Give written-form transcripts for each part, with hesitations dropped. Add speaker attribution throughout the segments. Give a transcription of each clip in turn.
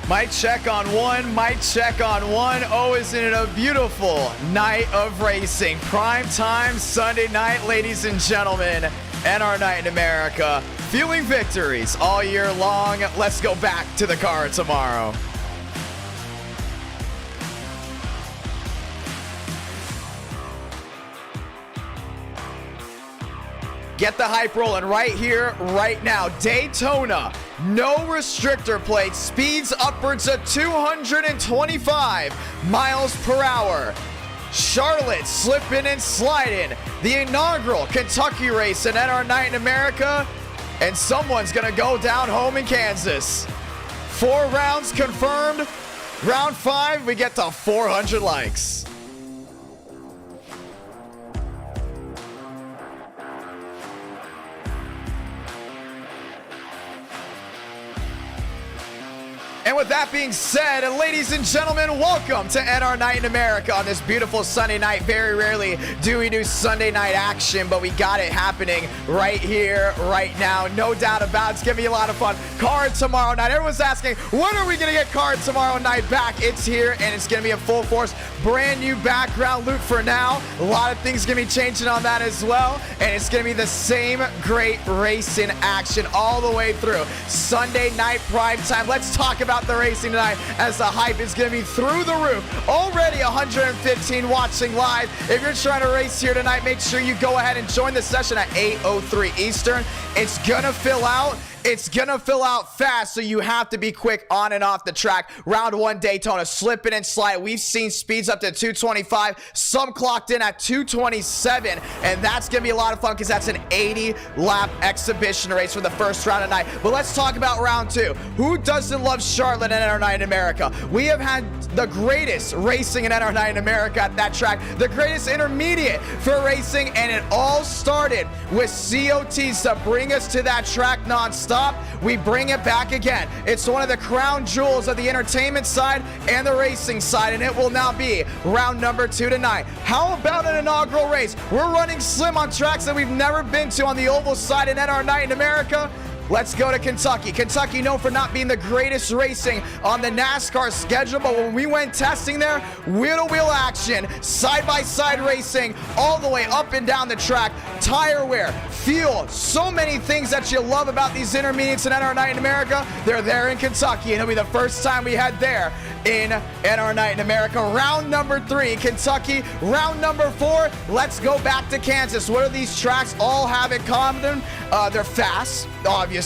Speaker 1: Mic check on one, mic check on one. Oh, isn't it a beautiful night of racing? Prime time Sunday night, ladies and gentlemen, and our night in America. Fueling victories all year long. Let's go back to the car tomorrow. Get the hype rolling right here, right now. Daytona, no restrictor plate, speeds upwards of 225 miles per hour. Charlotte slipping and sliding. The inaugural Kentucky race and at our night in America. And someone's gonna go down home in Kansas. 4 rounds confirmed. Round 5, we get to 400 likes. And with that being said, ladies and gentlemen, welcome to NR Night in America on this beautiful Sunday night. Very rarely do we do Sunday night action, but we got it happening right here, right now. No doubt about it. It's going to be a lot of fun. Card tomorrow night. Everyone's asking, when are we going to get card tomorrow night back? It's here, and it's going to be a full force, brand new background loop for now. A lot of things going to be changing on that as well, and it's going to be the same great racing action all the way through. Sunday night prime time. Let's talk about the racing tonight as the hype is going to be through the roof. Already 115 watching live. If you're trying to race here tonight, make sure you go ahead and join the session at 8:03 Eastern. It's going to fill out. It's gonna fill out fast, so you have to be quick on and off the track. Round 1 Daytona, slipping and slide. We've seen speeds up to 225, some clocked in at 227, and that's gonna be a lot of fun because that's an 80-lap exhibition race for the first round of night. But let's talk about round 2. Who doesn't love Charlotte and NR Night in America? We have had the greatest racing in NR Night in America at that track, the greatest intermediate for racing, and it all started with COTs to bring us to that track non-stop. We bring it back again. It's one of the crown jewels of the entertainment side and the racing side, and it will now be round number 2 tonight. How about an inaugural race? We're running slim on tracks that we've never been to on the oval side in NR Night in America. Let's go to Kentucky. Kentucky known for not being the greatest racing on the NASCAR schedule, but when we went testing there, wheel-to-wheel action, side-by-side racing, all the way up and down the track, tire wear, fuel, so many things that you love about these intermediates in NR Night in America. They're there in Kentucky, and it'll be the first time we head there in NR Night in America. Round number 3, Kentucky. Round number 4, let's go back to Kansas. What do these tracks all have in common? They're fast, obviously.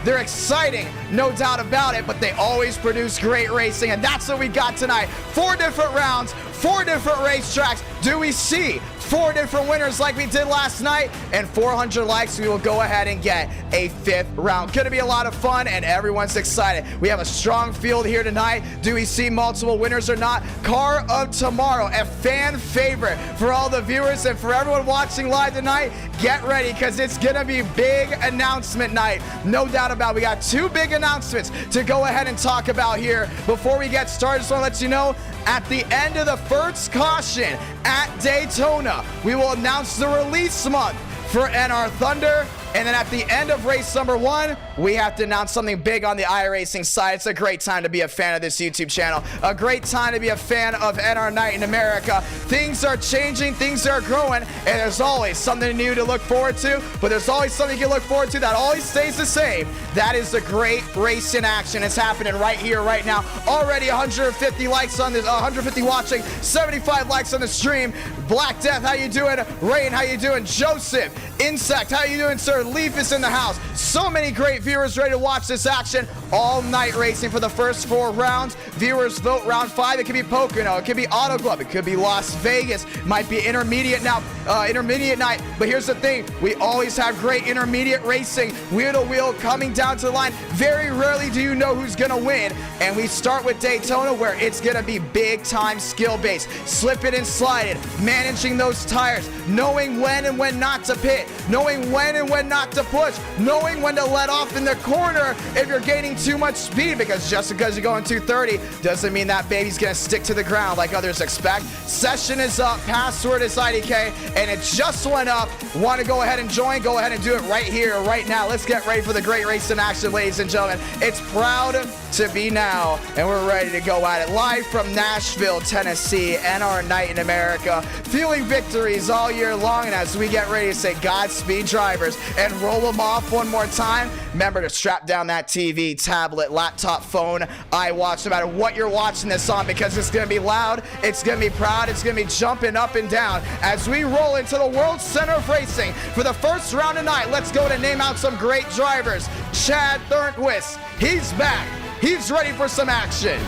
Speaker 1: They're exciting, no doubt about it, but they always produce great racing, and that's what we got tonight. 4 different rounds, 4 different racetracks. Do we see 4 different winners like we did last night? And 400 likes, we will go ahead and get a 5th round. Gonna be a lot of fun, and everyone's excited. We have a strong field here tonight. Do we see multiple winners or not? Car of tomorrow, a fan favorite for all the viewers and for everyone watching live tonight. Get ready, because it's gonna be big announcement night. No doubt about it. We got 2 big announcements to go ahead and talk about here. Before we get started, just want to let you know, at the end of the first caution at Daytona, we will announce the release month for NR Thunder. And then at the end of race number 1, we have to announce something big on the iRacing side. It's a great time to be a fan of this YouTube channel. A great time to be a fan of NR Night in America. Things are changing, things are growing, and there's always something new to look forward to. But there's always something you can look forward to that always stays the same. That is the great race in action. It's happening right here, right now. Already 150 likes on this, 150 watching, 75 likes on the stream. Black Death, how you doing? Rain, how you doing? Joseph, Insect, how you doing, sir? Leaf is in the house. So many great viewers ready to watch this action. All night racing for the first 4 rounds. Viewers vote round 5. It could be Pocono. It could be Auto Club. It could be Las Vegas. Might be intermediate now. Intermediate night. But here's the thing. We always have great intermediate racing. Wheel to wheel coming down to the line. Very rarely do you know who's going to win. And we start with Daytona, where it's going to be big time skill based. Slip it and slide it. Managing those tires. Knowing when and when not to pit. Knowing when and when not to push, knowing when to let off in the corner if you're gaining too much speed, because just because you're going 230 doesn't mean that baby's gonna stick to the ground like others expect. Session is up, password is IDK, and it just went up. Want to go ahead and join? Go ahead and do it right here, right now. Let's get ready for the great race in action, ladies and gentlemen. It's proud to be now, and we're ready to go at it. Live from Nashville, Tennessee, and our night in America. Feeling victories all year long, and as we get ready to say Godspeed, drivers, and roll them off one more time, remember to strap down that TV, tablet, laptop, phone, iWatch, no matter what you're watching this on, because it's going to be loud, it's going to be proud, it's going to be jumping up and down as we roll into the World Center of Racing for the first round tonight. Let's go to name out some great drivers. Chad Thornquist, he's back. He's ready for some action.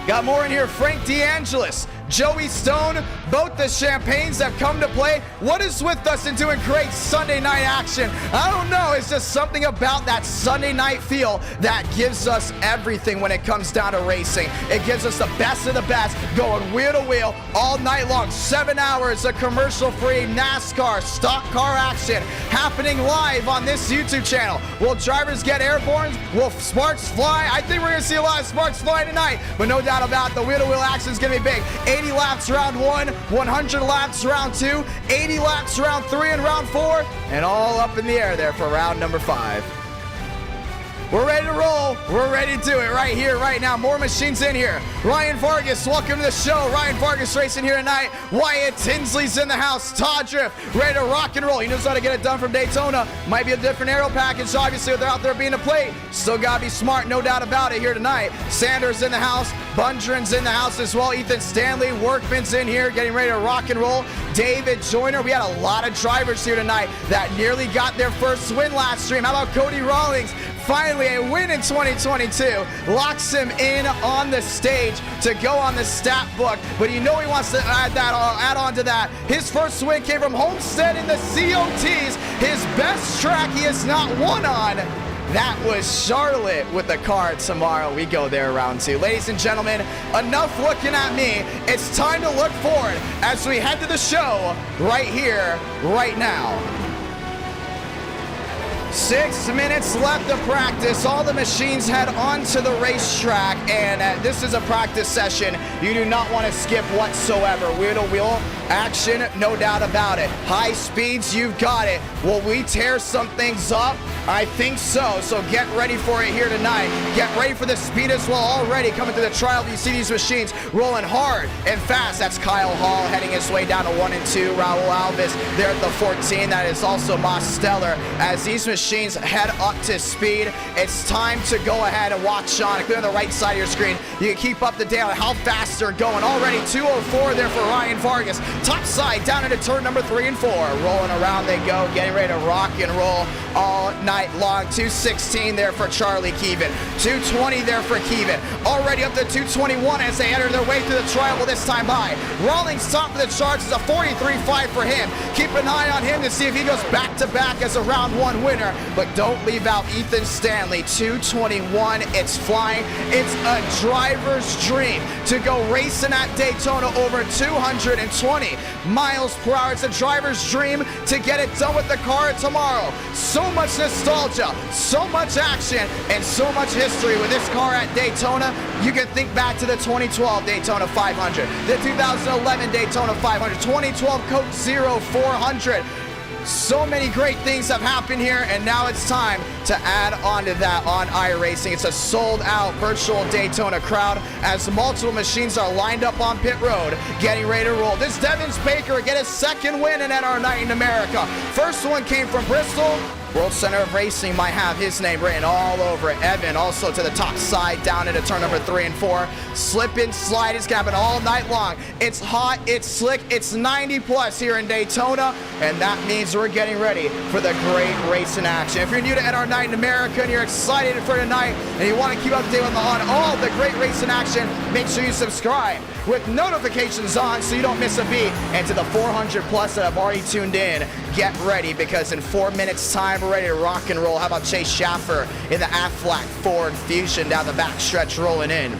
Speaker 1: Got more in here. Frank DeAngelis, Joey Stone, both the Champagnes have come to play. What is with us in doing great Sunday night action? I don't know. It's just something about that Sunday night feel that gives us everything when it comes down to racing. It gives us the best of the best, going wheel to wheel all night long. 7 hours of commercial-free NASCAR stock car action happening live on this YouTube channel. Will drivers get airborne? Will sparks fly? I think we're going to see a lot of sparks fly tonight, but no doubt about it, the wheel-to-wheel action is going to be big. 80 laps round 1, 100 laps round 2, 80 laps round 3 and round 4, and all up in the air there for round number 5. We're ready to roll. We're ready to do it right here, right now. More machines in here. Ryan Vargas, welcome to the show. Ryan Vargas racing here tonight. Wyatt Tinsley's in the house. Todd Drift, ready to rock and roll. He knows how to get it done from Daytona. Might be a different aero package, obviously, if they're out there being a plate. Still got to be smart, no doubt about it here tonight. Sanders in the house. Bundren's in the house as well. Ethan Stanley, Workman's in here, getting ready to rock and roll. David Joyner. We had a lot of drivers here tonight that nearly got their first win last stream. How about Cody Rawlings? Finally a win in 2022, locks him in on the stage to go on the stat book, but you know he wants to add on to that. His first win came from Homestead in the COTs, his best track he has not won on. That was Charlotte with the car. Tomorrow we go there round 2. Ladies and gentlemen, enough looking at me. It's time to look forward as we head to the show right here, right now. 6 minutes left of practice. All the machines head onto the racetrack, and this is a practice session you do not want to skip whatsoever. Wheel-to-wheel action, no doubt about it. High speeds, you've got it. Will we tear some things up? I think so. So get ready for it here tonight. Get ready for the speed as well. Already coming to the trial, you see these machines rolling hard and fast. That's Kyle Hall heading his way down to 1 and 2. Raul Alves there at the 14. That is also Moss Stellar. As these machines head up to speed, it's time to go ahead and watch on. Clear on the right side of your screen. You can keep up to date on how fast they're going. Already 204 there for Ryan Vargas. Top side down into turn number 3 and 4. Rolling around they go, getting ready to rock and roll all night long. 216 there for Charlie Keevan. 220 there for Keevan. Already up to 221 as they enter their way through the trial this time by. Rawlings top of the charts is a 43.5 for him. Keep an eye on him to see if he goes back to back as a round 1 winner. But don't leave out Ethan Stanley. 221. It's flying. It's a driver's dream to go racing at Daytona over 220 miles per hour. It's a driver's dream to get it done with the car tomorrow. So much nostalgia, so much action, and so much history with this car at Daytona. You can think back to the 2012 Daytona 500, the 2011 Daytona 500, 2012 Coke Zero 400. So many great things have happened here, and now it's time to add on to that on Iracing. It's a sold-out virtual Daytona crowd as multiple machines are lined up on pit road, getting ready to roll. This Devins Baker get his second win in NR Night in America. First one came from Bristol. World Center of Racing might have his name written all over it. Evan also to the top side down into turn number 3 and 4. Slip and slide is happening all night long. It's hot, it's slick, it's 90 plus here in Daytona, and that means we're getting ready for the great racing action. If you're new to NR Night in America and you're excited for tonight and you want to keep up to date on all the great racing action, make sure you subscribe with notifications on so you don't miss a beat. And to the 400 plus that have already tuned in, get ready because in 4 minutes time we're ready to rock and roll. How about Chase Schaffer in the Aflac Ford Fusion down the back stretch rolling in.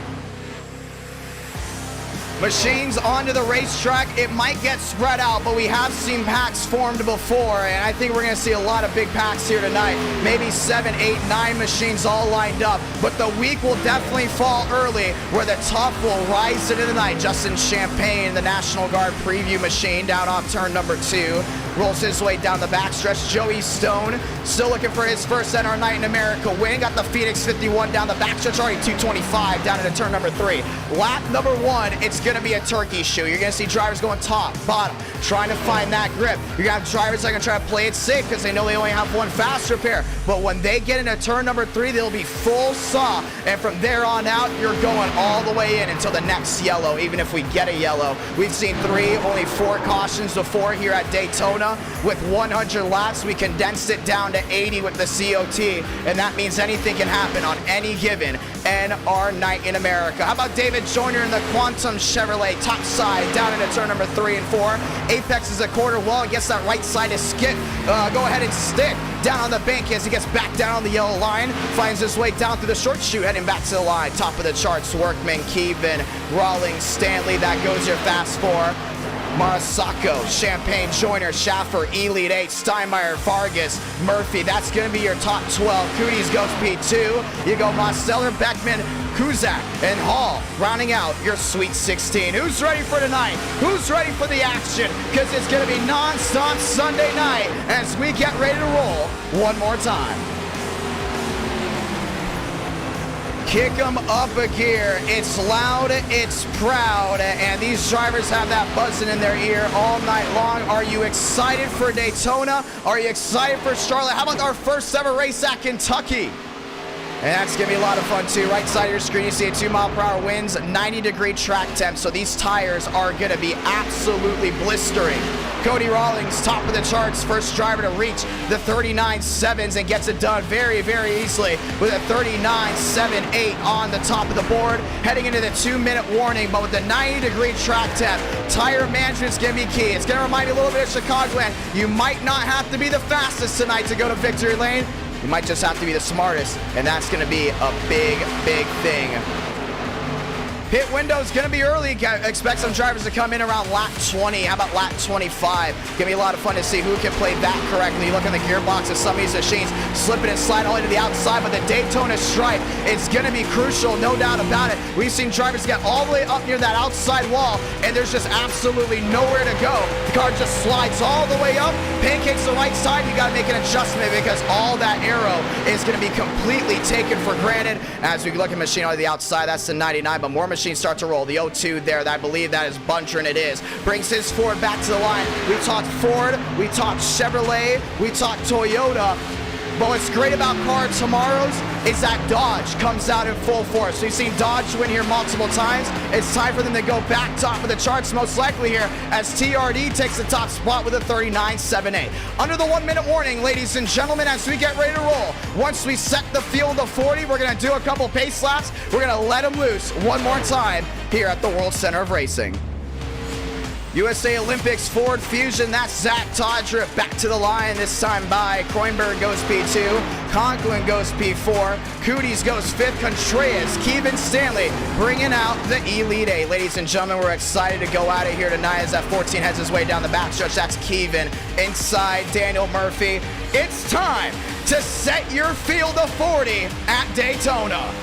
Speaker 1: Machines onto the racetrack. It might get spread out, but we have seen packs formed before, and I think we're going to see a lot of big packs here tonight. Maybe 7, 8, 9 machines all lined up, but the week will definitely fall early, where the top will rise into the night. Justin Champagne, the National Guard preview machine, down off turn number 2. Rolls his way down the backstretch. Joey Stone still looking for his first NR Night in America win. Got the Phoenix 51 down the backstretch. Already 225 down into turn number 3. Lap number 1, it's going to be a turkey shoe. You're going to see drivers going top, bottom, trying to find that grip. You're going to have drivers that are going to try to play it safe because they know they only have one fast repair. But when they get into turn number 3, they'll be full saw. And from there on out, you're going all the way in until the next yellow, even if we get a yellow. We've seen 3, only 4 cautions before here at Daytona. With 100 laps, we condensed it down to 80 with the COT, and that means anything can happen on any given NR Night in America. How about David Joyner in the Quantum Chevrolet top side down into turn number 3 and 4. Apex is a quarter wall, gets that right side to skip. Go ahead and stick down on the bank as he gets back down on the yellow line. Finds his way down through the short chute, heading back to the line. Top of the charts, Workman, Keevan, Rawlings, Stanley. That goes your fast 4. Marasako, Champagne, Joyner, Schaffer, Elite 8, Steinmeier, Vargas, Murphy. That's going to be your top 12. Cooties goes P2. You go Mosteller, Beckman, Kuzak, and Hall rounding out your Sweet 16. Who's ready for tonight? Who's ready for the action? Because it's going to be non-stop Sunday night as we get ready to roll one more time. Kick them up a gear. It's loud, it's proud, and these drivers have that buzzing in their ear all night long. Are you excited for Daytona? Are you excited for Charlotte? How about our first ever race at Kentucky? And that's going to be a lot of fun too. Right side of your screen, you see a 2-mile-per-hour winds, 90-degree track temp, so these tires are going to be absolutely blistering. Cody Rawlings, top of the charts, first driver to reach the 39.7s and gets it done very, very easily with a 39.78 on the top of the board, heading into the 2-minute warning. But with the 90-degree track temp, tire management is going to be key. It's going to remind you a little bit of Chicagoland. You might not have to be the fastest tonight to go to victory lane. You might just have to be the smartest, and that's going to be a big, big thing. Pit window's going to be early. Expect some drivers to come in around lap 20. How about lap 25? Going to be a lot of fun to see who can play that correctly. You look on the gearbox of some of these machines, slipping and sliding all the way to the outside, but the Daytona stripe is going to be crucial, no doubt about it. We've seen drivers get all the way up near that outside wall, and there's just absolutely nowhere to go. The car just slides all the way up, pancakes the right side. You got to make an adjustment because all that aero is going to be completely taken for granted. As we look at machine on the outside, that's the 99, but more machines start to roll. The 02 there, I believe that is Buncher, and it is. Brings his Ford back to the line. We talked Ford, we talked Chevrolet, we talked Toyota. But what's great about car tomorrow's is that Dodge comes out in full force. So you've seen Dodge win here multiple times. It's time for them to go back top of the charts, most likely here, as TRD takes the top spot with a 39.78. Under the 1-minute warning, ladies and gentlemen, as we get ready to roll. Once we set the field of 40, we're going to do a couple pace laps. We're going to let them loose one more time here at the World Center of Racing. USA Olympics Ford Fusion, that's Zach Todrick back to the line, this time by Kroenberg goes P2, Conklin goes P4, Cooties goes 5th, Contreras, Keevan Stanley bringing out the Elite 8. Ladies and gentlemen, we're excited to go out of here tonight as that 14 heads his way down the backstretch. That's Keevan inside Daniel Murphy. It's time to set your field of 40 at Daytona.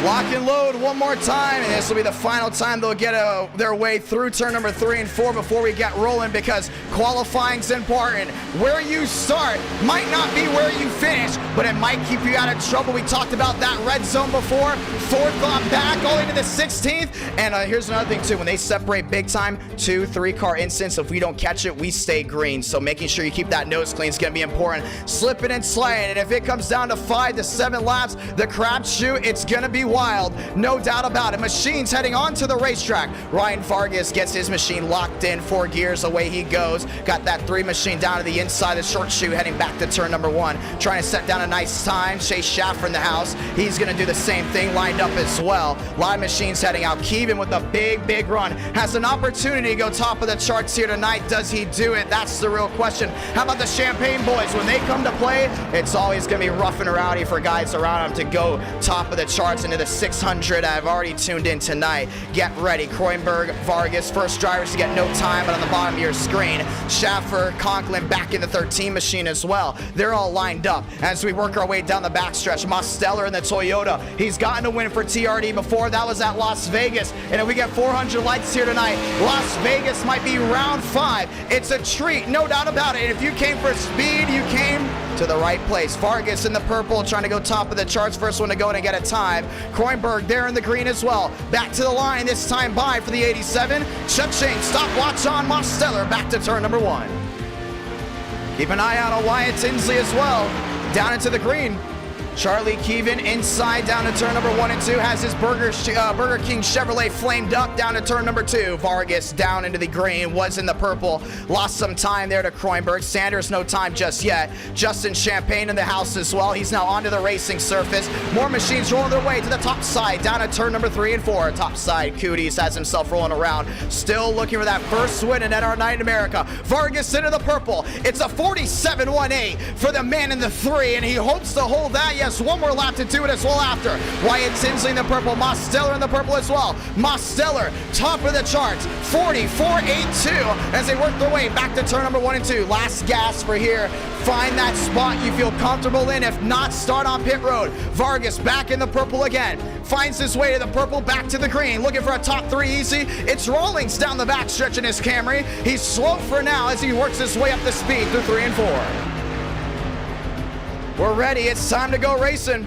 Speaker 1: Lock and load one more time, and this will be the final time they'll get their way through turn number 3 and 4 before we get rolling, because qualifying's important. Where you start might not be where you finish, but it might keep you out of trouble. We talked about that red zone before. 4th on back, all into the 16th. And here's another thing too, when they separate big time, 2-3 car instance, if we don't catch it, we stay green. So making sure you keep that nose clean is going to be important. Slipping and sliding, and if it comes down to 5 to 7 laps, the crapshoot, it's going to be wild, no doubt about it. Machines heading onto the racetrack. Ryan Vargas gets his machine locked in, 4 gears, away he goes. Got that 3 machine down to the inside, the short chute heading back to turn number 1. Trying to set down a nice time. Chase Schaffer in the house. He's going to do the same thing, lined up as well. Live machines heading out. Keevan with a big, big run. Has an opportunity to go top of the charts here tonight. Does he do it? That's the real question. How about the Champagne boys? When they come to play, it's always going to be rough and rowdy for guys around them to go top of the charts. And into the 600 that have already tuned in tonight. Get ready. Kroenberg, Vargas, first drivers to get no time, but on the bottom of your screen, Schaffer, Conklin back in the 13 machine as well. They're all lined up as we work our way down the backstretch. Mosteller in the Toyota. He's gotten a win for TRD before. That was at Las Vegas. And if we get 400 likes here tonight, Las Vegas might be round 5. It's a treat, no doubt about it. And if you came for speed, you came to the right place. Vargas in the purple, trying to go top of the charts. First one to go and get a time. Kroenberg there in the green as well. Back to the line, this time by for the 87. Cha-ching, stopwatch on Mosteller. Back to turn number 1. Keep an eye out on Wyatt Tinsley as well. Down into the green. Charlie Keevan inside down to turn number 1 and 2, has his Burger King Chevrolet flamed up down to turn number 2. Vargas down into the green, was in the purple, lost some time there to Kroenberg. Sanders no time just yet. Justin Champagne in the house as well. He's now onto the racing surface. More machines rolling their way to the top side down to turn number 3 and 4. Top side, Cooties has himself rolling around, still looking for that first win in NR Night in America. Vargas into the purple. It's a 47.18 for the man in the 3, and he hopes to hold that. Yes, one more lap to do it as well after. Wyatt Tinsley in the purple, Mosteller in the purple as well. Mosteller, top of the charts, 44.82 as they work their way back to turn number 1 and 2. Last gas for here. Find that spot you feel comfortable in. If not, start on pit road. Vargas back in the purple again. Finds his way to the purple, back to the green. Looking for a top 3 easy. It's Rawlings down the backstretch in his Camry. He's slow for now as he works his way up the speed through 3 and 4. We're ready. It's time to go racing.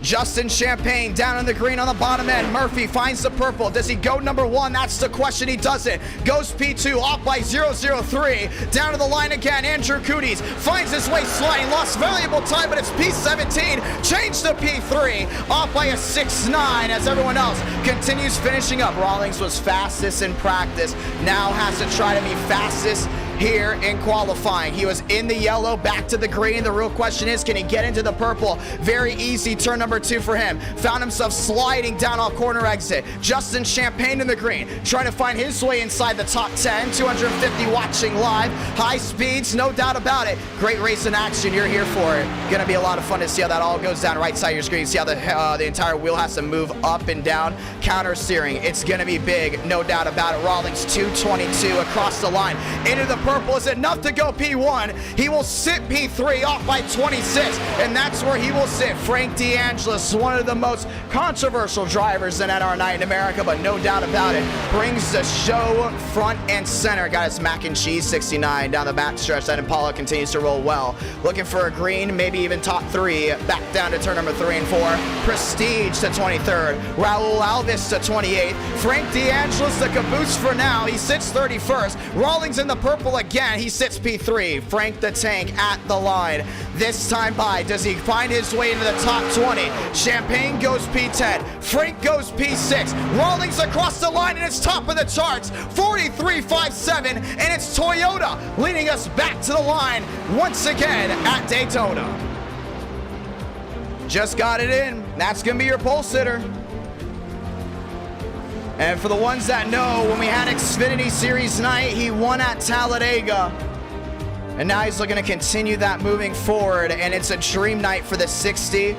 Speaker 1: Justin Champagne down in the green on the bottom end. Murphy finds the purple. Does he go number 1? That's the question. He doesn't. Goes P2, off by 003. Down to the line again. Andrew Cooties finds his way sliding. Lost valuable time, but it's P17. Changed to P3. Off by a 6.9 as everyone else continues finishing up. Rawlings was fastest in practice. Now has to try to be fastest here in qualifying. He was in the yellow, back to the green. The real question is, can he get into the purple? Very easy turn number 2 for him. Found himself sliding down off corner exit. Justin Champagne in the green, trying to find his way inside the top 10. 250 watching live. High speeds, no doubt about it. Great race in action. You're here for it. Gonna be a lot of fun to see how that all goes down. Right side of your screen, see how the entire wheel has to move up and down. Counter steering, it's gonna be big, no doubt about it. Rawlings 222 across the line into the purple is enough to go P1. He will sit P3 off by 26, and that's where he will sit. Frank DeAngelis, one of the most controversial drivers in NR Night in America, but no doubt about it, brings the show front and center. Got his mac and cheese 69 down the backstretch. That Impala continues to roll well. Looking for a green, maybe even top 3. Back down to turn number 3 and 4. Prestige to 23rd. Raul Alves to 28th. Frank DeAngelis, the caboose for now. He sits 31st. Rawlings in the purple again. He sits P3. Frank the Tank at the line. This time by, does he find his way into the top 20? Champagne goes P10. Frank goes P6. Rawlings across the line, and it's top of the charts. 43.57, and it's Toyota leading us back to the line once again at Daytona. Just got it in. That's going to be your pole sitter. And for the ones that know, when we had Xfinity Series night, he won at Talladega. And now he's looking to continue that moving forward, and it's a dream night for the 60.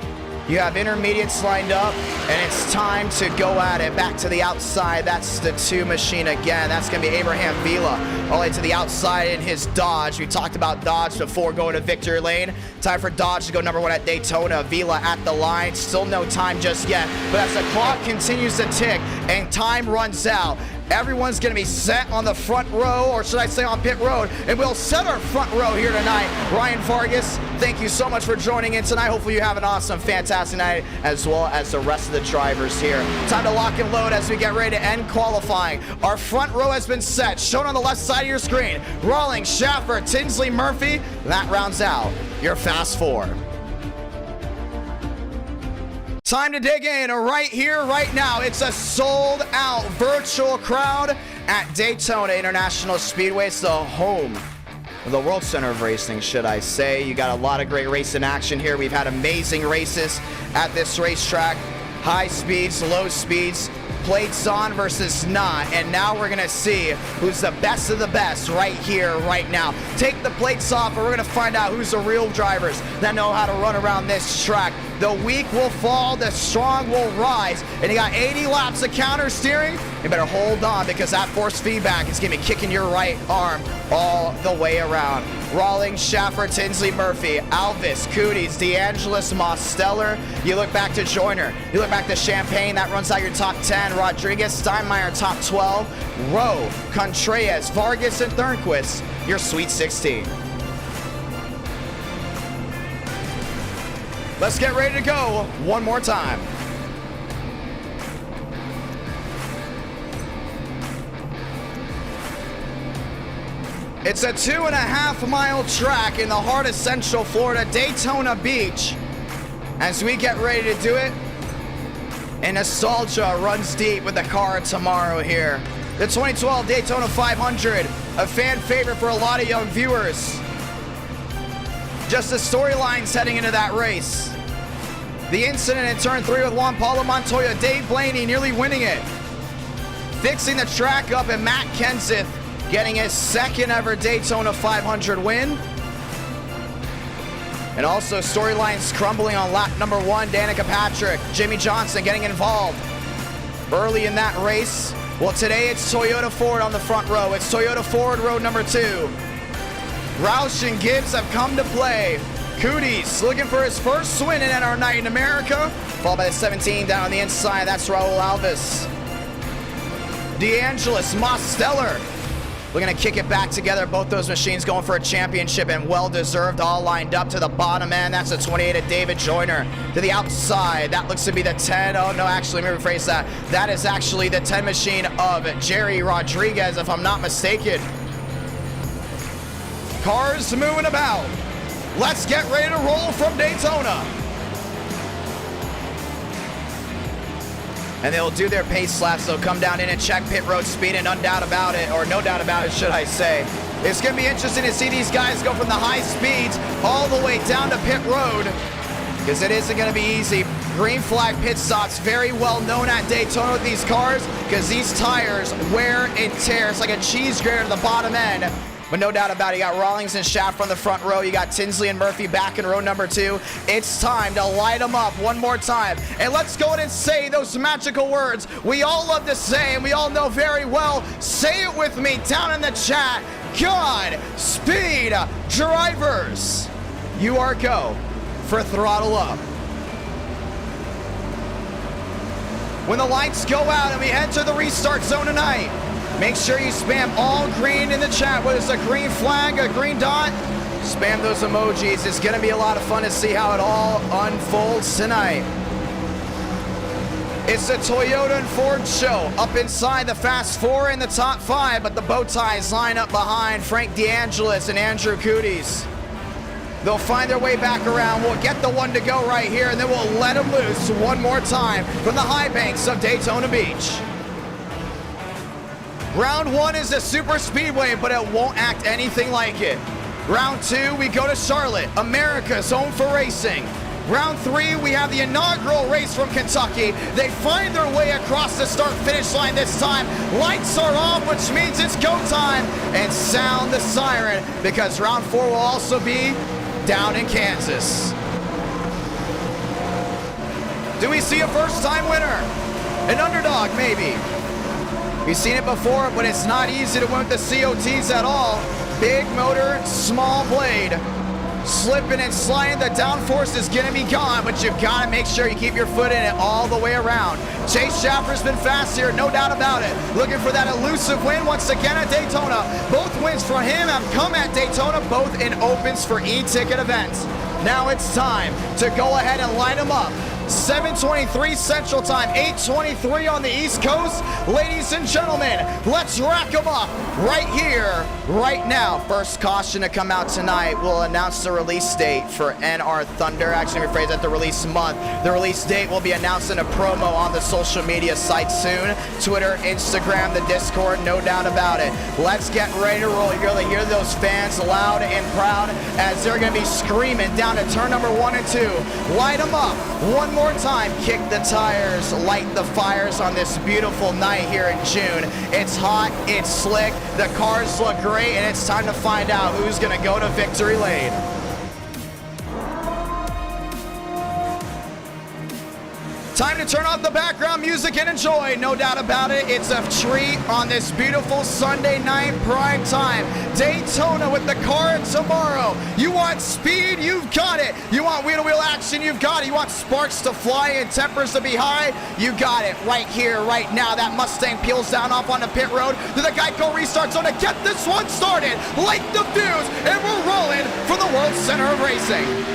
Speaker 1: You have intermediates lined up, and it's time to go at it. Back to the outside. That's the 2 machine again. That's going to be Abraham Vila. All the way to the outside in his Dodge. We talked about Dodge before going to victory lane. Time for Dodge to go number 1 at Daytona. Vila at the line. Still no time just yet. But as the clock continues to tick and time runs out, everyone's going to be set on the front row, or should I say on pit road, and we'll set our front row here tonight. Ryan Vargas, thank you so much for joining in tonight. Hopefully you have an awesome, fantastic night, as well as the rest of the drivers here. Time to lock and load as we get ready to end qualifying. Our front row has been set, shown on the left side of your screen. Rawlings, Schaffer, Tinsley, Murphy. That rounds out your Fast Four. Time to dig in right here, right now. It's a sold-out virtual crowd at Daytona International Speedway. It's the home of the World Center of Racing, should I say. You got a lot of great racing action here. We've had amazing races at this racetrack. High speeds, low speeds, plates on versus not, and now we're gonna see who's the best of the best right here, right now. Take the plates off, and we're gonna find out who's the real drivers that know how to run around this track. The weak will fall, the strong will rise, and you got 80 laps of counter steering. You better hold on, because that force feedback is gonna be kicking your right arm all the way around. Rawlings, Schaffer, Tinsley, Murphy, Alvis, Cooties, DeAngelis, Mosteller. You look back to Joyner. You look back to Champagne. That runs out your top 10. Rodriguez, Steinmeier, top 12. Rowe, Contreras, Vargas, and Thornquist, your Sweet 16. Let's get ready to go one more time. It's a 2.5 mile track in the heart of Central Florida, Daytona Beach. As we get ready to do it, and nostalgia runs deep with the car tomorrow here. The 2012 Daytona 500, a fan favorite for a lot of young viewers. Just the storylines heading into that race. The incident in turn 3 with Juan Pablo Montoya, Dave Blaney nearly winning it. Fixing the track up, and Matt Kenseth getting his second ever Daytona 500 win. And also storylines crumbling on lap number 1. Danica Patrick, Jimmy Johnson getting involved early in that race. Well, today it's Toyota Ford on the front row. It's Toyota Ford road number 2. Roush and Gibbs have come to play. Cooties looking for his first win in NR Night in America. Followed by the 17 down on the inside. That's Raul Alvis. DeAngelis, Mosteller. We're going to kick it back together. Both those machines going for a championship, and well-deserved, all lined up to the bottom end. That's a 28 of David Joyner. To the outside, that looks to be the 10. Oh, no, actually, let me rephrase that. That is actually the 10 machine of Jerry Rodriguez, if I'm not mistaken. Cars moving about. Let's get ready to roll from Daytona. And they'll do their pace laps. They'll come down in and check pit road speed, and no doubt about it, should I say. It's going to be interesting to see these guys go from the high speeds all the way down to pit road, because it isn't going to be easy. Green flag pit stops, very well known at Daytona with these cars, because these tires wear and tear. It's like a cheese grater to the bottom end. But no doubt about it, you got Rawlings and Schaff on the front row. You got Tinsley and Murphy back in row number 2. It's time to light them up one more time. And let's go ahead and say those magical words we all love to say and we all know very well. Say it with me down in the chat. God speed, drivers. You are go for throttle up. When the lights go out and we enter the restart zone tonight, make sure you spam all green in the chat. Whether it's a green flag, a green dot, spam those emojis. It's going to be a lot of fun to see how it all unfolds tonight. It's the Toyota and Ford show. Up inside the Fast Four in the top 5, but the bow ties line up behind Frank DeAngelis and Andrew Cooties. They'll find their way back around. We'll get the one to go right here, and then we'll let them loose one more time from the high banks of Daytona Beach. Round 1 is a super speedway, but it won't act anything like it. Round 2, we go to Charlotte, America's home for racing. Round 3, we have the inaugural race from Kentucky. They find their way across the start-finish line this time. Lights are off, which means it's go time. And sound the siren, because round 4 will also be down in Kansas. Do we see a first-time winner? An underdog, maybe. We've seen it before, but it's not easy to win with the COTs at all. Big motor, small blade. Slipping and sliding, the downforce is going to be gone, but you've got to make sure you keep your foot in it all the way around. Chase Schaffer's been fast here, no doubt about it. Looking for that elusive win once again at Daytona. Both wins for him have come at Daytona, both in opens for eTicket events. Now it's time to go ahead and line them up. 7:23 Central Time, 8:23 on the East Coast. Ladies and gentlemen, let's rack them up right here, right now. First caution to come out tonight. We'll announce the release date for NR Thunder. Actually, rephrase that, the release month. The release date will be announced in a promo on the social media site soon. Twitter, Instagram, the Discord, no doubt about it. Let's get ready to roll. You're going to hear those fans loud and proud as they're going to be screaming down to turn number 1 and 2. Light them up one more time. Kick the tires, light the fires on this beautiful night here in June. It's hot, it's slick, the cars look great, and it's time to find out who's going to go to victory lane. Time to turn off the background music and enjoy. No doubt about it, it's a treat on this beautiful Sunday night prime time. Daytona with the car tomorrow. You want speed? You've got it. You want wheel-to-wheel action? You've got it. You want sparks to fly and tempers to be high? You got it right here, right now. That Mustang peels down off on the pit road to the Geico restart zone to get this one started. Light the fuse, and we're rolling for the World Center of Racing.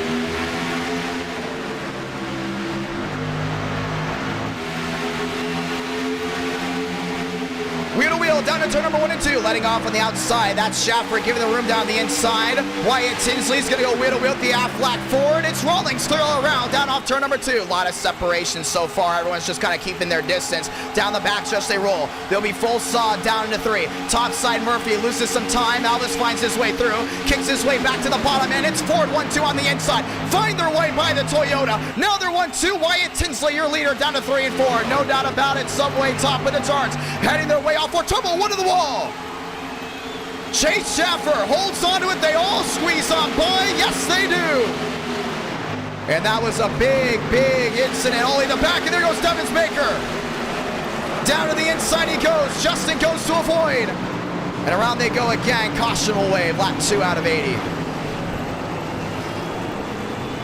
Speaker 1: Wheel to wheel down to turn number 1 and 2, letting off on the outside. That's Schaffer giving the room down the inside. Wyatt Tinsley's going to go wheel to wheel with the Aflac forward. It's Rawlings clear all around, down off turn number 2. A lot of separation so far. Everyone's just kind of keeping their distance. Down the back stretch they roll. They'll be full saw down into 3. Top side Murphy loses some time. Alvis finds his way through, kicks his way back to the bottom, and it's Ford 1-2 on the inside. Find their way by the Toyota. Now they're 1-2. Wyatt Tinsley, your leader, down to 3 and 4. No doubt about it. Subway top of the charts, heading their way off for Turbo 1 to the wall. Chase Schaffer holds onto it. They all squeeze on by. Yes, they do. And that was a big, big incident. Only the back, and there goes Devins Baker. Down to the inside he goes. Justin goes to avoid. And around they go again. Caution will wave. Lap 2 out of 80.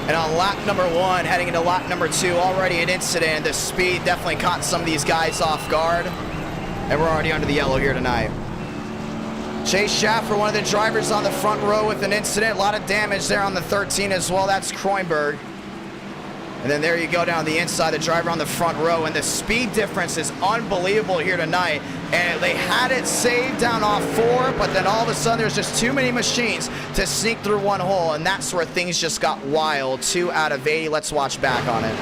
Speaker 1: And on lap number 1, heading into lap number 2, already an incident. The speed definitely caught some of these guys off guard. And we're already under the yellow here tonight. Chase Schaffer, one of the drivers on the front row with an incident. A lot of damage there on the 13 as well. That's Kroenberg. And then there you go down the inside, the driver on the front row. And the speed difference is unbelievable here tonight. And they had it saved down off 4, but then all of a sudden there's just too many machines to sneak through one hole. And that's where things just got wild. 2 out of 80. Let's watch back on it.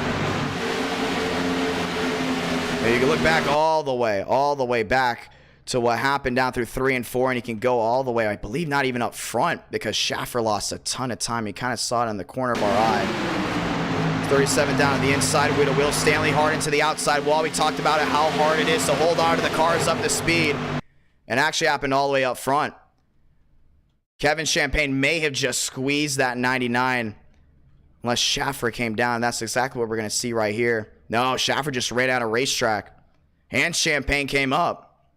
Speaker 1: You can look back all the way back to what happened down through 3 and 4, and you can go all the way, I believe, not even up front, because Schaffer lost a ton of time. You kind of saw it in the corner of our eye. 37 down on the inside, wheel to wheel. Stanley hard into the outside wall. We talked about it, how hard it is to hold on to the cars up to speed, and actually happened all the way up front. Kevin Champagne may have just squeezed that 99 unless Schaffer came down. That's exactly what we're going to see right here. No, Schaffer just ran out of racetrack. And Champagne came up.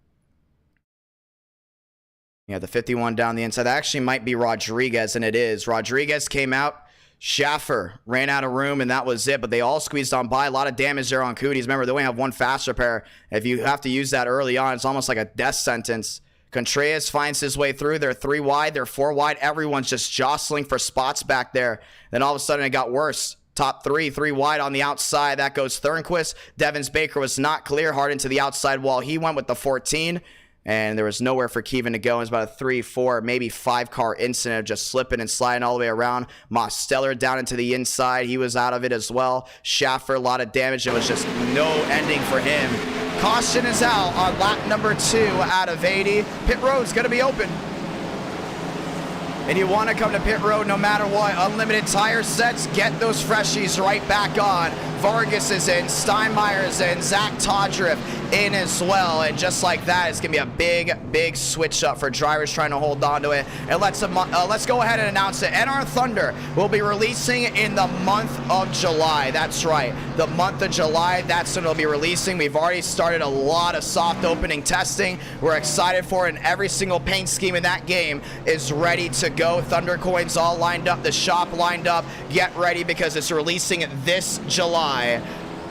Speaker 1: Yeah, the 51 down the inside. That actually might be Rodriguez, and it is. Rodriguez came out. Schaffer ran out of room, and that was it. But they all squeezed on by. A lot of damage there on Cooties. Remember, they only have 1 fast repair. If you have to use that early on, it's almost like a death sentence. Contreras finds his way through. They're 3 wide. They're 4 wide. Everyone's just jostling for spots back there. Then all of a sudden, it got worse. Top 3 wide on the outside. That goes Thornquist. Devins Baker was not clear. Hard into the outside wall. He went with the 14. And there was nowhere for Kevin to go. It was about a 3, 4, maybe 5 car incident of just slipping and sliding all the way around. Mosteller down into the inside. He was out of it as well. Schaffer, a lot of damage. It was just no ending for him. Caution is out on lap number 2 out of 80. Pit road's going to be open. And you want to come to pit road no matter what. Unlimited tire sets, get those freshies right back on. Vargas is in, Steinmeier's in, Zach Todriff in as well. And just like that, it's going to be a big, big switch up for drivers trying to hold on to it. And let's go ahead and announce it. NR Thunder will be releasing in the month of July. That's right. The month of July, that's when it'll be releasing. We've already started a lot of soft opening testing. We're excited for it, and every single paint scheme in that game is ready to go. Thunder coins all lined up, the shop lined up. Get ready because it's releasing this July.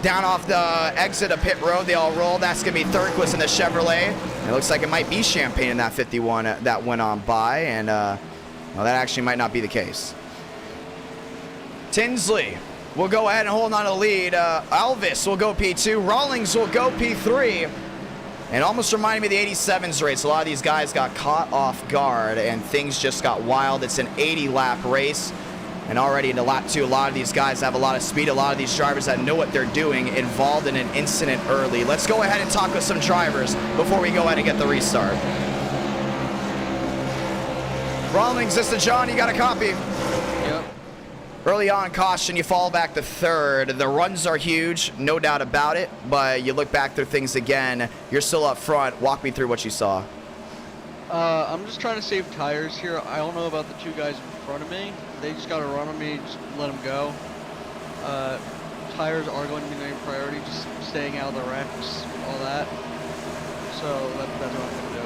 Speaker 1: Down off the exit of pit road, they all roll. That's going to be Thornquist in the Chevrolet. It looks like it might be Champagne in that 51 that went on by, and well, that actually might not be the case. Tinsley will go ahead and hold on to the lead. Alvis will go P2. Rawlings will go P3. And almost reminded me of the 87s race. A lot of these guys got caught off guard and things just got wild. It's an 80-lap race. And already into lap 2, a lot of these guys have a lot of speed. A lot of these drivers that know what they're doing involved in an incident early. Let's go ahead and talk with some drivers before we go ahead and get the restart. Rawlings, this is John. You got a copy?
Speaker 2: Yep.
Speaker 1: Early on, caution, you fall back to third. The runs are huge, no doubt about it, but you look back through things again. You're still up front. Walk me through what you saw.
Speaker 2: I'm just trying to save tires here. I don't know about the two guys in front of me. They just got to run on me, just let them go. Tires are going to be the main priority, just staying out of the wrecks, all that. So that's what I'm going to do.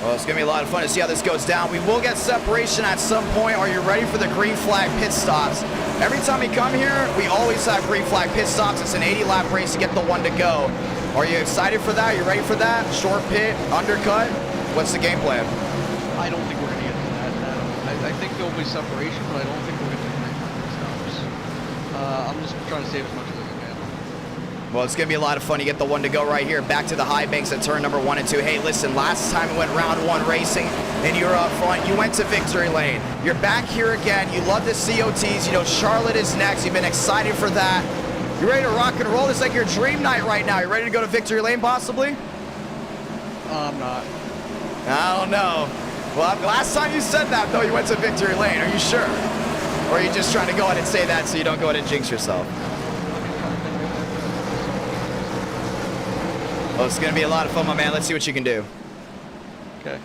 Speaker 1: Well, it's going to be a lot of fun to see how this goes down. We will get separation at some point. Are you ready for the green flag pit stops? Every time we come here, we always have green flag pit stops. It's an 80-lap race to get the one to go. Are you excited for that? Are you ready for that? Short pit, undercut? What's the game plan?
Speaker 2: I don't think we're going to get to that. I think there'll be separation, but I don't think we're going to get green flag pit stops. I'm just trying to save as much as I can.
Speaker 1: Well, it's going to be a lot of fun. You get the one to go right here. Back to the high banks at turn number 1 and 2. Hey, listen, last time we went round 1 racing and you were up front, you went to victory lane. You're back here again. You love the COTs. You know, Charlotte is next. You've been excited for that. You ready to rock and roll? It's like your dream night right now. You ready to go to victory lane possibly?
Speaker 2: I'm not.
Speaker 1: I don't know. Well, last time you said that, though, you went to victory lane. Are you sure? Or are you just trying to go ahead and say that so you don't go ahead and jinx yourself? Well, it's going to be a lot of fun, my man. Let's see what you can do.
Speaker 2: Okay.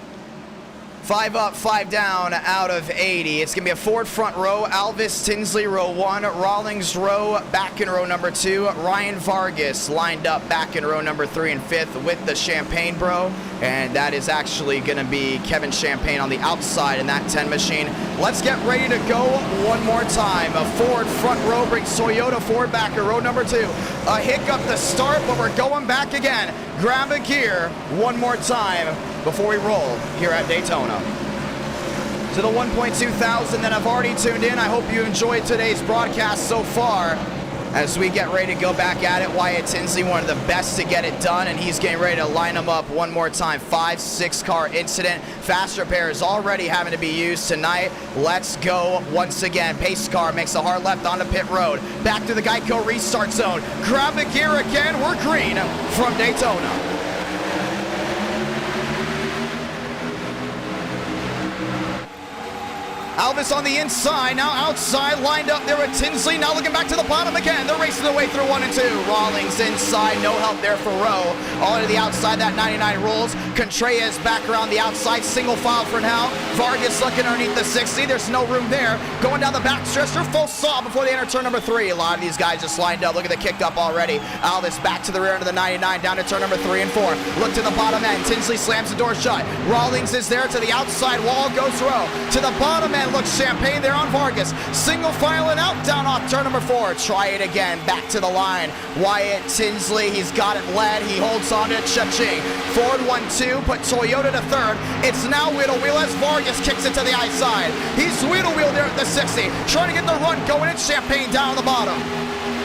Speaker 1: 5 up, 5 down out of 80. It's going to be a Ford front row. Alvis Tinsley, row 1. Rawlings, row back in row number 2. Ryan Vargas lined up back in row number 3 and 5th with the Champagne bro. And that is actually going to be Kevin Champagne on the outside in that 10 machine. Let's get ready to go one more time. A Ford front row brings Toyota Ford back in row number 2. A hiccup to start, but we're going back again. Grab a gear one more time before we roll here at Daytona. To the 1.2 thousand that have already tuned in, I hope you enjoyed today's broadcast so far. As we get ready to go back at it, Wyatt Tinsley, one of the best to get it done, and he's getting ready to line them up one more time. 5-6 car incident. Fast repair is already having to be used tonight. Let's go once again. Pace car makes a hard left onto pit road. Back to the Geico restart zone. Grab the gear again. We're green from Daytona. Alvis on the inside, now outside, lined up there with Tinsley, now looking back to the bottom again. They're racing their way through 1 and 2. Rawlings inside, no help there for Rowe. All to the outside, that 99 rolls. Contreras back around the outside, single file for now. Vargas looking underneath the 60, there's no room there. Going down the back stretch, they're full saw before they enter turn number 3. A lot of these guys just lined up, look at the kick up already. Alvis back to the rear end of the 99, down to turn number 3 and 4. Look to the bottom end, Tinsley slams the door shut. Rawlings is there to the outside wall, goes Rowe. To the bottom end, looks Champagne there on Vargas. Single filing out, down off turn number 4. Try it again, back to the line. Wyatt Tinsley, he's got it led. He holds on to Cha-Ching. Ford 1-2, put Toyota to 3rd. It's now Whittle Wheel as Vargas kicks it to the outside. He's Whittle Wheel there at the 60. Trying to get the run going, and Champagne down on the bottom.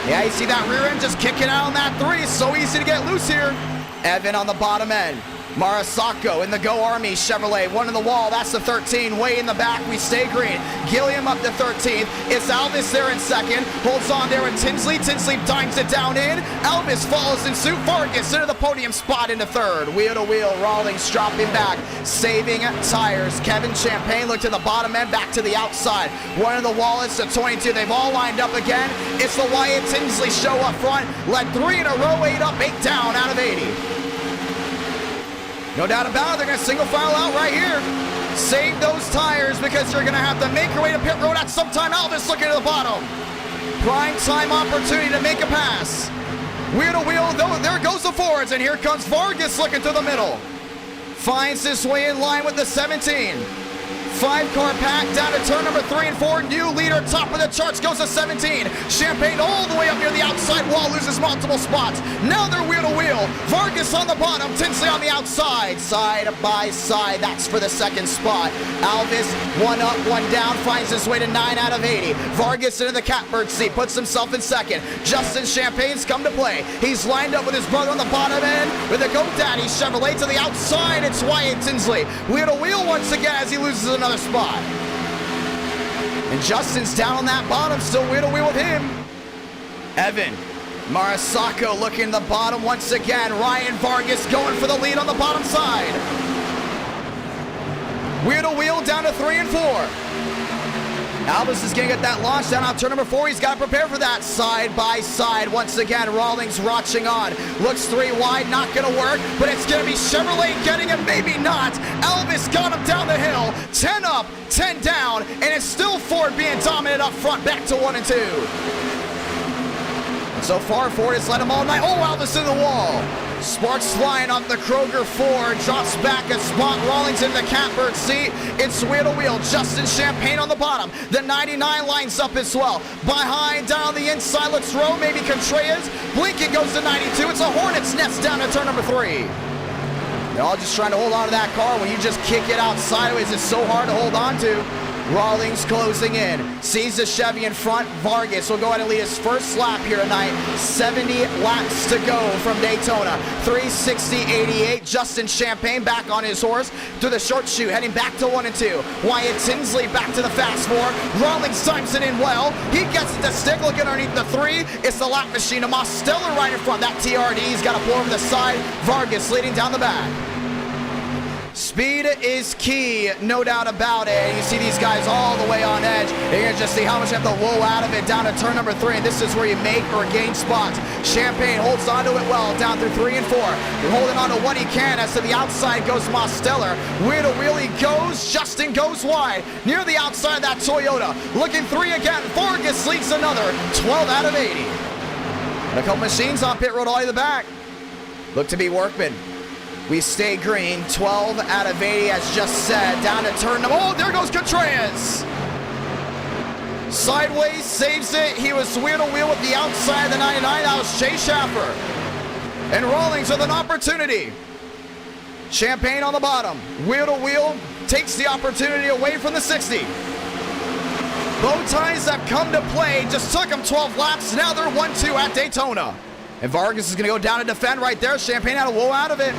Speaker 1: Yeah, you see that rear end just kicking out on that 3. So easy to get loose here. Evan on the bottom end. Marasako in the Go Army Chevrolet, 1 in the wall, that's the 13, way in the back, we stay green. Gilliam up to 13th, it's Alvis there in 2nd, holds on there with Tinsley dimes it down in, Alvis follows in suit, Vargas into the podium spot into 3rd, wheel to wheel, Rawlings dropping back, saving tires, Kevin Champagne look to the bottom end, back to the outside, 1 in the wall, it's the 22, they've all lined up again, it's the Wyatt Tinsley show up front, led 3 in a row, 8 up, 8 down out of 80. No doubt about it, they're going to single file out right here. Save those tires because you're going to have to make your way to pit road at some time. Alvis looking to the bottom. Prime time opportunity to make a pass. Wheel to wheel, there goes the Fords, and here comes Vargas looking to the middle. Finds his way in line with the 17. 5-car pack down to turn number 3 and 4. New leader, top of the charts, goes to 17. Champagne all the way up near the outside wall, loses multiple spots. Now they're wheel to wheel. Vargas on the bottom, Tinsley on the outside. Side by side, that's for the second spot. Alvis, one up, one down, finds his way to 9 out of 80. Vargas into the catbird seat, puts himself in second. Justin Champagne's come to play. He's lined up with his brother on the bottom end with a GoDaddy Chevrolet to the outside. It's Wyatt Tinsley. Wheel to wheel once again as he loses another spot. And Justin's down on that bottom, still wheel to wheel with him. Evan Marisacco looking at the bottom once again. Ryan Vargas going for the lead on the bottom side. Wheel to wheel down to 3 and 4. Alvis is going to get that launch down on turn number 4. He's got to prepare for that. Side by side once again. Rawlings watching on. Looks 3 wide, not going to work, but it's going to be Chevrolet getting him, maybe not. Alvis got him down the hill. 10 up, 10 down, and it's still Ford being dominant up front, back to 1 and 2. So far, Ford has led him all night. Oh, Alvis in the wall. Sparks flying off the Kroger Ford. Drops back a spot. Rawlings in the catbird seat. It's wheel to wheel. Justin Champagne on the bottom. The 99 lines up as well. Behind, down the inside. Let's row. Maybe Contreras. Blinken goes to 92. It's a Hornet's Nest down to turn number 3. They're all just trying to hold on to that car. When you just kick it out sideways, it's so hard to hold on to. Rawlings closing in, sees the Chevy in front. Vargas will go ahead and lead his first lap here tonight. 70 laps to go from Daytona. 360.88. Justin Champagne back on his horse through the short chute, heading back to 1 and 2. Wyatt Tinsley back to the fast 4. Rawlings times it in well. He gets it to stick, looking underneath the 3. It's the lap machine of Mosteller right in front. That TRD's got to pull over the side. Vargas leading down the back. Speed is key, no doubt about it. And you see these guys all the way on edge. You're going to just see how much you have to roll out of it down to turn number 3. And this is where you make or gain spots. Champagne holds onto it well down through 3 and 4. You're holding on to what he can. As to the outside goes Mosteller. Wheel to wheel he goes. Justin goes wide. Near the outside of that Toyota. Looking 3 again. Vargas leads another. 12 out of 80. And a couple machines on pit road all the way to the back. Look to be Workman. We stay green, 12 out of 80, as just said. Down to turn number, oh, there goes Contreras. Sideways, saves it. He was wheel to wheel with the outside of the 99. That was Chase Schaffer. And Rawlings with an opportunity. Champagne on the bottom. Wheel to wheel takes the opportunity away from the 60. Bow ties have come to play. Just took them 12 laps. Now they're 1-2 at Daytona. And Vargas is going to go down and defend right there. Champagne had a woe out of it.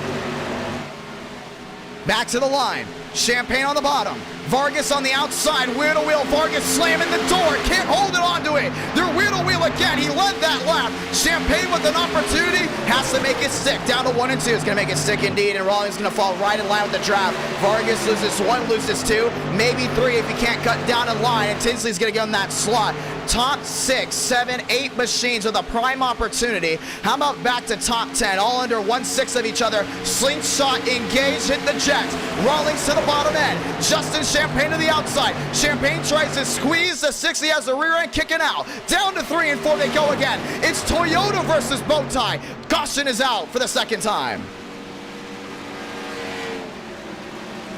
Speaker 1: Back to the line. Champagne on the bottom. Vargas on the outside. Wheel to wheel. Vargas slamming the door. Can't hold it onto it. They're wheel to wheel again. He led that lap. Champagne with an opportunity. Has to make it stick. Down to 1 and 2. It's going to make it stick indeed. And Rawlings is going to fall right in line with the draft. Vargas loses 1, loses 2. Maybe 3 if he can't cut down in line. And Tinsley's going to get in that slot. Top 6, 7, 8 machines with a prime opportunity. How about back to top 10? All under 1/6 of each other. Slingshot engaged. Hit the jets. Rawlings to the bottom end. Justin Champagne to the outside. Champagne tries to squeeze the 60 as the rear end kicking out. Down to 3 and 4 they go again. It's Toyota versus Bowtie. Caution is out for the second time.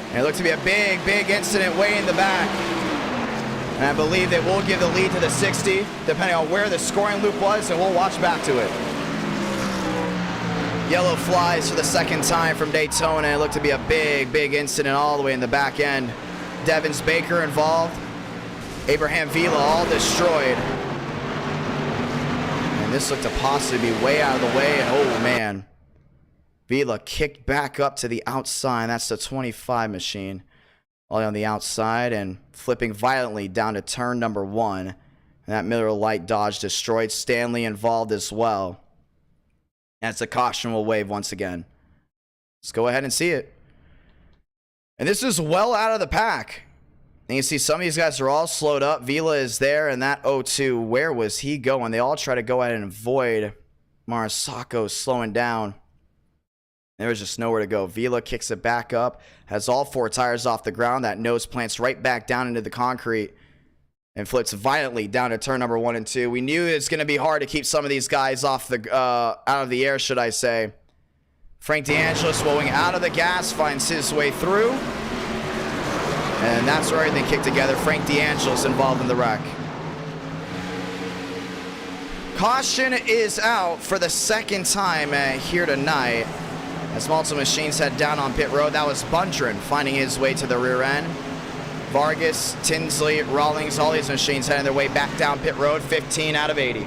Speaker 1: And it looked to be a big incident way in the back. And I believe they will give the lead to the 60, depending on where the scoring loop was, and we'll watch back to it. Yellow flies for the second time from Daytona. It looked to be a big incident all the way in the back end. Devins Baker involved. Abraham Vila all destroyed. And this looked to possibly be way out of the way. And oh man, Vila kicked back up to the outside. That's the 25 machine. All on the outside and flipping violently down to turn number 1. And that Miller Lite Dodge destroyed. Stanley involved as well. And it's a caution will wave once again. Let's go ahead and see it. And this is well out of the pack. And you see some of these guys are all slowed up. Vila is there, and that 02, where was he going? They all try to go ahead and avoid Marisacco slowing down. There was just nowhere to go. Vila kicks it back up, has all 4 tires off the ground. That nose plants right back down into the concrete and flips violently down to turn number 1 and 2. We knew it's going to be hard to keep some of these guys off the out of the air, should I say. Frank D'Angelo swelling out of the gas, finds his way through. And that's where everything kicked together. Frank D'Angelo's involved in the wreck. Caution is out for the second time here tonight as multiple machines head down on pit road. That was Bundren finding his way to the rear end. Vargas, Tinsley, Rawlings, all these machines heading their way back down pit road. 15 out of 80.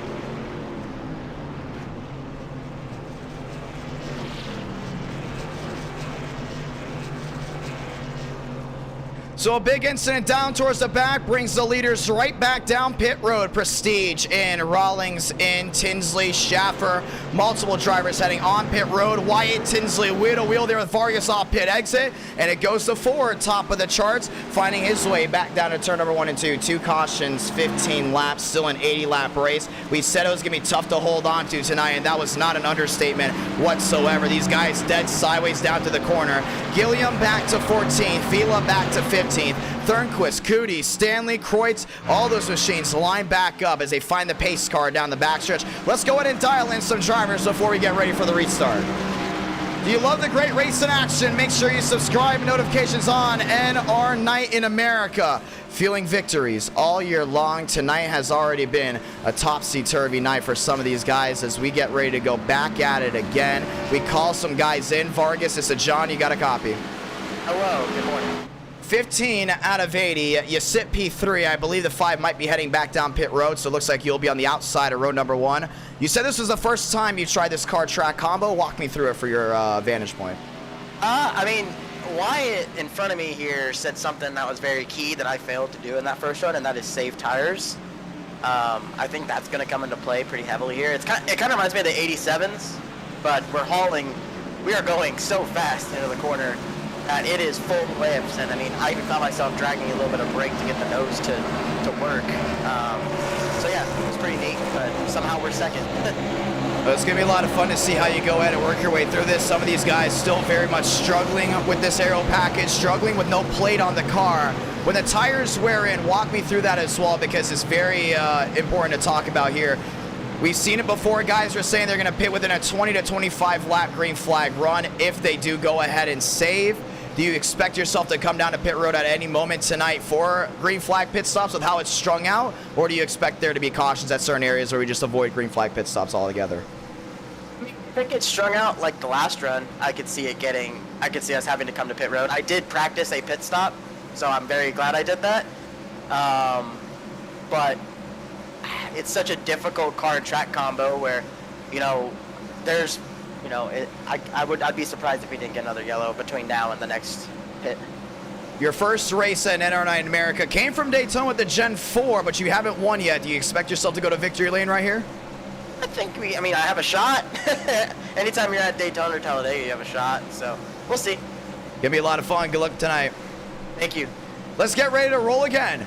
Speaker 1: So a big incident down towards the back brings the leaders right back down pit road. Prestige in, Rawlings in, Tinsley, Schaffer, multiple drivers heading on pit road. Wyatt Tinsley wheel to wheel there with Vargas off pit exit, and it goes to Ford, top of the charts, finding his way back down to turn number 1 and 2. 2 cautions, 15 laps, still an 80-lap race. We said it was going to be tough to hold on to tonight, and that was not an understatement whatsoever. These guys dead sideways down to the corner. Gilliam back to 14th, Vila back to 15th. Thornquist, Cootie, Stanley, Kreutz, all those machines line back up as they find the pace car down the backstretch. Let's go ahead and dial in some drivers before we get ready for the restart. Do you love the great race in action? Make sure you subscribe, notifications on. NR Night in America. Feeling victories all year long. Tonight has already been a topsy-turvy night for some of these guys as we get ready to go back at it again. We call some guys in. Vargas, it's a John, you got a copy.
Speaker 3: Hello, good morning.
Speaker 1: 15 out of 80. You sit P3. I believe the 5 might be heading back down pit road, so it looks like you'll be on the outside of road number 1. You said this was the first time you tried this car track combo. Walk me through it for your vantage point.
Speaker 3: I mean, Wyatt in front of me here said something that was very key that I failed to do in that first run, and that is save tires. I think that's going to come into play pretty heavily here. It kind of reminds me of the 87s, but we are going so fast into the corner that it is full whips, and I mean, I even found myself dragging a little bit of brake to get the nose to work. So yeah, it was pretty neat, but somehow we're second.
Speaker 1: Well, it's going to be a lot of fun to see how you go ahead and work your way through this. Some of these guys still very much struggling with this aero package, struggling with no plate on the car. When the tires wear in, walk me through that as well, because it's very important to talk about here. We've seen it before. Guys are saying they're going to pit within a 20 to 25 lap green flag run if they do go ahead and save. Do you expect yourself to come down to pit road at any moment tonight for green flag pit stops with how it's strung out? Or do you expect there to be cautions at certain areas where we just avoid green flag pit stops altogether?
Speaker 3: If it gets strung out like the last run, I could see us having to come to pit road. I did practice a pit stop, so I'm very glad I did that. But it's such a difficult car and track combo where, there's, I'd be surprised if we didn't get another yellow between now and the next pit.
Speaker 1: Your first race at NR9 America came from Daytona with the Gen 4, but you haven't won yet. Do you expect yourself to go to victory lane right here?
Speaker 3: I think I have a shot. Anytime you're at Daytona or Talladega, you have a shot, so we'll see.
Speaker 1: Gonna be a lot of fun. Good luck tonight.
Speaker 3: Thank you.
Speaker 1: Let's get ready to roll again.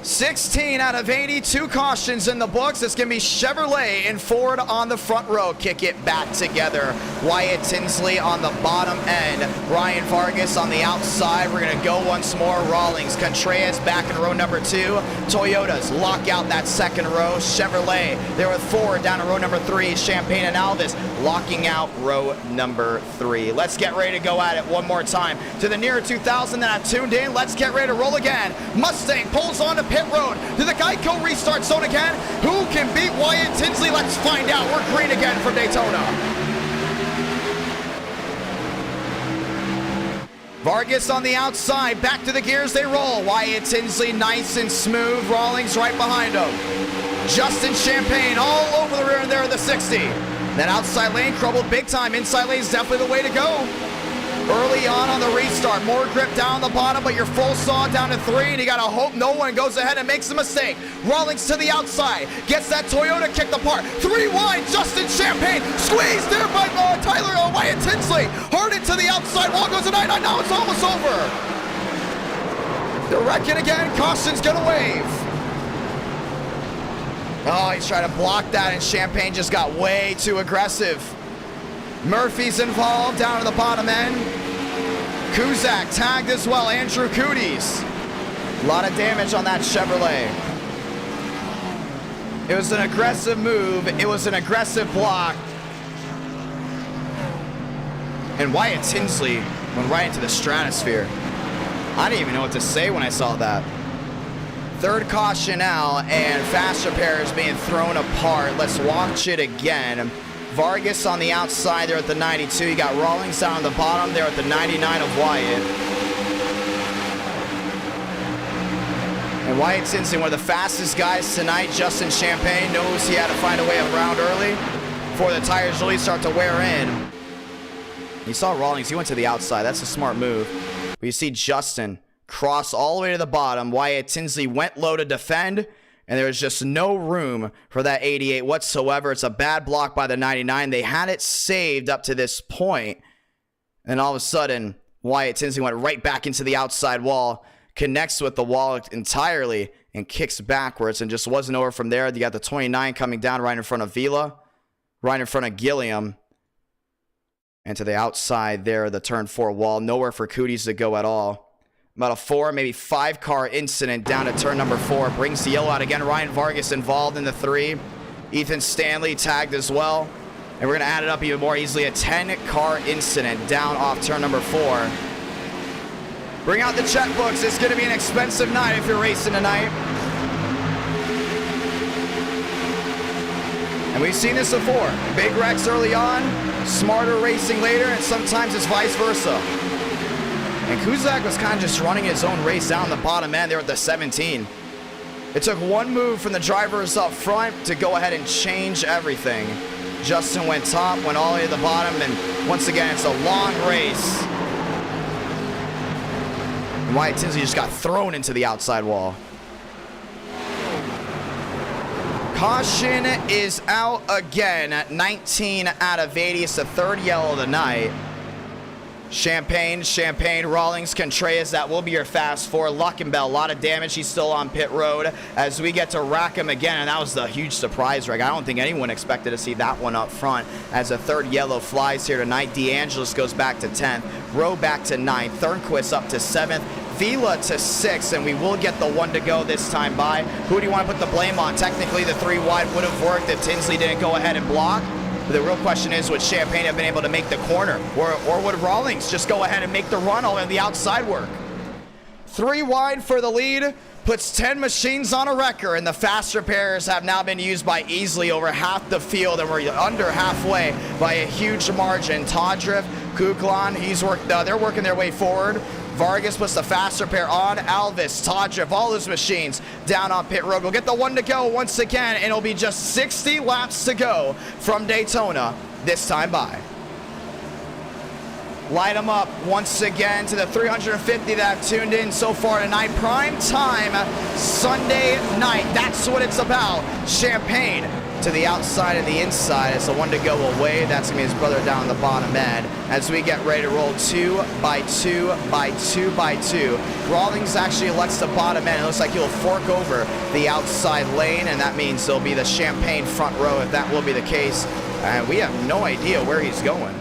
Speaker 1: 16 out of 80, 2 cautions in the books. It's going to be Chevrolet and Ford on the front row. Kick it back together. Wyatt Tinsley on the bottom end. Ryan Vargas on the outside. We're going to go once more. Rawlings, Contreras back in row number 2. Toyotas lock out that second row. Chevrolet there with Ford down to row number 3. Champagne and Alvis locking out row number 3. Let's get ready to go at it one more time. To the nearer 2000 that I've tuned in. Let's get ready to roll again. Mustang pulls on to pit road to the Geico restart zone again. Who can beat Wyatt Tinsley? Let's find out. We're green again from Daytona. Vargas on the outside. Back to the gears they roll. Wyatt Tinsley nice and smooth. Rawlings right behind him. Justin Champagne all over the rear end there in the 60. That outside lane troubled big time. Inside lane is definitely the way to go. Early on the restart, more grip down the bottom, but your full saw down to 3, and you gotta hope no one goes ahead and makes a mistake. Rawlings to the outside, gets that Toyota kicked apart. 3 wide, Justin Champagne, squeezed there by Wyatt Tinsley. Hard into the outside, wall goes to 99, now it's almost over. They're wrecking again, caution's gonna wave. Oh, he's trying to block that, and Champagne just got way too aggressive. Murphy's involved down to the bottom end. Kuzak tagged as well. Andrew Cooties. A lot of damage on that Chevrolet. It was an aggressive move. It was an aggressive block. And Wyatt Tinsley went right into the stratosphere. I didn't even know what to say when I saw that. Third caution now, and fast repair is being thrown apart. Let's watch it again. Vargas on the outside there at the 92. You got Rawlings down on the bottom there at the 99 of Wyatt. And Wyatt Tinsley, one of the fastest guys tonight. Justin Champagne knows he had to find a way around early before the tires really start to wear in. You saw Rawlings, he went to the outside. That's a smart move. But you see Justin cross all the way to the bottom. Wyatt Tinsley went low to defend, and there was just no room for that 88 whatsoever. It's a bad block by the 99. They had it saved up to this point, and all of a sudden, Wyatt Tinsley went right back into the outside wall, connects with the wall entirely, and kicks backwards, and just wasn't over from there. You got the 29 coming down right in front of Vila, right in front of Gilliam, and to the outside there, the turn 4 wall. Nowhere for Cooties to go at all. About a 4, maybe 5 car incident down to turn number 4. Brings the yellow out again. Ryan Vargas involved in the 3. Ethan Stanley tagged as well. And we're going to add it up even more easily. A 10-car incident down off turn number 4. Bring out the checkbooks. It's going to be an expensive night if you're racing tonight. And we've seen this before. Big wrecks early on, smarter racing later, and sometimes it's vice versa. And Kuzak was kind of just running his own race down the bottom end there at the 17. It took one move from the drivers up front to go ahead and change everything. Justin went top, went all the way to the bottom, and once again, it's a long race. And Wyatt Tinsley just got thrown into the outside wall. Caution is out again at 19 out of 80. It's the 3rd yellow of the night. Champagne, Rawlings, Contreras, that will be your fast 4. Luckenbell, a lot of damage. He's still on pit road as we get to rack him again, and that was the huge surprise wreck. I don't think anyone expected to see that one up front as a 3rd yellow flies here tonight. DeAngelis goes back to 10th. Rowe back to 9th. Thornquist up to 7th. Vila to 6th, and we will get the 1 to go this time by. Who do you want to put the blame on? Technically, the 3 wide would have worked if Tinsley didn't go ahead and block. But the real question is, would Champagne have been able to make the corner? Or would Rawlings just go ahead and make the run on the outside work? 3 wide for the lead, puts 10 machines on a wrecker, and the fast repairs have now been used by easily over half the field, and we're under halfway by a huge margin. Todriff, Kuklan, they're working their way forward. Vargas puts the fast repair on. Alvis, Todriff, all those machines down on pit road. We'll get the 1 to go once again, and it'll be just 60 laps to go from Daytona this time by. Light them up once again to the 350 that have tuned in so far tonight. Prime time Sunday night. That's what it's about. Champagne to the outside and the inside. It's a 1 to go away. That's going to be his brother down the bottom end as we get ready to roll 2 by 2 by 2 by 2. Rawlings actually elects the bottom end. It looks like he'll fork over the outside lane, and that means there'll be the Champagne front row if that will be the case. And we have no idea where he's going.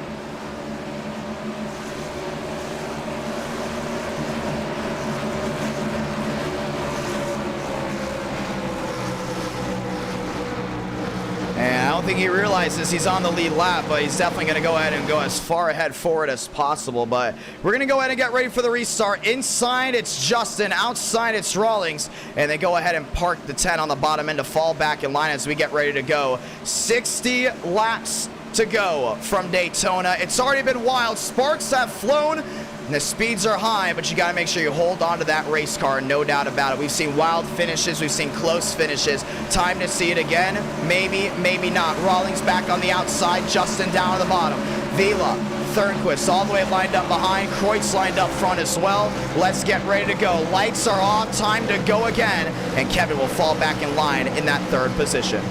Speaker 1: I don't think he realizes he's on the lead lap, but he's definitely going to go ahead and go as far ahead forward as possible. But we're going to go ahead and get ready for the restart. Inside, it's Justin. Outside, it's Rawlings. And they go ahead and park the 10 on the bottom end to fall back in line as we get ready to go. 60 laps to go from Daytona. It's already been wild. Sparks have flown. And the speeds are high, but you got to make sure you hold on to that race car, no doubt about it. We've seen wild finishes. We've seen close finishes. Time to see it again. Maybe, maybe not. Rawlings back on the outside. Justin down at the bottom. Vila, Thornquist all the way lined up behind. Kreutz lined up front as well. Let's get ready to go. Lights are off. Time to go again. And Kevin will fall back in line in that 3rd position.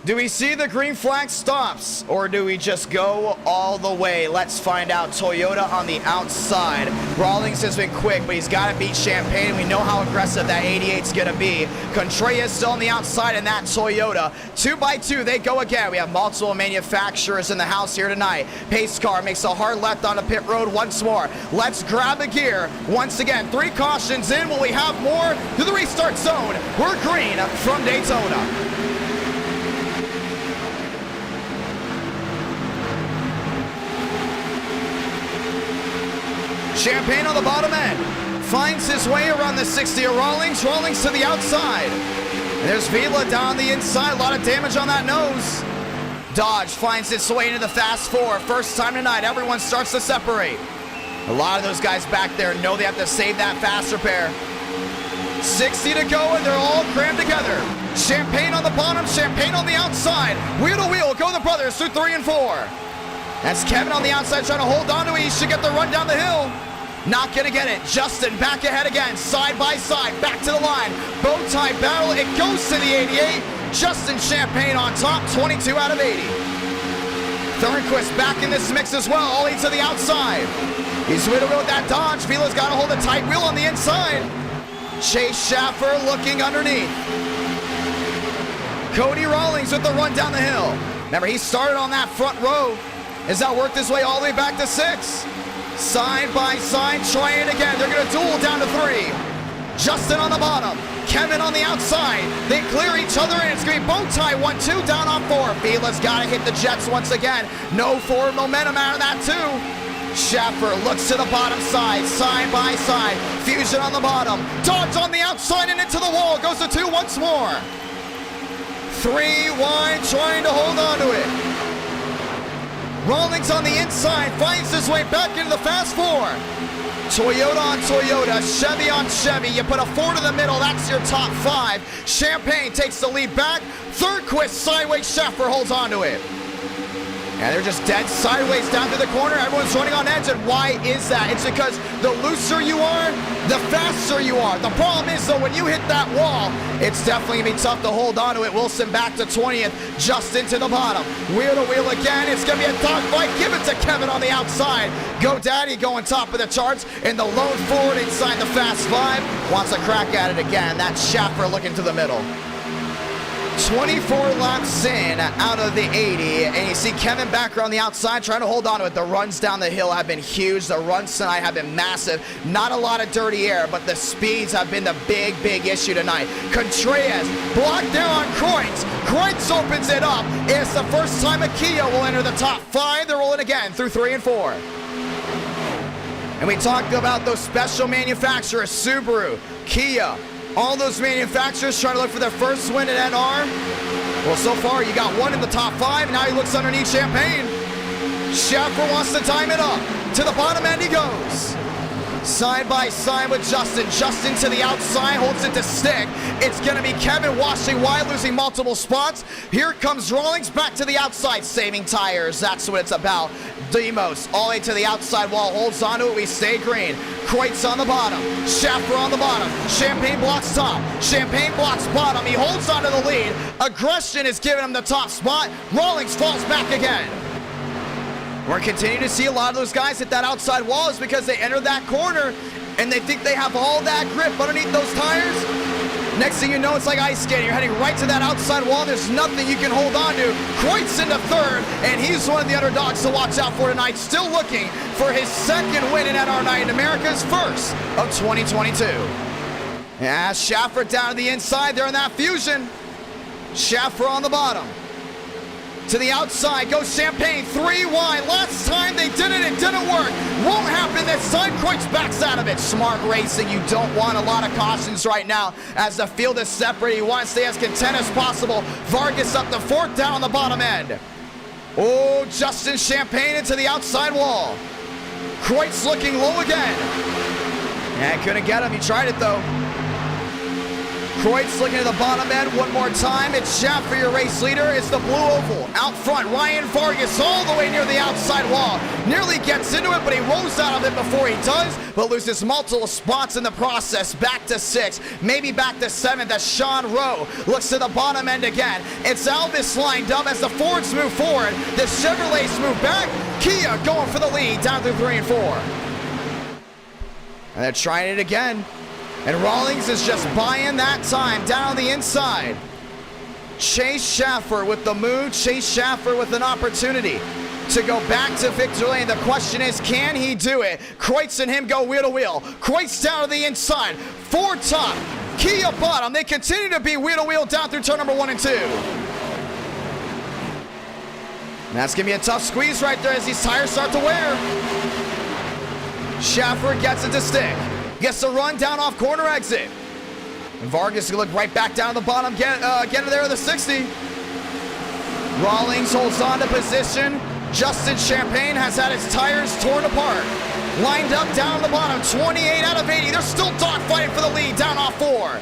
Speaker 1: Do we see the green flag stops, or do we just go all the way? Let's find out. Toyota on the outside. Rawlings has been quick, but he's got to beat Champagne, and we know how aggressive that 88's going to be. Contreras still on the outside in that Toyota. 2 by 2, they go again. We have multiple manufacturers in the house here tonight. Pace car makes a hard left on the pit road once more. Let's grab the gear. Once again, 3 cautions in. Will we have more to the restart zone? We're green from Daytona. Champagne on the bottom end. Finds his way around the 60 of Rawlings. Rawlings to the outside. And there's Vila down the inside. A lot of damage on that nose. Dodge finds its way into the fast four. First time tonight, everyone starts to separate. A lot of those guys back there know they have to save that fast repair. 60 to go, and they're all crammed together. Champagne on the bottom, Champagne on the outside. Wheel to wheel, go the brothers through 3 and 4. That's Kevin on the outside trying to hold on to it. He should get the run down the hill. Not gonna get it. Justin back ahead again, side by side, back to the line. Bow tie battle, it goes to the 88. Justin Champagne on top, 22 out of 80. Thornquist back in this mix as well, all the way to the outside. He's wheel to wheel with that Dodge. Vila's got to hold a tight wheel on the inside. Chase Schaffer looking underneath. Cody Rawlings with the run down the hill. Remember, he started on that front row. Has that worked his way all the way back to 6? Side by side, trying again. They're going to duel down to 3. Justin on the bottom. Kevin on the outside. They clear each other, and it's going to be bow tie 1-2 down on 4. Vila's got to hit the jets once again. No forward momentum out of that, too. Schaffer looks to the bottom side, side by side. Fusion on the bottom. Dodge on the outside and into the wall. Goes to 2 once more. 3 wide, trying to hold on to it. Rawlings on the inside, finds his way back into the fast 4. Toyota on Toyota, Chevy on Chevy. You put a 4 to the middle, that's your top 5. Champagne takes the lead back. Thornquist sideways, Schaffer holds on to it. And they're just dead sideways down to the corner. Everyone's running on edge, and why is that? It's because the looser you are, the faster you are. The problem is, though, when you hit that wall, it's definitely going to be tough to hold on to it. Wilson back to 20th, Justin to the bottom. Wheel to wheel again. It's going to be a dogfight. Give it to Kevin on the outside. GoDaddy going top of the charts, and the lone forward inside the Fast 5 wants a crack at it again. That's Schaffer looking to the middle. 24 laps in out of the 80, and you see Kevin back around the outside trying to hold on to it. The runs down the hill have been huge. The runs tonight have been massive. Not a lot of dirty air, but the speeds have been the big issue tonight. Contreras blocked there on Kreutz. Kreutz opens it up. It's the first time a Kia will enter the top 5. They're rolling again through 3 and 4. And we talked about those special manufacturers, Subaru, Kia, all those manufacturers trying to look for their first win at NR. Well, so far, you got one in the top 5. Now he looks underneath Champagne. Schaffer wants to time it up. To the bottom end he goes. Side by side with Justin. Justin to the outside, holds it to stick. It's going to be Kevin washing wide, losing multiple spots. Here comes Rawlings back to the outside, saving tires. That's what it's about. Demos all the way to the outside wall, holds onto it. We stay green. Kreutz on the bottom. Schaffer on the bottom. Champagne blocks top. Champagne blocks bottom. He holds onto the lead. Aggression is giving him the top spot. Rawlings falls back again. We're continuing to see a lot of those guys hit that outside wall is because they enter that corner and they think they have all that grip underneath those tires. Next thing you know, it's like ice skating. You're heading right to that outside wall. There's nothing you can hold on to. Kreutz into 3rd, and he's one of the underdogs to watch out for tonight. Still looking for his 2nd win in NR Night in America's 1st of 2022. Yeah, Schaffer down to the inside. They're in that fusion. Schaffer on the bottom. To the outside goes Champagne, 3 wide. Last time they did it didn't work. Won't happen this time. Kreutz backs out of it. Smart racing. You don't want a lot of cautions right now as the field is separate. You want to stay as content as possible. Vargas up the 4th down on the bottom end. Oh, Justin Champagne into the outside wall. Kreutz looking low again. Yeah, couldn't get him. He tried it though. Kreutz looking at the bottom end one more time. It's Schaffer, your race leader. It's the blue oval. Out front, Ryan Vargas all the way near the outside wall. Nearly gets into it, but he rolls out of it before he does, but loses multiple spots in the process. Back to 6th, maybe back to 7th as Sean Rowe looks to the bottom end again. It's Alvis lined up as the Fords move forward. The Chevrolets move back. Kia going for the lead down through 3 and 4. And they're trying it again. And Rawlings is just buying that time down on the inside. Chase Schaffer with the move. Chase Schaffer with an opportunity to go back to victory lane. The question is, can he do it? Kreutz and him go wheel to wheel. Kreutz down to the inside. Ford top. Kia bottom. They continue to be wheel to wheel down through turn number 1 and 2. And that's going to be a tough squeeze right there as these tires start to wear. Schaffer gets it to stick. Gets the run down off corner exit. And Vargas can look right back down to the bottom, get there at the 60. Rawlings holds on to position. Justin Champagne has had his tires torn apart. Lined up down the bottom, 28 out of 80. They're still dogfighting for the lead, down off 4.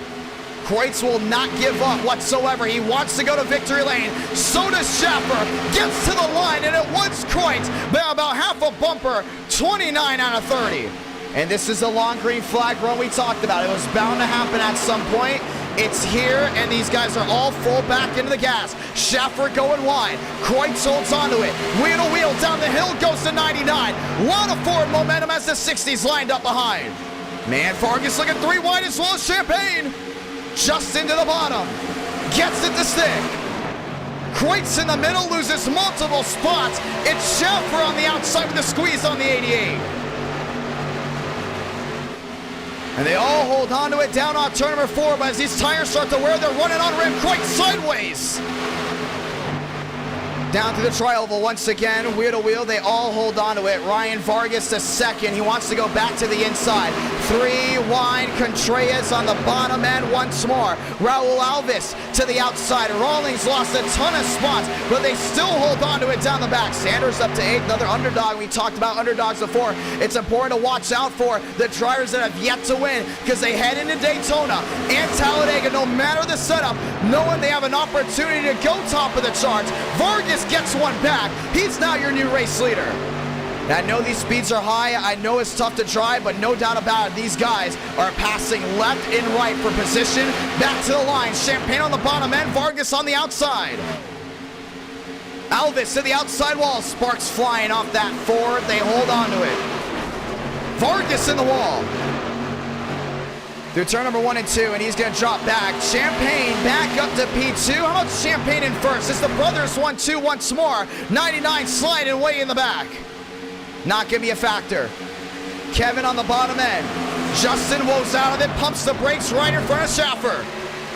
Speaker 1: Kreutz will not give up whatsoever. He wants to go to victory lane. So does Schaffer. Gets to the line, and it was Kreutz by about half a bumper, 29 out of 30. And this is the long green flag run we talked about. It was bound to happen at some point. It's here, and these guys are all full back into the gas. Schaffer going wide. Kreutz holds onto it. Wheel to wheel down the hill, goes to 99. Lot of forward momentum as the 60s lined up behind. Man, Vargas looking 3 wide as well as Champagne. Just into the bottom. Gets it to stick. Kreutz in the middle, loses multiple spots. It's Schaffer on the outside with the squeeze on the 88. And they all hold on to it down on turn number 4, but as these tires start to wear, they're running on rim. Kreutz sideways. Down to the tri-oval once again, wheel to wheel, they all hold on to it. Ryan Vargas to second, he wants to go back to the inside. 3 wide, Contreras on the bottom end once more. Raul Alves to the outside. Rawlings lost a ton of spots, but they still hold on to it down the back. Sanders up to 8th, another underdog. We talked about underdogs before. It's important to watch out for the drivers that have yet to win, because they head into Daytona and Talladega, no matter the setup, knowing they have an opportunity to go top of the charts. Vargas gets one back. He's now your new race leader. I know these speeds are high. I know it's tough to drive, but no doubt about it, these guys are passing left and right for position. Back to the line. Champagne on the bottom end. Vargas on the outside. Alves to the outside wall. Sparks flying off that forward. They hold on to it. Vargas in the wall. Through turn number 1 and 2, and he's going to drop back. Champagne back up to P2. How about Champagne in first? It's the brothers 1-2 once more. 99 sliding way in the back. Not going to be a factor. Kevin on the bottom end. Justin woes out of it, pumps the brakes right in front of Schaffer.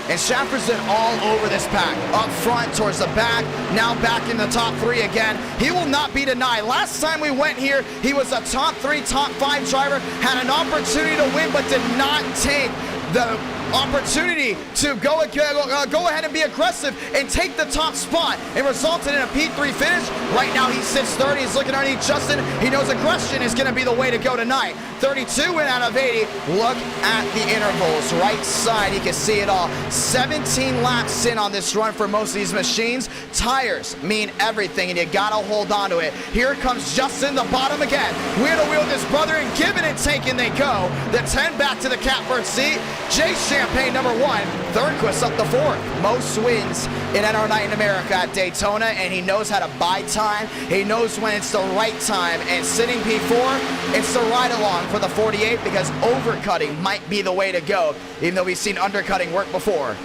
Speaker 1: And Schaffer's been all over this pack. Up front, towards the back, now back in the top 3 again. He will not be denied. Last time we went here, he was a top 3, top 5 driver, had an opportunity to win, but did not take the opportunity to go ahead and be aggressive and take the top spot. It resulted in a P3 finish. Right now he sits 30. He's looking underneath Justin. He knows aggression is going to be the way to go tonight. 32 win out of 80. Look at the intervals. Right side, you can see it all. 17 laps in on this run for most of these machines. Tires mean everything, and you got to hold on to it. Here comes Justin, the bottom again. Wheel to wheel with his brother, and giving and taking they go. The 10 back to the catbird seat. Jay Champagne, number 1. Thirdquist up the 4th. Most wins in NR Night in America at Daytona, and he knows how to buy time. He knows when it's the right time. And sitting P4, it's the ride along for the 48, because overcutting might be the way to go, even though we've seen undercutting work before.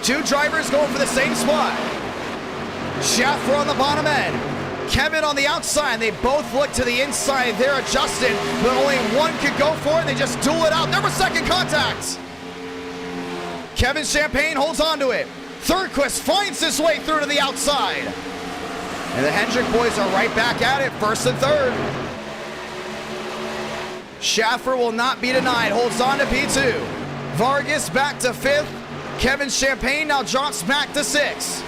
Speaker 1: 2 drivers going for the same spot. Schaffer on the bottom end. Kevin on the outside. They both look to the inside. They're adjusted, but only one could go for it. They just duel it out. Never second contact. Kevin Champagne holds on to it. Thirdquist finds his way through to the outside. And the Hendrick boys are right back at it, 1st and 3rd. Schaffer will not be denied. Holds on to P2. Vargas back to 5th. Kevin Champagne now drops back to 6th.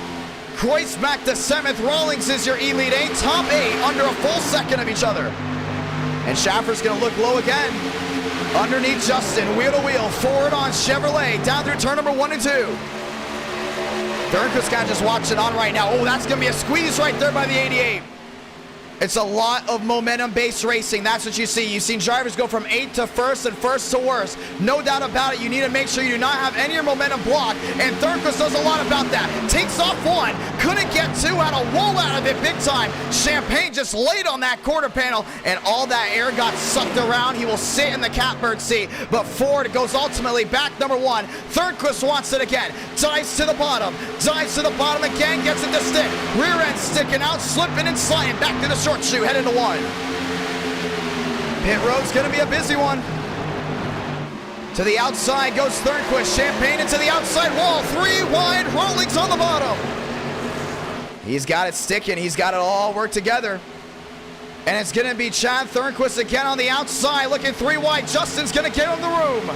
Speaker 1: Kreutz back to 7th. Rawlings is your Elite 8. Top 8 under a full second of each other. And Schaffer's going to look low again. Underneath Justin. Wheel to wheel. Forward on Chevrolet. Down through turn number 1 and 2. Thirdquist kind of just watching on right now. Oh, that's going to be a squeeze right there by the 88. It's a lot of momentum-based racing. That's what you see. You've seen drivers go from 8th to 1st and 1st to worst. No doubt about it. You need to make sure you do not have any of your momentum blocked. And Thirdquist does a lot about that. Takes off 1. Couldn't get 2. Had a roll out of it big time. Champagne just laid on that quarter panel, and all that air got sucked around. He will sit in the catbird seat. But Ford goes ultimately back number 1. Thirdquist wants it again. Dives to the bottom. Dives to the bottom again. Gets it to stick. Rear end sticking out. Slipping and sliding. Back to the short shoe, headed to 1. Pit road's gonna be a busy one. To the outside goes Thirdquist. Champagne into the outside wall. 3 wide. Rawlings on the bottom. He's got it sticking. He's got it all worked together. And it's going to be Chad Thornquist again on the outside, looking 3 wide. Justin's going to get him the room.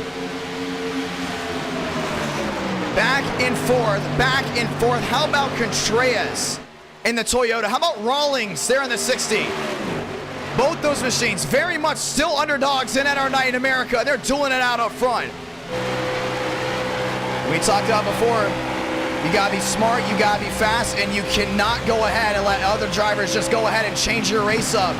Speaker 1: Back and forth, back and forth. How about Contreras in the Toyota? How about Rawlings there in the 60? Both those machines very much still underdogs in NR Night in America. They're dueling it out up front. We talked about before, you gotta be smart, you gotta be fast, and you cannot go ahead and let other drivers just go ahead and change your race up.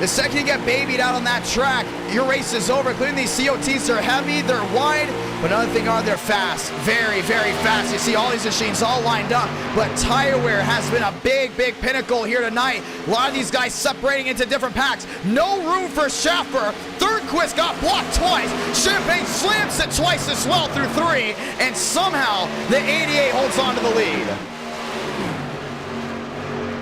Speaker 1: The second you get babied out on that track, your race is over. Including these COTs, they're heavy, they're wide, but another thing are they're fast. Very, very fast. You see all these machines all lined up, but tire wear has been a big, big pinnacle here tonight. A lot of these guys separating into different packs. No room for Schaffer. Thornquist got blocked twice. Champagne slams it twice as well through 3, and somehow the 88 holds on to the lead.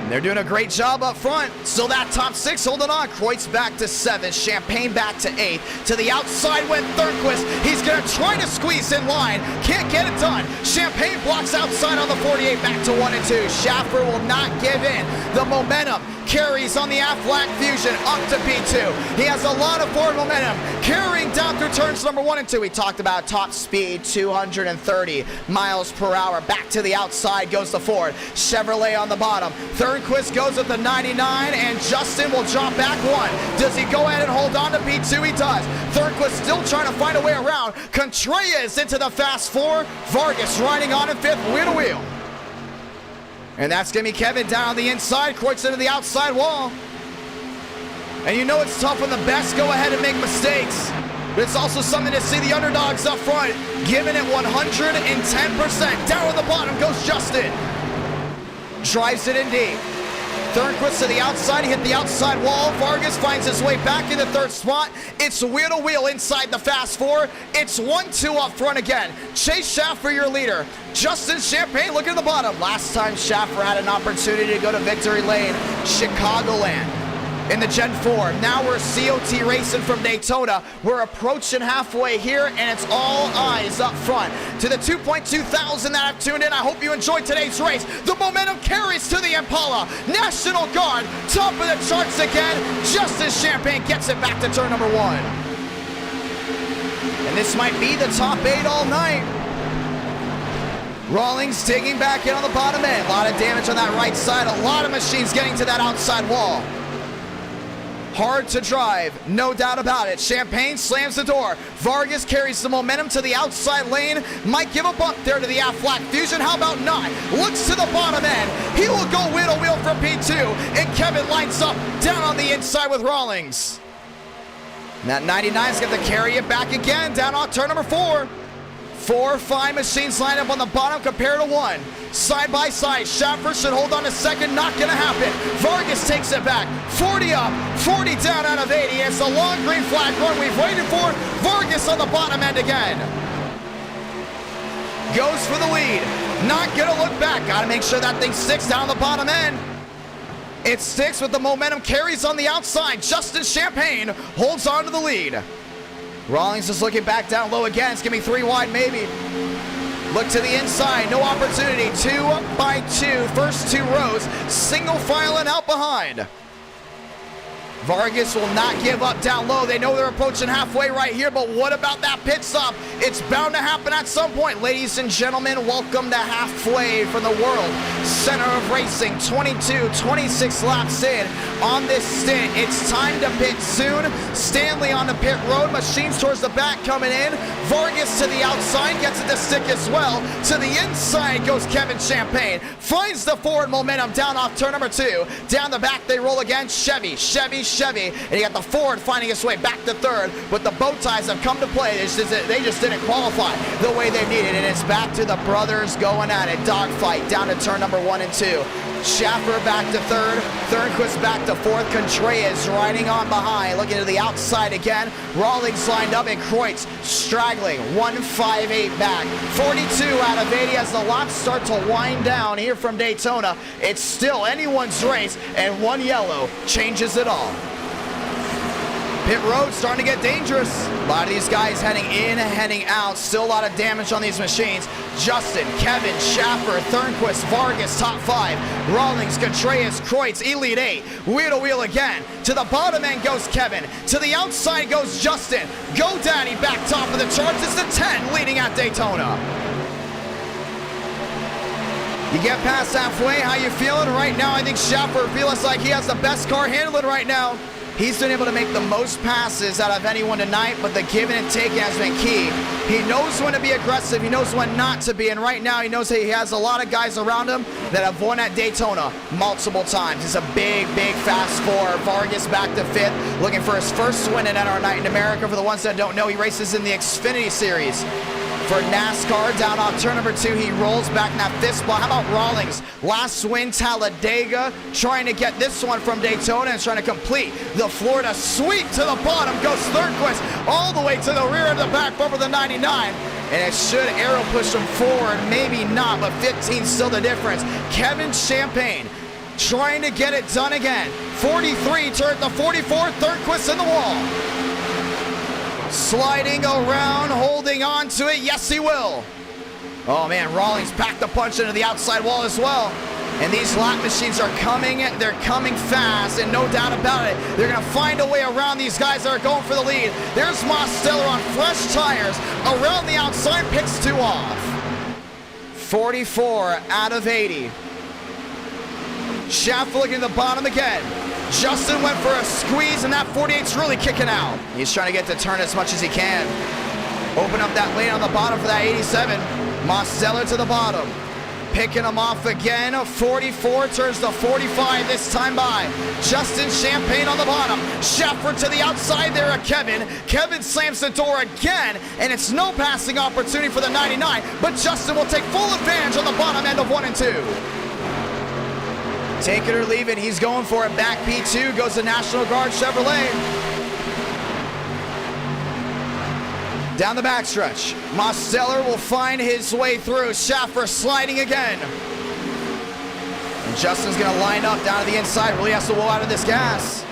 Speaker 1: They're doing a great job up front. Still that top 6 holding on. Kreutz back to 7. Champagne back to 8. To the outside went Thornquist. He's going to try to squeeze in line. Can't get it done. Champagne blocks outside on the 48. Back to 1 and 2. Schaffer will not give in. The momentum carries on the Aflac Fusion up to P2. He has a lot of forward momentum carrying down through turns number 1 and 2. We talked about top speed, 230 miles per hour. Back to the outside goes the Ford. Chevrolet on the bottom. Thornquist goes with the 99, and Justin will drop back 1. Does he go ahead and hold on to P2? He does. Thornquist still trying to find a way around. Contreras into the fast 4. Vargas riding on in 5th, wheel to wheel. And that's going to be Kevin down on the inside. Kreutz into the outside wall. And you know it's tough when the best go ahead and make mistakes. But it's also something to see the underdogs up front giving it 110%. Down at the bottom goes Justin. Drives it in deep. Thornquist to the outside. He hit the outside wall. Vargas finds his way back in the 3rd spot. It's wheel to wheel inside the fast 4. It's 1-2 up front again. Chase Schaffer, your leader. Justin Champagne looking at the bottom. Last time Schaffer had an opportunity to go to victory lane, Chicagoland in the Gen 4. Now we're COT racing from Daytona. We're approaching halfway here, and it's all eyes up front. To the 2.2 thousand that have tuned in, I hope you enjoyed today's race. The momentum carries to the Impala. National Guard, top of the charts again. Justin Champagne gets it back to turn number 1. And this might be the top 8 all night. Rawlings digging back in on the bottom end. A lot of damage on that right side. A lot of machines getting to that outside wall. Hard to drive, no doubt about it. Champagne slams the door. Vargas carries the momentum to the outside lane. Might give a bump there to the Aflac Fusion. How about not? Looks to the bottom end. He will go wheel to wheel from P2. And Kevin lights up down on the inside with Rawlings. And that 99's got to carry it back again down on turn number 4. 4 or 5 machines lined up on the bottom compared to 1. Side by side, Schaffer should hold on to 2nd, not gonna happen. Vargas takes it back, 40 up, 40 down out of 80. It's the long green flag run we've waited for. Vargas on the bottom end again. Goes for the lead, not gonna look back. Gotta make sure that thing sticks down the bottom end. It sticks with the momentum, carries on the outside. Justin Champagne holds on to the lead. Rawlings is looking back down low again. It's gonna be 3 wide maybe. Look to the inside, no opportunity. 2 by 2, first 2 rows. Single file and out behind. Vargas will not give up down low. They know they're approaching halfway right here, but what about that pit stop? It's bound to happen at some point. Ladies and gentlemen, welcome to halfway from the world center of racing. 22, 26 laps in on this stint. It's time to pit soon. Stanley on the pit road. Machines towards the back coming in. Vargas to the outside, gets it to stick as well. To the inside goes Kevin Champagne. Finds the forward momentum down off turn number 2. Down the back they roll again. Chevy. And you got the Ford finding its way back to 3rd, but the bow ties have come to play. They just didn't qualify the way they needed, and it's back to the brothers going at it. Dogfight down to turn number 1 and 2. Schaffer back to 3rd. Thornquist back to 4th. Contreras riding on behind, looking to the outside again. Rawlings lined up, and Kreutz straggling 158 back. 42 out of 80 as the laps start to wind down here from Daytona. It's still anyone's race, and 1 yellow changes it all. Pit road starting to get dangerous. A lot of these guys heading in, heading out. Still a lot of damage on these machines. Justin, Kevin, Schaffer, Thornquist, Vargas, top 5. Rawlings, Contreras, Kreutz, Elite 8. Wheel to wheel again. To the bottom end goes Kevin. To the outside goes Justin. GoDaddy back top of the charts. It's the 10 leading at Daytona. You get past halfway, how you feeling? Right now, I think Schaffer feels like he has the best car handling right now. He's been able to make the most passes out of anyone tonight, but the giving and taking has been key. He knows when to be aggressive. He knows when not to be, and right now he knows that he has a lot of guys around him that have won at Daytona multiple times. It's a big, big fast four. Vargas back to 5th, looking for his first win in NR Night in America. For the ones that don't know, he races in the Xfinity Series. For NASCAR, down off turn number 2, he rolls back in that 5th spot. How about Rawlings? Last win, Talladega, trying to get this one from Daytona and trying to complete the Florida sweep. To the bottom goes Thornquist, all the way to the rear of the back bumper of the 99. And it should arrow push him forward, maybe not, but 15 still the difference. Kevin Champagne trying to get it done again. 43 turns the 44, Thornquist in the wall. Sliding around, holding on to it. Yes, he will. Oh, man, Rawlings packed the punch into the outside wall as well. And these lap machines are coming. They're coming fast, and no doubt about it. They're going to find a way around these guys that are going for the lead. There's Mosteller on fresh tires. Around the outside, picks 2 off. 44 out of 80. Schaff looking at the bottom again. Justin went for a squeeze, and that 48's really kicking out. He's trying to get to turn as much as he can. Open up that lane on the bottom for that 87. Mosteller to the bottom. Picking him off again. 44 turns to 45 this time by. Justin Champagne on the bottom. Schaffer to the outside there of Kevin. Kevin slams the door again, and it's no passing opportunity for the 99, but Justin will take full advantage on the bottom end of 1 and 2. Take it or leave it, he's going for it. Back P2 goes to National Guard Chevrolet. Down the backstretch, Mosteller will find his way through. Schaffer sliding again. And Justin's gonna line up down to the inside, really has to roll out of this gas.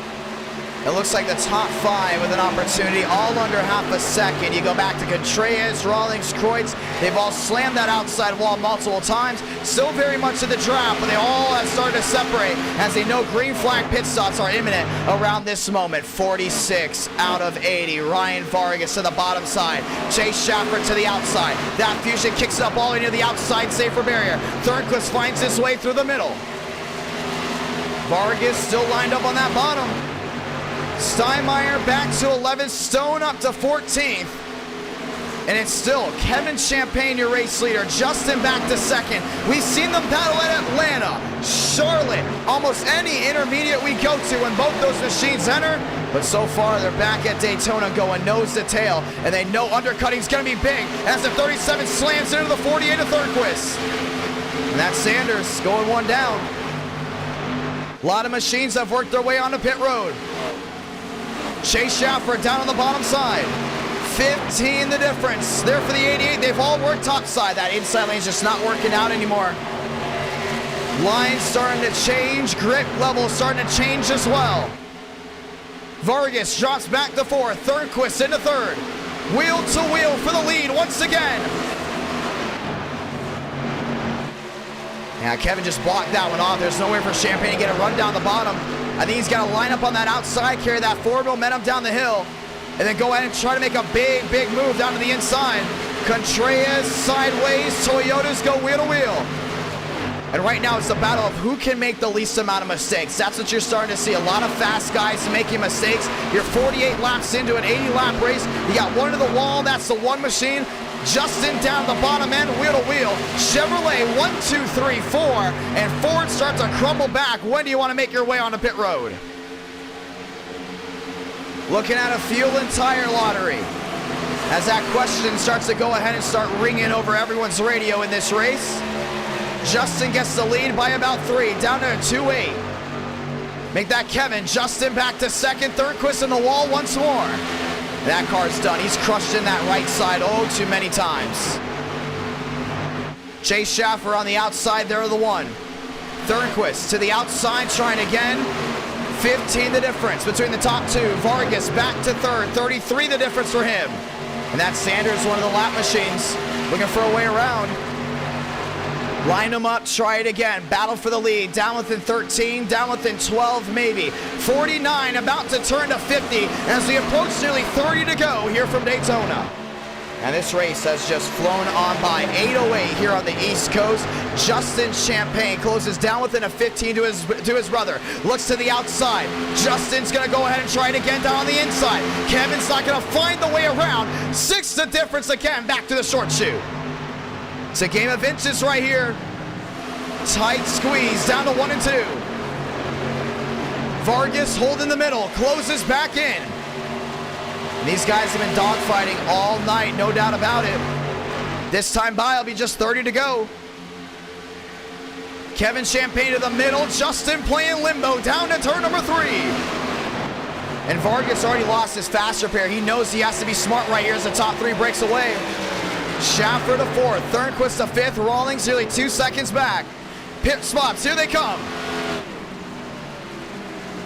Speaker 1: It looks like the top 5 with an opportunity, all under half a second. You go back to Contreras, Rawlings, Kreutz. They've all slammed that outside wall multiple times. Still very much in the draft, but they all have started to separate as they know green flag pit stops are imminent around this moment. 46 out of 80. Ryan Vargas to the bottom side. Chase Schaffer to the outside. That fusion kicks it up all the way to the outside, safer barrier. Thornquist finds his way through the middle. Vargas still lined up on that bottom. Steinmeier back to 11th, Stone up to 14th. And it's still Kevin Champagne, your race leader. Justin back to 2nd. We've seen them battle at Atlanta, Charlotte, almost any intermediate we go to when both those machines enter. But so far, they're back at Daytona going nose to tail. And they know undercutting's going to be big as the 37 slams into the 48 of Thornquist. And that's Sanders going 1 down. A lot of machines have worked their way onto pit road. Chase Schaffer down on the bottom side. 15 the difference. There for the 88. They've all worked top side. That inside lane's just not working out anymore. Line starting to change. Grip level starting to change as well. Vargas drops back to 4th. Thornquist into 3rd. Wheel to wheel for the lead once again. Now Kevin just blocked that one off. There's nowhere for Champagne to get a run down the bottom. I think he's got to line up on that outside, carry that forward momentum down the hill, and then go ahead and try to make a big, big move down to the inside. Contreras sideways, Toyotas go wheel to wheel. And right now it's the battle of who can make the least amount of mistakes. That's what you're starting to see. A lot of fast guys making mistakes. You're 48 laps into an 80-lap race. You got one to the wall. That's the one machine. Justin down the bottom end, wheel to wheel. Chevrolet 1, 2, 3, 4, and Ford starts to crumble back. When do you want to make your way onto pit road? Looking at a fuel and tire lottery as that question starts to go ahead and start ringing over everyone's radio in this race. Justin gets the lead by about 3, down to 2-8. Make that Kevin. Justin back to 2nd. Thornquist in the wall once more. That car's done. He's crushed in that right side too many times. Chase Schaffer on the outside there of the 1. Thornquist to the outside, trying again. 15 the difference between the top two. Vargas back to third, 33 the difference for him. And that's Sanders, one of the lap machines, looking for a way around. Line them up, try it again. Battle for the lead. Down within 13, down within 12 maybe. 49 about to turn to 50 as we approach nearly 30 to go here from Daytona. And this race has just flown on by. 8:08 here on the East Coast. Justin Champagne closes down within a 15 to his brother. Looks to the outside. Justin's going to go ahead and try it again down on the inside. Kevin's not going to find the way around. 6 the difference again, back to the short chute. It's a game of inches right here. Tight squeeze down to 1 and 2. Vargas holding the middle, closes back in. And these guys have been dogfighting all night, no doubt about it. This time by, it'll be just 30 to go. Kevin Champagne to the middle, Justin playing limbo down to turn number 3. And Vargas already lost his faster pair. He knows he has to be smart right here as the top 3 breaks away. Schaffer to 4th, Thornquist to 5th, Rawlings nearly 2 seconds back. Pit spots, here they come.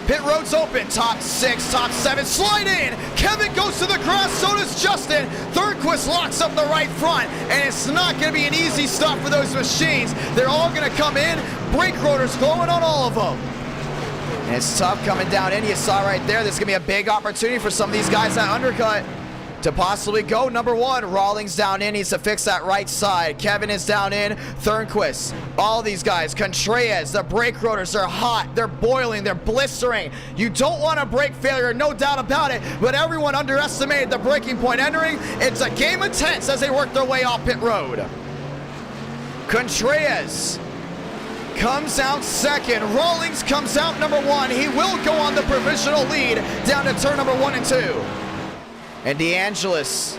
Speaker 1: Pit road's open, top 6, top 7, slide in. Kevin goes to the grass, so does Justin. Thornquist locks up the right front, and it's not going to be an easy stop for those machines. They're all going to come in, brake rotors going on all of them. And it's tough coming down in. You saw right there, there's going to be a big opportunity for some of these guys that undercut to possibly go. Number 1, Rawlings down in, needs to fix that right side. Kevin is down in, Thornquist, all these guys, Contreras, the brake rotors are hot, they're boiling, they're blistering. You don't want a brake failure, no doubt about it, but everyone underestimated the braking point entering. It's a game of tense as they work their way off pit road. Contreras comes out second. Rawlings comes out number 1. He will go on the provisional lead down to turn number 1 and 2. And DeAngelis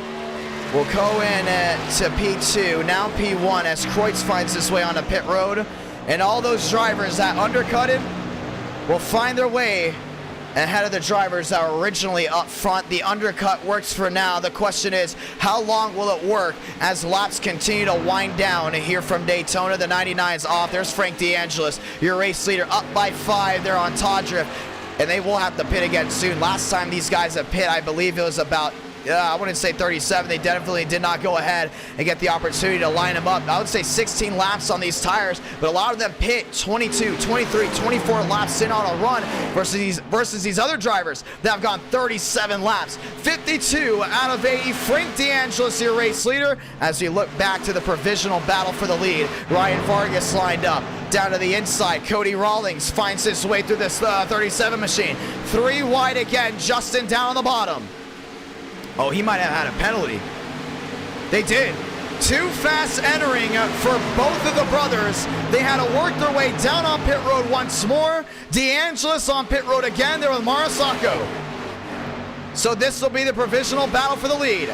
Speaker 1: will go in to P2, now P1 as Kreutz finds his way onto pit road. And all those drivers that undercutted will find their way ahead of the drivers that were originally up front. The undercut works for now. The question is, how long will it work as laps continue to wind down here from Daytona? The 99's off. There's Frank DeAngelis, your race leader, up by 5 there on Todrift. And they will have to pit again soon. Last time these guys have pit, I believe it was about, I wouldn't say 37. They definitely did not go ahead and get the opportunity to line them up. I would say 16 laps on these tires, but a lot of them pit 22, 23, 24 laps in on a run versus these other drivers that have gone 37 laps. 52 out of 80. Frank DeAngelis, your race leader, as we look back to the provisional battle for the lead. Ryan Vargas lined up. Down to the inside, Cody Rawlings finds his way through this 37 machine. 3 wide again, Justin down on the bottom. Oh, he might have had a penalty. They did. Too fast entering for both of the brothers. They had to work their way down on pit road once more. DeAngelis on pit road again there with Marisacco. So this will be the provisional battle for the lead.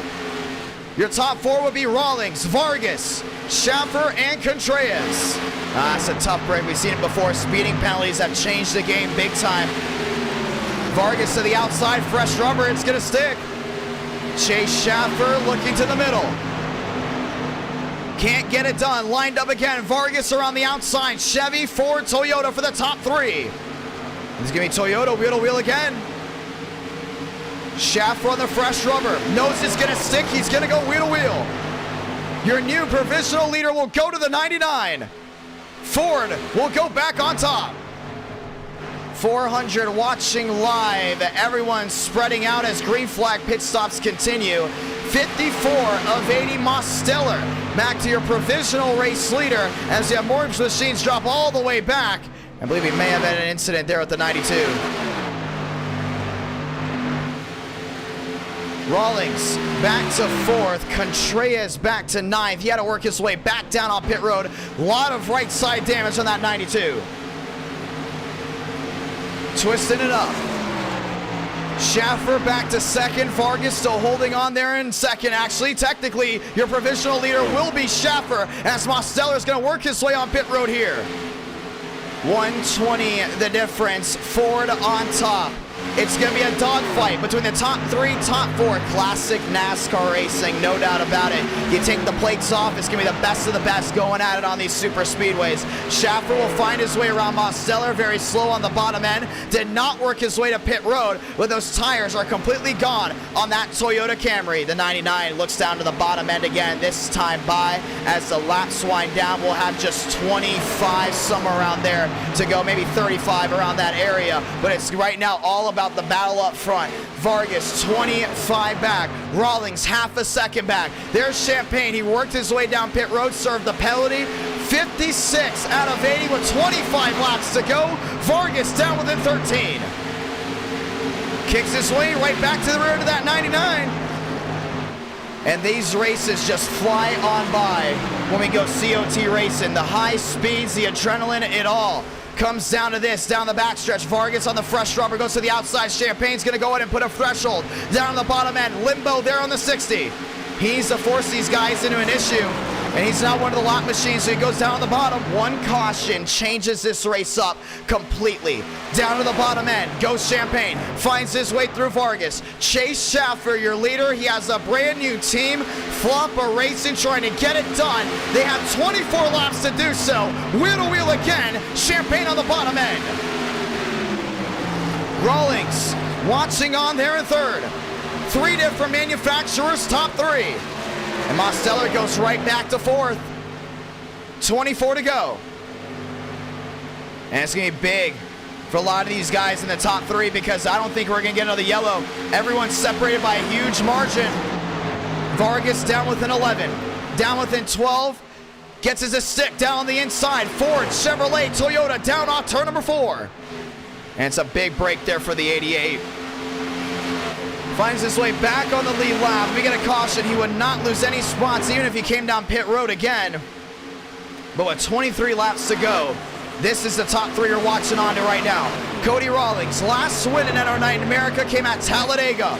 Speaker 1: Your top 4 would be Rawlings, Vargas, Schaffer, and Contreras. It's a tough break. We've seen it before. Speeding penalties have changed the game big time. Vargas to the outside, fresh rubber, it's going to stick. Chase Schaffer looking to the middle. Can't get it done. Lined up again. Vargas around the outside. Chevy, Ford, Toyota for the top 3. It's going to be Toyota wheel to wheel again. Schaffer on the fresh rubber. Knows it's going to stick. He's going to go wheel to wheel. Your new provisional leader will go to the 99. Ford will go back on top. 400 watching live. Everyone spreading out as green flag pit stops continue. 54 of 80 Mosteller. Back to your provisional race leader as you have more machines drop all the way back. I believe we may have had an incident there at the 92. Rawlings back to 4th. Contreras back to 9th. He had to work his way back down on pit road. A lot of right side damage on that 92. Twisting it up. Schaffer back to 2nd. Vargas still holding on there in 2nd. Actually, technically, your provisional leader will be Schaffer as Mosteller is going to work his way on pit road here. 120 the difference. Ford on top. It's going to be a dogfight between the top 3, top 4. Classic NASCAR racing, no doubt about it. You take the plates off, it's going to be the best of the best going at it on these super speedways. Schaffer will find his way around Mosteller, very slow on the bottom end. Did not work his way to pit road, but those tires are completely gone on that Toyota Camry. The 99 looks down to the bottom end again, this time by. As the laps wind down, we'll have just 25, somewhere around there to go, maybe 35 around that area. But it's right now all about the battle up front. Vargas 25 back, Rawlings half a second back. There's Champagne, he worked his way down pit road, served the penalty. 56 out of 80 with 25 laps to go. Vargas down within 13. Kicks his way right back to the rear to that 99. And these races just fly on by when we go COT racing. The high speeds, the adrenaline, it all comes down to this. Down the backstretch, Vargas on the fresh rubber goes to the outside. Champagne's going to go in and put a threshold down the bottom end. Limbo there on the 60. He needs to force these guys into an issue, and he's not one of the lap machines, so he goes down on the bottom. One caution changes this race up completely. Down to the bottom end goes Champagne, finds his way through Vargas. Chase Schaffer, your leader. He has a brand new team, Flopper Racing, trying to get it done. They have 24 laps to do so. Wheel to wheel again, Champagne on the bottom end. Rawlings watching on there in third. 3 different manufacturers, top 3. And Mosteller goes right back to fourth. 24 to go. And it's going to be big for a lot of these guys in the top 3 because I don't think we're going to get another yellow. Everyone's separated by a huge margin. Vargas down within 11. Down within 12. Gets his stick down on the inside. Ford, Chevrolet, Toyota down off turn number 4. And it's a big break there for the 88. Finds his way back on the lead lap. We get a caution. He would not lose any spots even if he came down pit road again. But with 23 laps to go, this is the top 3 you're watching on to right now. Cody Rawlings, last win in NR Night in America came at Talladega.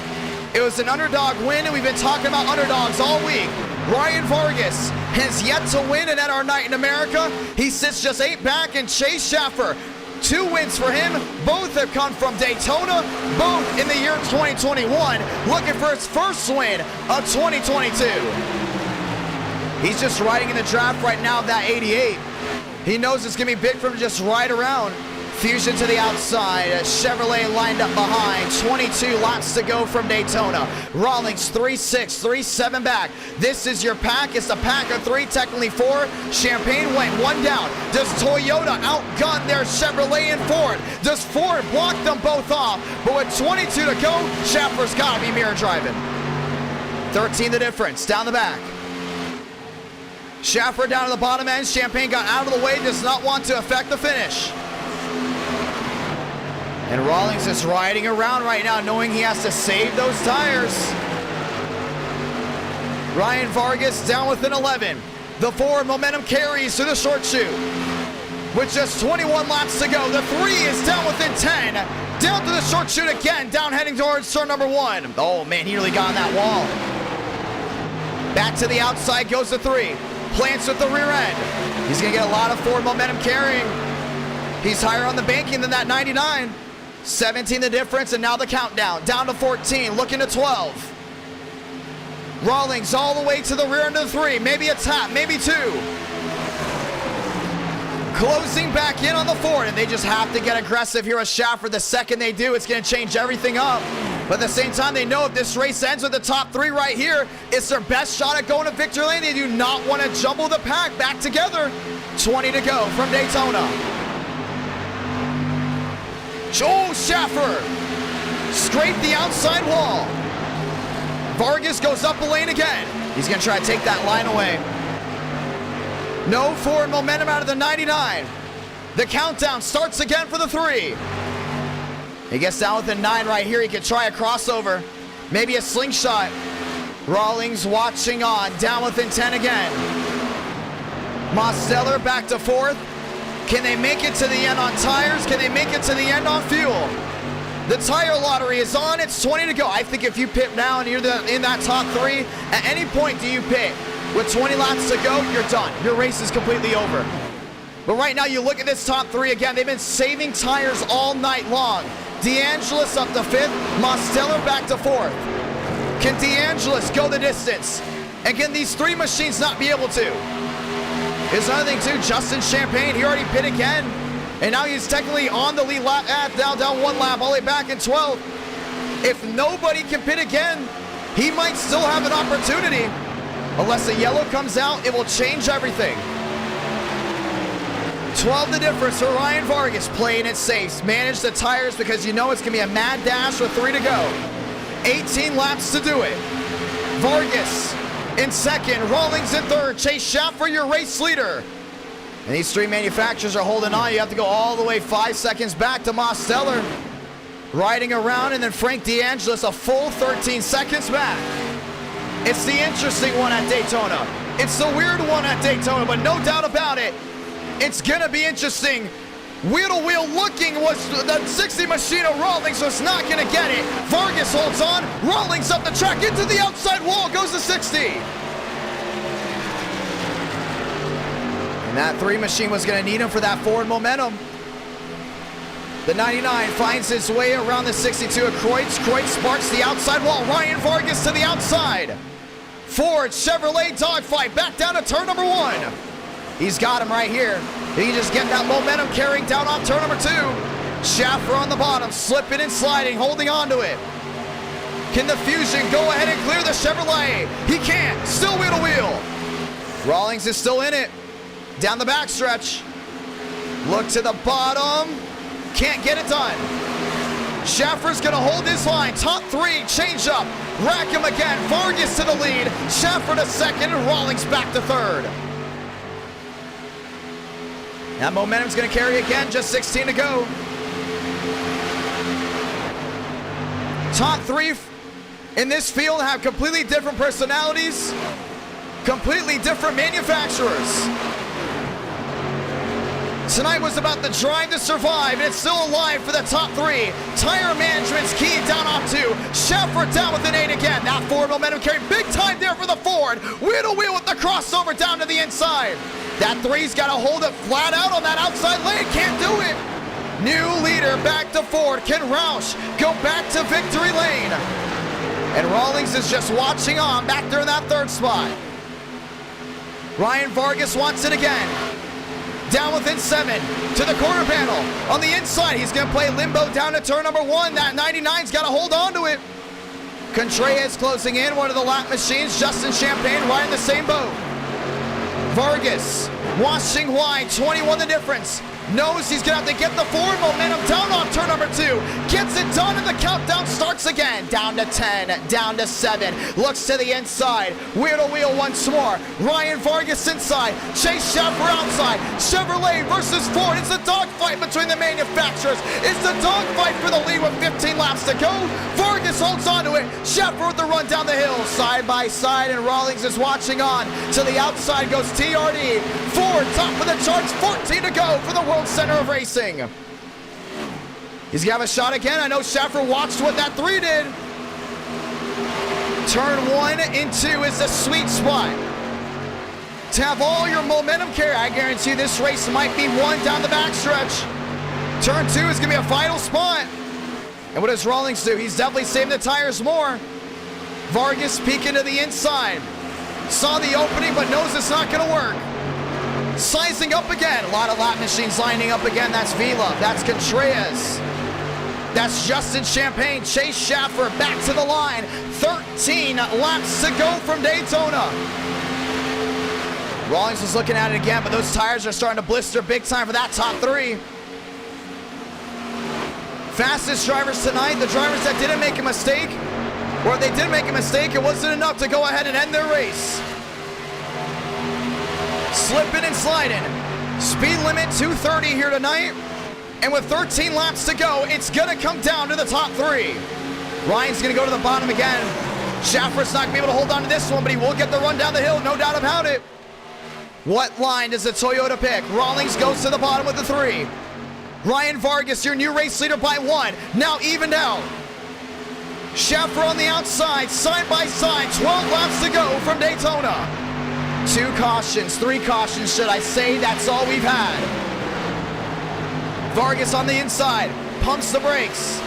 Speaker 1: It was an underdog win, and we've been talking about underdogs all week. Ryan Vargas has yet to win in NR Night in America. He sits just 8 back, and Chase Schaffer, 2 wins for him. Both have come from Daytona, both in the year 2021, looking for his first win of 2022. He's just riding in the draft right now of that 88. He knows it's going to be big for him to just ride around. Fusion to the outside. Chevrolet lined up behind. 22 laps to go from Daytona. Rawlings 3-6, 3-7 back. This is your pack. It's a pack of 3, technically 4. Champagne went 1 down. Does Toyota outgun their Chevrolet and Ford? Does Ford block them both off? But with 22 to go, Schaffer's got to be mirror driving. 13 the difference. Down the back. Schaffer down to the bottom end. Champagne got out of the way. Does not want to affect the finish. And Rawlings is riding around right now knowing he has to save those tires. Ryan Vargas down within 11. The forward momentum carries to the short chute. With just 21 laps to go, the 3 is down within 10. Down to the short chute again, down heading towards turn number 1. Oh man, he really got on that wall. Back to the outside goes the 3. Plants with the rear end. He's gonna get a lot of forward momentum carrying. He's higher on the banking than that 99. 17 the difference, and now the countdown. Down to 14, looking to 12. Rawlings all the way to the rear end of the 3. Maybe a tap, maybe 2. Closing back in on the 4, and they just have to get aggressive here with Schaffer. The second they do, it's going to change everything up. But at the same time, they know if this race ends with the top 3 right here, it's their best shot at going to victory lane. They do not want to jumble the pack back together. 20 to go from Daytona. Oh, Schaffer scraped the outside wall. Vargas goes up the lane again. He's going to try to take that line away. No forward momentum out of the 99. The countdown starts again for the 3. He gets down with the 9 right here. He could try a crossover, maybe a slingshot. Rawlings watching on, down within 10 again. Mosteller back to 4th. Can they make it to the end on tires? Can they make it to the end on fuel? The tire lottery is on. It's 20 to go. I think if you pit now and you're in that top 3, at any point do you pit, with 20 laps to go, you're done. Your race is completely over. But right now, you look at this top 3 again. They've been saving tires all night long. DeAngelis up to 5th. Mosteller back to 4th. Can DeAngelis go the distance? And can these 3 machines not be able to? Here's another thing too, Justin Champagne, he already pit again. And now he's technically on the lead lap, down 1 lap, all the way back in 12th. If nobody can pit again, he might still have an opportunity. Unless a yellow comes out, it will change everything. 12 the difference for Ryan Vargas, playing it safe. Manage the tires because you know it's going to be a mad dash with 3 to go. 18 laps to do it. Vargas in 2nd, Rawlings in 3rd, Chase Schaffer your race leader. And these 3 manufacturers are holding on. You have to go all the way 5 seconds back to Mosteller. Riding around, and then Frank DeAngelis a full 13 seconds back. It's the interesting one at Daytona. It's the weird one at Daytona, but no doubt about it, it's gonna be interesting. Wheel to wheel looking was the 60 machine of Rawlings was not gonna get it. Vargas holds on, Rawlings up the track into the outside wall, goes to 60. And that 3 machine was gonna need him for that forward momentum. The 99 finds its way around the 62 of Kreutz. Kreutz sparks the outside wall. Ryan Vargas to the outside. Ford Chevrolet dogfight back down to turn number 1. He's got him right here. He can just get that momentum carrying down off turn number 2. Schaffer on the bottom, slipping and sliding, holding on to it. Can the Fusion go ahead and clear the Chevrolet? He can't. Still wheel to wheel. Rawlings is still in it. Down the backstretch. Look to the bottom. Can't get it done. Schaffer's gonna hold his line. Top 3, change up. Rack him again. Vargas to the lead. Schaffer to 2nd, and Rawlings back to 3rd. That momentum's gonna carry again. Just 16 to go. Top 3 in this field have completely different personalities, completely different manufacturers. Tonight was about the drive to survive, and it's still alive for the top 3. Tire management's key down off 2. Schaffer down with an 8 again. That forward momentum carrying big time there for the Ford. Wheel to wheel with the crossover down to the inside. That 3's got to hold it flat out on that outside lane. Can't do it. New leader back to Ford. Can Roush go back to victory lane? And Rawlings is just watching on back there in that 3rd spot. Ryan Vargas wants it again. Down within 7 to the quarter panel. On the inside, he's going to play limbo down to turn number 1. That 99's got to hold on to it. Contreras closing in, one of the lap machines. Justin Champagne riding the same boat. Vargas washing wide, 21 the difference. Knows he's going to have to get the forward momentum down on turn number 2. Gets it done, and the countdown starts again. Down to 10, down to 7. Looks to the inside. Wheel to wheel once more. Ryan Vargas inside. Chase Schaffer outside. Chevrolet versus Ford. It's a dogfight between the manufacturers. It's a dogfight for the lead with 15 laps to go. Vargas holds on to it. Schaffer with the run down the hill. Side by side, and Rawlings is watching on. To the outside goes TRD. Ford top of the charts. 14 to go for the World Center of Racing. He's gonna have a shot again. I know Schaffer watched what that 3 did. Turn 1 and 2 is the sweet spot. To have all your momentum carry, I guarantee this race might be won down the backstretch. Turn 2 is gonna be a vital spot. And what does Rawlings do? He's definitely saving the tires more. Vargas peeking to the inside. Saw the opening, but knows it's not gonna work. Sizing up again. A lot of lap machines lining up again. That's Vila. That's Contreras. That's Justin Champagne. Chase Schaffer back to the line. 13 laps to go from Daytona. Rawlings was looking at it again, but those tires are starting to blister big time for that top 3. Fastest drivers tonight, the drivers that didn't make a mistake, or if they did make a mistake, it wasn't enough to go ahead and end their race. Slipping and sliding. Speed limit 230 here tonight. And with 13 laps to go, it's going to come down to the top 3. Ryan's going to go to the bottom again. Schaffer's not going to be able to hold on to this one, but he will get the run down the hill, no doubt about it. What line does the Toyota pick? Rawlings goes to the bottom with the 3. Ryan Vargas, your new race leader by 1. Now evened out. Schaffer on the outside, side by side. 12 laps to go from Daytona. 2 cautions, 3 cautions, should I say. That's all we've had. Vargas on the inside, pumps the brakes.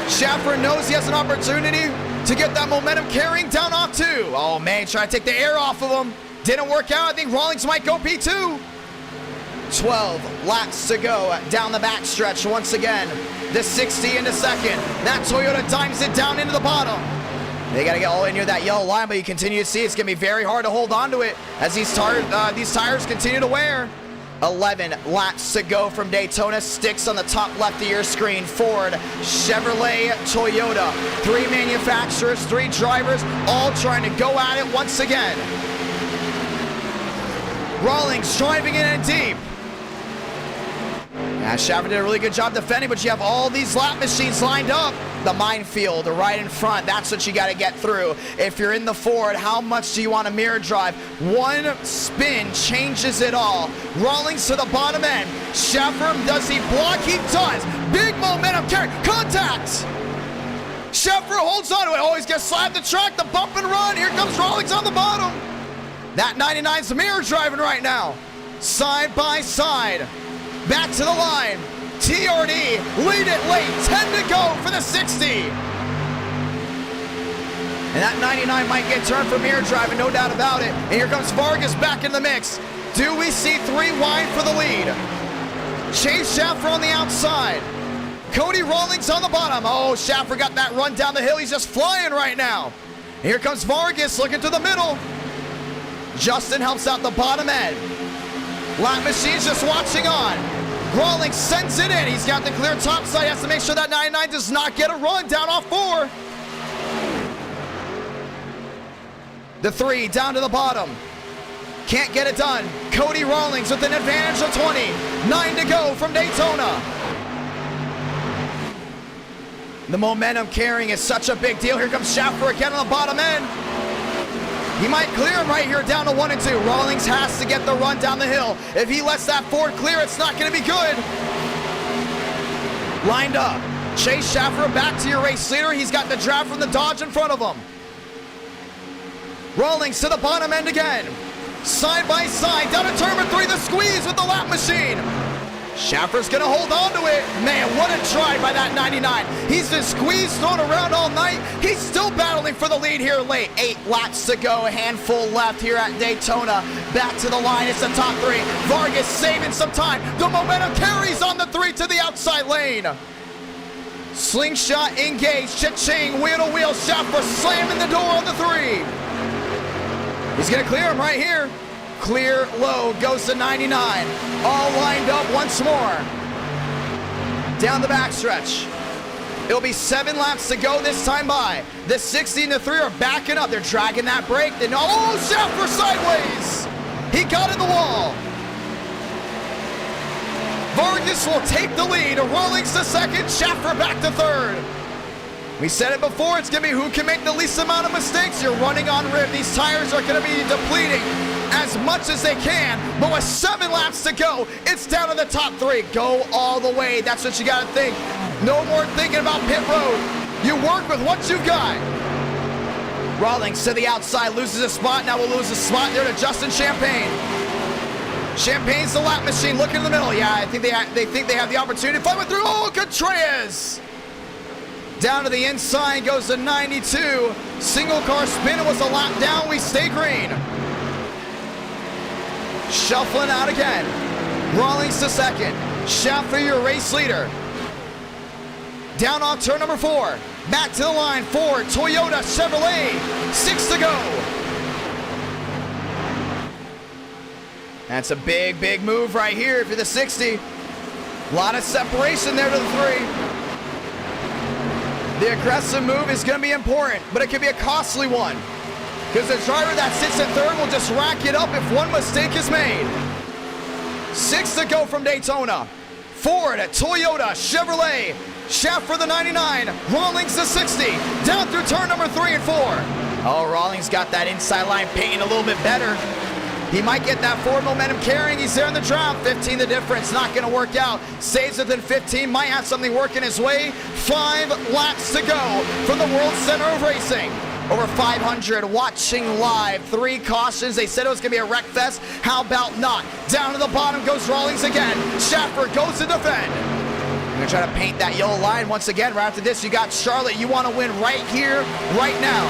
Speaker 1: Schaffer knows he has an opportunity to get that momentum carrying down off 2. Oh man, trying to take the air off of him. Didn't work out. I think Rawlings might go P2. 12 laps to go down the backstretch once again. The 60 into second. That Toyota dimes it down into the bottom. They got to get all the way near that yellow line, but you continue to see it's going to be very hard to hold on to it as these tires continue to wear. 11 laps to go from Daytona. Sticks on the top left of your screen. Ford, Chevrolet, Toyota. 3 manufacturers, 3 drivers, all trying to go at it once again. Rawlings driving in and deep. Yeah, Schaffer did a really good job defending, but you have all these lap machines lined up. The minefield right in front, that's what you got to get through. If you're in the Ford, how much do you want to mirror drive? One spin changes it all. Rawlings to the bottom end. Schaffer, does he block? He does. Big momentum carry. Contact! Schaffer holds on to it. Always gets slapped the track. The bump and run. Here comes Rawlings on the bottom. That 99's mirror driving right now. Side by side. Back to the line. TRD lead it late. 10 to go for the 60. And that 99 might get turned for mirror driving, no doubt about it. And here comes Vargas back in the mix. Do we see 3 wide for the lead? Chase Schaffer on the outside. Cody Rawlings on the bottom. Oh, Schaffer got that run down the hill. He's just flying right now. Here comes Vargas looking to the middle. Justin helps out the bottom end. Lap machine's just watching on. Rawlings sends it in. He's got the clear top side. He has to make sure that 99 does not get a run down off 4. The 3 down to the bottom. Can't get it done. Cody Rawlings with an advantage of 20. 9 to go from Daytona. The momentum carrying is such a big deal. Here comes Schaffer again on the bottom end. He might clear him right here down to 1 and 2. Rawlings has to get the run down the hill. If he lets that Ford clear, it's not going to be good. Lined up. Chase Schaffer back to your race leader. He's got the draft from the Dodge in front of him. Rawlings to the bottom end again. Side by side, down to turn number 3, the squeeze with the lap machine. Schaffer's gonna hold on to it. Man, what a try by that 99. He's been squeezed, thrown around all night. He's still battling for the lead here late. 8 laps to go, a handful left here at Daytona. Back to the line, it's the top 3. Vargas saving some time. The momentum carries on the 3 to the outside lane. Slingshot engaged, cha-ching, wheel to wheel. Schaffer slamming the door on the 3. He's gonna clear him right here. Clear low, goes to 99. All lined up once more. Down the backstretch. It'll be 7 laps to go this time by. The 60 and the 3 are backing up. They're dragging that brake. Then, oh, Schaffer sideways. He got in the wall. Vargas will take the lead. Rawlings to second, Schaffer back to 3rd. We said it before, it's going to be who can make the least amount of mistakes. You're running on rib. These tires are going to be depleting as much as they can. But with 7 laps to go, it's down to the top 3. Go all the way. That's what you got to think. No more thinking about pit road. You work with what you've got. Rawlings to the outside, loses a spot. Now we'll lose a spot there to Justin Champagne. Champagne's the lap machine. Look in the middle. Yeah, I think they think they have the opportunity to fight with through. Oh, Contreras! Down to the inside goes to 92. Single car spin. It was a lap down. We stay green. Shuffling out again. Rawlings to second. Schaffer, your race leader. Down off turn number 4. Back to the line. Ford, Toyota, Chevrolet. 6 to go. That's a big, big move right here for the 60. A lot of separation there to the 3. The aggressive move is going to be important, but it could be a costly one. Because the driver that sits at 3rd will just rack it up if one mistake is made. 6 to go from Daytona. Ford, Toyota, Chevrolet. Schaffer the 99. Rawlings the 60. Down through turn number 3 and 4. Oh, Rawlings got that inside line painting a little bit better. He might get that forward momentum carrying. He's there in the draft. 15 the difference. Not going to work out. Stays within 15. Might have something working his way. 5 laps to go from the World Center of Racing. Over 500 watching live. 3 cautions. They said it was going to be a wreck fest. How about not? Down to the bottom goes Rawlings again. Schaffer goes to defend. We're going to try to paint that yellow line once again. Right after this, you got Charlotte. You want to win right here, right now.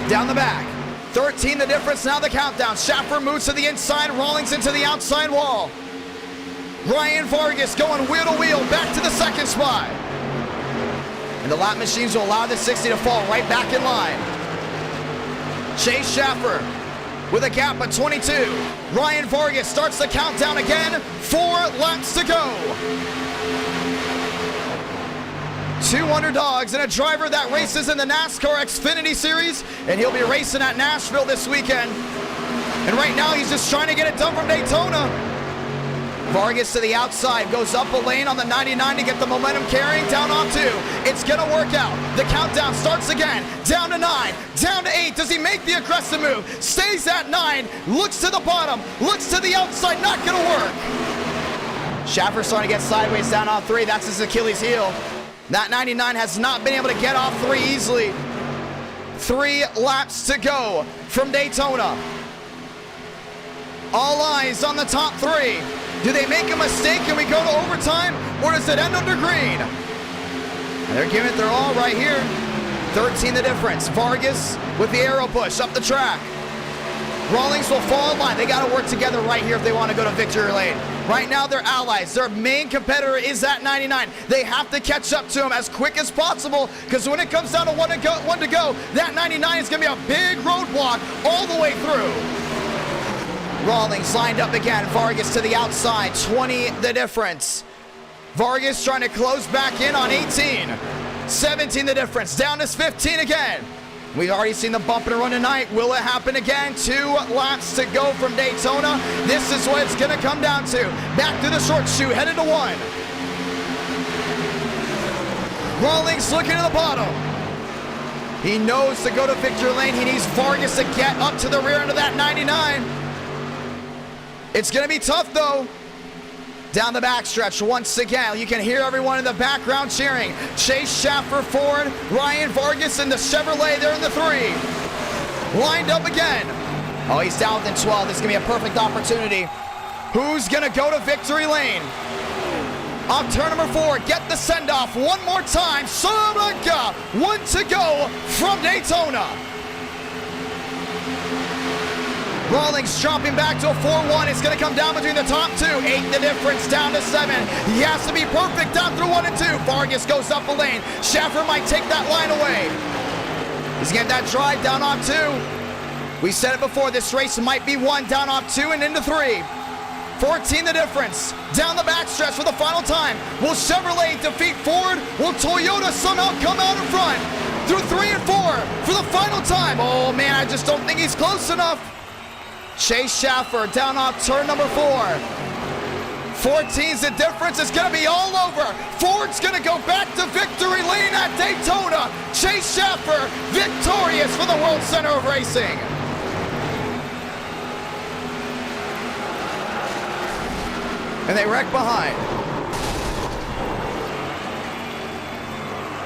Speaker 1: Down the back. 13 the difference, now the countdown. Schaffer moves to the inside, Rawlings into the outside wall. Ryan Vargas going wheel to wheel, back to the second spot. And the lap machines will allow the 60 to fall right back in line. Chase Schaffer with a gap of 22. Ryan Vargas starts the countdown again. 4 laps to go. 2 underdogs and a driver that races in the NASCAR Xfinity Series, and he'll be racing at Nashville this weekend. And right now he's just trying to get it done from Daytona. Vargas to the outside, goes up a lane on the 99 to get the momentum carrying, down on 2. It's gonna work out. The countdown starts again. Down to 9, down to 8. Does he make the aggressive move? Stays at 9, looks to the bottom, looks to the outside, not gonna work. Schaffer starting to get sideways, down on 3. That's his Achilles heel. That 99 has not been able to get off 3 easily. 3 laps to go from Daytona. All eyes on the top 3. Do they make a mistake and we go to overtime, or does it end under green? And they're giving it their all right here. 13 the difference. Vargas with the arrow push up the track. Rawlings will fall in line. They got to work together right here if they want to go to victory lane. Right now, they're allies. Their main competitor is that 99. They have to catch up to him as quick as possible, because when it comes down to one to go, that 99 is going to be a big roadblock all the way through. Rawlings lined up again. Vargas to the outside. 20 the difference. Vargas trying to close back in on 18. 17 the difference. Down to 15 again. We've already seen the bump and run tonight. Will it happen again? 2 laps to go from Daytona. This is what it's going to come down to. Back to the short shoe, headed to 1. Rawlings looking to the bottom. He knows to go to victory lane. He needs Vargas to get up to the rear end of that 99. It's going to be tough, though. Down the backstretch once again. You can hear everyone in the background cheering. Chase Schaffer forward. Ryan Vargas in the Chevrolet. They're in the 3. Lined up again. Oh, he's down within 12. This is going to be a perfect opportunity. Who's going to go to victory lane? On turn number 4, get the send-off one more time. Salamanca, 1 to go from Daytona. Rawlings dropping back to a 4-1. It's going to come down between the top 2. 8 the difference, down to 7. He has to be perfect down through 1 and 2. Vargas goes up a lane. Schaffer might take that line away. He's getting that drive down on 2. We said it before, this race might be won down on 2 and into 3. 14 the difference. Down the backstretch for the final time. Will Chevrolet defeat Ford? Will Toyota somehow come out in front? Through 3 and 4 for the final time. Oh man, I just don't think he's close enough. Chase Schaffer down off turn number 4. 14's the difference. It's going to be all over. Ford's going to go back to victory lane at Daytona. Chase Schaffer victorious for the World Center of Racing. And they wreck behind.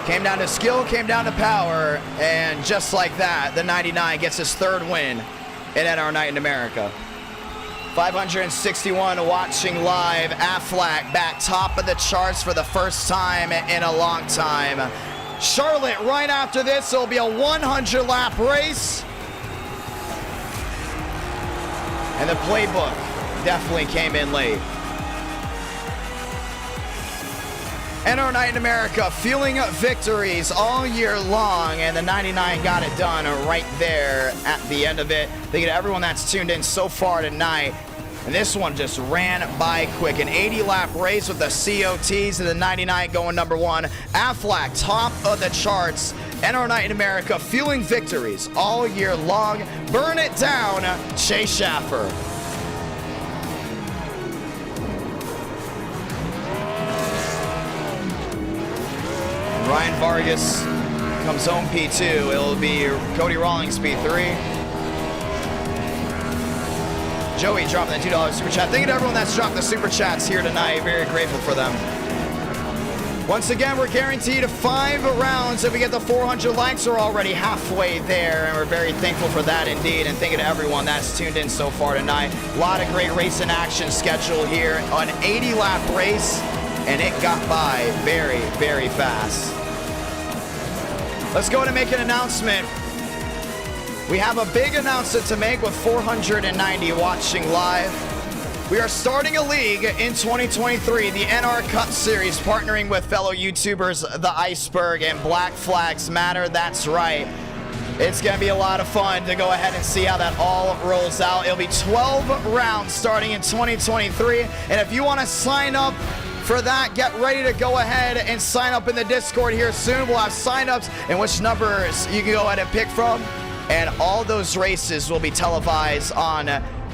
Speaker 1: Came down to skill, came down to power, and just like that, the 99 gets his 3rd win in NASCAR Night in America. 561 watching live. Aflac back top of the charts for the first time in a long time. Charlotte right after this. It'll be a 100-lap race. And the playbook definitely came in late. NASCAR Night in America, feeling victories all year long, and the 99 got it done right there at the end of it. Thank you to everyone that's tuned in so far tonight. And this one just ran by quick. An 80-lap race with the COTs and the 99 going number 1. Aflac, top of the charts. NASCAR Night in America, feeling victories all year long. Burn it down, Chase Schaffer. Ryan Vargas comes home P2. It'll be Cody Rawlings P3. Joey dropping the $2 super chat. Thank you to everyone that's dropped the super chats here tonight. Very grateful for them. Once again, we're guaranteed 5 rounds. If we get the 400 likes, we're already halfway there, and we're very thankful for that indeed. And thank you to everyone that's tuned in so far tonight. A lot of great racing action scheduled here. An 80-lap race. and it got by very, very fast. Let's go ahead and make an announcement. We have a big announcement to make with 490 watching live. We are starting a league in 2023, the NR Cup Series, partnering with fellow YouTubers, The Iceberg and Black Flags Matter. That's right. It's going to be a lot of fun to go ahead and see how that all rolls out. It'll be 12 rounds starting in 2023. And if you want to sign up for that, get ready to go ahead and sign up in the Discord here soon. We'll have signups and which numbers you can go ahead and pick from. And all those races will be televised on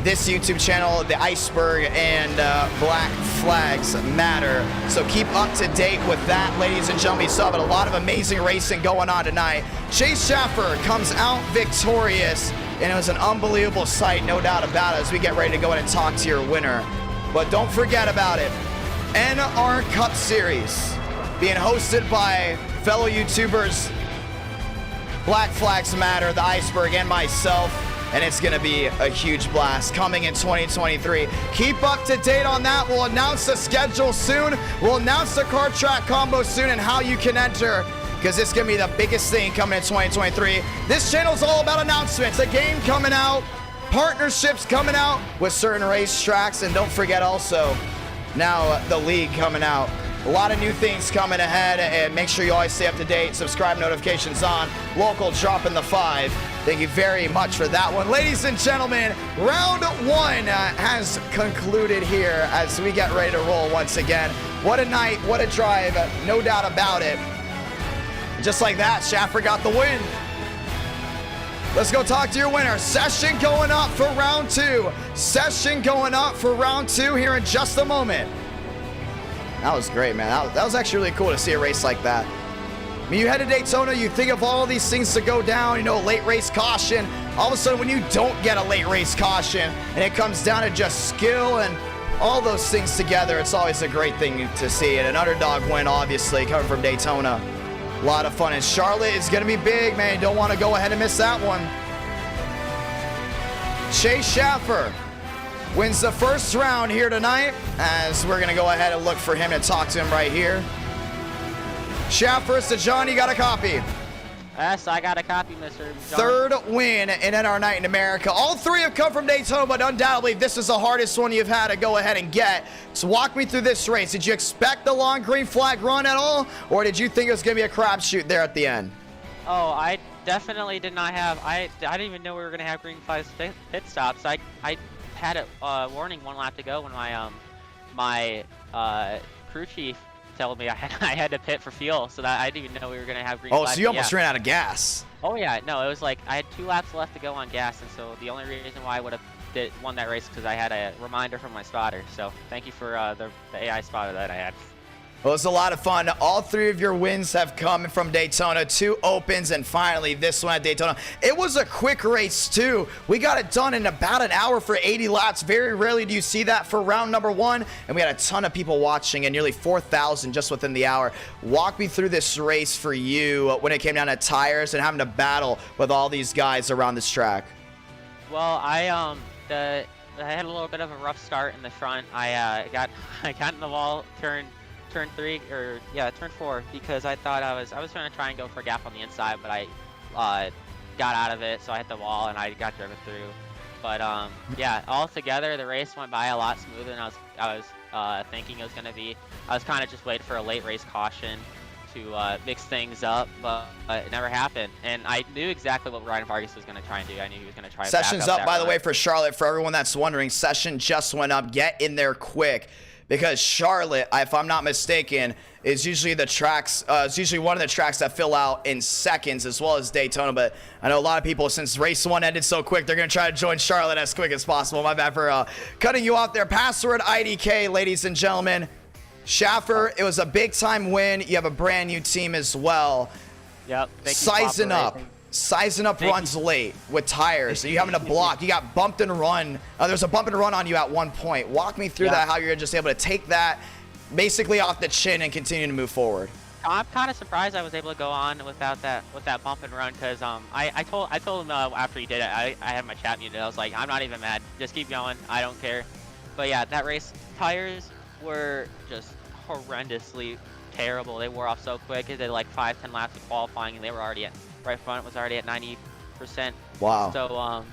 Speaker 1: this YouTube channel, The Iceberg and Black Flags Matter. So keep up to date with that, ladies and gentlemen. We saw a lot of amazing racing going on tonight. Chase Schaffer comes out victorious, and it was an unbelievable sight, no doubt about it, as we get ready to go ahead and talk to your winner. But don't forget about it. NR Cup Series being hosted by fellow YouTubers Black Flags Matter, The Iceberg, and myself, and it's going to be a huge blast coming in 2023. Keep up to date on that. We'll announce the schedule soon. We'll announce the car track combo soon and how you can enter, because it's going to be the biggest thing coming in 2023. This channel is all about announcements, a game coming out, partnerships coming out with certain racetracks, and don't forget also now the league coming out. A lot of new things coming ahead, and make sure you always stay up to date. Subscribe, notifications on. Local dropping the 5. Thank you very much for that one. Ladies and gentlemen, round 1 has concluded here as we get ready to roll once again. What a night, what a drive, no doubt about it. Just like that, Schaffer got the win. Let's go talk to your winner. Session going up for round 2. Session going up for round 2 here in just a moment. That was great, man. That was actually really cool to see a race like that. I mean, you head to Daytona, you think of all these things to go down, you know, late race caution. All of a sudden, when you don't get a late race caution, and it comes down to just skill and all those things together, it's always a great thing to see. And an underdog win, obviously, coming from Daytona. A lot of fun. And Charlotte is going to be big, man. You don't want to go ahead and miss that one. Chase Schaffer wins the first round here tonight, as we're going to go ahead and look for him to talk to him right here. Schaffer, so John, you got a copy.
Speaker 4: Yes, I got a copy, Mr. John.
Speaker 1: Third win in NR Night in America. All 3 have come from Daytona, but undoubtedly this is the hardest one you've had to go ahead and get. So walk me through this race. Did you expect the long green flag run at all, or did you think it was going to be a crapshoot there at the end?
Speaker 4: Oh, I definitely did not have. I didn't even know we were going to have green flags pit stops. I had a warning 1 lap to go when my crew chief told me I had to pit for fuel, so that I didn't even know we were gonna have green flags.
Speaker 1: Oh, so you almost ran out of gas.
Speaker 4: Oh yeah, no, it was like I had 2 laps left to go on gas, and so the only reason why I would have won that race because I had a reminder from my spotter. So thank you for the AI spotter that I had.
Speaker 1: Well, it was a lot of fun. All 3 of your wins have come from Daytona, 2 opens, and finally this one at Daytona. It was a quick race, too. We got it done in about an hour for 80 laps. Very rarely do you see that for round number 1, and we had a ton of people watching, and nearly 4,000 just within the hour. Walk me through this race for you when it came down to tires and having to battle with all these guys around this track.
Speaker 4: Well, I had a little bit of a rough start in the front. I got in the wall, turn 4, because I thought I was trying to and go for a gap on the inside, but I got out of it, so I hit the wall and I got driven through. But yeah, all together the race went by a lot smoother than I was thinking it was gonna be. I was kind of just waiting for a late race caution to mix things up, but it never happened. And I knew exactly what Ryan Vargas was going to try and do. I knew he was going to try.
Speaker 1: Session's up, by the way, for Charlotte. For everyone that's wondering, session just went up. Get in there quick, because Charlotte, if I'm not mistaken, is usually the tracks. It's usually one of the tracks that fill out in seconds, as well as Daytona. But I know a lot of people, since race 1 ended so quick, they're going to try to join Charlotte as quick as possible. My bad for cutting you off there. Password IDK, ladies and gentlemen. Schaffer, it was a big-time win. You have a brand-new team as well.
Speaker 4: Yep. Thank you,
Speaker 1: Sizing up runs late with tires. You having to block. You got bumped and run. There's a bump and run on you at one point. Walk me through that, how you're just able to take that basically off the chin and continue to move forward.
Speaker 4: I'm kind of surprised I was able to go on without that bump and run, because I told him after he did it, I had my chat muted. I was like, I'm not even mad. Just keep going. I don't care. But yeah, that race, tires were just horrendously terrible. They wore off so quick. They did like 5-10 laps of qualifying, and they were already at right front was already at 90%.
Speaker 1: Wow.
Speaker 4: So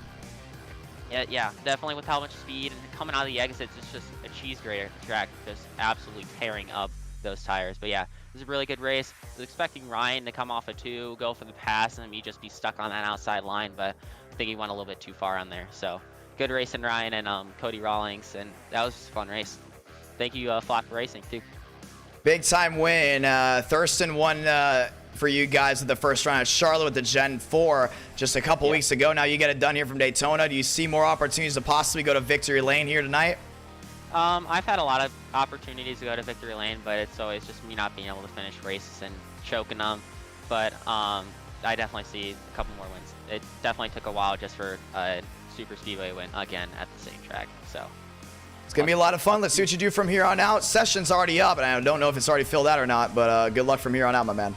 Speaker 4: yeah, definitely with how much speed and coming out of the exits, it's just a cheese grater track, just absolutely tearing up those tires. But yeah, it was a really good race. I was expecting Ryan to come off a 2, go for the pass, and me just be stuck on that outside line, but I think he went a little bit too far on there. So good racing, Ryan and Cody Rawlings, and that was just a fun race. Thank you, Flock Racing too.
Speaker 1: Big time win. Thurston won for you guys at the first round at Charlotte with the Gen 4 just a couple weeks ago. Now you get it done here from Daytona. Do you see more opportunities to possibly go to victory lane here tonight?
Speaker 4: I've had a lot of opportunities to go to victory lane, but it's always just me not being able to finish races and choking them. But I definitely see a couple more wins. It definitely took a while just for a super speedway win again at the same track. So
Speaker 1: it's gonna be a lot of fun. Let's see what you do from here on out. Session's already up, and I don't know if it's already filled out or not, but good luck from here on out, my man.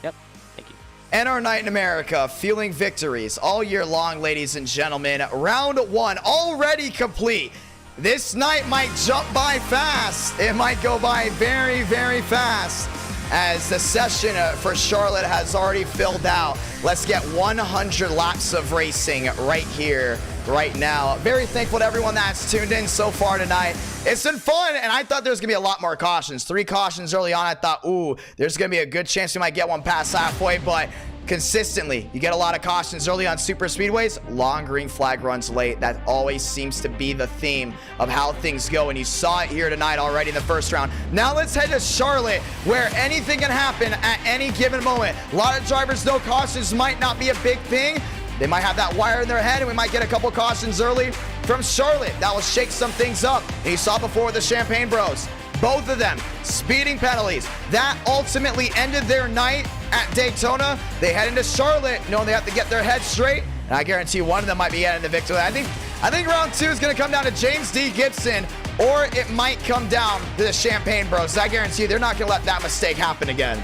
Speaker 4: Yep, thank you.
Speaker 1: NR Night in America, fueling victories all year long, ladies and gentlemen. Round 1 already complete. This night might jump by fast. It might go by very, very fast, as the session for Charlotte has already filled out. Let's get 100 laps of racing right here, right now. Very thankful to everyone that's tuned in so far tonight. It's been fun, and I thought there was going to be a lot more cautions. 3 cautions early on. I thought, ooh, there's going to be a good chance we might get one past halfway, but consistently, you get a lot of cautions early on super speedways, long green flag runs late. That always seems to be the theme of how things go, and you saw it here tonight already in the first round. Now let's head to Charlotte, where anything can happen at any given moment. A lot of drivers know cautions might not be a big thing. They might have that wire in their head, and we might get a couple cautions early from Charlotte. That will shake some things up. And you saw before with the Champagne Bros. Both of them, speeding penalties. That ultimately ended their night at Daytona. They head into Charlotte, knowing they have to get their head straight. And I guarantee one of them might be getting the victory. I think round 2 is going to come down to James D. Gibson, or it might come down to the Champagne Bros. I guarantee you they're not going to let that mistake happen again.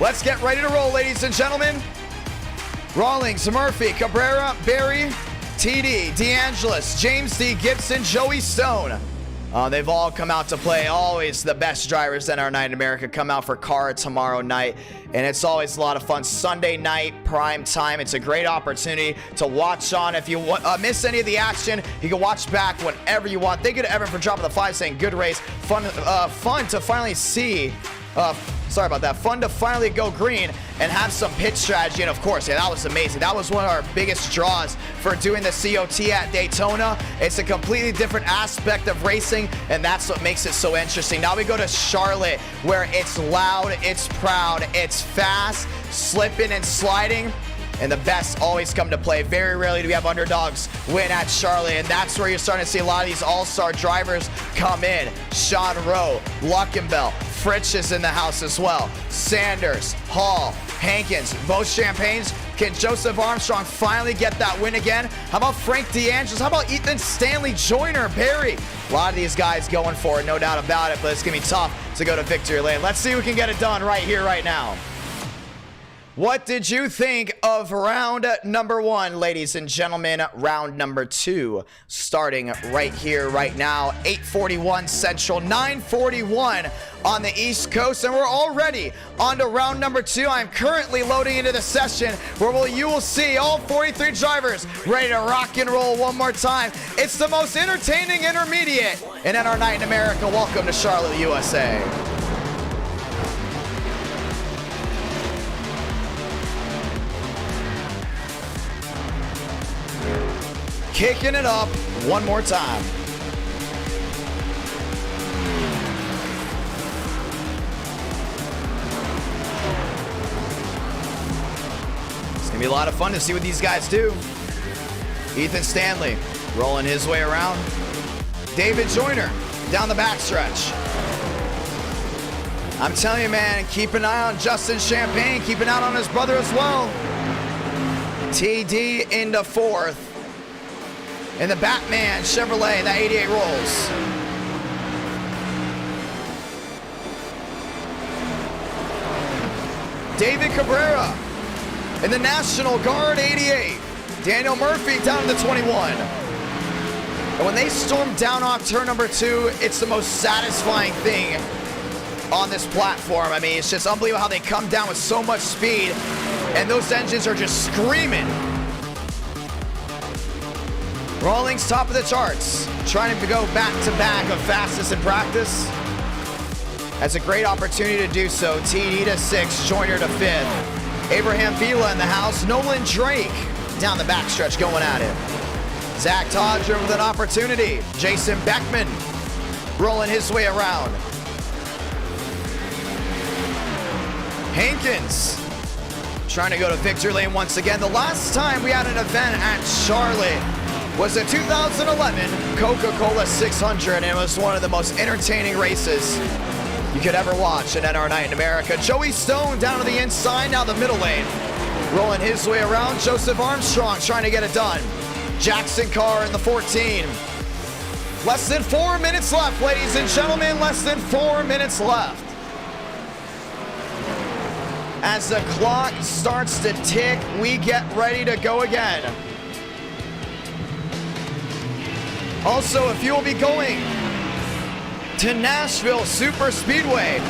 Speaker 1: Let's get ready to roll, ladies and gentlemen. Rawlings, Murphy, Cabrera, Barry, TD, DeAngelis, James D. Gibson, Joey Stone. They've all come out to play. Always the best drivers in our night in America come out for car tomorrow night, and it's always a lot of fun. Sunday night, prime time. It's a great opportunity to watch on. If you miss any of the action, you can watch back whenever you want. Thank you to Evan for dropping the 5, saying good race. Fun to finally see. Sorry about that. Fun to finally go green and have some pit strategy. And of course, yeah, that was amazing. That was one of our biggest draws for doing the COT at Daytona. It's a completely different aspect of racing, and that's what makes it so interesting. Now we go to Charlotte, where it's loud, it's proud, it's fast, slipping and sliding. And the best always come to play. Very rarely do we have underdogs win at Charlotte, and that's where you're starting to see a lot of these all-star drivers come in. Sean Rowe, Luckenbell, Fritsch is in the house as well. Sanders, Hall, Hankins, both Champagnes. Can Joseph Armstrong finally get that win again? How about Frank DeAngelis? How about Ethan Stanley, Joyner, Barry? A lot of these guys going for it, no doubt about it, but it's going to be tough to go to victory lane. Let's see who can get it done right here, right now. What did you think of round number 1, ladies and gentlemen? Round number 2 starting right here, right now. 8:41 Central, 9:41 on the East Coast, and we're already on to round number 2. I'm currently loading into the session where you will see all 43 drivers ready to rock and roll one more time. It's the most entertaining intermediate in NR Night in America. Welcome to Charlotte, USA. Kicking it up one more time. It's gonna be a lot of fun to see what these guys do. Ethan Stanley rolling his way around. David Joyner down the backstretch. I'm telling you, man, keep an eye on Justin Champagne. Keep an eye on his brother as well. TD into 4th. In the Batman Chevrolet, that 88 rolls. David Cabrera in the National Guard 88. Daniel Murphy down to 21. And when they storm down off turn number 2, it's the most satisfying thing on this platform. I mean, it's just unbelievable how they come down with so much speed, and those engines are just screaming. Rawlings top of the charts, trying to go back-to-back of fastest in practice. That's a great opportunity to do so. TD to 6th, Joyner to 5th. Abraham Vila in the house. Nolan Drake down the backstretch going at it. Zach Todger with an opportunity. Jason Beckman rolling his way around. Hankins trying to go to victory lane once again. The last time we had an event at Charlotte was the 2011 Coca-Cola 600, and it was one of the most entertaining races you could ever watch in NR Night in America. Joey Stone down to the inside, now the middle lane. Rolling his way around, Joseph Armstrong trying to get it done. Jackson Carr in the 14. Less than 4 minutes left, ladies and gentlemen, less than 4 minutes left. As the clock starts to tick, we get ready to go again. Also, if you will be going to Nashville Super Speedway,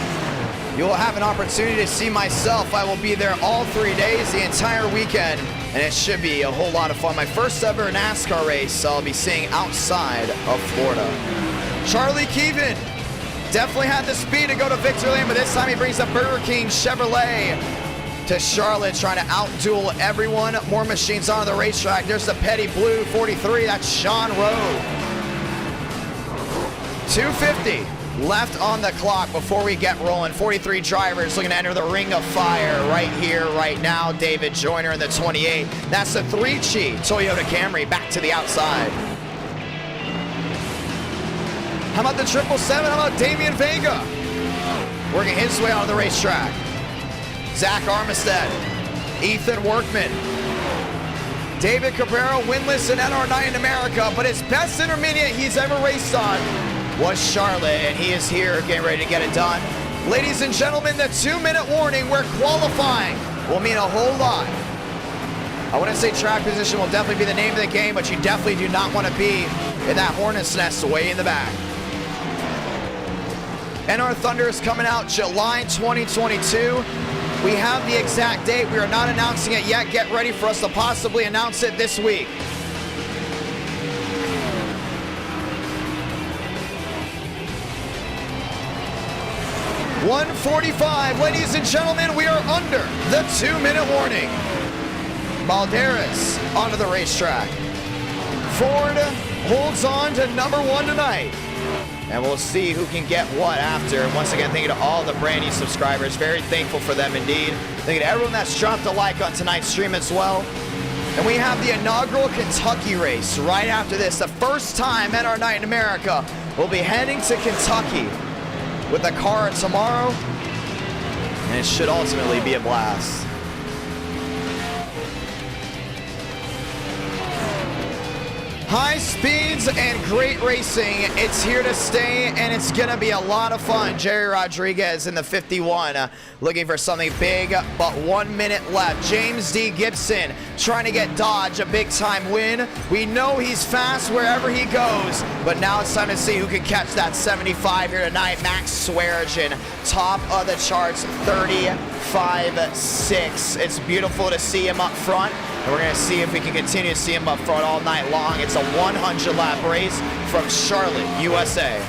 Speaker 1: you will have an opportunity to see myself. I will be there all 3 days, the entire weekend, and it should be a whole lot of fun. My first ever NASCAR race I'll be seeing outside of Florida. Charlie Keevan definitely had the speed to go to victory lane, but this time he brings the Burger King Chevrolet to Charlotte, trying to outduel everyone. More machines on the racetrack. There's the Petty Blue 43. That's Sean Rowe. 2:50 left on the clock before we get rolling. 43 drivers looking to enter the ring of fire right here, right now. David Joyner in the 28. That's the 3-Chi Toyota Camry back to the outside. How about the 777? How about Damian Vega? Working his way onto the racetrack. Zach Armistead, Ethan Workman. David Cabrera winless in NR Night in America, but his best intermediate he's ever raced on was Charlotte, and he is here getting ready to get it done. Ladies and gentlemen, the 2-minute warning where qualifying will mean a whole lot. I wouldn't say track position will definitely be the name of the game, but you definitely do not want to be in that hornet's nest way in the back. NR Thunder is coming out July 2022. We have the exact date. We are not announcing it yet. Get ready for us to possibly announce it this week. .145, ladies and gentlemen, we are under the 2-minute warning. Balderas onto the racetrack. Ford holds on to number 1 tonight. And we'll see who can get what after. And once again, thank you to all the brand new subscribers. Very thankful for them indeed. Thank you to everyone that's dropped a like on tonight's stream as well. And we have the inaugural Kentucky race right after this. The first time NR Night in America will be heading to Kentucky with the car tomorrow. And it should ultimately be a blast. High speeds and great racing. It's here to stay, and it's going to be a lot of fun. Jerry Rodriguez in the 51, looking for something big, but 1 minute left. James D. Gibson trying to get Dodge a big-time win. We know he's fast wherever he goes, but now it's time to see who can catch that 75 here tonight. Max Swearigan, top of the charts, 35.6. It's beautiful to see him up front. And we're going to see if we can continue to see him up front all night long. It's a 100-lap race from Charlotte, USA.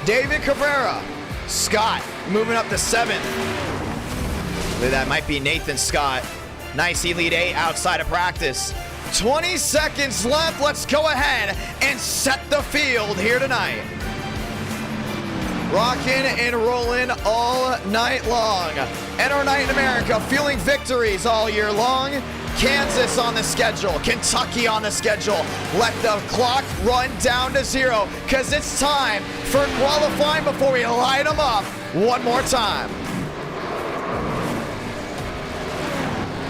Speaker 1: David Cabrera. Scott moving up to 7th. I believe that might be Nathan Scott. Nice Elite 8 outside of practice. 20 seconds left. Let's go ahead and set the field here tonight. Rocking and rolling all night long. NR Night in America, feeling victories all year long. Kansas on the schedule, Kentucky on the schedule. Let the clock run down to 0, because it's time for qualifying before we light them up one more time.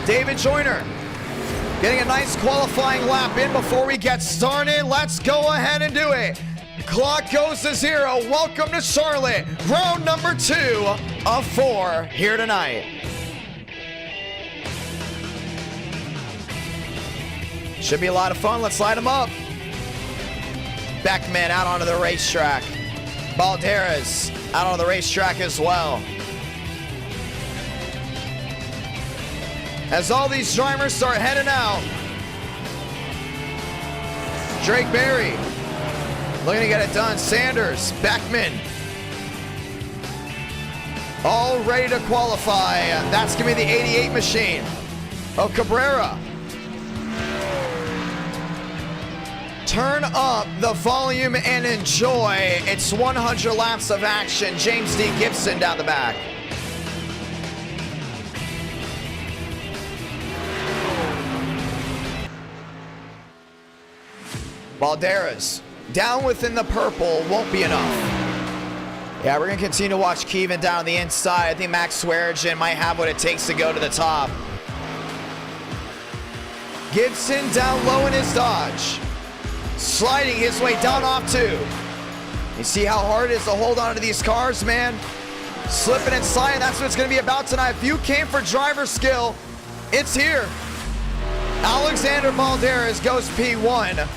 Speaker 1: David Joyner getting a nice qualifying lap in before we get started. Let's go ahead and do it. Clock goes to 0. Welcome to Charlotte. Round number 2 of 4 here tonight. Should be a lot of fun. Let's light them up. Beckman out onto the racetrack. Balderas out on the racetrack as well. As all these drivers start heading out. Drake Berry looking to get it done. Sanders, Beckman, all ready to qualify. That's going to be the 88 machine. Oh, Cabrera. Turn up the volume and enjoy. It's 100 laps of action. James D. Gibson down the back. Balderas down within the purple won't be enough. Yeah, we're going to continue to watch Kevin down on the inside. I think Max Swearigan might have what it takes to go to the top. Gibson down low in his Dodge. Sliding his way down off two. You see how hard it is to hold on to these cars, man? Slipping and sliding, that's what it's going to be about tonight. If you came for driver skill, it's here. Alexander Balderas goes P1.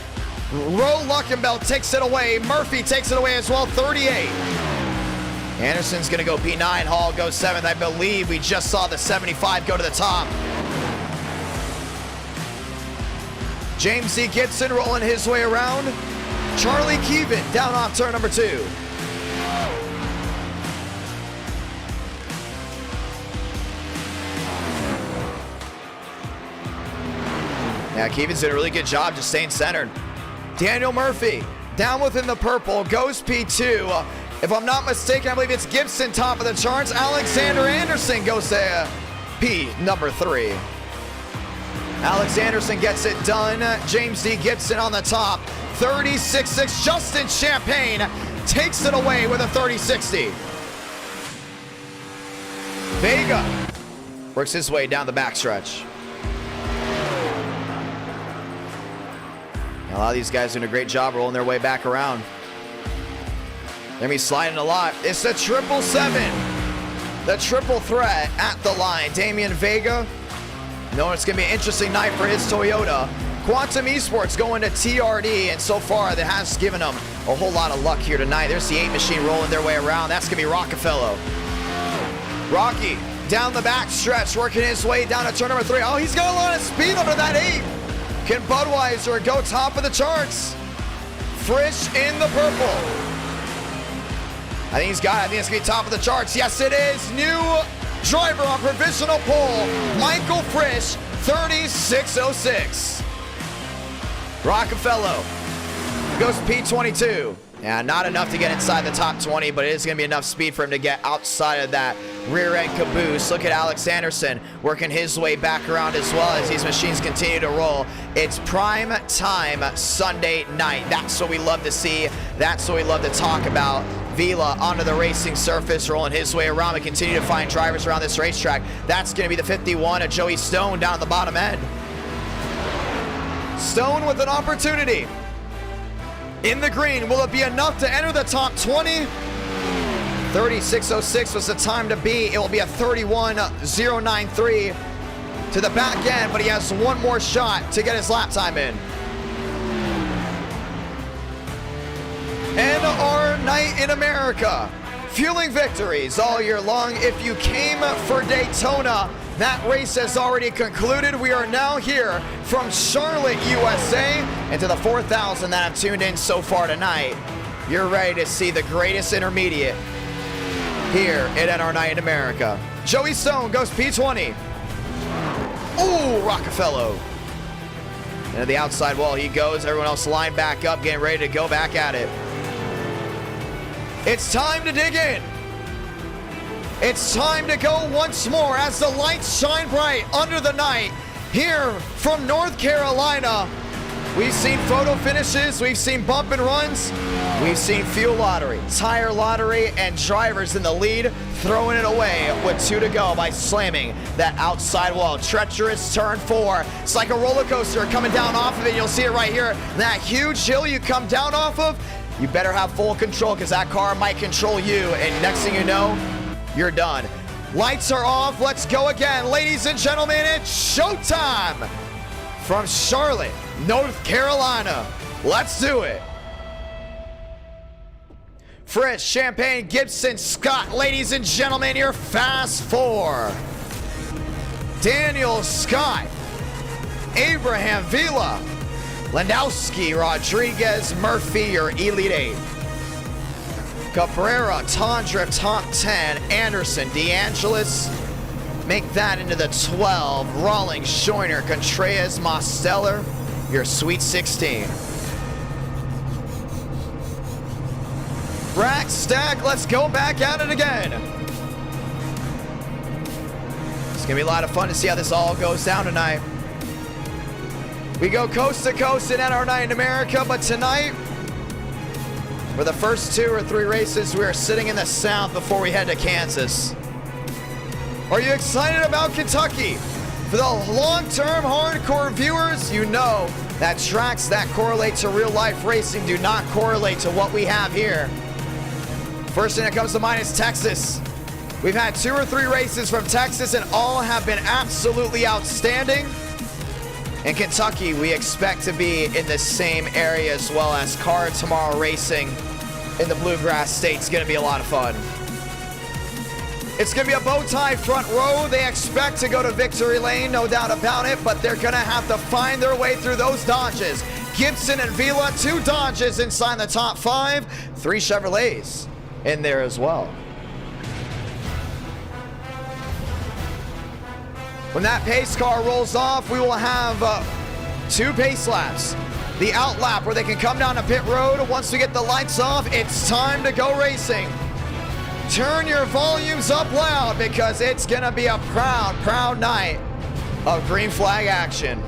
Speaker 1: Ro Luckenbelt takes it away. Murphy takes it away as well, 38. Anderson's going to go P9. Hall goes 7th. I believe we just saw the 75 go to the top. James D. Gibson rolling his way around. Charlie Keevan down off turn number 2. Yeah, Keevan's doing a really good job just staying centered. Daniel Murphy down within the purple, goes P2. If I'm not mistaken, I believe it's Gibson top of the charts. Alexander Anderson goes to P number 3. Alex Anderson gets it done. James D. Gibson on the top. 36.6. Justin Champagne takes it away with a 30.60. Vega works his way down the backstretch. A lot of these guys doing a great job rolling their way back around. They're going to be sliding a lot. It's the 777. The triple threat at the line. Damian Vega. Knowing it's going to be an interesting night for his Toyota. Quantum Esports going to TRD, and so far that has given them a whole lot of luck here tonight. There's the 8 machine rolling their way around. That's going to be Rockefeller. Rocky down the back stretch, working his way down to turn number 3. Oh, he's got a lot of speed under that 8. Can Budweiser go top of the charts? Frisch in the purple. I think he's got it. I think it's going to be top of the charts. Yes, it is. New driver on provisional pole, Michael Frisch, 36.06. Rockefeller goes P22. Yeah, not enough to get inside the top 20, but it is going to be enough speed for him to get outside of that rear end caboose. Look at Alex Anderson working his way back around as well as these machines continue to roll. It's prime time Sunday night. That's what we love to see. That's what we love to talk about. Vila onto the racing surface, rolling his way around. We continue to find drivers around this racetrack. That's going to be the 51 of Joey Stone down the bottom end. Stone with an opportunity. In the green, will it be enough to enter the top 20? 36.06 was the time to be. It will be a 31.093 to the back end, but he has one more shot to get his lap time in. And our night in America, fueling victories all year long. If you came for Daytona, that race has already concluded. We are now here from Charlotte, USA, and to the 4,000 that have tuned in so far tonight. You're ready to see the greatest intermediate here at our night in America. Joey Stone goes P20. Ooh, Rockefeller. And to the outside wall he goes. Everyone else lined back up, getting ready to go back at it. It's time to dig in. It's time to go once more as the lights shine bright under the night here from North Carolina. We've seen photo finishes, we've seen bump and runs, we've seen fuel lottery, tire lottery, and drivers in the lead throwing it away with 2 to go by slamming that outside wall. Treacherous turn 4. It's like a roller coaster coming down off of it. You'll see it right here. That huge hill you come down off of, you better have full control because that car might control you, and next thing you know, you're done. Lights are off. Let's go again. Ladies and gentlemen, it's showtime. from Charlotte, North Carolina. Let's do it. Fritz, Champagne, Gibson, Scott, ladies and gentlemen, your Fast Four. Daniel, Scott, Abraham, Vila, Landowski, Rodriguez, Murphy, your Elite Eight. Cabrera, Tondra, top 10, Anderson, DeAngelis, make that into the 12. Rawlings, Joyner, Contreras, Mosteller, your Sweet 16. Rack, stack, let's go back at it again. It's gonna be a lot of fun to see how this all goes down tonight. We go coast to coast in NR Night in America, but tonight, for the first 2 or 3 races, we are sitting in the South before we head to Kansas. Are you excited about Kentucky? For the long-term hardcore viewers, you know that tracks that correlate to real-life racing do not correlate to what we have here. First thing that comes to mind is Texas. We've had 2 or 3 races from Texas and all have been absolutely outstanding. In Kentucky, we expect to be in the same area as well as Car Tomorrow Racing in the Bluegrass State. It's gonna be a lot of fun. It's gonna be a bow tie front row. They expect to go to victory lane, no doubt about it, but they're gonna have to find their way through those Dodges. Gibson and Vila, 2 Dodges inside the top 5, 3 Chevrolets in there as well. When that pace car rolls off, we will have 2 pace laps. The out lap where they can come down to pit road. Once we get the lights off, it's time to go racing. Turn your volumes up loud because it's gonna be a proud, proud night of green flag action.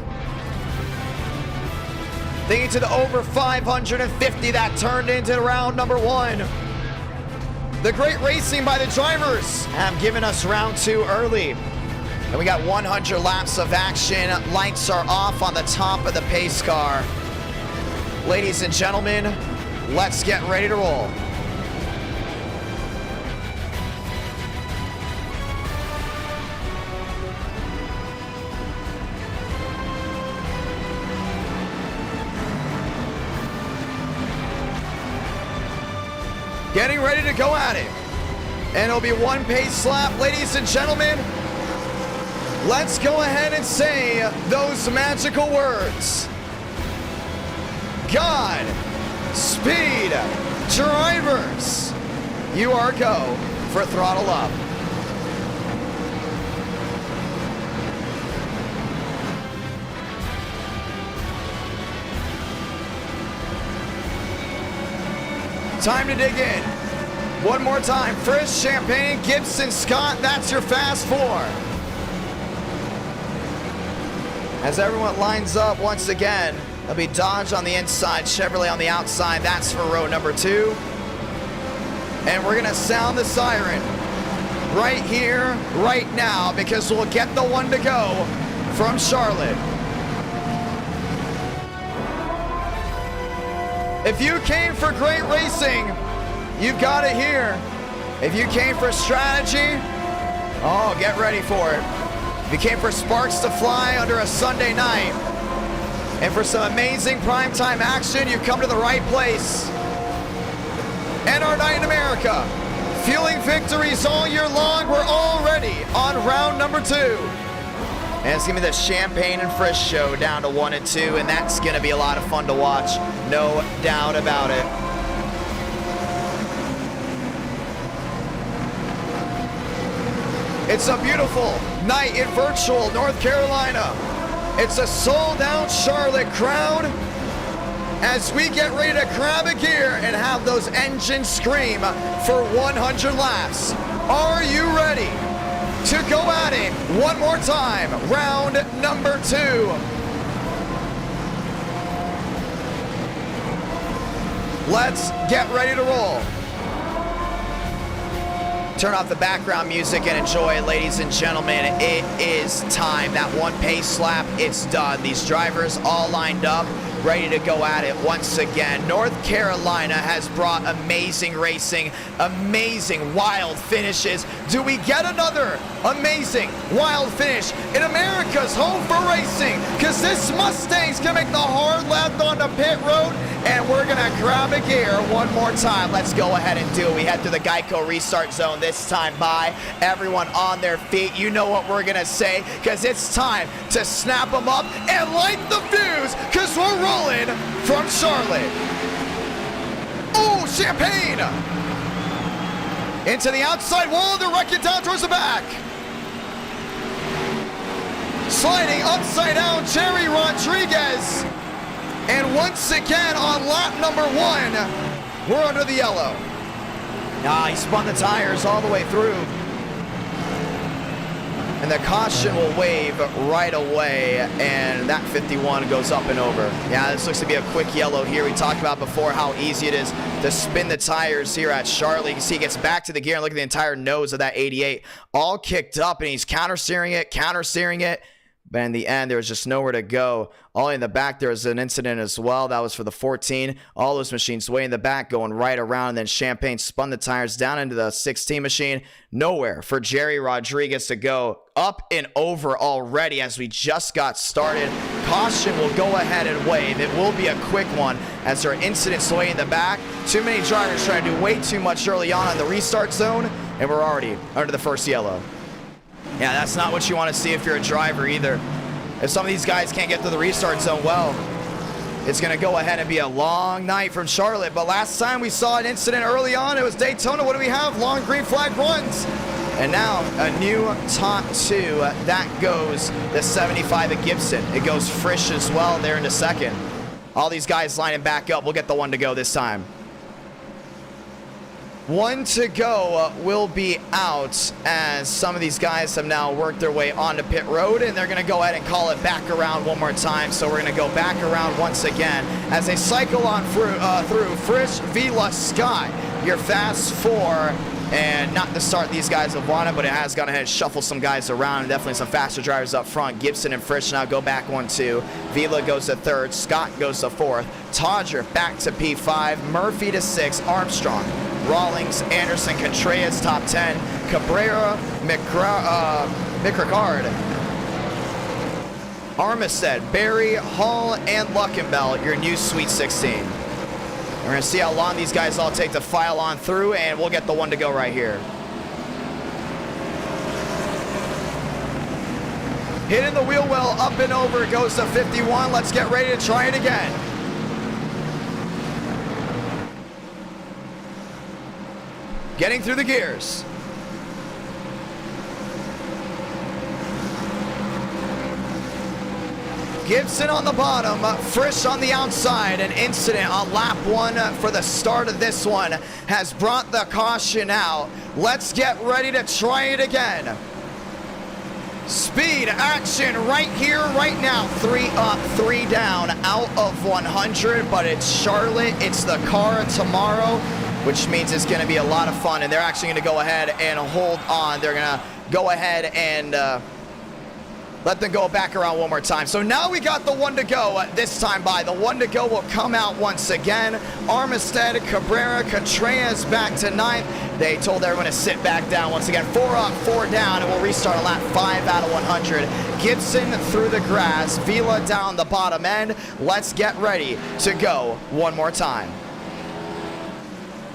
Speaker 1: Thinking to the over 550 that turned into round number 1. The great racing by the drivers have given us round 2 early. And we got 100 laps of action. Lights are off on the top of the pace car. Ladies and gentlemen, let's get ready to roll. Getting ready to go at it. And it'll be 1 pace lap. Ladies and gentlemen, let's go ahead and say those magical words. God, speed, drivers. You are go for throttle up. Time to dig in. One more time. Frisch, Champagne, Gibson, Scott, that's your Fast Four. As everyone lines up once again, there'll be Dodge on the inside, Chevrolet on the outside. That's for row number 2. And we're gonna sound the siren right here, right now, because we'll get the one to go from Charlotte. If you came for great racing, you've got it here. If you came for strategy, oh, get ready for it. If you came for sparks to fly under a Sunday night and for some amazing primetime action, you've come to the right place. NR Night in America, fueling victories all year long. We're already on round number 2. And it's gonna be the Champagne and Frisch show down to 1 and 2, and that's gonna be a lot of fun to watch, no doubt about it. It's a beautiful night in virtual North Carolina. It's a sold-out Charlotte crowd as we get ready to grab a gear and have those engines scream for 100 laps. Are you ready to go at it one more time? Round number 2. Let's get ready to roll. Turn off the background music and enjoy it, ladies and gentlemen. It is time. That one pace lap, it's done. These drivers all lined up, ready to go at it once again. North Carolina has brought amazing racing, amazing wild finishes. Do we get another amazing wild finish in America's home for racing? Because this Mustang's gonna make the hard left on the pit road, and we're gonna grab a gear one more time. Let's go ahead and do it. We head through the Geico restart zone this time by. Everyone on their feet. You know what we're gonna say, because it's time to snap them up and light the fuse, because we're rolling from Charlotte. Oh, Champagne! Into the outside wall, they're wrecking down towards the back. Sliding upside down, Jerry Rodriguez. And once again on lap number 1, we're under the yellow. He spun the tires all the way through. And the caution will wave right away, and that 51 goes up and over. Yeah, this looks to be a quick yellow here. We talked about before how easy it is to spin the tires here at Charlotte. You can see he gets back to the gear and look at the entire nose of that 88 all kicked up, and he's counter-steering it. But in the end, there was just nowhere to go. All in the back, there was an incident as well. That was for the 14. All those machines way in the back going right around. And then Champagne spun the tires down into the 16 machine. Nowhere for Jerry Rodriguez to go. Up and over already as we just got started. Caution will go ahead and wave. It will be a quick one as there are incidents way in the back. Too many drivers trying to do way too much early on in the restart zone. And we're already under the first yellow. Yeah, that's not what you want to see if you're a driver either. If some of these guys can't get to the restart zone, well, it's going to go ahead and be a long night from Charlotte. But last time we saw an incident early on, it was Daytona. What do we have? Long green flag runs. And now a new top 2. That goes the 75 at Gibson. It goes Frisch as well there in a second. All these guys lining back up. We'll get the 1 to go this time. 1 to go will be out as some of these guys have now worked their way onto pit road, and they're going to go ahead and call it back around one more time. So we're going to go back around once again as they cycle on through Frisch, Vila, Scott, your fast 4. And not the start these guys have wanted, but it has gone ahead and shuffled some guys around. And definitely some faster drivers up front. Gibson and Frisch now go back 1-2. Vila goes to 3rd. Scott goes to 4th. Todger back to P5. Murphy to 6. Armstrong, Rawlings, Anderson, Contreras top 10. Cabrera, McRicard, Armistead, Barry, Hall, and Luckenbell, your new Sweet 16. We're going to see how long these guys all take to file on through, and we'll get the 1 to go right here. Hitting the wheel well, up and over, goes to 51. Let's get ready to try it again. Getting through the gears. Gibson on the bottom, Frisch on the outside. An incident on lap 1 for the start of this one has brought the caution out. Let's get ready to try it again. Speed action right here, right now. 3 up, 3 down, out of 100, but it's Charlotte. It's the car of tomorrow, which means it's going to be a lot of fun, and they're actually going to go ahead and hold on. They're going to go ahead and let them go back around one more time. So now we got the 1 to go this time by. The 1 to go will come out once again. Armistead, Cabrera, Contreras back to 9th. They told everyone to sit back down once again. 4 up, 4 down, and we'll restart on lap 5 out of 100. Gibson through the grass, Vila down the bottom end. Let's get ready to go one more time.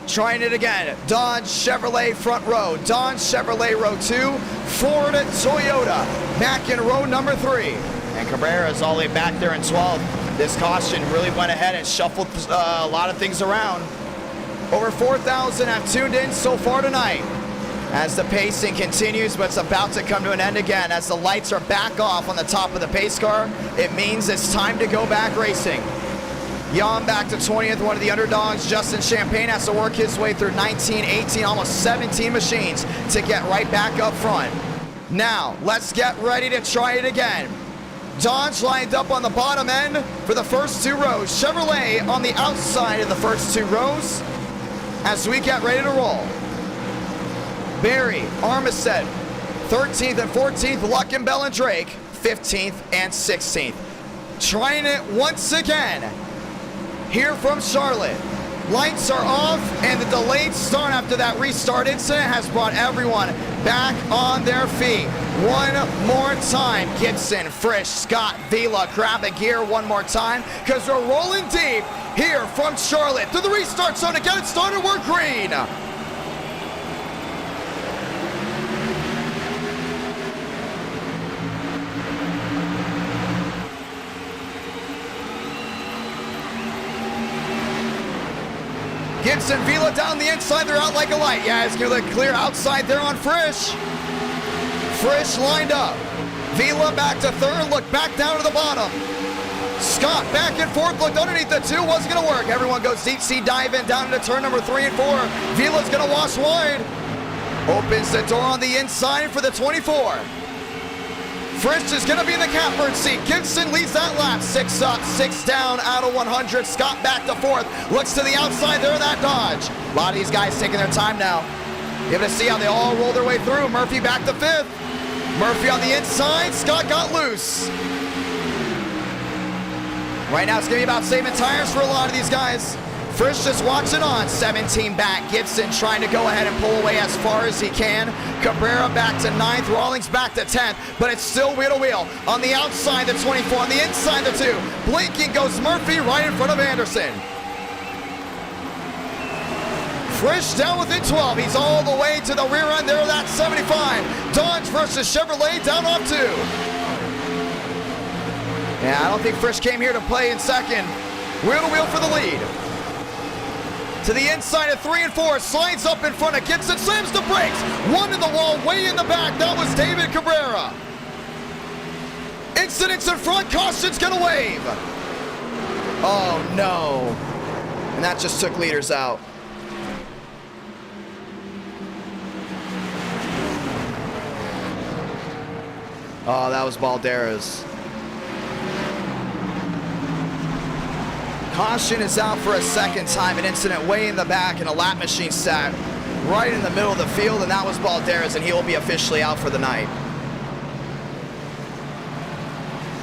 Speaker 1: Trying it again. Dodge, Chevrolet front row. Dodge, Chevrolet row 2. Ford, Toyota back in row number 3. And Cabrera is all the way back there in 12th. This caution really went ahead and shuffled a lot of things around. Over 4,000 have tuned in so far tonight. As the pacing continues, but it's about to come to an end again. As the lights are back off on the top of the pace car, it means it's time to go back racing. Jan back to 20th, one of the underdogs. Justin Champagne has to work his way through 19, 18, almost 17 machines to get right back up front. Now, let's get ready to try it again. Dodge lined up on the bottom end for the first 2 rows. Chevrolet on the outside of the first 2 rows as we get ready to roll. Barry, Armistead, 13th and 14th, Luckenbell and Drake, 15th and 16th. Trying it once again here from Charlotte. Lights are off, and the delayed start after that restart incident has brought everyone back on their feet. One more time, Gibson, Frisch, Scott, Vila, grab a gear one more time, because we're rolling deep here from Charlotte to the restart zone to get it started. We're green. Gibson, Vila down the inside, they're out like a light. Yeah, it's gonna look clear outside there on Frisch. Frisch lined up. Vila back to third, look back down to the bottom. Scott back and forth, looked underneath the two, wasn't gonna work. Everyone goes deep sea dive in down into turn number 3 and 4. Vila's gonna wash wide. Opens the door on the inside for the 24. Frisch is gonna be in the catbird seat. Gibson leads that lap. 6 up, 6 down out of 100. Scott back to 4th. Looks to the outside there in that Dodge. A lot of these guys taking their time now. Give it a see how they all roll their way through. Murphy back to 5th. Murphy on the inside. Scott got loose. Right now it's gonna be about saving tires for a lot of these guys. Frisch just watching on, 17 back. Gibson trying to go ahead and pull away as far as he can. Cabrera back to 9th, Rawlings back to 10th, but it's still wheel to wheel. On the outside, the 24, on the inside, the 2. Blinking goes Murphy right in front of Anderson. Frisch down within 12. He's all the way to the rear end there of that 75. Dodge versus Chevrolet down off 2. Yeah, I don't think Frisch came here to play in second. Wheel to wheel for the lead. To the inside of 3 and 4, slides up in front of Gibson, slams the brakes. One in the wall, way in the back. That was David Cabrera. Incidents in front, caution's gonna wave. Oh no. And that just took leaders out. Oh, that was Balderas. Caution is out for a second time. An incident way in the back, and a lap machine sat right in the middle of the field, and that was Balderas, and he will be officially out for the night.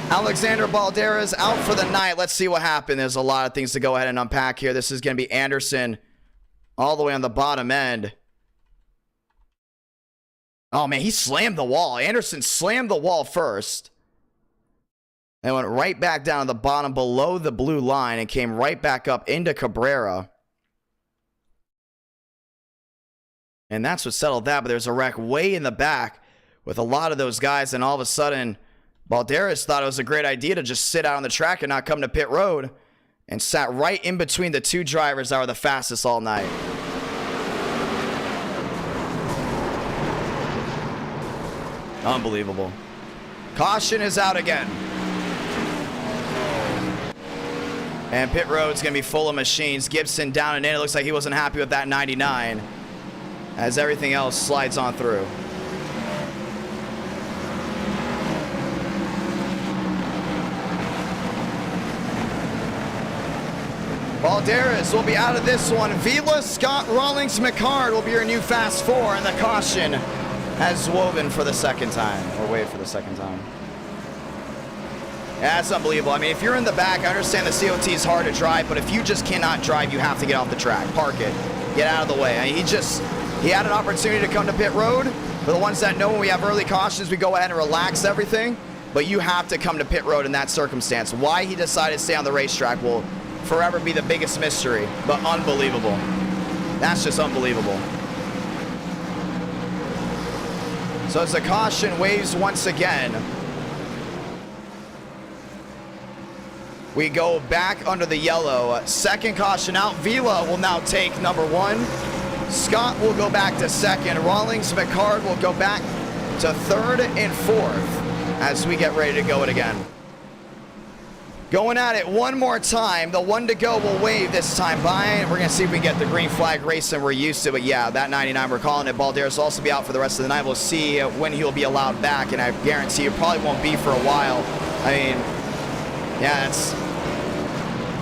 Speaker 1: Alexander Balderas out for the night. Let's see what happened. There's a lot of things to go ahead and unpack here. This is going to be Anderson all the way on the bottom end. Oh, man, he slammed the wall. Anderson slammed the wall first. And went right back down to the bottom below the blue line and came right back up into Cabrera. And that's what settled that. But there's a wreck way in the back with a lot of those guys. And all of a sudden, Balderas thought it was a great idea to just sit out on the track and not come to pit road. And sat right in between the 2 drivers that were the fastest all night. Unbelievable. Caution is out again. And pit road's going to be full of machines. Gibson down and in. It looks like he wasn't happy with that 99. As everything else slides on through. Balderas will be out of this one. Vila, Scott, Rawlings, McCard will be your new fast 4. And the caution has woven for the second time. Or waved for the second time. Yeah, that's unbelievable. I mean, if you're in the back, I understand the COT is hard to drive, but if you just cannot drive, you have to get off the track. Park it. Get out of the way. I mean, he had an opportunity to come to pit road. For the ones that know when we have early cautions, we go ahead and relax everything, but you have to come to pit road in that circumstance. Why he decided to stay on the racetrack will forever be the biggest mystery, but unbelievable. That's just unbelievable. So as the caution waves once again, we go back under the yellow. Second caution out. Vila will now take number 1. Scott will go back to 2nd. Rawlings, McCard will go back to 3rd and 4th as we get ready to go it again. Going at it one more time. The 1 to go will wave this time by. And we're going to see if we get the green flag racing we're used to. But yeah, that 99 we're calling it. Balderas will also be out for the rest of the night. We'll see when he'll be allowed back. And I guarantee it probably won't be for a while. I mean, yeah, it's...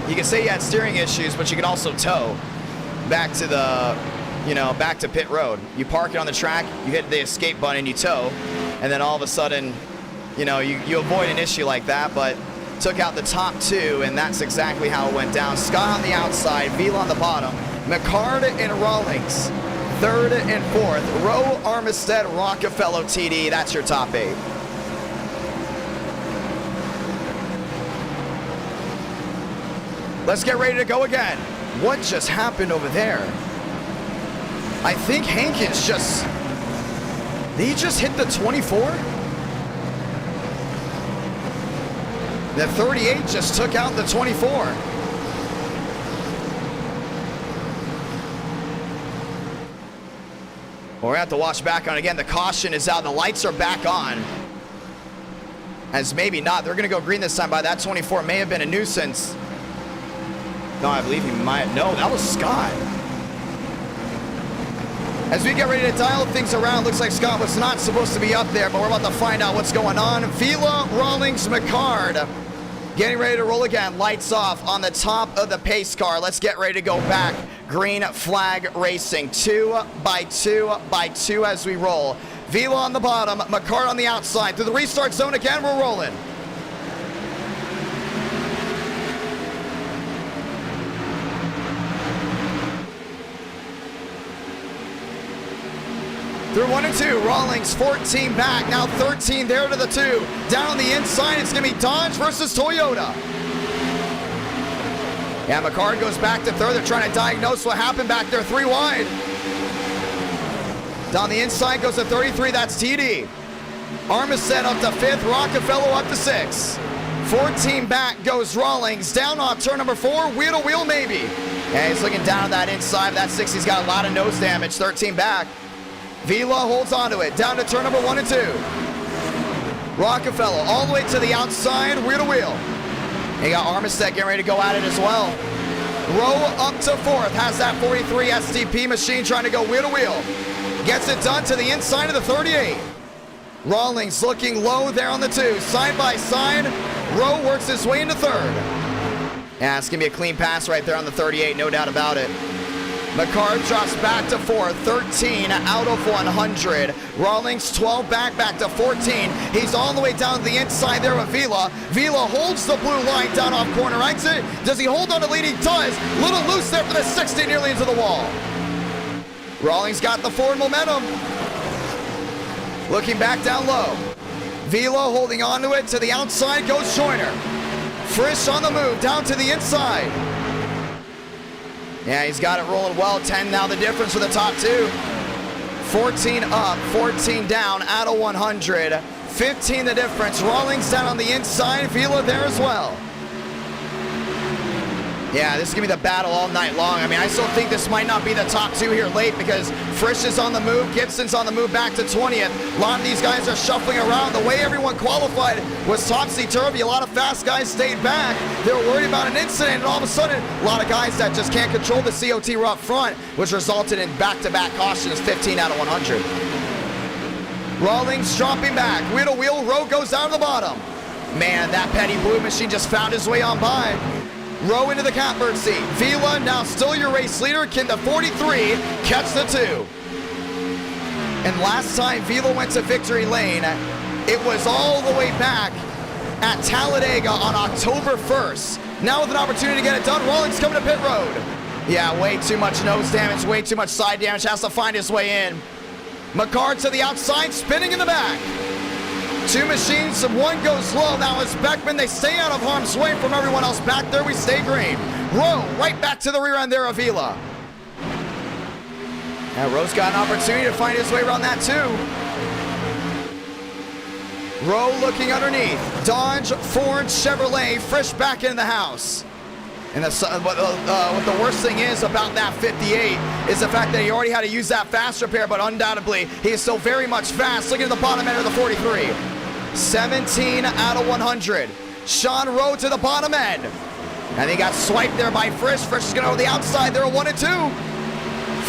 Speaker 1: You can say you had steering issues, but you can also tow back to the you know, back to pit road. You park it on the track, you hit the escape button, and you tow, and then all of a sudden, you know, you avoid an issue like that, but took out the top 2, and that's exactly how it went down. Scott on the outside, Vila on the bottom, McCard and Rawlings, 3rd and 4th. Rowe, Armistead, Rockefeller, TD, that's your top 8. Let's get ready to go again. What just happened over there? I think Hankins did he just hit the 24? The 38 just took out the 24. We're gonna have to watch back on again. The caution is out, the lights are back on. As maybe not, they're gonna go green this time by that 24. May have been a nuisance. No, I believe he might. No, that was Scott. As we get ready to dial things around, looks like Scott was not supposed to be up there, but we're about to find out what's going on. Vila, Rawlings, McCard. Getting ready to roll again. Lights off on the top of the pace car. Let's get ready to go back. Green flag racing. 2 by 2 by 2 as we roll. Vila on the bottom, McCard on the outside. Through the restart zone again, we're rolling. Through 1 and 2, Rawlings 14 back, now 13 there to the 2. Down on the inside, it's gonna be Dodge versus Toyota. Yeah, McCard goes back to 3rd. They're trying to diagnose what happened back there, 3 wide. Down the inside goes to 33, that's TD. Armistead up to 5th, Rockefeller up to 6. 14 back goes Rawlings, down off turn number 4, wheel to wheel maybe. Yeah, he's looking down that inside, that 6, he's got a lot of nose damage, 13 back. Vila holds onto it, down to turn number 1 and 2. Rockefeller all the way to the outside, wheel to wheel. He got Armistead getting ready to go at it as well. Rowe up to 4th, has that 43 STP machine trying to go wheel to wheel. Gets it done to the inside of the 38. Rawlings looking low there on the 2, side by side. Rowe works his way into 3rd. Yeah, it's gonna be a clean pass right there on the 38, no doubt about it. McCard drops back to 4th, 13 out of 100. Rawlings 12 back to 14. He's all the way down to the inside there with Vila. Vila holds the blue line down off corner exit. Does he hold on the lead? He does. Little loose there for the 60, nearly into the wall. Rawlings got the forward momentum. Looking back down low. Vila holding onto it. To the outside goes Joyner. Frisch on the move, down to the inside. Yeah, he's got it rolling well. 10 now the difference for the top 2. 14 up, 14 down, out of 100. 15 the difference. Rawlings down on the inside. Vila there as well. Yeah, this is going to be the battle all night long. I mean, I still think this might not be the top 2 here late because Frisch is on the move. Gibson's on the move back to 20th. A lot of these guys are shuffling around. The way everyone qualified was topsy-turvy. A lot of fast guys stayed back. They were worried about an incident, and all of a sudden, a lot of guys that just can't control the COT were up front, which resulted in back-to-back cautions, 15 out of 100. Rawlings dropping back. Wheel to wheel. Rowe goes down to the bottom. Man, that petty blue machine just found his way on by. Rowe into the catbird seat. Vila now still your race leader. Can the 43 catch the 2? And last time Vila went to victory lane, it was all the way back at Talladega on October 1st. Now with an opportunity to get it done, Rawlings coming to pit road. Yeah, way too much nose damage, way too much side damage. Has to find his way in. McCard to the outside, spinning in the back. 2 machines, 1 goes low. Now it's Beckman. They stay out of harm's way from everyone else back there. We stay green. Rowe right back to the rear end there of Vila. Now Rowe's got an opportunity to find his way around that too. Rowe looking underneath. Dodge, Ford, Chevrolet, Frisch back in the house. And what the worst thing is about that 58 is the fact that he already had to use that fast repair, but undoubtedly he is still very much fast. Look at the bottom end of the 43. 17 out of 100. Sean Rowe to the bottom end. And he got swiped there by Frisch. Frisch is going to go to the outside. They're a 1 and 2.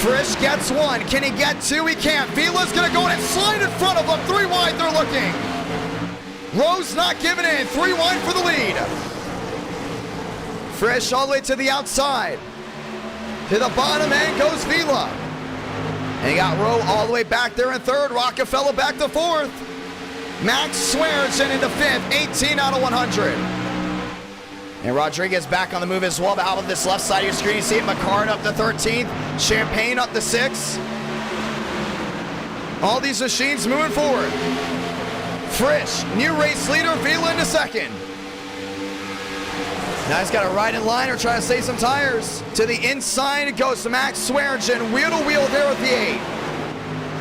Speaker 1: Frisch gets 1. Can he get 2? He can't. Vila's going to go in and slide in front of him. 3 wide, they're looking. Rowe's not giving in. 3 wide for the lead. Frisch all the way to the outside. To the bottom end goes Vila. And you got Rowe all the way back there in third. Rockefeller back to fourth. Max Swearingen into fifth, 18 out of 100. And Rodriguez back on the move as well. But how about this left side of your screen? You see it, McCart up to 13th. Champagne up to 6th. All these machines moving forward. Frisch, new race leader, Vila into second. Now he's got to ride in line or try to save some tires. To the inside goes Max Swearingen, wheel to wheel there with the 8.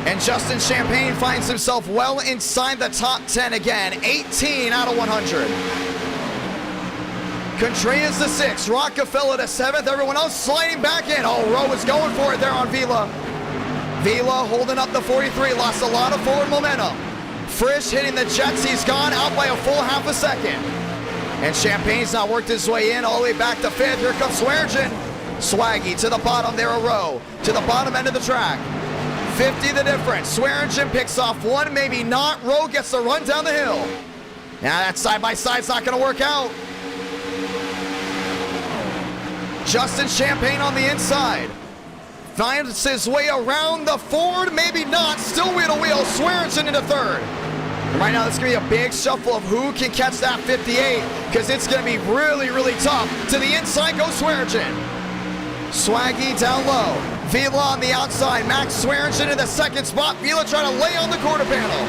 Speaker 1: And Justin Champagne finds himself well inside the top 10 again, 18 out of 100. Contreras to 6th, Rockefeller to 7th, everyone else sliding back in. Oh, Rowe is going for it there on Vila. Vila holding up the 43, lost a lot of forward momentum. Frisch hitting the jets, he's gone out by a full half a second. And Champagne's now worked his way in all the way back to 5th. Here comes Swearingen. Swaggy to the bottom there, a Rowe to the bottom end of the track. 50 the difference. Swearingen picks off one, maybe not. Rowe gets the run down the hill. Now that side-by-side's not going to work out. Justin Champagne on the inside. Finds his way around the Ford, maybe not. Still wheel to wheel. Swearingen into third. And right now, this is going to be a big shuffle of who can catch that 58, because it's going to be really, really tough. To the inside goes Swearingen. Swaggy down low. Vila on the outside. Max Swearingen in the second spot. Vila trying to lay on the quarter panel.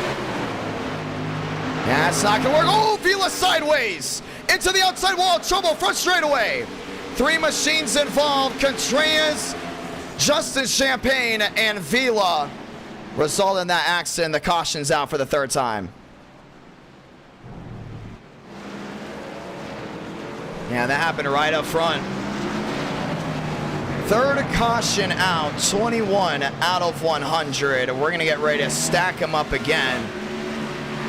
Speaker 1: That's not going to work. Oh, Vila sideways. Into the outside wall. Trouble front straightaway. 3 machines involved. Contreras, Justin Champagne, and Vila. Result in that accident. The caution's out for the 3rd time. Yeah, that happened right up front. 3rd caution out, 21 out of 100. We're going to get ready to stack them up again.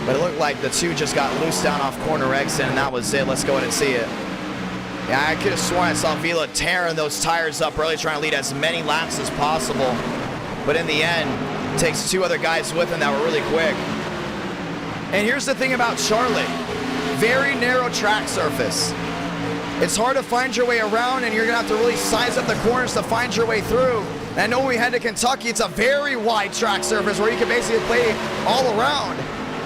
Speaker 1: But it looked like the 2 just got loose down off corner exit, and that was it. Let's go ahead and see it. Yeah, I could have sworn I saw Vila tearing those tires up early, trying to lead as many laps as possible. But in the end, it takes 2 other guys with him that were really quick. And here's the thing about Charlotte. Very narrow track surface. It's hard to find your way around, and you're going to have to really size up the corners to find your way through. And I know when we head to Kentucky, it's a very wide track surface where you can basically play all around.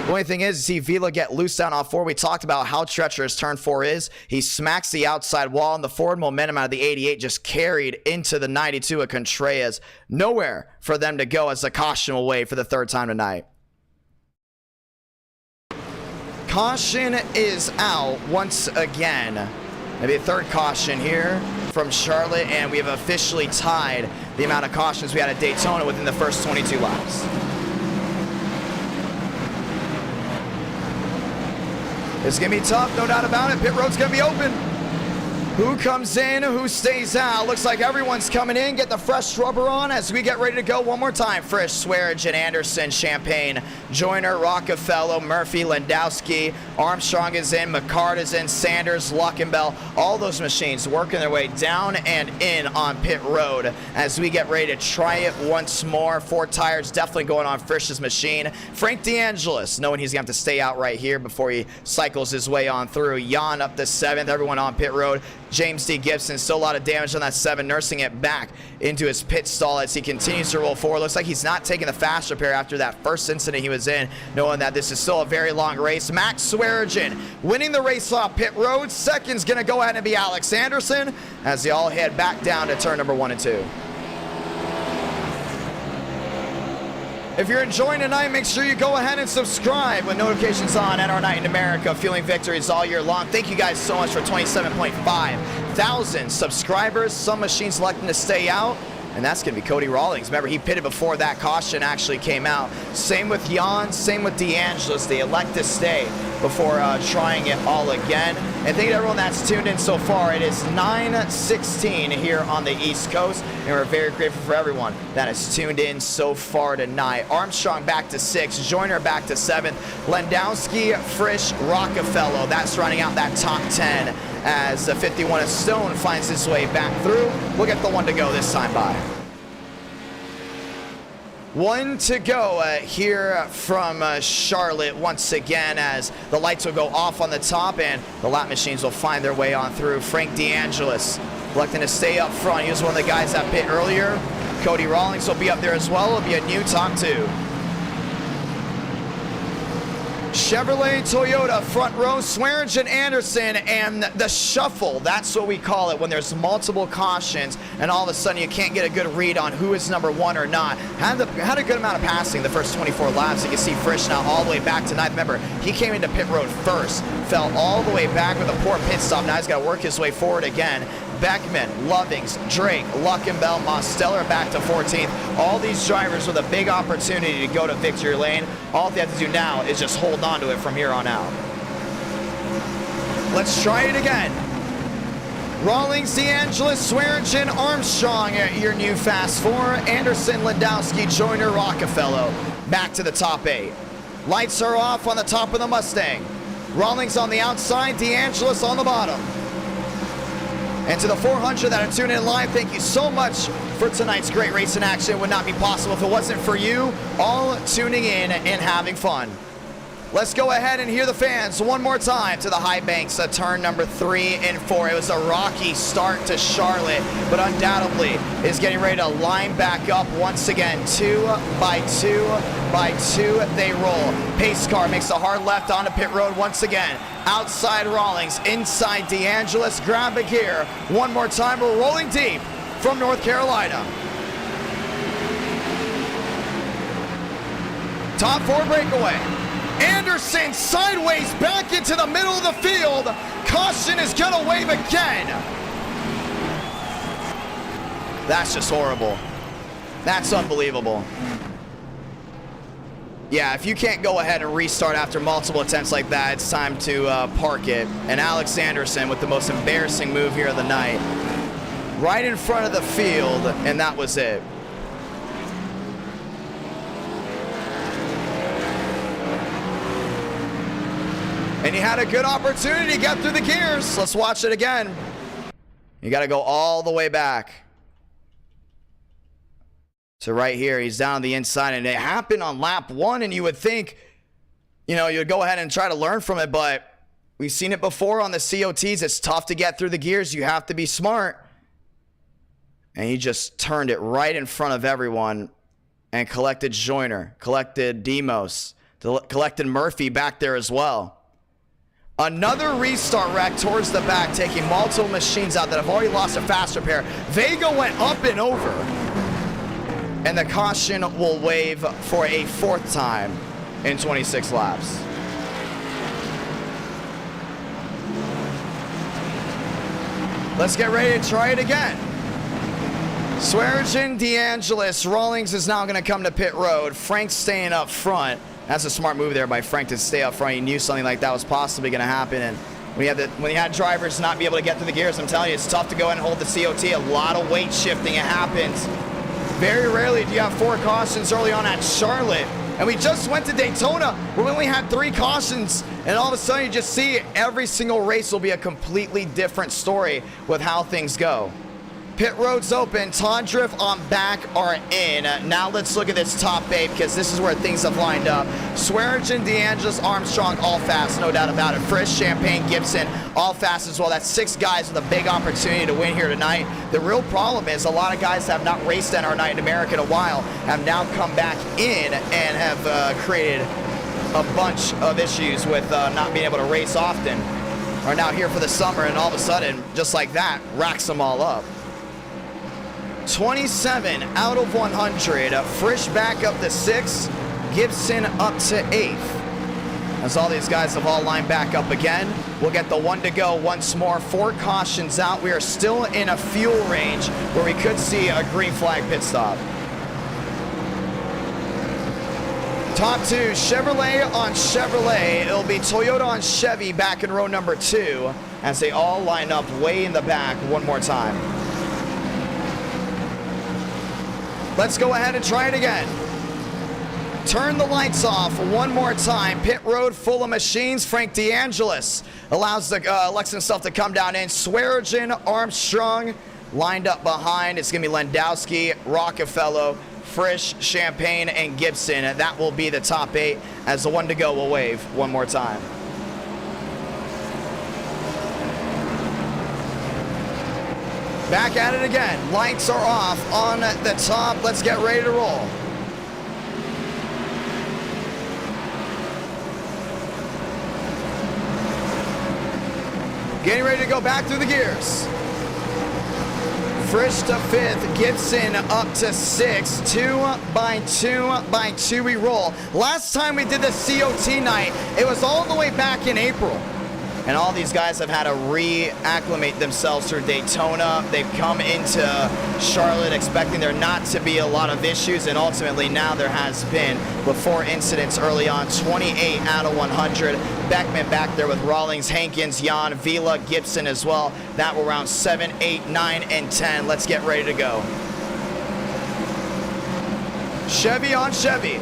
Speaker 1: The only thing is, see Vila get loose down off 4. We talked about how treacherous turn 4 is. He smacks the outside wall, and the forward momentum out of the 88 just carried into the 92 of Contreras. Nowhere for them to go as the caution will wait for the 3rd time tonight. Caution is out once again. Maybe a 3rd caution here from Charlotte, and we have officially tied the amount of cautions we had at Daytona within the first 22 laps. It's going to be tough, no doubt about it. Pit road's going to be open. Who comes in, who stays out? Looks like everyone's coming in. Get the fresh rubber on as we get ready to go one more time. Frisch, Swearingen, Anderson, Champagne, Joyner, Rockefeller, Murphy, Landowski, Armstrong is in, McCart is in, Sanders, Luckenbell. All those machines working their way down and in on pit road as we get ready to try it once more. 4 tires definitely going on Frisch's machine. Frank DeAngelis, knowing he's going to have to stay out right here before he cycles his way on through. Jan up to 7th, everyone on pit road. James D. Gibson, still a lot of damage on that 7, nursing it back into his pit stall as he continues to roll forward. Looks like he's not taking the fast repair after that first incident he was in, knowing that this is still a very long race. Max Swearingen winning the race off pit road. Second's going to go ahead and be Alex Anderson as they all head back down to turn number 1 and 2. If you're enjoying tonight, make sure you go ahead and subscribe with notifications on at Our Night in America, fueling victories all year long. Thank you guys so much for 27.5 thousand subscribers. Some machines electing to stay out, and that's going to be Cody Rawlings. Remember, he pitted before that caution actually came out. Same with Jan, same with DeAngelis. They elect to stay before trying it all again. And thank you to everyone that's tuned in so far. It is 9:16 here on the East Coast, and we're very grateful for everyone that has tuned in so far tonight. Armstrong back to 6th, Joyner back to 7th, Landowski, Frisch, Rockefeller. That's running out that top 10 as the 51 of Stone finds his way back through. We'll get the 1 to go this time by. 1 to go here from Charlotte once again as the lights will go off on the top and the lap machines will find their way on through. Frank DeAngelis electing to stay up front. He was one of the guys that pit earlier Cody Rawlings will be up there as well. It'll be a new top 2. Chevrolet, Toyota, front row, Swearingen, Anderson, and the shuffle. That's what we call it when there's multiple cautions and all of a sudden you can't get a good read on who is number 1 or not. Had a good amount of passing the first 24 laps. You can see Frisch now all the way back to 9th. Remember, he came into pit road first, fell all the way back with a poor pit stop. Now he's got to work his way forward again. Beckman, Lovings, Drake, Luckenbell, Mosteller back to 14th. All these drivers with a big opportunity to go to victory lane. All they have to do now is just hold on to it from here on out. Let's try it again. Rawlings, DeAngelis, Swearingen, Armstrong, your new Fast 4. Anderson, Landowski, Joyner, Rockefeller. Back to the top 8. Lights are off on the top of the Mustang. Rawlings on the outside, DeAngelis on the bottom. And to the 400 that are tuning in live, thank you so much for tonight's great racing action. It would not be possible if it wasn't for you all tuning in and having fun. Let's go ahead and hear the fans one more time to the high banks of turn number 3 and 4. It was a rocky start to Charlotte, but undoubtedly is getting ready to line back up once again. 2 by 2 by 2 they roll. Pace car makes a hard left onto pit road once again. Outside Rawlings, inside DeAngelis, grab a gear. One more time, we're rolling deep from North Carolina. Top 4 breakaway. Anderson sideways back into the middle of the field. Caution is gonna wave again. That's just horrible. That's unbelievable. Yeah, if you can't go ahead and restart after multiple attempts like that, it's time to park it. And Alex Anderson with the most embarrassing move here of the night. Right in front of the field, and that was it. And he had a good opportunity to get through the gears. Let's watch it again. You got to go all the way back. So right here, he's down the inside, and it happened on lap 1, and you would think, you know, you'd go ahead and try to learn from it, but we've seen it before on the COTs. It's tough to get through the gears. You have to be smart. And he just turned it right in front of everyone and collected Joyner, collected Demos, collected Murphy back there as well. Another restart wreck towards the back, taking multiple machines out that have already lost a fast repair. Vega went up and over. And the caution will wave for a 4th time in 26 laps. Let's get ready to try it again. Swearingen, DeAngelis, Rawlings is now going to come to pit road. Frank's staying up front. That's a smart move there by Frank to stay up front. He knew something like that was possibly going to happen. And when you had drivers not be able to get through the gears, I'm telling you, it's tough to go ahead and hold the COT. A lot of weight shifting. It happens. Very rarely do you have 4 cautions early on at Charlotte. And we just went to Daytona where we only had 3 cautions. And all of a sudden you just see every single race will be a completely different story with how things go. Pit road's open. Tondriff on back are in. Now let's look at this top 8 because this is where things have lined up. Swearingen, DeAngelis, Armstrong, all fast, no doubt about it. Frisch, Champagne, Gibson, all fast as well. That's 6 guys with a big opportunity to win here tonight. The real problem is a lot of guys that have not raced NR Night in America in a while have now come back in and have created a bunch of issues with not being able to race often. Are now here for the summer, and all of a sudden, just like that, racks them all up. 27 out of 100. Frisch back up to 6th. Gibson up to 8th. As all these guys have all lined back up again. We'll get the 1 to go once more. 4 cautions out. We are still in a fuel range where we could see a green flag pit stop. Top 2, Chevrolet on Chevrolet. It'll be Toyota on Chevy back in row number 2 as they all line up way in the back one more time. Let's go ahead and try it again. Turn the lights off one more time. Pit road full of machines. Frank DeAngelis elects himself to come down in. Swearingen, Armstrong lined up behind. It's going to be Landowski, Rockefeller, Frisch, Champagne, and Gibson. That will be the top 8 as the 1 to go will wave one more time. Back at it again. Lights are off on the top. Let's get ready to roll. Getting ready to go back through the gears. Frisch to 5th, Gibson up to 6th, 2 by 2 by 2 we roll. Last time we did the COT night, it was all the way back in April. And all these guys have had to reacclimate themselves through Daytona. They've come into Charlotte expecting there not to be a lot of issues, and ultimately now there has been, with 4 incidents early on, 28 out of 100. Beckman back there with Rawlings, Hankins, Jan, Vila, Gibson as well. That will round 7, 8, 9, and 10. Let's get ready to go. Chevy on Chevy.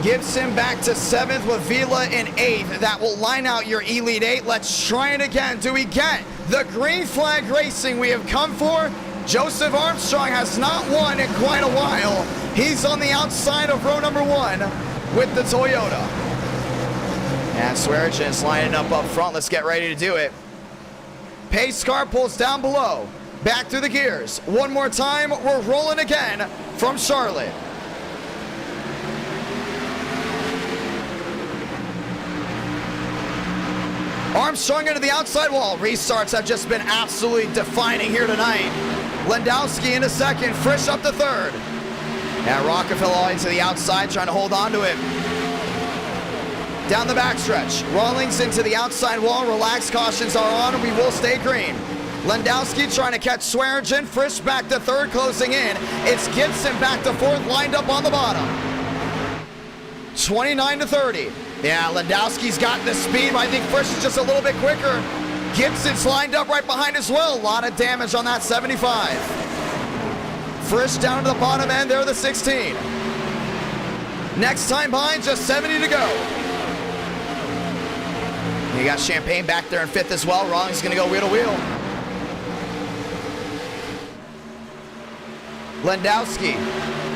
Speaker 1: Gibson back to 7th with Vila in 8th. That will line out your Elite 8. Let's try it again. Do we get the green flag racing we have come for? Joseph Armstrong has not won in quite a while. He's on the outside of row number 1 with the Toyota. And Swearinger is lining up front. Let's get ready to do it. Pace car pulls down below. Back through the gears. One more time. We're rolling again from Charlotte. Armstrong into the outside wall. Restarts have just been absolutely defining here tonight. Landowski into 2nd, Frisch up to 3rd. Now Rockefeller all into the outside, trying to hold on to it. Down the backstretch. Rawlings into the outside wall. Relaxed cautions are on, and we will stay green. Landowski trying to catch Swearinger. Frisch back to 3rd, closing in. It's Gibson back to 4th, lined up on the bottom. 29 to 30. Yeah, Landowski's got the speed, but I think Frisch is just a little bit quicker. Gibson's lined up right behind as well. A lot of damage on that 75. Frisch down to the bottom end there, the 16. Next time behind, just 70 to go. You got Champagne back there in 5th as well. Rawlings going to go wheel to wheel. Landowski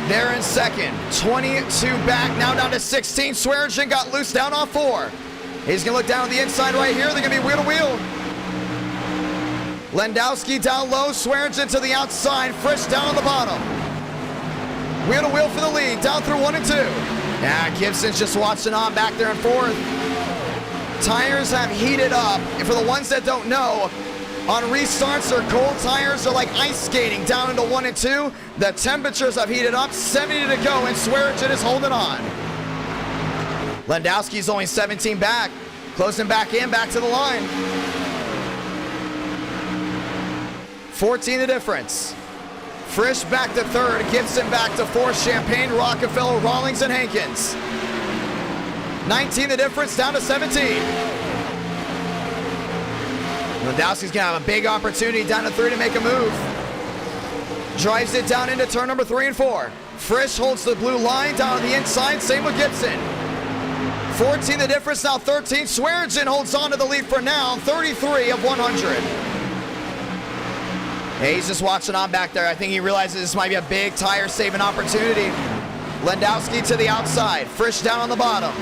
Speaker 1: there in 2nd, 22 back, now down to 16. Swearinger got loose down off 4. He's gonna look down on the inside right here. They're gonna be wheel to wheel. Landowski down low, Swearinger to the outside, Frisch down on the bottom. Wheel to wheel for the lead, down through 1 and 2. Yeah, Gibson's just watching on back there in 4th. Tires have heated up, and for the ones that don't know, on restarts, their cold tires are like ice skating down into 1 and 2. The temperatures have heated up, 70 to go, and Swearinger is holding on. Landowski's only 17 back, closing back in, back to the line. 14 the difference. Frisch back to 3rd, Gibson back to 4th, Champagne, Rockefeller, Rawlings, and Hankins. 19 the difference, down to 17. Landowski's gonna have a big opportunity down to 3 to make a move. Drives it down into turn number 3 and 4. Frisch holds the blue line down on the inside, same with Gibson. 14 the difference, now 13. Swearinger holds on to the lead for now, 33 of 100. Yeah, he's just watching on back there. I think he realizes this might be a big tire-saving opportunity. Landowski to the outside, Frisch down on the bottom.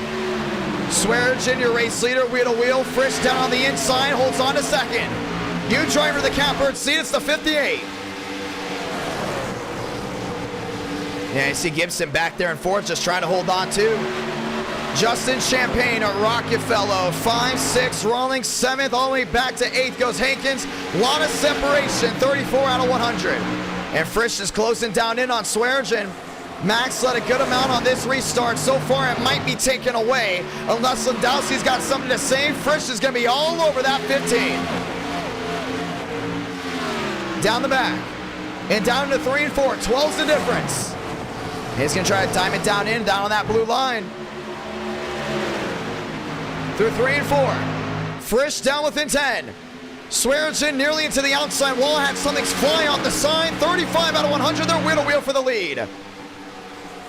Speaker 1: Swearinger, your race leader, wheel to wheel. Frisch down on the inside, holds on to 2nd. New driver, the catbird seat, it's the 58. Yeah, you see Gibson back there in 4th, just trying to hold on too. Justin Champagne at Rockefeller, 5, 6, Rawlings 7th, all the way back to 8th goes Hankins. A lot of separation, 34 out of 100. And Frisch is closing down in on Swearinger. Max led a good amount on this restart. So far, it might be taken away. Unless Landowski's got something to say, Frisch is going to be all over that 15. Down the back. And down to 3 and 4. 12's the difference. He's going to try to time it down on that blue line. Through 3 and 4. Frisch down within 10. Swearinger nearly into the outside wall. Had something fly off the side. 35 out of 100. They're wheel to wheel for the lead.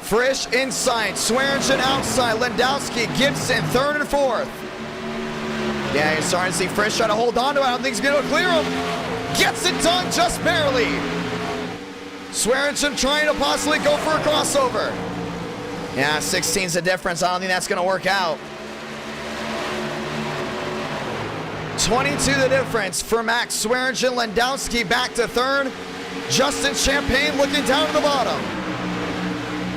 Speaker 1: Frisch inside, Swearinger outside, Landowski, Gibson, 3rd and 4th. Yeah, you're starting to see Frisch try to hold on to it. I don't think he's going to clear him. Gets it done just barely. Swearinger trying to possibly go for a crossover. Yeah, 16's the difference. I don't think that's going to work out. 22 the difference for Max Swearingen. Landowski back to third. Justin Champagne looking down at the bottom.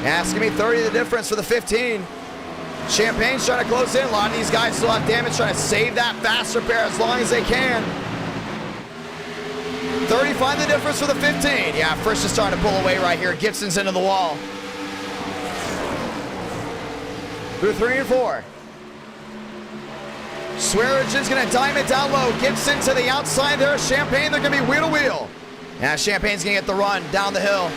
Speaker 1: Asking me 30 the difference for the 15. Champagne's trying to close in. A lot of these guys still have damage, trying to save that fast repair as long as they can. 35 the difference for the 15. Yeah, Frisch is starting to pull away right here. Gibson's into the wall. Through 3 and 4. Swearingen's going to dime it down low. Gibson to the outside there. Champagne, they're going to be wheel to wheel. Yeah, Champagne's going to get the run down the hill.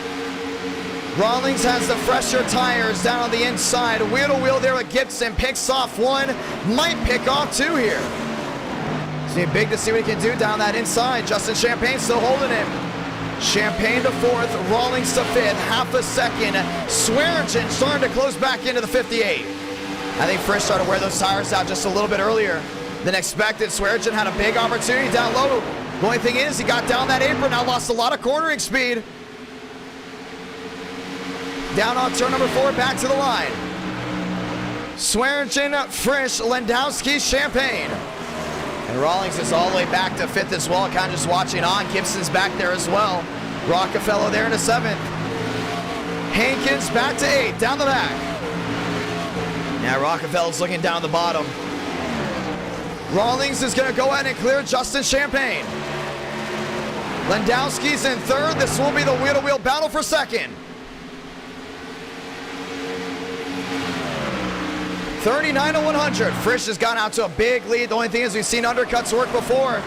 Speaker 1: Rawlings has the fresher tires down on the inside. Wheel to wheel there with Gibson. Picks off one. Might pick off two here. It's going to be big to see what he can do down that inside. Justin Champagne still holding him. Champagne to fourth. Rawlings to fifth. Half a second. Swearingen starting to close back into the 58. I think Frisch started to wear those tires out just a little bit earlier than expected. Swearingen had a big opportunity down low. The only thing is he got down that apron. Now lost a lot of cornering speed. Down on turn number 4, back to the line. Swearingen, Frisch, Landowski, Champagne. And Rawlings is all the way back to 5th as well, kind of just watching on. Gibson's back there as well. Rockefeller there into 7th. Hankins back to 8th, down the back. Now Rockefeller's looking down the bottom. Rawlings is going to go ahead and clear Justin Champagne. Landowski's in 3rd. This will be the wheel-to-wheel battle for 2nd. 39-100. Frisch has gone out to a big lead. The only thing is we've seen undercuts work before.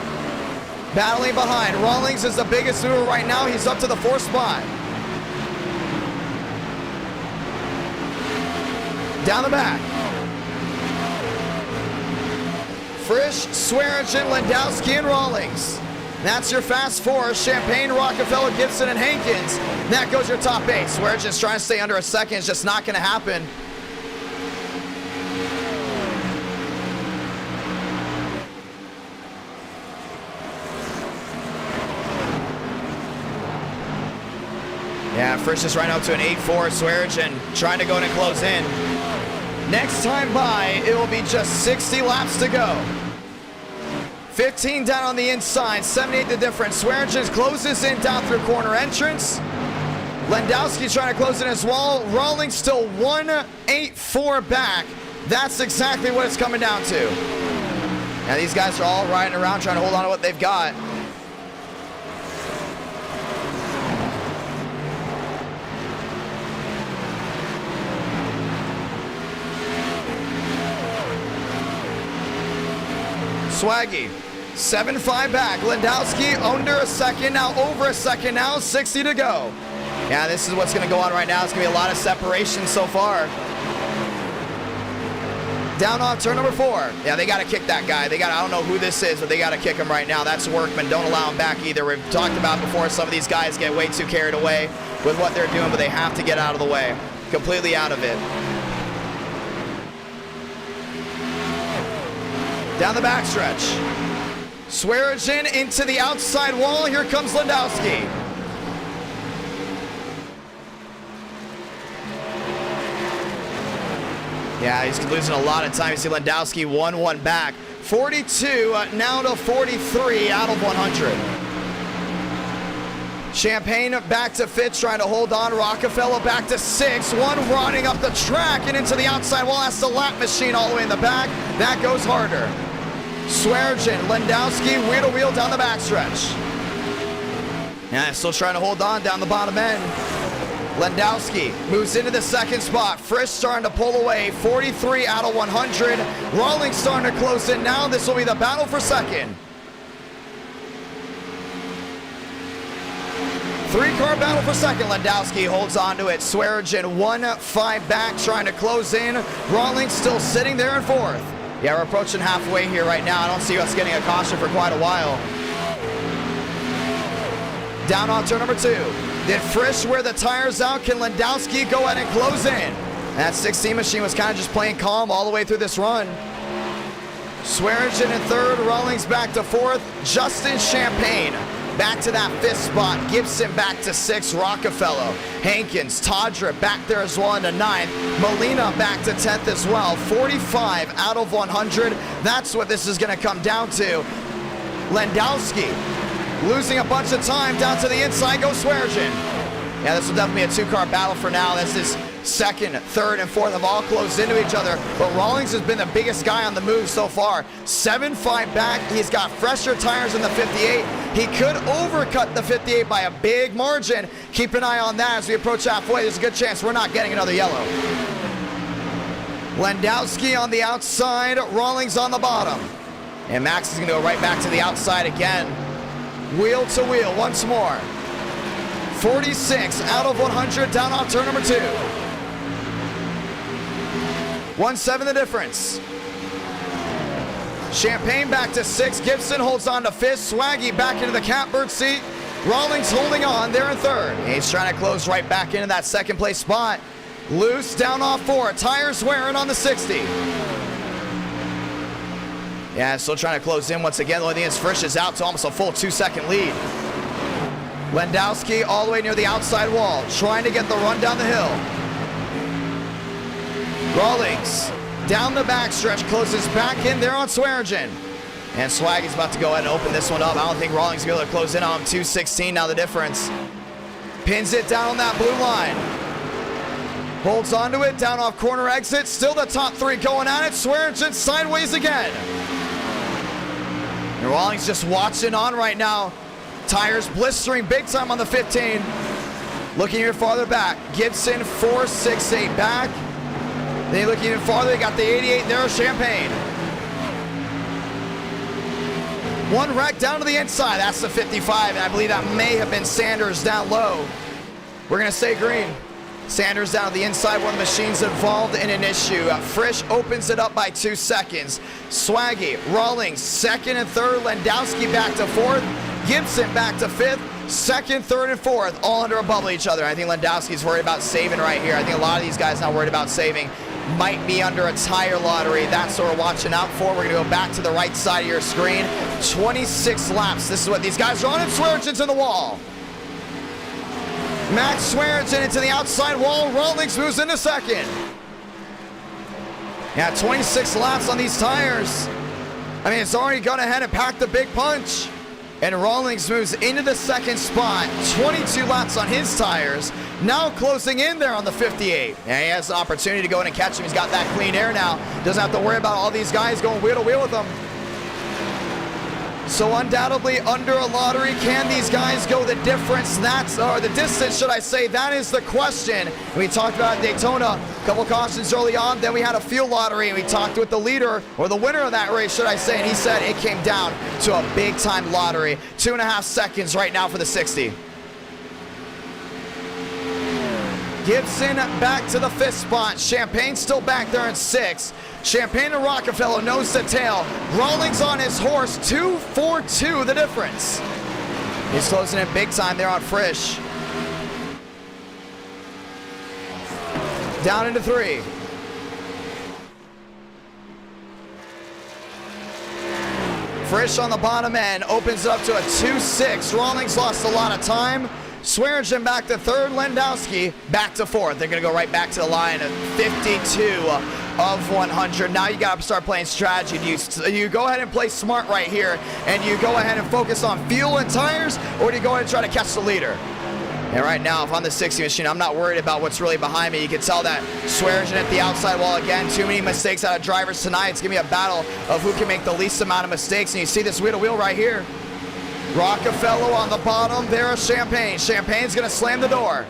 Speaker 1: Battling behind. Rawlings is the biggest mover right now. He's up to the 4th spot. Down the back. Frisch, Swearingen, Landowski, and Rawlings. That's your fast 4. Champagne, Rockefeller, Gibson, and Hankins. That goes your top 8. Swearingen's trying to stay under a second. It's just not going to happen. Yeah, Frisch is right up to an 8-4. Swearingen trying to go in and close in. Next time by, it will be just 60 laps to go. 15 down on the inside, 78 the difference. Swearingen closes in down through corner entrance. Landowski trying to close in as well. Rawlings still 1-8-4 back. That's exactly what it's coming down to. Now these guys are all riding around trying to hold on to what they've got. Swaggy, 7-5 back. Landowski under a second, now over a second now, 60 to go. Yeah, this is what's going to go on right now. It's going to be a lot of separation so far. Down off turn number 4. Yeah, they got to kick that guy. I don't know who this is, but they got to kick him right now. That's Workman. Don't allow him back either. We've talked about before, some of these guys get way too carried away with what they're doing, but they have to get out of the way. Completely out of it. Down the backstretch. Swearingen into the outside wall. Here comes Landowski. Yeah, he's losing a lot of time. You see Landowski 1-1 back. 42 now to 43 out of 100. Champagne back to 5th, trying to hold on. Rockefeller back to 6th. One running up the track and into the outside wall. That's the lap machine all the way in the back. That goes harder. Swearingen, Landowski, wheel to wheel down the backstretch. Yeah, still trying to hold on down the bottom end. Landowski moves into the 2nd spot. Frisch starting to pull away, 43 out of 100. Rawlings starting to close in now. This will be the battle for 2nd. 3-car battle for 2nd. Landowski holds on to it. Swearingen 1-5 back, trying to close in. Rawlings still sitting there in 4th. Yeah, we're approaching halfway here right now. I don't see us getting a caution for quite a while. Down on turn number 2. Did Frisch wear the tires out? Can Landowski go ahead and close in? That 16 machine was kind of just playing calm all the way through this run. Swearingen in 3rd, Rawlings back to 4th. Justin Champagne back to that 5th spot. Gibson back to 6th. Rockefeller, Hankins, Todra back there as well into 9th. Molina back to 10th as well. 45 out of 100. That's what this is going to come down to. Landowski losing a bunch of time down to the inside. Goes Swearengin. Yeah, this will definitely be a two-car battle for now. This is second, third, and fourth have all closed into each other. But Rawlings has been the biggest guy on the move so far. 7.5 back. He's got fresher tires in the 58. He could overcut the 58 by a big margin. Keep an eye on that as we approach halfway. There's a good chance we're not getting another yellow. Landowski on the outside. Rawlings on the bottom. And Max is going to go right back to the outside again. Wheel to wheel once more. 46 out of 100 down off turn number 2. 1.7 the difference. Champagne back to 6. Gibson holds on to 5th. Swaggy back into the catbird seat. Rawlings holding on there in 3rd. He's trying to close right back into that 2nd place spot. Loose down off 4. Tires wearing on the 60. Yeah, still trying to close in once again. The only thing is Frisch is out to almost a full 2-second lead. Landowski all the way near the outside wall, trying to get the run down the hill. Rawlings down the backstretch, closes back in there on Swearengin. And Swaggy's about to go ahead and open this one up. I don't think Rawlings will be able to close in on him. 2.16 now the difference. Pins it down on that blue line. Holds onto it, down off corner exit. Still the top 3 going at it. Swearengin sideways again. And Rawlings just watching on right now. Tires blistering big time on the 15. Looking even farther back. Gibson 4.68 back. Then looking even farther, they got the 88 there, Champagne. One wreck down to the inside. That's the 55, and I believe that may have been Sanders down low. We're going to say green. Sanders down to the inside, one of the machines involved in an issue. Frisch opens it up by 2 seconds. Swaggy, Rawlings, 2nd and 3rd. Landowski back to 4th. Gibson back to 5th. 2nd, 3rd, and 4th, all under a bubble each other. I think Landowski's worried about saving right here. I think a lot of these guys not worried about saving. Might be under a tire lottery. That's what we're watching out for. We're going to go back to the right side of your screen. 26 laps. This is what these guys are on, and Swearengin's in the wall. Max Swearengin into the outside wall. Rawlings moves into 2nd. Yeah, 26 laps on these tires. I mean, it's already gone ahead and packed the big punch. And Rawlings moves into the 2nd spot. 22 laps on his tires. Now closing in there on the 58. Yeah, he has an opportunity to go in and catch him. He's got that clean air now. Doesn't have to worry about all these guys going wheel to wheel with him. So undoubtedly under a lottery, can these guys go the difference? Or the distance, should I say? That is the question. We talked about Daytona, a couple cautions early on. Then we had a field lottery, and we talked with the leader, or the winner of that race, should I say, and he said it came down to a big-time lottery. 2.5 seconds right now for the 60. Gibson back to the 5th spot. Champagne still back there in 6th. Champagne and Rockefeller nose to tail. Rawlings on his horse, 2.42 the difference. He's closing in big time there on Frisch. Down into 3. Frisch on the bottom end, opens it up to a 2.6. Rawlings lost a lot of time. Swearengin back to 3rd, Landowski back to 4th. They're going to go right back to the line at 52 of 100. Now you got to start playing strategy. Do you go ahead and play smart right here, and you go ahead and focus on fuel and tires, or do you go ahead and try to catch the leader? And right now, if I'm the 60 machine, I'm not worried about what's really behind me. You can tell that Swearengin at the outside wall again. Too many mistakes out of drivers tonight. It's going to be a battle of who can make the least amount of mistakes, and you see this wheel-to-wheel right here. Rockefeller on the bottom, there is Champagne. Champagne's gonna slam the door.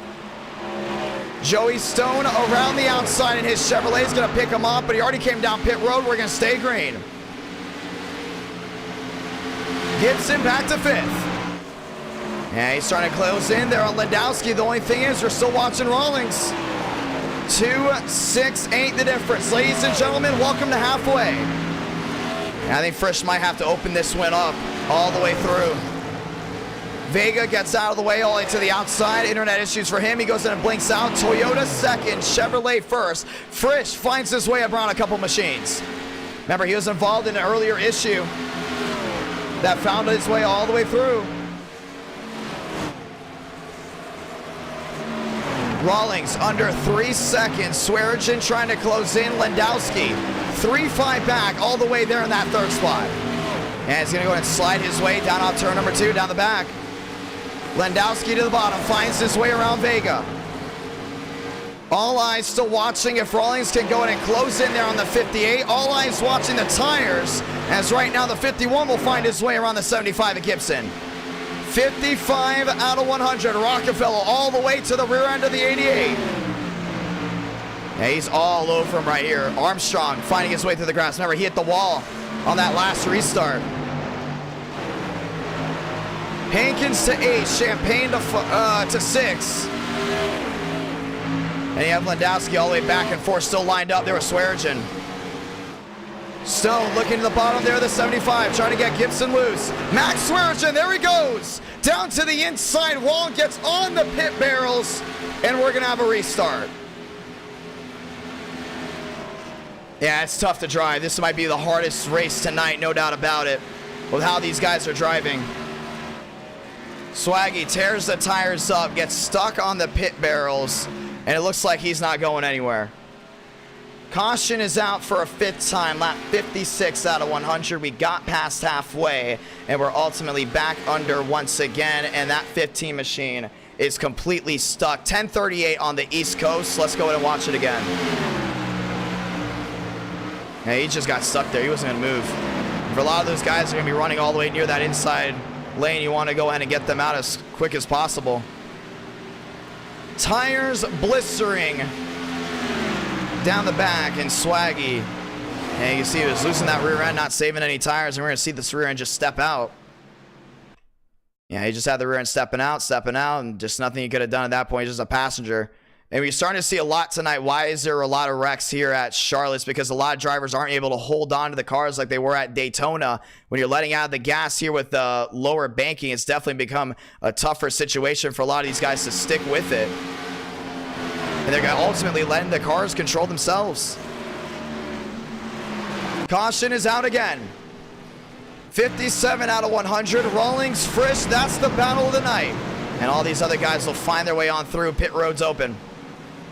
Speaker 1: Joey Stone around the outside in his Chevrolet is gonna pick him up, but he already came down pit road. We're gonna stay green. Gibson back to 5th. And he's trying to close in there on Landowski. The only thing is, we're still watching Rawlings. 2.68 the difference. Ladies and gentlemen, welcome to halfway. And I think Frisch might have to open this one up all the way through. Vega gets out of the way all the way to the outside. Internet issues for him. He goes in and blinks out. Toyota 2nd, Chevrolet 1st. Frisch finds his way around a couple machines. Remember, he was involved in an earlier issue that found his way all the way through. Rawlings under 3 seconds. Swearengin trying to close in. Landowski 3.5 back all the way there in that 3rd spot. And he's going to go ahead and slide his way down off turn number 2, down the back. Landowski to the bottom, finds his way around Vega. All eyes still watching if Rawlings can go in and close in there on the 58. All eyes watching the tires, as right now the 51 will find his way around the 75 at Gibson. 55 out of 100. Rockefeller all the way to the rear end of the 88. Yeah, he's all over him right here. Armstrong finding his way through the grass. Remember, he hit the wall on that last restart. Hankins to 8, Champagne to 6. And you have Landowski all the way back and forth, still lined up there with Swearigan. Stone looking to the bottom there, the 75, trying to get Gibson loose. Max Swearigan, there he goes. Down to the inside wall, gets on the pit barrels, and we're going to have a restart. Yeah, it's tough to drive. This might be the hardest race tonight, no doubt about it, with how these guys are driving. Swaggy tears the tires up, gets stuck on the pit barrels, and it looks like he's not going anywhere. Caution is out for a 5th time, lap 56 out of 100. We got past halfway, and we're ultimately back under once again, and that 15 machine is completely stuck. 10:38 on the East Coast. Let's go ahead and watch it again. Yeah, he just got stuck there. He wasn't going to move. For a lot of those guys that are going to be running all the way near that inside lane, you want to go ahead and get them out as quick as possible. Tires blistering down the back, and Swaggy, and you can see he was losing that rear end, not saving any tires, and we're going to see this rear end just step out. Yeah, he just had the rear end stepping out, and just nothing he could have done at that point. He's just a passenger. And we're starting to see a lot tonight. Why is there a lot of wrecks here at Charlotte? It's because a lot of drivers aren't able to hold on to the cars like they were at Daytona. When you're letting out the gas here with the lower banking, it's definitely become a tougher situation for a lot of these guys to stick with it. And they're ultimately letting the cars control themselves. Caution is out again. 57 out of 100. Rawlings, Frisch, that's the battle of the night. And all these other guys will find their way on through. Pit road's open.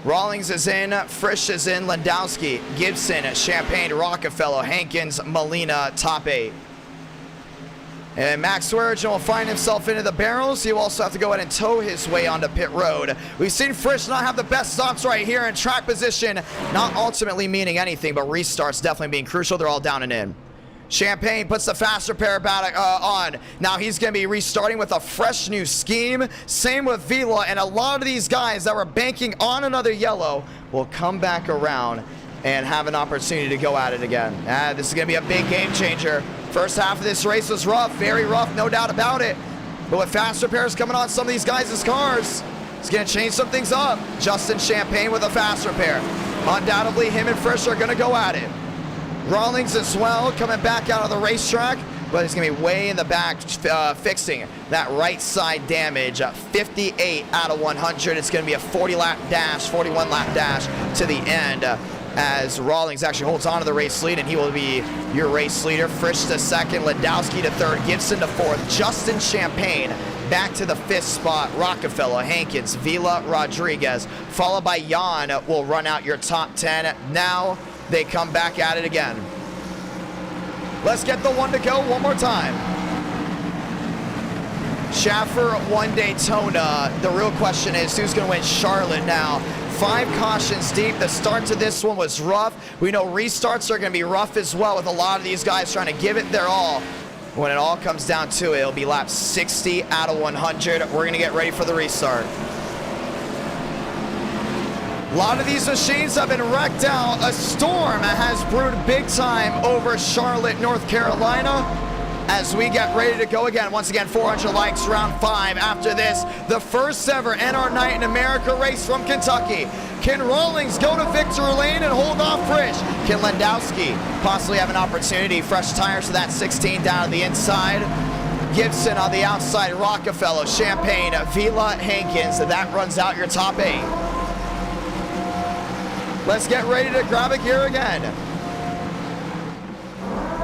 Speaker 1: Rawlings is in, Frisch is in, Landowski, Gibson, Champagne, Rockefeller, Hankins, Molina, top 8. And Max Swearigan will find himself into the barrels. He will also have to go ahead and tow his way onto pit road. We've seen Frisch not have the best stops right here, and track position not ultimately meaning anything, but restarts definitely being crucial. They're all down and in. Champagne puts the faster pair on. Now he's going to be restarting with a fresh new scheme. Same with Vila, and a lot of these guys that were banking on another yellow will come back around and have an opportunity to go at it again. This is going to be a big game changer. First half of this race was rough, very rough, no doubt about it. But with faster pairs coming on some of these guys' cars, it's going to change some things up. Justin Champagne with a faster pair. Undoubtedly, him and Frisch are going to go at it. Rawlings as well, coming back out of the racetrack, but he's going to be way in the back fixing that right side damage. 58 out of 100. It's going to be a 41 lap dash to the end as Rawlings actually holds on to the race lead, and he will be your race leader. Frisch to second, Landowski to third, Gibson to fourth, Justin Champagne back to the 5th spot. Rockefeller, Hankins, Vila, Rodriguez, followed by Jan will run out your top 10. Now they come back at it again. Let's get the one to go one more time. Schaffer won Daytona. The real question is who's going to win Charlotte now. 5 cautions deep. The start to this one was rough. We know restarts are going to be rough as well, with a lot of these guys trying to give it their all. When it all comes down to it, it'll be lap 60 out of 100. We're going to get ready for the restart. A lot of these machines have been wrecked out. A storm has brewed big time over Charlotte, North Carolina. As we get ready to go again. Once again, 400 likes, round 5. After this, the first ever NR Night in America race from Kentucky. Can Rawlings go to victory lane and hold off Frisch? Can Landowski possibly have an opportunity? Fresh tires to that 16 down to the inside. Gibson on the outside, Rockefeller, Champagne, Vila, Hankins. That runs out your top 8. Let's get ready to grab a gear again.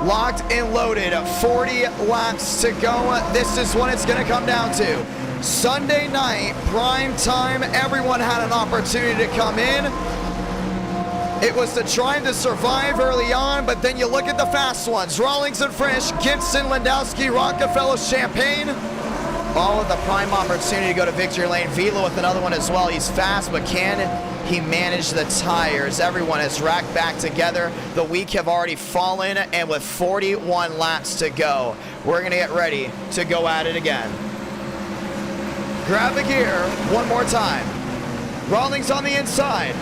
Speaker 1: Locked and loaded, 40 laps to go. This is what it's going to come down to. Sunday night, prime time. Everyone had an opportunity to come in. It was the trying to survive early on, but then you look at the fast ones. Rawlings and Frisch, Gibson, Landowski, Rockefeller, Champagne. All with the prime opportunity to go to victory lane. Vila with another one as well. He's fast, but can he manage the tires? Everyone has racked back together. The week have already fallen, and with 41 laps to go, we're going to get ready to go at it again. Grab a gear one more time. Rawlings on the inside.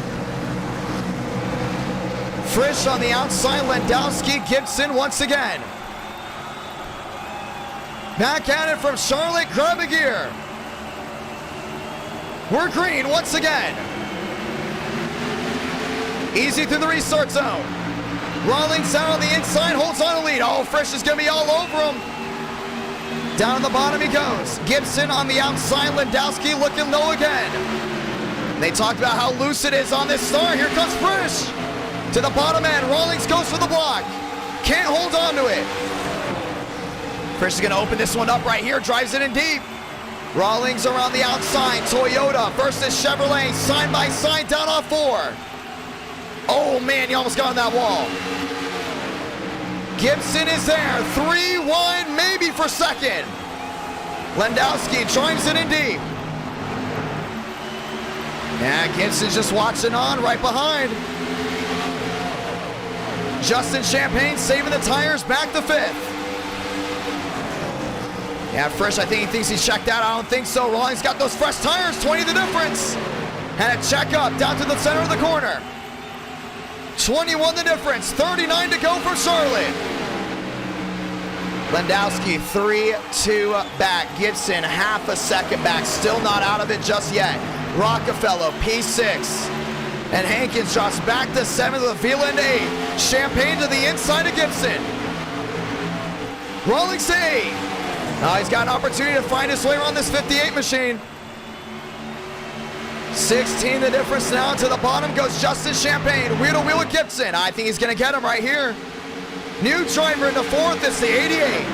Speaker 1: Frisch on the outside, Landowski, Gibson once again. Back at it from Charlotte, grab a gear. We're green once again. Easy through the restart zone. Rawlings out on the inside, holds on to lead. Oh, Frisch is gonna be all over him. Down on the bottom he goes. Gibson on the outside, Landowski looking low again. They talked about how loose it is on this start. Here comes Frisch. To the bottom end, Rawlings goes for the block. Can't hold on to it. Frisch is gonna open this one up right here, drives it in deep. Rawlings around the outside, Toyota versus Chevrolet, side by side down off 4. Oh man, he almost got on that wall. Gibson is there, 3-1 maybe for second. Landowski drives it in deep. Yeah, Gibson's just watching on right behind. Justin Champagne saving the tires back to 5th. Yeah, Frisch, I think he thinks he's checked out. I don't think so. Rawlings got those fresh tires, 20 the difference. And a check up down to the center of the corner. 21 the difference, 39 to go for Charlotte. Landowski 3-2 back. Gibson half a second back, still not out of it just yet. Rockefeller P6. And Hankins drops back to 7th with Vila into 8. Champagne to the inside of Gibson. Rawlings to 8. Now he's got an opportunity to find his way around this 58 machine. 16 the difference now. To the bottom goes Justin Champagne. Wheel to wheel with Gibson. I think he's going to get him right here. New driver into 4th. It's the 88.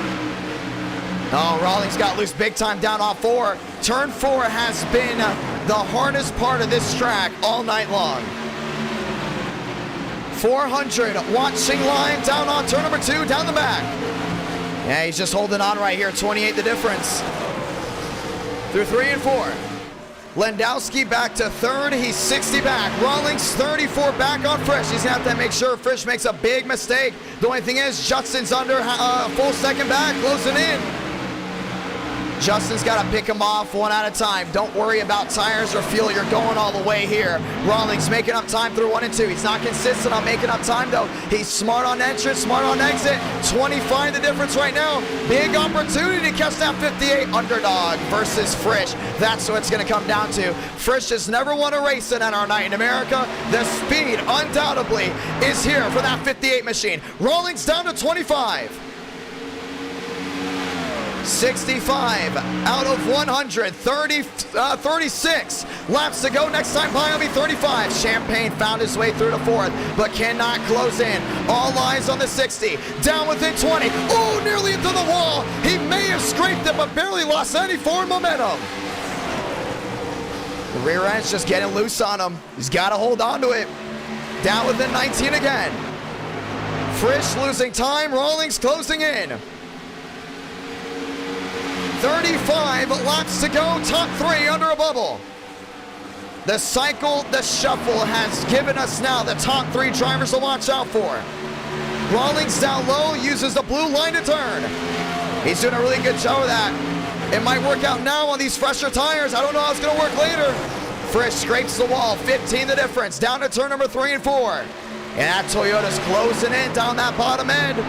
Speaker 1: Oh, Rawlings got loose big time down off 4. Turn 4 has been the hardest part of this track all night long. 400 watching line down on turn number 2, down the back. Yeah, he's just holding on right here, 28 the difference. Through 3 and 4. Landowski back to 3rd, he's 60 back. Rawlings 34 back on Frisch. He's gonna have to make sure Frisch makes a big mistake. The only thing is, Justin's under full second back, closing in. Justin's got to pick him off one at a time. Don't worry about tires or fuel. You're going all the way here. Rawlings making up time through 1 and 2. He's not consistent on making up time, though. He's smart on entrance, smart on exit. 25 the difference right now. Big opportunity to catch that 58 underdog versus Frisch. That's what it's going to come down to. Frisch has never won a race in NR Night in America. The speed, undoubtedly, is here for that 58 machine. Rawlings down to 25. 65 out of 100, 36 laps to go. Next time by will be 35. Champagne found his way through to 4th, but cannot close in. All eyes on the 60, down within 20. Oh, nearly into the wall. He may have scraped it, but barely lost any forward momentum. The rear end's just getting loose on him. He's got to hold on to it. Down within 19 again. Frisch losing time, Rawlings closing in. 35 laps to go, top 3 under a bubble. The cycle, the shuffle has given us now the top 3 drivers to watch out for. Rawlings down low, uses the blue line to turn. He's doing a really good job of that. It might work out now on these fresher tires. I don't know how it's gonna work later. Frisch scrapes the wall, 15 the difference, down to turn number 3 and 4. And that Toyota's closing in down that bottom end.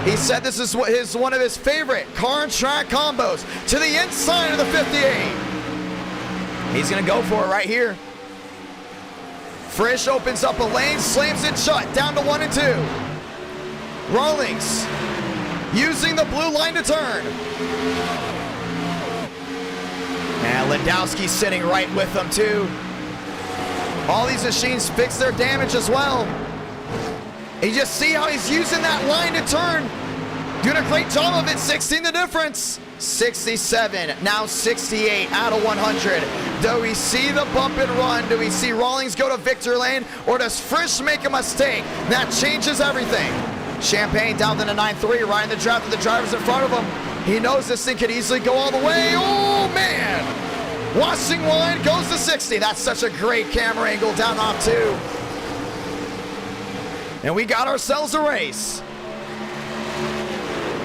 Speaker 1: He said this is one of his favorite car and track combos to the inside of the 58. He's gonna go for it right here. Frisch opens up a lane, slams it shut, down to 1 and 2. Rawlings using the blue line to turn. And Landowski sitting right with them too. All these machines fix their damage as well. You just see how he's using that line to turn. Doing a great job of it, 16 the difference. 67, now 68 out of 100. Do we see the bump and run? Do we see Rawlings go to victory lane? Or does Frisch make a mistake? That changes everything. Champagne down to the 9-3, riding the draft with the drivers in front of him. He knows this thing could easily go all the way. Oh, man! Washing line goes to 60. That's such a great camera angle down off 2. And we got ourselves a race.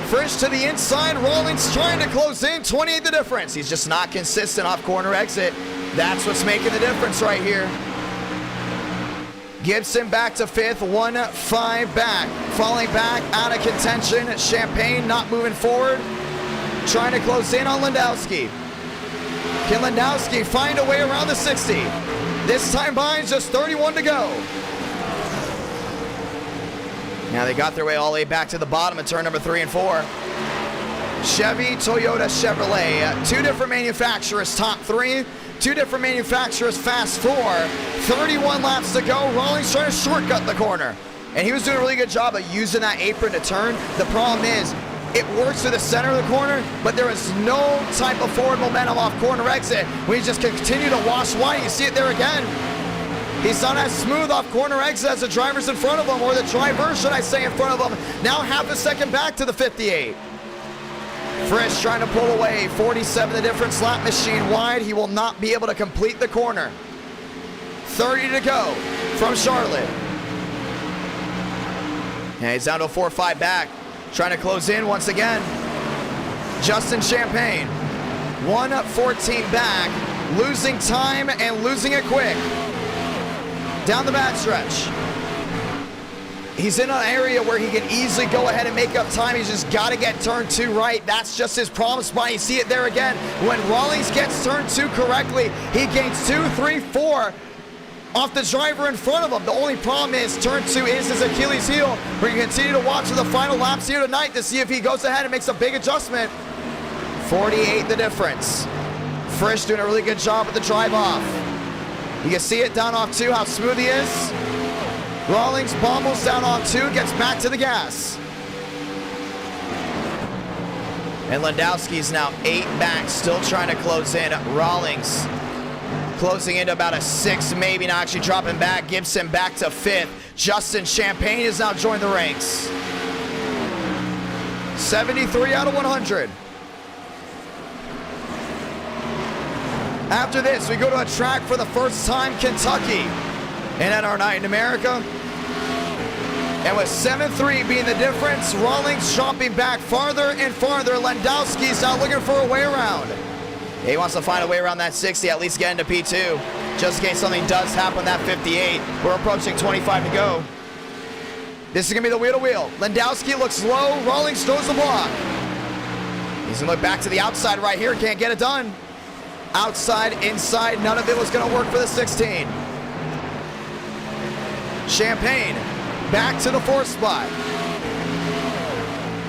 Speaker 1: Frisch to the inside, Rawlings trying to close in, 28 the difference. He's just not consistent off corner exit. That's what's making the difference right here. Gibson back to 5th, 1-5 back. Falling back, out of contention. Champagne not moving forward. Trying to close in on Landowski. Can Landowski find a way around the 60? This time behind, just 31 to go. Now they got their way all the way back to the bottom of turn number 3 and 4. Chevy, Toyota, Chevrolet. 2 different manufacturers, top 3. 2 different manufacturers, fast 4. 31 laps to go. Rawlings trying to shortcut the corner. And he was doing a really good job of using that apron to turn. The problem is, it works to the center of the corner, but there is no type of forward momentum off corner exit. We just continue to wash wide. You see it there again. He's not as smooth off corner exit as the drivers in front of him, or the driver, should I say, in front of him. Now half a second back to the 58. Frisch trying to pull away. 47 the difference, lap machine wide. He will not be able to complete the corner. 30 to go from Charlotte. And he's down to a 4-5 back. Trying to close in once again. Justin Champagne. 1:14 back. Losing time and losing it quick. Down the backstretch. He's in an area where he can easily go ahead and make up time. He's just got to get turn 2 right. That's just his problem spot. You see it there again. When Rawlings gets turn 2 correctly, he gains 2, 3, 4 off the driver in front of him. The only problem is turn 2 is his Achilles heel. We're going to continue to watch for the final laps here tonight to see if he goes ahead and makes a big adjustment. 48 the difference. Frisch doing a really good job with the drive off. You can see it down off 2, how smooth he is. Rawlings bombs down on 2, gets back to the gas. And Landowski's now 8 back, still trying to close in. Rawlings closing into about a 6, maybe not actually dropping back. Gibson back to 5th. Justin Champagne has now joined the ranks. 73 out of 100. After this, we go to a track for the first time, Kentucky. And at our night in America. And with 7-3 being the difference, Rawlings dropping back farther and farther. Landowski's now looking for a way around. He wants to find a way around that 60, at least get into P2. Just in case something does happen that 58. We're approaching 25 to go. This is going to be the wheel-to-wheel. Landowski looks low. Rawlings throws the block. He's going to look back to the outside right here. Can't get it done. Outside, inside, none of it was going to work for the 16. Champagne back to the 4th spot.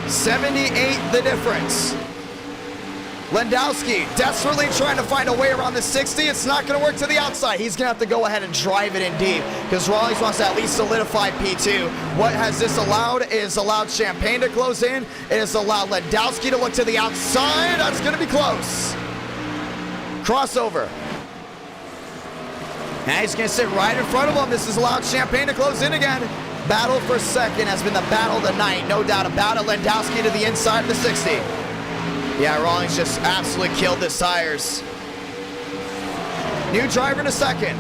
Speaker 1: 78 the difference. Landowski desperately trying to find a way around the 60. It's not going to work to the outside. He's going to have to go ahead and drive it in deep because Rawlings wants to at least solidify P2. What has this allowed is allowed Champagne to close in. It has allowed Landowski to look to the outside. That's going to be close. Crossover. And he's going to sit right in front of him. This has allowed Champagne to close in again. Battle for second has been the battle of the night. No doubt about it. Landowski to the inside of the 60. Yeah, Rawlings just absolutely killed his tires. New driver to second.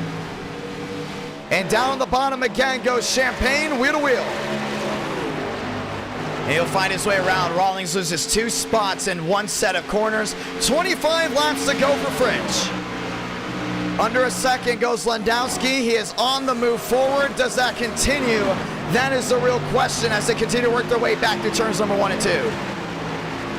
Speaker 1: And down the bottom again goes Champagne, wheel to wheel. And he'll find his way around. Rawlings loses 2 spots in 1 set of corners. 25 laps to go for Frisch. Under a second goes Landowski. He is on the move forward. Does that continue? That is the real question as they continue to work their way back through turns number 1 and 2.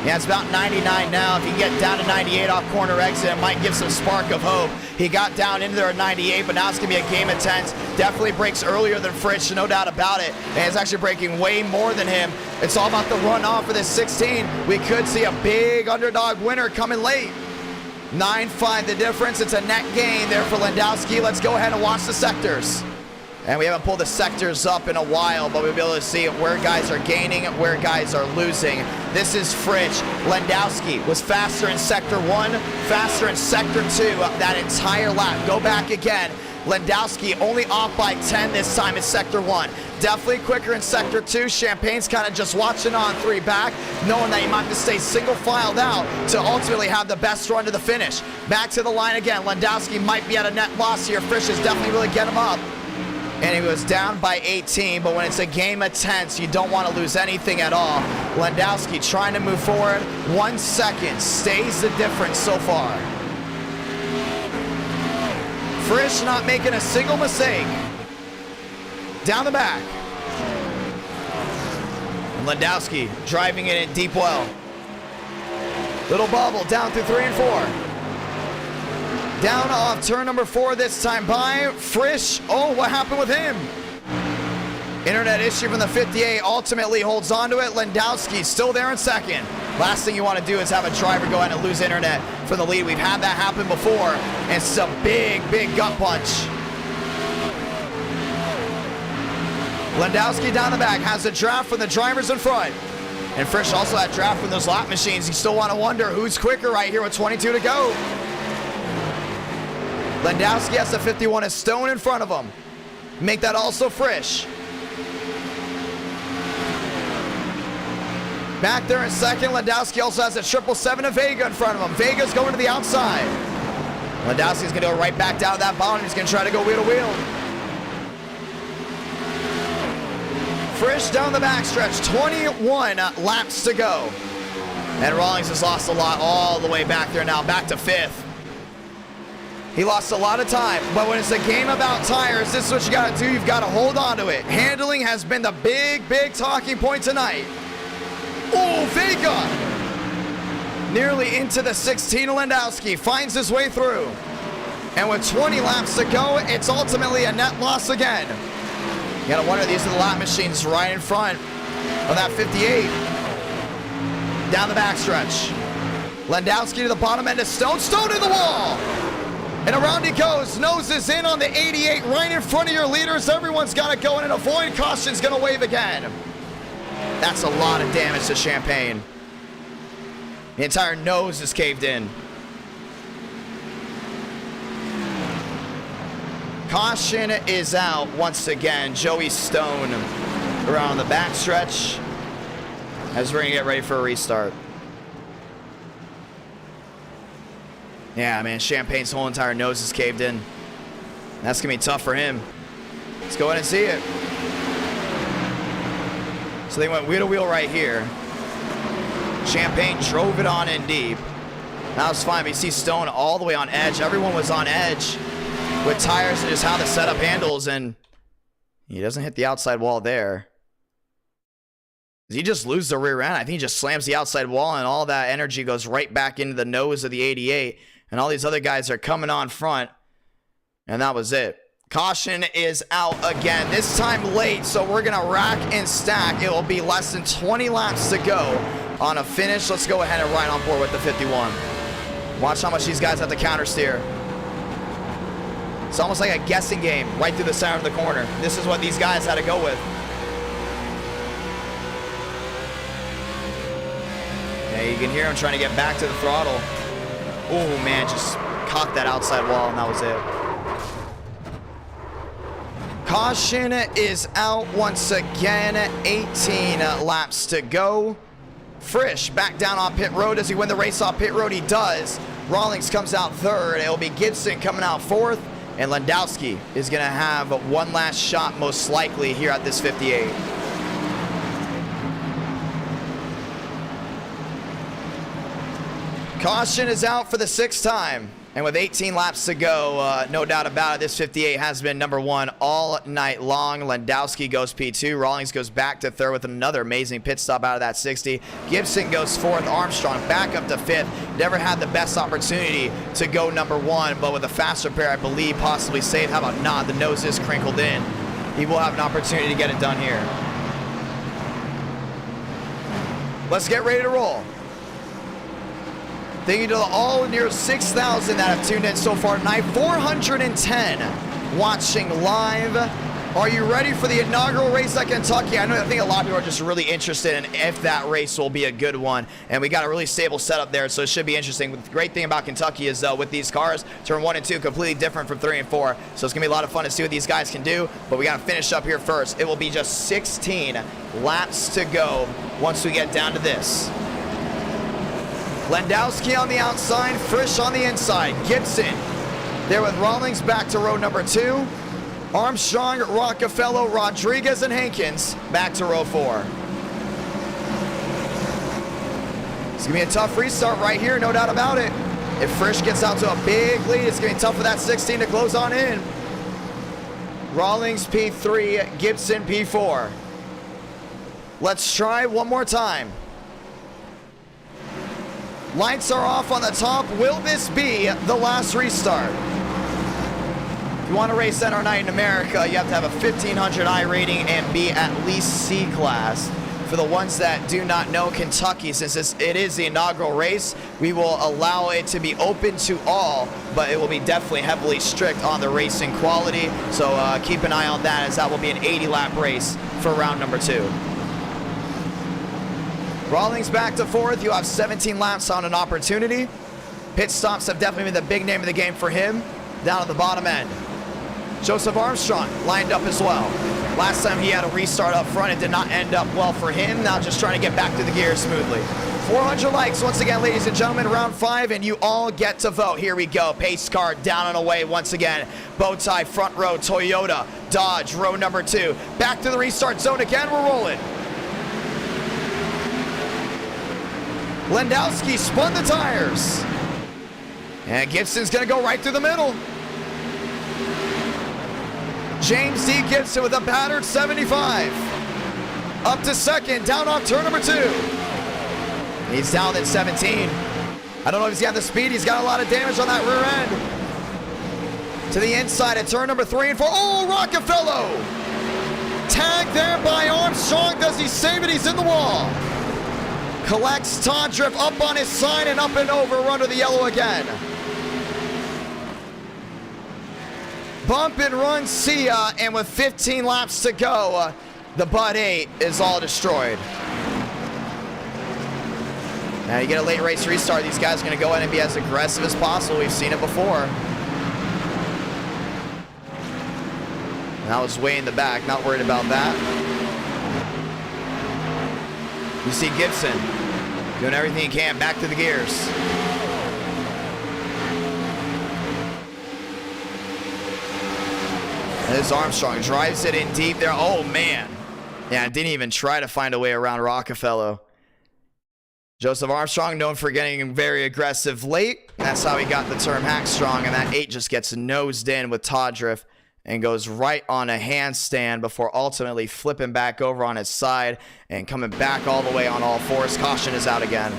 Speaker 1: Yeah, it's about 99 now. If you get down to 98 off corner exit, it might give some spark of hope. He got down into there at 98, but now it's going to be a game of 10s. Definitely breaks earlier than Frisch, no doubt about it. And it's actually breaking way more than him. It's all about the runoff for this 16. We could see a big underdog winner coming late. 9-5 the difference. It's a net gain there for Landowski. Let's go ahead and watch the sectors. And we haven't pulled the sectors up in a while, but we'll be able to see where guys are gaining, where guys are losing. This is Fritsch. Landowski was faster in Sector 1, faster in Sector 2 that entire lap. Go back again. Landowski only off by 10 this time in Sector 1. Definitely quicker in Sector 2. Champagne's kind of just watching on 3 back, knowing that you might have to stay single filed out to ultimately have the best run to the finish. Back to the line again. Landowski might be at a net loss here. Fritsch is definitely really get him up. And he was down by 18, but when it's a game of tense, you don't want to lose anything at all. Landowski trying to move forward. 1 second stays the difference so far. Fritsch not making a single mistake. Down the back. And Landowski driving it in deep well. Little bubble down through 3 and 4. Down off turn number 4 this time by Fritsch. Oh, what happened with him? Internet issue from the 58 ultimately holds on to it. Landowski still there in second. Last thing you want to do is have a driver go ahead and lose internet for the lead. We've had that happen before. And it's a big, big gut punch. Landowski down the back has a draft from the drivers in front. And Fritsch also had draft from those lap machines. You still want to wonder who's quicker right here with 22 to go. Landowski has the 51 a stone in front of him. Make that also Fritsch. Back there in second, Landowski also has a 777 of Vega in front of him. Vega's going to the outside. Landowski's going to go right back down that bottom. He's going to try to go wheel to wheel. Fritsch down the backstretch, 21 laps to go. And Rawlings has lost a lot all the way back there now, back to 5th. He lost a lot of time, but when it's a game about tires, this is what you got to do. You've got to hold on to it. Handling has been the big, big talking point tonight. Oh, Vega! Nearly into the 16, Landowski finds his way through. And with 20 laps to go, it's ultimately a net loss again. You got to wonder, these are the lap machines right in front of that 58. Down the backstretch. Landowski to the bottom end of Stone. Stone to the wall! And around he goes, noses in on the 88, right in front of your leaders. Everyone's got to go in and avoid. Caution's going to wave again. That's a lot of damage to Champagne. The entire nose is caved in. Caution is out once again. Joey Stone around the backstretch as we're going to get ready for a restart. Yeah, man, Champagne's whole entire nose is caved in. That's going to be tough for him. Let's go ahead and see it. So they went wheel to wheel right here. Champagne drove it on in deep. That was fine, but you see Stone all the way on edge. Everyone was on edge with tires and just how the setup handles, and he doesn't hit the outside wall there. Does he just lose the rear end? I think he just slams the outside wall, and all that energy goes right back into the nose of the 88. And all these other guys are coming on front. And that was it. Caution is out again. This time late, so we're going to rack and stack. It will be less than 20 laps to go on a finish. Let's go ahead and ride on board with the 51. Watch how much these guys have to counter steer. It's almost like a guessing game right through the center of the corner. This is what these guys had to go with. Yeah, you can hear him trying to get back to the throttle. Oh, man, just caught that outside wall, and that was it. Caution is out once again. 18 laps to go. Fritsch back down on pit road. Does he win the race off pit road? He does. Rawlings comes out third. It'll be Gibson coming out fourth. And Landowski is going to have one last shot, most likely, here at this 58. Caution is out for the 6th time. And with 18 laps to go, no doubt about it, this 58 has been number 1 all night long. Landowski goes P2. Rawlings goes back to 3rd with another amazing pit stop out of that 60. Gibson goes 4th. Armstrong back up to 5th. Never had the best opportunity to go number 1, but with a faster pair, I believe, possibly saved. How about not? The nose is crinkled in. He will have an opportunity to get it done here. Let's get ready to roll. Thank you to all near 6,000 that have tuned in so far tonight. 410 watching live. Are you ready for the inaugural race at Kentucky? I think a lot of people are just really interested in if that race will be a good one. And we got a really stable setup there, so it should be interesting. The great thing about Kentucky is, with these cars, turn 1 and 2 completely different from 3 and 4. So it's going to be a lot of fun to see what these guys can do. But we got to finish up here first. It will be just 16 laps to go once we get down to this. Landowski on the outside, Frisch on the inside. Gibson there with Rawlings back to row number 2. Armstrong, Rockefeller, Rodriguez, and Hankins back to row 4. It's going to be a tough restart right here, no doubt about it. If Frisch gets out to a big lead, it's going to be tough for that 16 to close on in. Rawlings P3, Gibson P4. Let's try one more time. Lights are off on the top. Will this be the last restart? If you want to race NR Night in America, you have to have a 1500 I rating and be at least C class. For the ones that do not know Kentucky, since it is the inaugural race, we will allow it to be open to all, but it will be definitely heavily strict on the racing quality. So keep an eye on that, as that will be an 80-lap race for round number 2. Rawlings back to 4th. You have 17 laps on an opportunity. Pit stops have definitely been the big name of the game for him down at the bottom end. Joseph Armstrong lined up as well. Last time he had a restart up front, it did not end up well for him. Now just trying to get back to the gear smoothly. 400 likes once again, ladies and gentlemen, round 5, and you all get to vote. Here we go. Pace car down and away once again. Bowtie front row, Toyota, Dodge, row number 2. Back to the restart zone again. We're rolling. Landowski spun the tires. And Gibson's going to go right through the middle. James D. Gibson with a battered 75. Up to second, down off turn number 2. He's down at 17. I don't know if he's got the speed. He's got a lot of damage on that rear end. To the inside at turn number 3 and 4. Oh, Rockefeller! Tagged there by Armstrong. Does he save it? He's in the wall. Collects Tondrift up on his side and up and over, under the yellow again. Bump and run, see ya, and with 15 laps to go, the Bud 8 is all destroyed. Now you get a late race restart, these guys are going to go in and be as aggressive as possible. We've seen it before. That was way in the back, not worried about that. You see Gibson doing everything he can, back to the gears. This Armstrong drives it in deep there. Oh, man. Yeah, didn't even try to find a way around Rockefeller. Joseph Armstrong, known for getting very aggressive late. That's how he got the term hack strong, and that 8 just gets nosed in with Tondrift and goes right on a handstand before ultimately flipping back over on his side and coming back all the way on all fours. Caution is out again.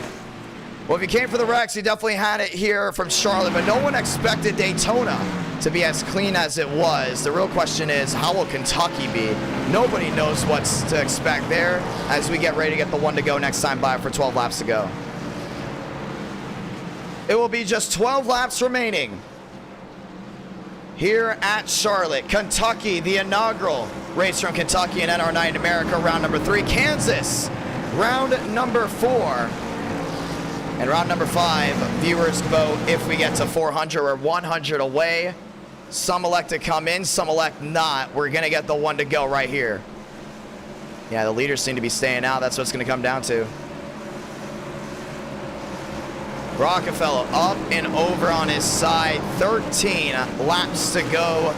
Speaker 1: Well, if you came for the wrecks, you definitely had it here from Charlotte, but no one expected Daytona to be as clean as it was. The real question is, how will Kentucky be? Nobody knows what to expect there as we get ready to get the 1 to go next time by for 12 laps to go. It will be just 12 laps remaining here at Charlotte, Kentucky, the inaugural race from Kentucky and NR Night in America, round number 3. Kansas, round number 4. And round number 5, viewers vote if we get to 400 or 100 away. Some elect to come in, some elect not. We're going to get the 1 to go right here. Yeah, the leaders seem to be staying out. That's what it's going to come down to. Rockefeller up and over on his side. 13 laps to go.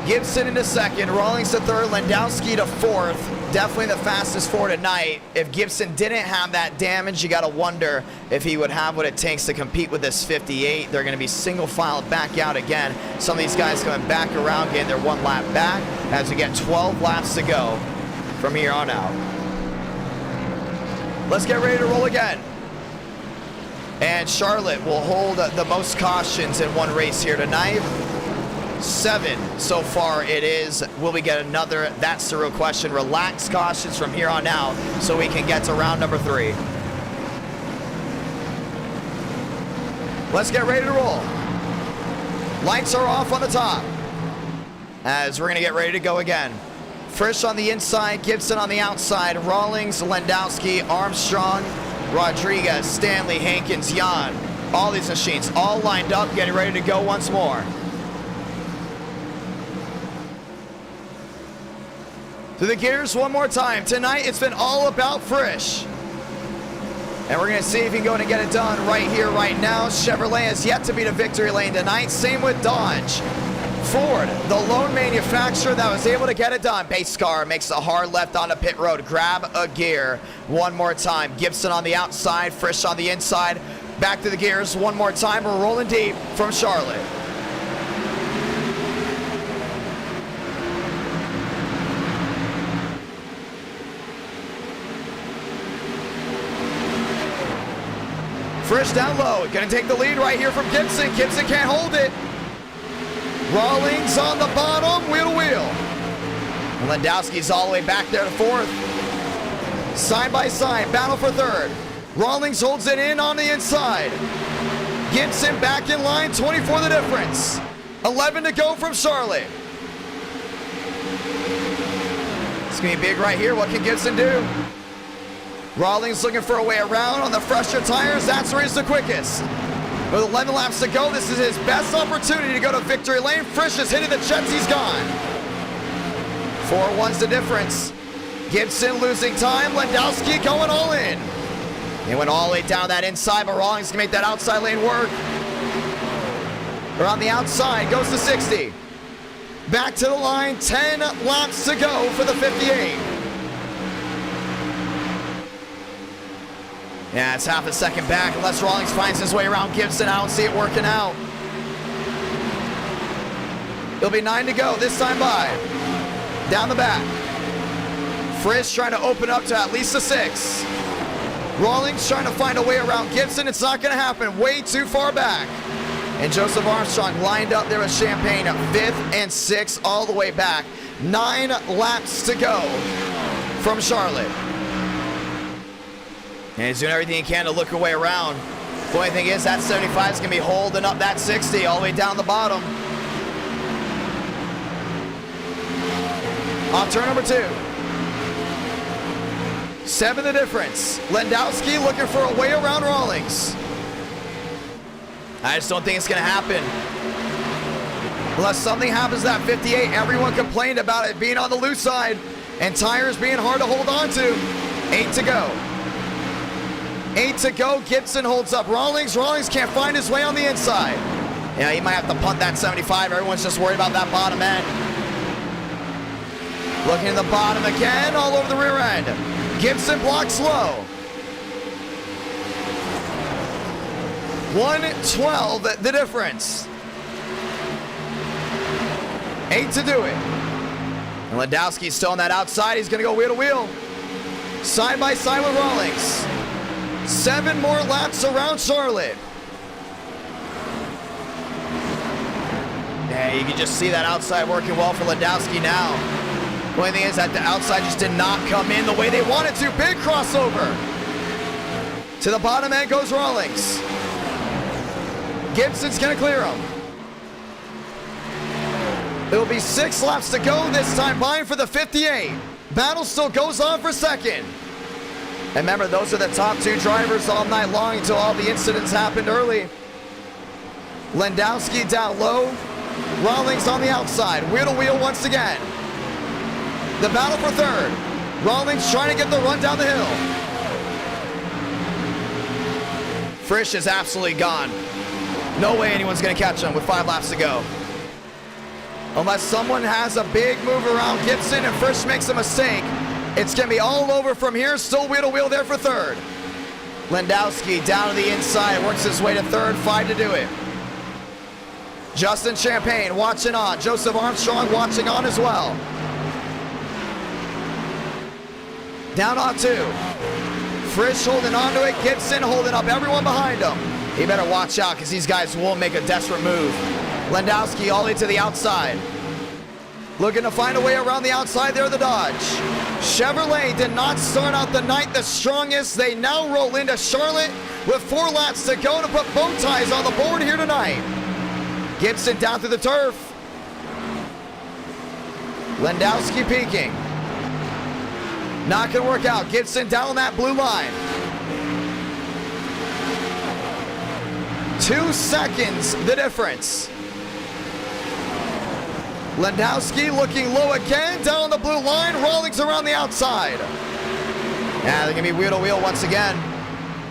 Speaker 1: Gibson into second. Rawlings to third. Landowski to fourth. Definitely the fastest 4 tonight. If Gibson didn't have that damage, you got to wonder if he would have what it takes to compete with this 58. They're going to be single file back out again. Some of these guys coming back around, getting their 1 lap back as we get 12 laps to go from here on out. Let's get ready to roll again. And Charlotte will hold the most cautions in one race here tonight. 7 so far it is. Will we get another? That's the real question. Relax cautions from here on out so we can get to round number 3. Let's get ready to roll. Lights are off on the top. as we're going to get ready to go again. Frisch on the inside, Gibson on the outside, Rawlings, Landowski, Armstrong, Rodriguez, Stanley, Hankins, Jan. All these machines all lined up, getting ready to go once more. To the gears one more time. Tonight it's been all about Frisch. And we're going to see if he can go and get it done right here, right now. Chevrolet has yet to beat a victory lane tonight. Same with Dodge. Ford, the lone manufacturer that was able to get it done. Base car makes a hard left onto pit road. Grab a gear one more time. Gibson on the outside, Frisch on the inside. Back to the gears one more time. We're rolling deep from Charlotte. Frisch down low, gonna take the lead right here from Gibson. Gibson can't hold it. Rawlings on the bottom, wheel to wheel. Landowski's all the way back there to fourth. Side by side, battle for third. Rawlings holds it in on the inside. Gibson back in line, 24 the difference. 11 to go from Charlotte. It's gonna be big right here. What can Gibson do? Rawlings looking for a way around on the fresher tires. That's where he's the quickest. With 11 laps to go, this is his best opportunity to go to victory lane. Frisch is hitting the jets, he's gone. 4-1's the difference. Gibson losing time. Landowski going all in. He went all the way down that inside, but Rawlings can make that outside lane work. Around the outside, goes to 60. Back to the line, 10 laps to go for the 58. Yeah, it's half a second back unless Rawlings finds his way around Gibson. I don't see it working out. It'll be 9 to go this time by. Down the back. Frisch trying to open up to at least a 6. Rawlings trying to find a way around Gibson. It's not going to happen. Way too far back. And Joseph Armstrong lined up there with Champagne at 5th and 6th all the way back. 9 laps to go from Charlotte. And he's doing everything he can to look away around. The only thing is that 75 is going to be holding up that 60 all the way down the bottom. Off turn number 2. 7 the difference. Landowski looking for a way around Rawlings. I just don't think it's going to happen. Unless something happens to that 58. Everyone complained about it being on the loose side and tires being hard to hold on to. 8 to go. 8 to go. Gibson holds up Rawlings. Rawlings can't find his way on the inside. Yeah, he might have to punt that 75. Everyone's just worried about that bottom end. Looking at the bottom again, all over the rear end. Gibson blocks low. 112 the difference. 8 to do it. And Landowski's still on that outside. He's going to go wheel to wheel. Side by side with Rawlings. 7 more laps around Charlotte. Yeah, you can just see that outside working well for Landowski now. The only thing is that the outside just did not come in the way they wanted to. Big crossover. To the bottom end goes Rawlings. Gibson's gonna clear him. It'll be 6 laps to go this time by for the 58. Battle still goes on for second. And remember, those are the top 2 drivers all night long until all the incidents happened early. Landowski down low. Rawlings on the outside. Wheel to wheel once again. The battle for third. Rawlings trying to get the run down the hill. Frisch is absolutely gone. No way anyone's going to catch him with 5 laps to go. Unless someone has a big move around Gibson and Frisch makes a mistake, it's going to be all over from here. Still wheel to wheel there for third. Landowski down to the inside, works his way to third, 5 to do it. Justin Champagne watching on. Joseph Armstrong watching on as well. Down on 2. Frisch holding onto it. Gibson holding up everyone behind him. He better watch out because these guys will make a desperate move. Landowski all the way to the outside. Looking to find a way around the outside there, the Dodge. Chevrolet did not start out the night the strongest. They now roll into Charlotte with 4 laps to go to put bow ties on the board here tonight. Gibson down through the turf. Landowski peeking. Not going to work out. Gibson down on that blue line. 2 seconds, the difference. Landowski looking low again, down on the blue line. Rawlings around the outside. Yeah, they're going to be wheel to wheel once again.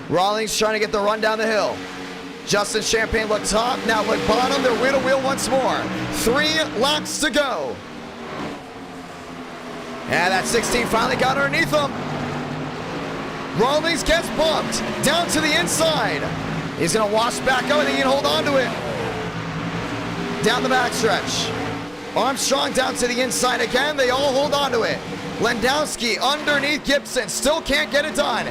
Speaker 1: Rawlings trying to get the run down the hill. Justin Champagne look top, now look bottom. They're wheel to wheel once more. 3 laps to go. And that 16 finally got underneath them. Rawlings gets bumped down to the inside. He's going to wash back up and he can hold on to it. Down the backstretch. Armstrong down to the inside again. They all hold on to it. Landowski underneath Gibson. Still can't get it done.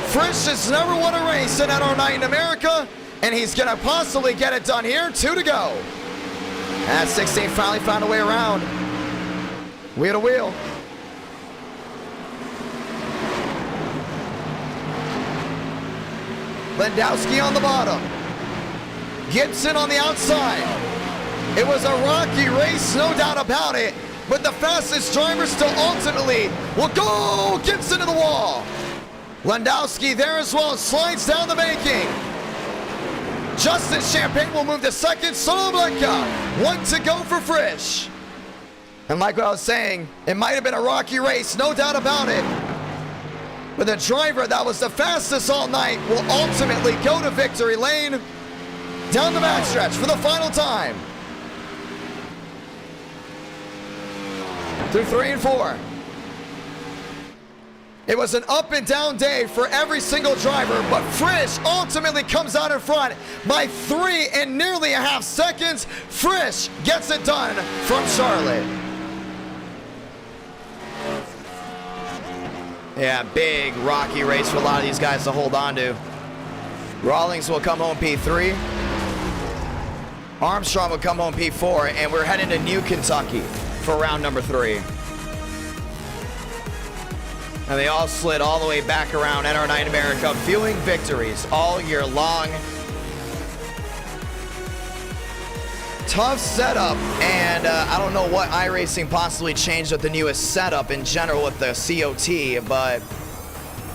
Speaker 1: Frisch has never won a race in NR Night in America, and he's going to possibly get it done here. 2 to go. And 16 finally found a way around. Wheel to wheel. Landowski on the bottom. Gibson on the outside. It was a rocky race, no doubt about it, but the fastest driver still ultimately will go. Gibson to the wall. Landowski there as well, slides down the banking. Justin Champagne will move to second. Soloblenka, 1 to go for Frisch. And like what I was saying, it might have been a rocky race, no doubt about it. But the driver that was the fastest all night will ultimately go to victory lane. Down the backstretch for the final time. Through 3 and 4. It was an up and down day for every single driver, but Frisch ultimately comes out in front by 3 and nearly a half seconds. Frisch gets it done from Charlotte. Yeah, big rocky race for a lot of these guys to hold on to. Rawlings will come home P3. Armstrong will come home P4, and we're heading to New Kentucky for round number 3. And they all slid all the way back around NR Night America, fueling victories all year long. Tough setup, and I don't know what iRacing possibly changed with the newest setup in general with the COT, but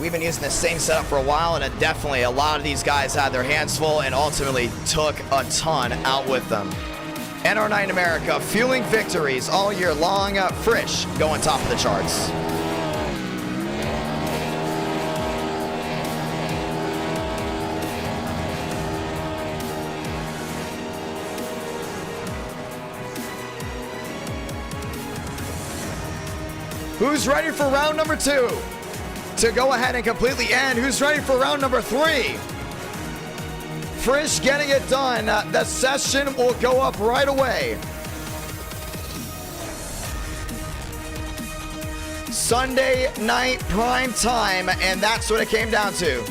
Speaker 1: we've been using the same setup for a while, and it definitely, a lot of these guys had their hands full and ultimately took a ton out with them. NR Night America, fueling victories all year long. Frisch going top of the charts. Who's ready for round number 2? To go ahead and completely end. Who's ready for round number 3? Frisch getting it done. The session will go up right away. Sunday night prime time, and that's what it came down to.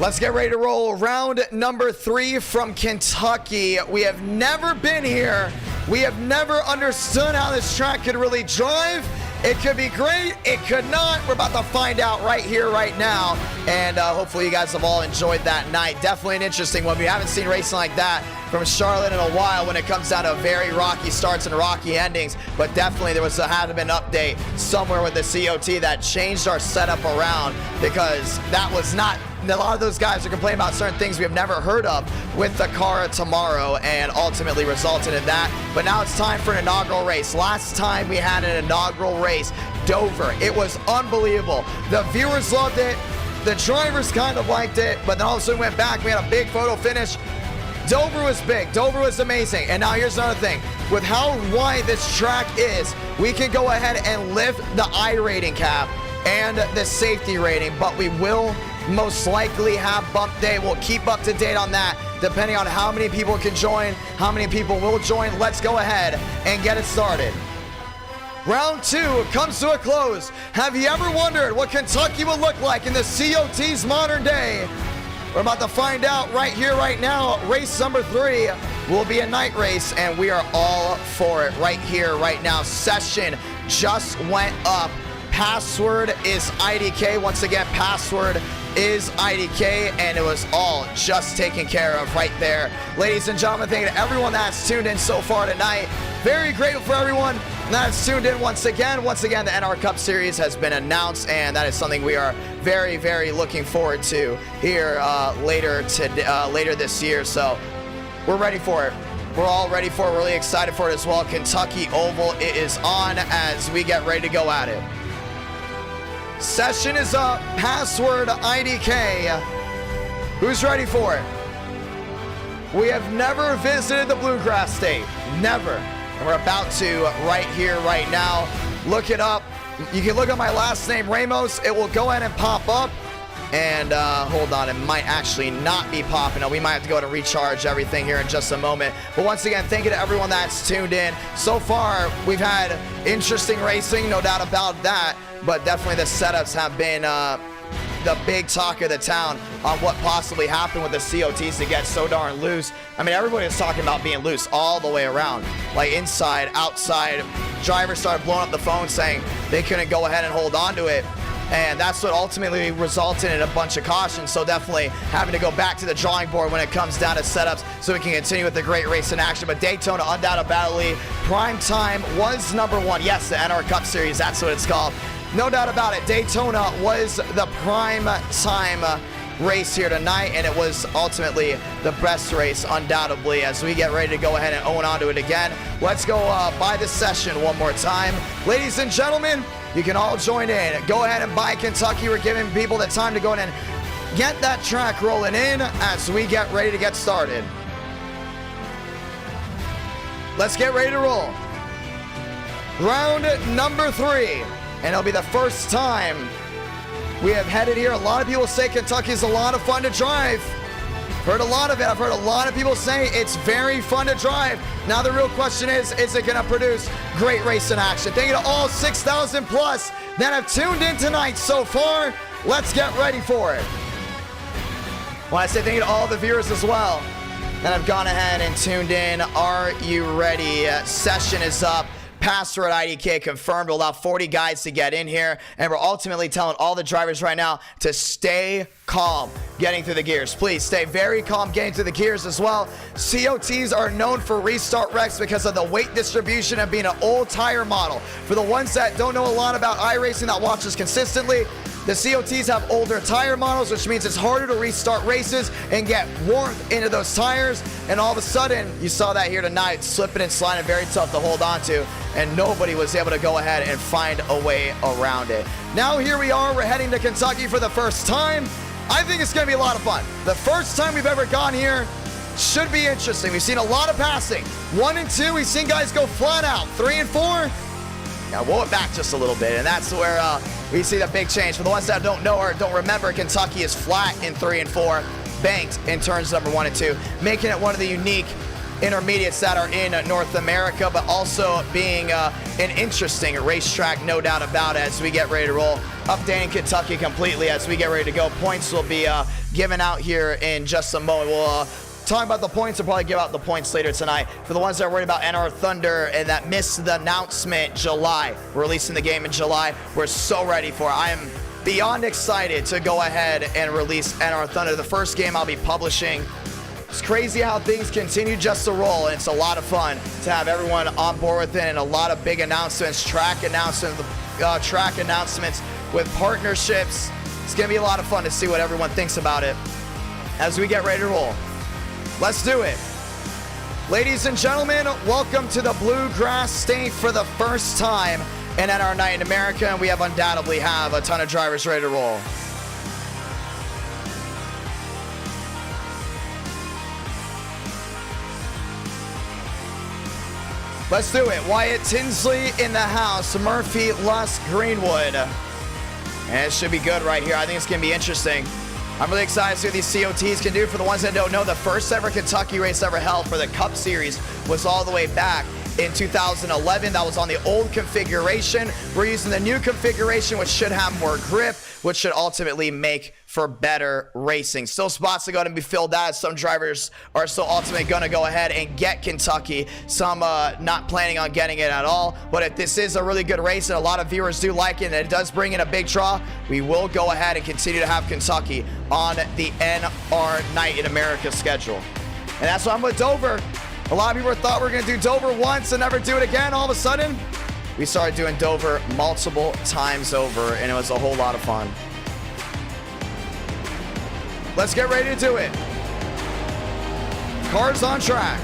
Speaker 1: Let's get ready to roll. Round number 3 from Kentucky. We have never been here. We have never understood how this track could really drive. It could be great. It could not. We're about to find out right here, right now. And hopefully you guys have all enjoyed that night. Definitely an interesting one. We haven't seen racing like that from Charlotte in a while when it comes down to very rocky starts and rocky endings. But definitely there had to be an update somewhere with the COT that changed our setup around, because that was not, a lot of those guys are complaining about certain things we have never heard of with the car tomorrow, and ultimately resulted in that. But now it's time for an inaugural race. Last time we had an inaugural race, Dover. It was unbelievable. The viewers loved it. The drivers kind of liked it, but then all of a sudden went back. We had a big photo finish. Dover was big. Dover was amazing. And now here's another thing. With how wide this track is, we can go ahead and lift the I rating cap and the safety rating, but we will most likely have bump day. We'll keep up to date on that depending on how many people can join, how many people will join. Let's go ahead and get it started. Round 2 comes to a close. Have you ever wondered what Kentucky would look like in the COT's modern day? We're about to find out right here, right now. Race number 3 will be a night race, and we are all for it right here, right now. Session just went up. Password is IDK. Once again, password is IDK, and it was all just taken care of right there. Ladies and gentlemen, thank you to everyone that's tuned in so far tonight. Very grateful for everyone that's tuned in once again. Once again, the NR Cup Series has been announced, and that is something we are very, very looking forward to here later this year. So we're ready for it. We're all ready for it. We're really excited for it as well. Kentucky Oval, it is on as we get ready to go at it. Session is up. Password IDK. Who's ready for it? We have never visited the Bluegrass State. Never. And we're about to right here, right now. Look it up. You can look at my last name, Ramos. It will go ahead and pop up. And hold on, it might actually not be popping up. We might have to go to recharge everything here in just a moment. But once again, thank you to everyone that's tuned in. So far, we've had interesting racing, no doubt about that. But definitely the setups have been the big talk of the town on what possibly happened with the COTs to get so darn loose. I mean, everybody was talking about being loose all the way around, like inside, outside. Drivers started blowing up the phone saying they couldn't go ahead and hold on to it. And that's what ultimately resulted in a bunch of cautions. So definitely having to go back to the drawing board when it comes down to setups so we can continue with the great race in action. But Daytona, undoubtedly, prime time was number 1. Yes, the NR Cup Series, that's what it's called. No doubt about it, Daytona was the prime time race here tonight, and it was ultimately the best race, undoubtedly, as we get ready to go ahead and own onto it again. Let's go by the session one more time. Ladies and gentlemen, you can all join in. Go ahead and buy Kentucky. We're giving people the time to go in and get that track rolling in as we get ready to get started. Let's get ready to roll. Round number 3. And it'll be the first time we have headed here. A lot of people say Kentucky is a lot of fun to drive. Heard a lot of it. I've heard a lot of people say it's very fun to drive. Now the real question is it going to produce great race in action? Thank you to all 6,000 plus that have tuned in tonight so far. Let's get ready for it. Well, I say thank you to all the viewers as well that have gone ahead and tuned in. Are you ready? Session is up. Password IDK confirmed. We'll allow 40 guys to get in here, and we're ultimately telling all the drivers right now to stay calm getting through the gears. Please stay very calm getting through the gears as well. COTs are known for restart wrecks because of the weight distribution and being an old tire model. For the ones that don't know a lot about iRacing that watches consistently, the COTs have older tire models, which means it's harder to restart races and get warmth into those tires. And all of a sudden, you saw that here tonight, slipping and sliding, very tough to hold on to. And nobody was able to go ahead and find a way around it. Now here we are, we're heading to Kentucky for the first time. I think it's gonna be a lot of fun. The first time we've ever gone here should be interesting. We've seen a lot of passing. 1 and 2, we've seen guys go flat out. 3 and 4, yeah, roll it back just a little bit, and that's where we see the big change. For the ones that don't know or don't remember, Kentucky is flat in 3 and 4, banked in turns number 1 and 2, making it one of the unique intermediates that are in North America, but also being an interesting racetrack, no doubt about it, as we get ready to roll. Updating Kentucky completely as we get ready to go. Points will be given out here in just a moment. We'll talk about the points. We'll probably give out the points later tonight. For the ones that are worried about NR Thunder and that missed the announcement, July, we're releasing the game in July. We're so ready for it. I am beyond excited to go ahead and release NR Thunder, the first game I'll be publishing. It's crazy how things continue just to roll, and it's a lot of fun to have everyone on board with it, and a lot of big announcements, track announcements with partnerships. It's going to be a lot of fun to see what everyone thinks about it as we get ready to roll. Let's do it. Ladies and gentlemen, welcome to the Bluegrass State for the first time in NR Night in America, and we undoubtedly have a ton of drivers ready to roll. Let's do it. Wyatt Tinsley in the house. Murphy, Lusk, Greenwood. And it should be good right here. I think it's going to be interesting. I'm really excited to see what these COTs can do. For the ones that don't know, the first ever Kentucky race ever held for the Cup Series was all the way back in 2011. That was on the old configuration. We're using the new configuration, which should have more grip, which should ultimately make for better racing. Still spots are going to be filled out. Some drivers are still ultimately going to go ahead and get Kentucky. Some not planning on getting it at all. But if this is a really good race and a lot of viewers do like it and it does bring in a big draw, we will go ahead and continue to have Kentucky on the NR Night in America schedule. And that's why I'm with Dover. A lot of people thought we were going to do Dover once and never do it again. All of a sudden, we started doing Dover multiple times over, and it was a whole lot of fun. Let's get ready to do it. Cars on track.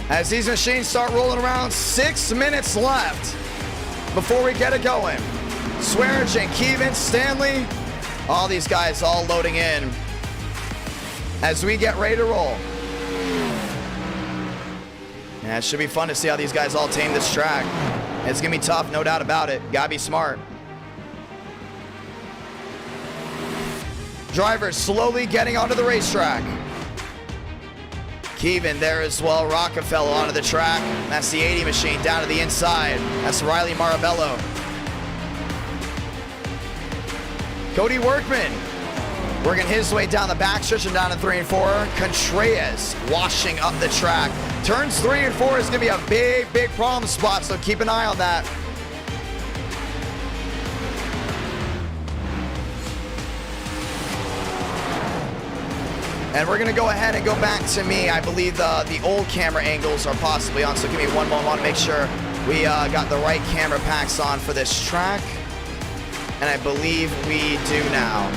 Speaker 1: As these machines start rolling around, 6 minutes left before we get it going. Swearinger, Keevan, Stanley, all these guys all loading in as we get ready to roll. Yeah, it should be fun to see how these guys all tame this track. It's gonna be tough, no doubt about it. Gotta be smart. Drivers slowly getting onto the racetrack. Keevan there as well, Rockefeller onto the track. That's the 80 machine down to the inside. That's Riley Marabello. Cody Workman working his way down the backstretch and down to 3 and 4. Contreras washing up the track. Turns 3 and 4 is going to be a big, big problem spot, so keep an eye on that. And we're going to go ahead and go back to me. I believe the old camera angles are possibly on, so give me one moment. I want to make sure we got the right camera packs on for this track. And I believe we do now.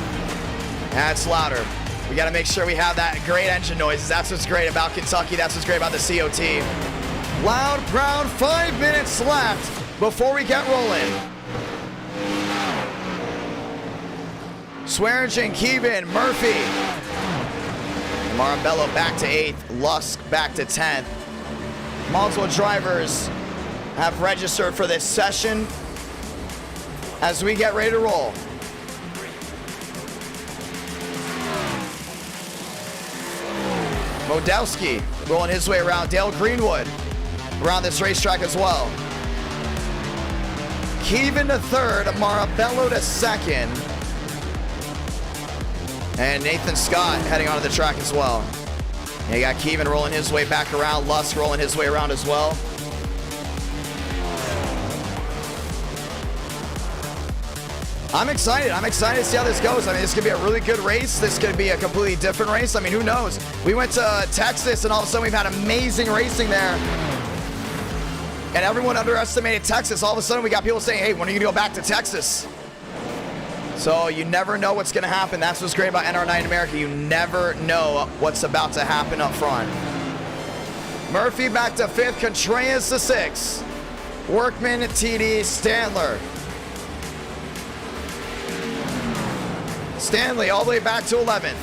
Speaker 1: That's louder. We got to make sure we have that great engine noises. That's what's great about Kentucky. That's what's great about the COT. Loud, proud, 5 minutes left before we get rolling. Swearinger, Keevan, Murphy. Marabello back to 8th. Lusk back to 10th. Multiple drivers have registered for this session as we get ready to roll. Modowski rolling his way around. Dale Greenwood around this racetrack as well. Keevan to 3rd, Marabello to 2nd. And Nathan Scott heading onto the track as well. And you got Keevan rolling his way back around. Lusk rolling his way around as well. I'm excited. I'm excited to see how this goes. I mean, this could be a really good race. This could be a completely different race. I mean, who knows? We went to Texas, and all of a sudden we've had amazing racing there. And everyone underestimated Texas. All of a sudden we got people saying, hey, when are you going to go back to Texas? So you never know what's going to happen. That's what's great about NR Night in America. You never know what's about to happen up front. Murphy back to 5th. Contreras to 6th. Workman, TD, Standler. Stanley all the way back to 11th.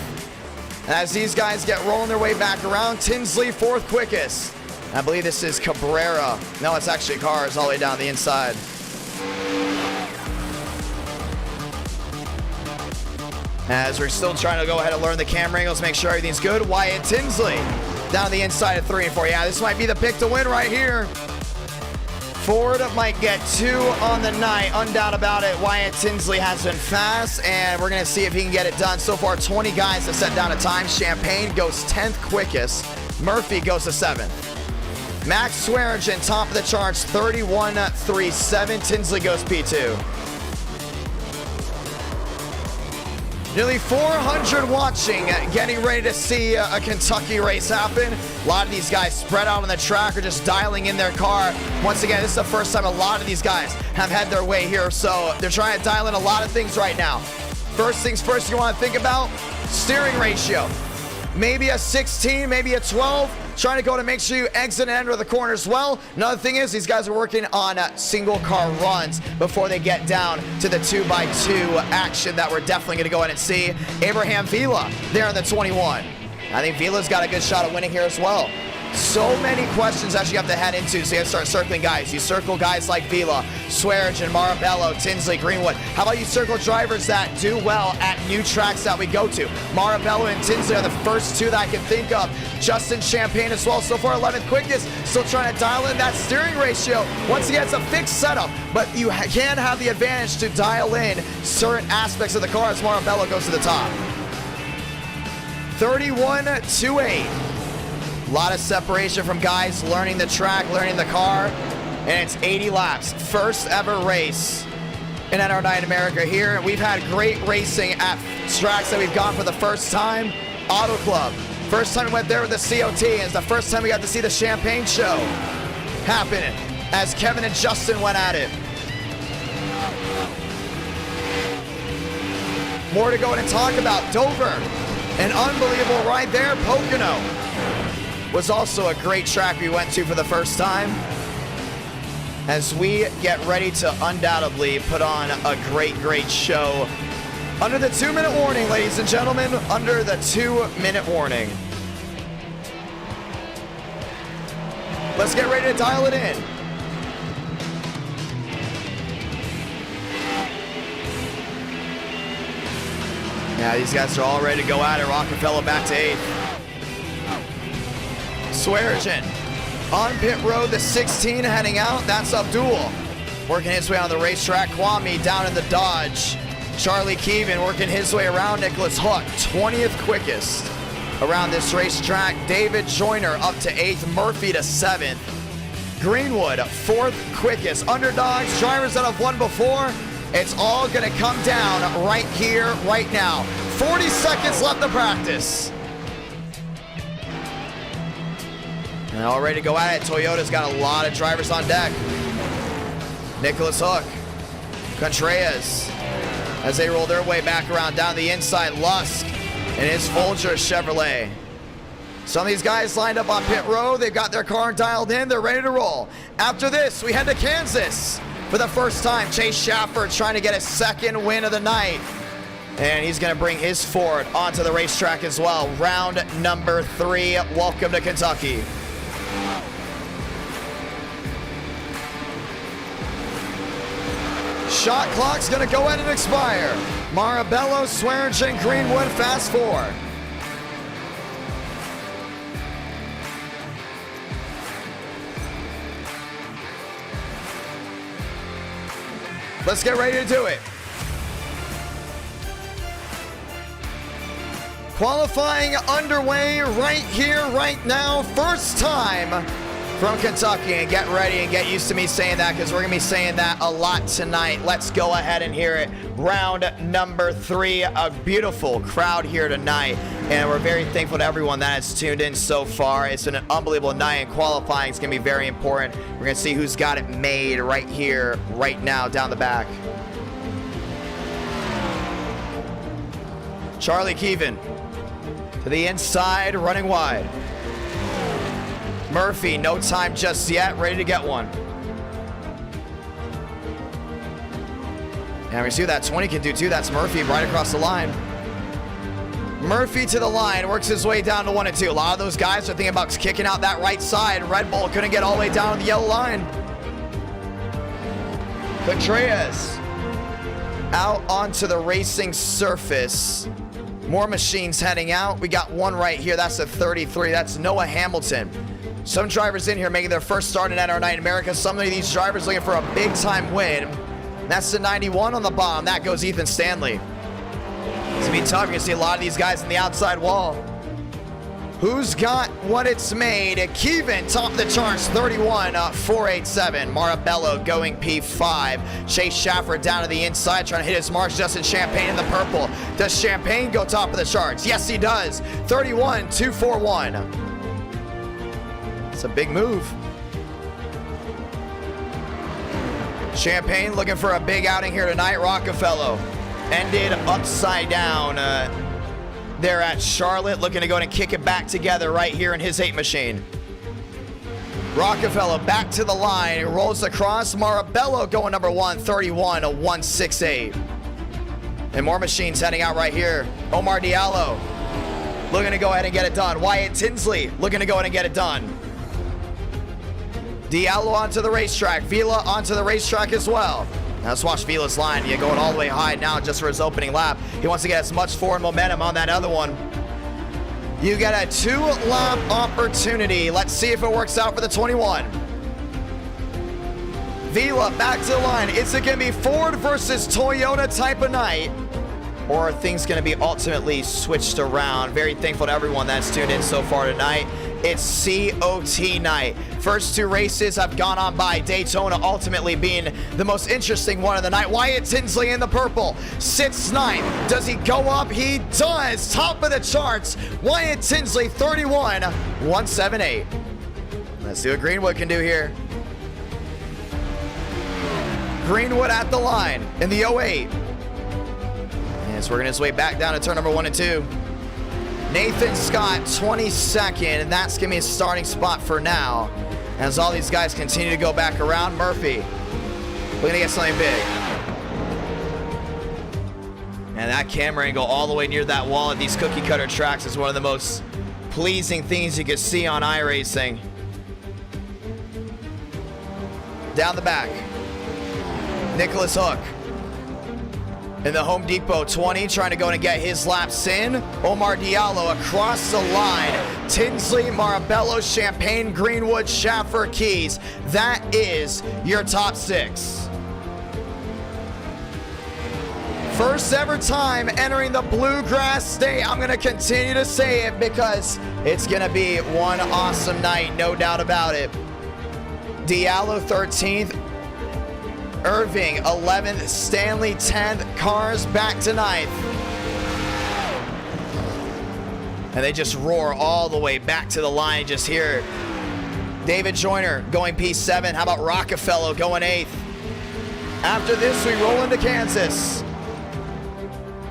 Speaker 1: As these guys get rolling their way back around, Tinsley 4th quickest. I believe this is Cabrera. No, it's actually Cars all the way down the inside. As we're still trying to go ahead and learn the camera angles, make sure everything's good. Wyatt Tinsley down the inside of 3 and 4. Yeah, this might be the pick to win right here. Ford might get 2 on the night, undoubt about it. Wyatt Tinsley has been fast, and we're going to see if he can get it done. So far, 20 guys have set down a time. Champagne goes 10th quickest. Murphy goes to 7th. Max Swearinger, top of the charts, 31.37. Tinsley goes P2. Nearly 400 watching, getting ready to see a Kentucky race happen. A lot of these guys spread out on the track or just dialing in their car. Once again, this is the first time a lot of these guys have had their way here, so they're trying to dial in a lot of things right now. First things first, you want to think about steering ratio. Maybe a 16, maybe a 12. Trying to go to make sure you exit and enter the corners well. Another thing is these guys are working on single car runs before they get down to the 2x2 action that we're definitely going to go ahead and see. Abraham Vila there in the 21. I think Vila's got a good shot at winning here as well. So many questions that you have to head into, so you have to start circling guys. You circle guys like Vila, Swearigan, Marabello, Tinsley, Greenwood. How about you circle drivers that do well at new tracks that we go to? Marabello and Tinsley are the first two that I can think of. Justin Champagne as well, so far 11th quickest. Still trying to dial in that steering ratio. Once again, it's a fixed setup, but you can have the advantage to dial in certain aspects of the car as Marabello goes to the top. 31-8. A lot of separation from guys learning the track, learning the car, and it's 80 laps. First ever race in NR Night in America here. We've had great racing at tracks that we've gone for the first time. Auto Club. First time we went there with the COT, and it's the first time we got to see the Champagne show happening as Kevin and Justin went at it. More to go in and talk about. Dover, an unbelievable ride there. Pocono was also a great track we went to for the first time as we get ready to undoubtedly put on a great show. Under the 2-minute warning, ladies and gentlemen, under the 2-minute warning. Let's get ready to dial it in. Yeah, these guys are all ready to go at it. Rockefeller back to 8th. Swearigan on pit road, the 16 heading out. That's Abdul working his way on the racetrack. Kwame down in the Dodge. Charlie Keevan working his way around. Nicholas Hook, 20th quickest around this racetrack. David Joyner up to 8th. Murphy to 7th. Greenwood, 4th quickest. Underdogs, drivers that have won before. It's all going to come down right here, right now. 40 seconds left to practice. And all ready to go at it. Toyota's got a lot of drivers on deck. Nicholas Hook, Contreras, as they roll their way back around down the inside. Lusk and his Folger Chevrolet. Some of these guys lined up on pit road. They've got their car dialed in. They're ready to roll. After this, we head to Kansas for the first time. Chase Shaffer trying to get his second win of the night. And he's going to bring his Ford onto the racetrack as well. Round number 3. Welcome to Kentucky. Shot clock's going to go ahead and expire. Marabello, Swearigan, Greenwood, fast forward. Let's get ready to do it. Qualifying underway right here, right now. First time from Kentucky. And get ready and get used to me saying that, because we're going to be saying that a lot tonight. Let's go ahead and hear it. Round number 3. A beautiful crowd here tonight. And we're very thankful to everyone that has tuned in so far. It's been an unbelievable night, and qualifying is going to be very important. We're going to see who's got it made right here, right now, down the back. Charlie Keevan to the inside, running wide. Murphy, no time just yet, ready to get one. And we see that 20 can do too. That's Murphy right across the line. Murphy to the line, works his way down to 1 and 2. A lot of those guys are thinking about kicking out that right side. Red Bull couldn't get all the way down to the yellow line. Contreras out onto the racing surface. More machines heading out. We got one right here. That's the 33. That's Noah Hamilton. Some drivers in here making their first start in NR Night in America. Some of these drivers looking for a big-time win. That's the 91 on the bottom. That goes Ethan Stanley. It's going to be tough. You're going to see a lot of these guys in the outside wall. Who's got what it's made? Keevan, top of the charts, 31.487. Marabello going P5. Chase Shaffer down to the inside, trying to hit his marks. Justin Champagne in the purple. Does Champagne go top of the charts? Yes, he does. 31.241. It's a big move. Champagne looking for a big outing here tonight. Rockefeller ended upside down there at Charlotte, looking to go and kick it back together right here in his 8 machine. Rockefeller back to the line, rolls across. Marabello going number 1, 31.168. And more machines heading out right here. Omar Diallo looking to go ahead and get it done. Wyatt Tinsley looking to go ahead and get it done. Diallo onto the racetrack. Vila onto the racetrack as well. Now let's watch Vila's line. Yeah, going all the way high now just for his opening lap. He wants to get as much forward momentum on that other one. You get a 2-lap opportunity. Let's see if it works out for the 21. Vila back to the line. Is it going to be Ford versus Toyota type of night? Or are things going to be ultimately switched around? Very thankful to everyone that's tuned in so far tonight. It's COT night. First 2 races have gone on by. Daytona ultimately being the most interesting one of the night. Wyatt Tinsley in the purple sits 9th. Does he go up? He does. Top of the charts. Wyatt Tinsley 31.178. Let's see what Greenwood can do here. Greenwood at the line in the 08. He's working his way back down to turn number 1 and 2. Nathan Scott, 22nd, and that's going to be his starting spot for now. As all these guys continue to go back around, Murphy looking to get something big. And that camera angle all the way near that wall at these cookie cutter tracks is one of the most pleasing things you can see on iRacing. Down the back, Nicholas Hook. In the Home Depot 20, trying to go and get his laps in. Omar Diallo across the line. Tinsley, Marabello, Champagne, Greenwood, Schaffer, Keys. That is your top 6. First ever time entering the Bluegrass State. I'm going to continue to say it because it's going to be one awesome night, no doubt about it. Diallo 13th. Irving 11th, Stanley 10th, Cars back to 9th. And they just roar all the way back to the line. Just here, David Joyner going P7. How about Rockefeller going 8th? After this, we roll into Kansas.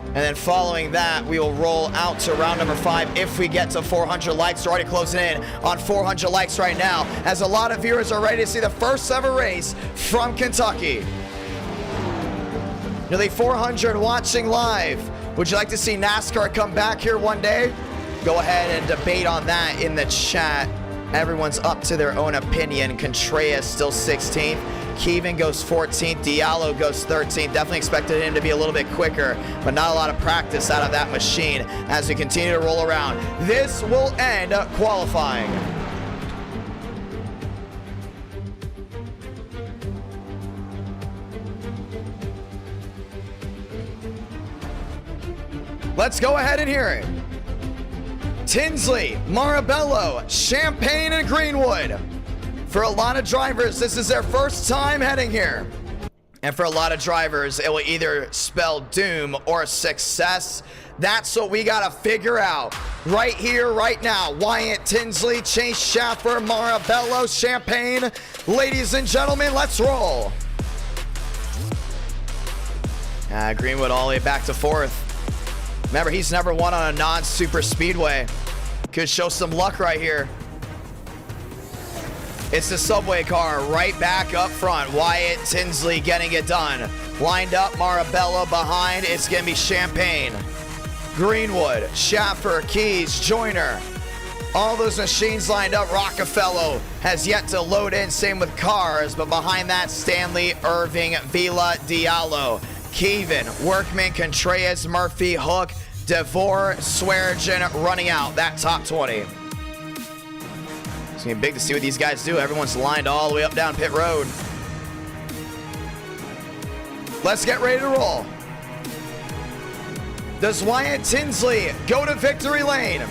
Speaker 1: And then following that, we will roll out to round number 5 if we get to 400 likes. We're already closing in on 400 likes right now, as a lot of viewers are ready to see the first ever race from Kentucky. Nearly 400 watching live. Would you like to see NASCAR come back here one day? Go ahead and debate on that in the chat. Everyone's up to their own opinion. Contreras still 16th. Kevin goes 14th. Diallo goes 13th. Definitely expected him to be a little bit quicker, but not a lot of practice out of that machine as we continue to roll around. This will end qualifying. Let's go ahead and hear it. Tinsley, Marabello, Champagne, and Greenwood. For a lot of drivers, this is their first time heading here. And for a lot of drivers, it will either spell doom or success. That's what we gotta figure out right here, right now. Wyatt Tinsley, Chase Schaffer, Marabello, Champagne. Ladies and gentlemen, let's roll. Greenwood all the way back to 4th. Remember, he's number 1 on a non-super speedway. Could show some luck right here. It's the subway car right back up front. Wyatt Tinsley getting it done. Lined up, Marabello behind. It's going to be Champagne. Greenwood, Schaffer, Keys, Joyner. All those machines lined up. Rockefeller has yet to load in. Same with Cars. But behind that, Stanley, Irving, Vila, Diallo. Kevin, Workman, Contreras, Murphy, Hook, DeVore, Sweargen running out that top 20. It's going to be big to see what these guys do. Everyone's lined all the way up down pit road. Let's get ready to roll. Does Wyatt Tinsley go to victory lane?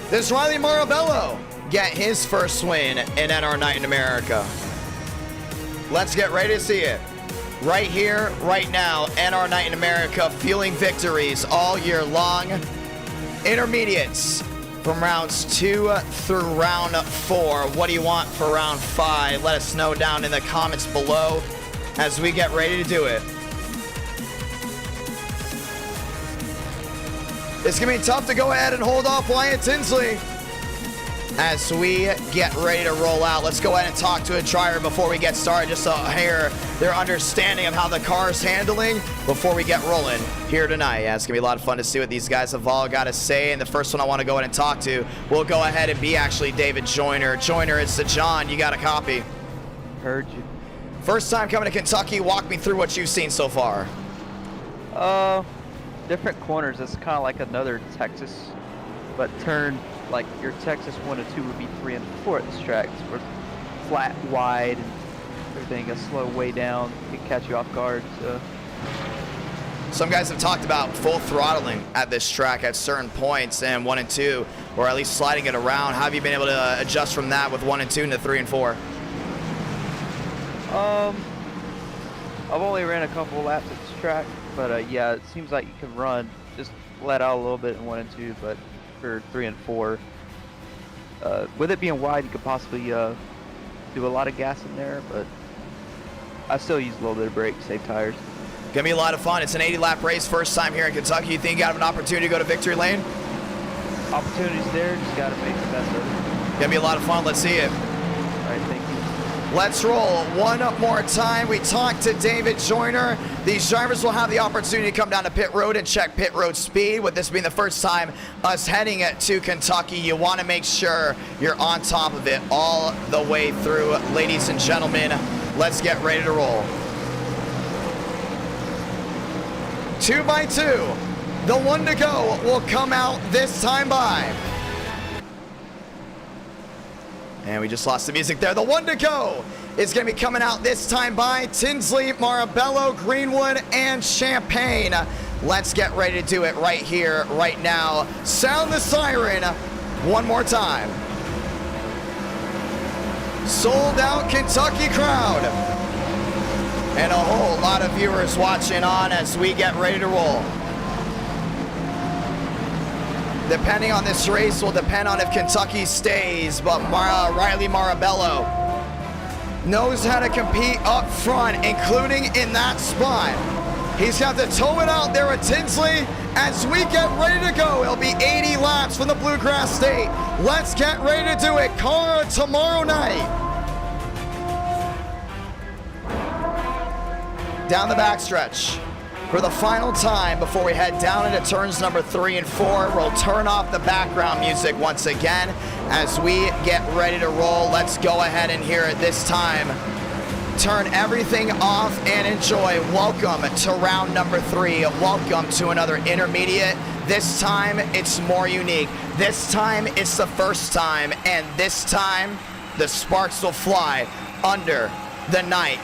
Speaker 1: Does Riley Marabello get his first win in NR Night in America? Let's get ready to see it. Right here, right now, NR Night in America, fueling victories all year long. Intermediates from rounds 2 through round 4. What do you want for round 5? Let us know down in the comments below as we get ready to do it. It's going to be tough to go ahead and hold off Wyatt Tinsley as we get ready to roll out. Let's go ahead and talk to a driver before we get started, just to hear their understanding of how the car is handling before we get rolling here tonight. Yeah, it's gonna be a lot of fun to see what these guys have all got to say. And the first one I want to go ahead and talk to will go ahead and be actually David Joyner. Joyner, it's the John. You got a copy?
Speaker 5: heard you.
Speaker 1: First time coming to Kentucky, walk me through what you've seen so far.
Speaker 5: Different corners. It's kind of like another Texas, but turn like your Texas 1 and 2 would be 3 and 4 at this track. It's flat, wide, and everything a slow way down. It can catch you off guard. So.
Speaker 1: Some guys have talked about full throttling at this track at certain points, and 1 and 2, or at least sliding it around. How have you been able to adjust from that with 1 and 2 into 3 and 4?
Speaker 5: I've only ran a couple laps at this track, but yeah, it seems like you can run, just let out a little bit in 1 and 2, but for 3 and 4, with it being wide, you could possibly do a lot of gas in there, but I still use a little bit of brake, save tires.
Speaker 1: Gonna be a lot of fun. It's an 80-lap race, first time here in Kentucky. You think you have an opportunity to go to victory lane?
Speaker 5: Opportunities there, just gotta make the best of it.
Speaker 1: Gonna be a lot of fun. Let's see it.
Speaker 5: All right, thank you.
Speaker 1: Let's roll one more time. We talked to David Joyner. These drivers will have the opportunity to come down to pit road and check pit road speed. With this being the first time us heading to Kentucky, you want to make sure you're on top of it all the way through. Ladies and gentlemen, let's get ready to roll. 2 by 2. The 1 to go will come out this time by. And we just lost the music there. The 1 to go is going to be coming out this time by Tinsley, Marabello, Greenwood, and Champaign. Let's get ready to do it right here, right now. Sound the siren one more time. Sold out Kentucky crowd. And a whole lot of viewers watching on as we get ready to roll. Depending on this race will depend on if Kentucky stays, but Riley Marabello knows how to compete up front, including in that spot. He's got to tow it out there at Tinsley as we get ready to go. It'll be 80 laps from the Bluegrass State. Let's get ready to do it. Car tomorrow night. Down the backstretch. For the final time before we head down into turns number 3 and 4, we'll turn off the background music once again as we get ready to roll. Let's go ahead and hear it this time. Turn everything off and enjoy. Welcome to round number 3. Welcome to another intermediate. This time it's more unique. This time it's the first time, and this time the sparks will fly under the night,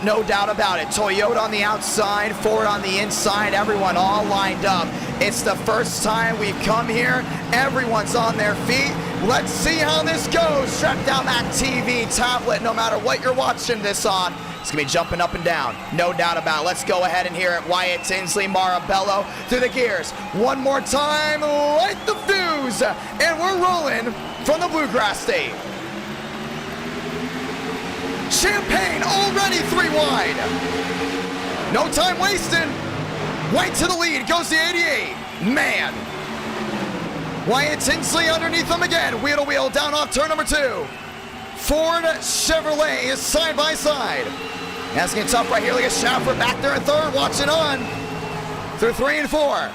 Speaker 1: no doubt about it. Toyota on the outside, Ford on the inside, everyone all lined up. It's the first time we've come here. Everyone's on their feet. Let's see how this goes. Strap down that TV, tablet, no matter what you're watching this on. It's gonna be jumping up and down, no doubt about it. Let's go ahead and hear it. Wyatt Tinsley, Marabello through the gears. One more time, light the fuse, and we're rolling from the Bluegrass State. Champaign already 3 wide. No time wasted. White to the lead, goes the 88. Man. Wyatt Tinsley underneath them again. Wheel to wheel down off turn number 2. Ford Chevrolet is side by side. That's getting tough right here. Look at Schaffer back there in 3rd, watching on. Through 3 and 4.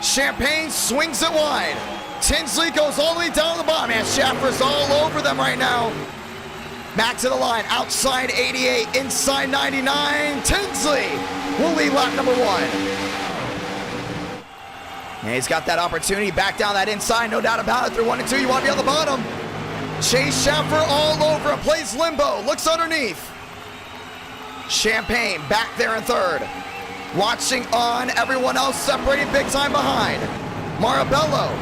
Speaker 1: Champaign swings it wide. Tinsley goes all the way down to the bottom. And Schaffer's all over them right now. Back to the line, outside 88, inside 99. Tinsley will lead lap number 1. And he's got that opportunity back down that inside, no doubt about it. Through 1 and 2, you want to be on the bottom. Chase Schaffer all over it, plays limbo, looks underneath. Champaign back there in 3rd. Watching on, everyone else separating big time behind. Marabello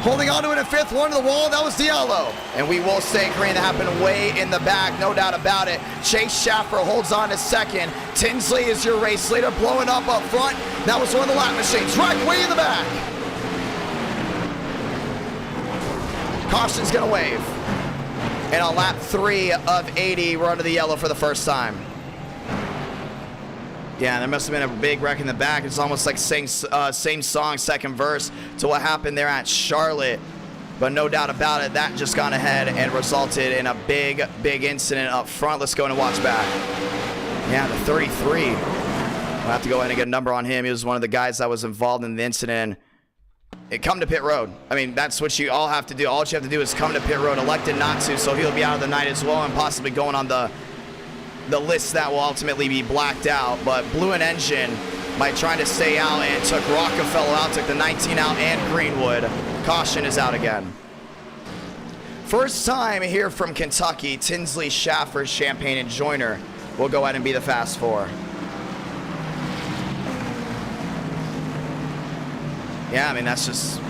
Speaker 1: holding on to it in 5th, one to the wall. That was Diallo. And we will say green. That happened way in the back, no doubt about it. Chase Schaffer holds on to 2nd. Tinsley is your race leader, blowing up front. That was one of the lap machines, right way in the back. Caution's gonna wave. And on lap 3 of 80, we're under the yellow for the first time. Yeah, there must have been a big wreck in the back. It's almost like same song, second verse to what happened there at Charlotte. But no doubt about it, that just gone ahead and resulted in a big incident up front. Let's go in and watch back. Yeah, the 33. We'll have to go ahead and get a number on him. He was one of the guys that was involved in the incident. Come to pit road. I mean, that's what you all have to do. All you have to do is come to pit road. Elected not to, so he'll be out of the night as well and possibly going on the the list that will ultimately be blacked out, but Blue and Engine by trying to stay out and took Rockefeller out, took the 19 out, and Greenwood. Caution is out again. First time here from Kentucky, Tinsley, Schaffer, Champagne, and Joyner will go ahead and be the Fast Four. Yeah, I mean, that's just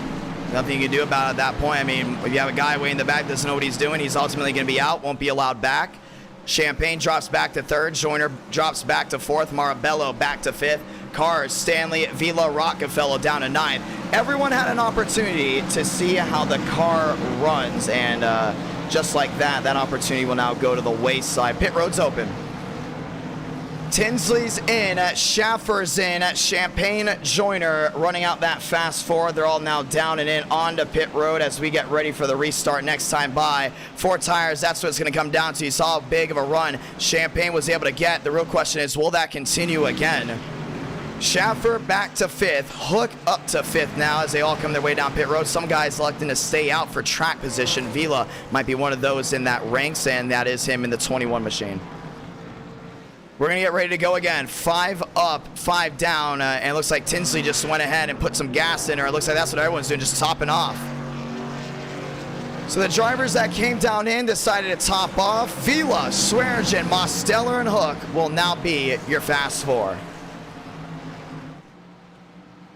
Speaker 1: nothing you can do about it at that point. I mean, if you have a guy way in the back, doesn't know what he's doing, he's ultimately going to be out, won't be allowed back. Champagne drops back to third. Joyner drops back to fourth. Marabello back to fifth. Cars, Stanley, Vila, Rockefeller down to ninth. Everyone had an opportunity to see how the car runs, and just like that, that opportunity will now go to the wayside. Pit road's open. Tinsley's in, Schaffer's in, Champagne, Joyner running out that Fast Four. They're all now down and in onto pit road as we get ready for the restart next time by. 4 tires, that's what it's going to come down to. You saw how big of a run Champagne was able to get. The real question is, will that continue again? Schaffer back to fifth, Hook up to fifth now as they all come their way down pit road. Some guys electing to stay out for track position. Vila might be one of those in that ranks, and that is him in the 21 machine. We're going to get ready to go again. 5 up, 5 down, and it looks like Tinsley just went ahead and put some gas in her. It looks like that's what everyone's doing, just topping off. So the drivers that came down in decided to top off. Vila, Swearengin, Mosteller, and Hook will now be your Fast Four.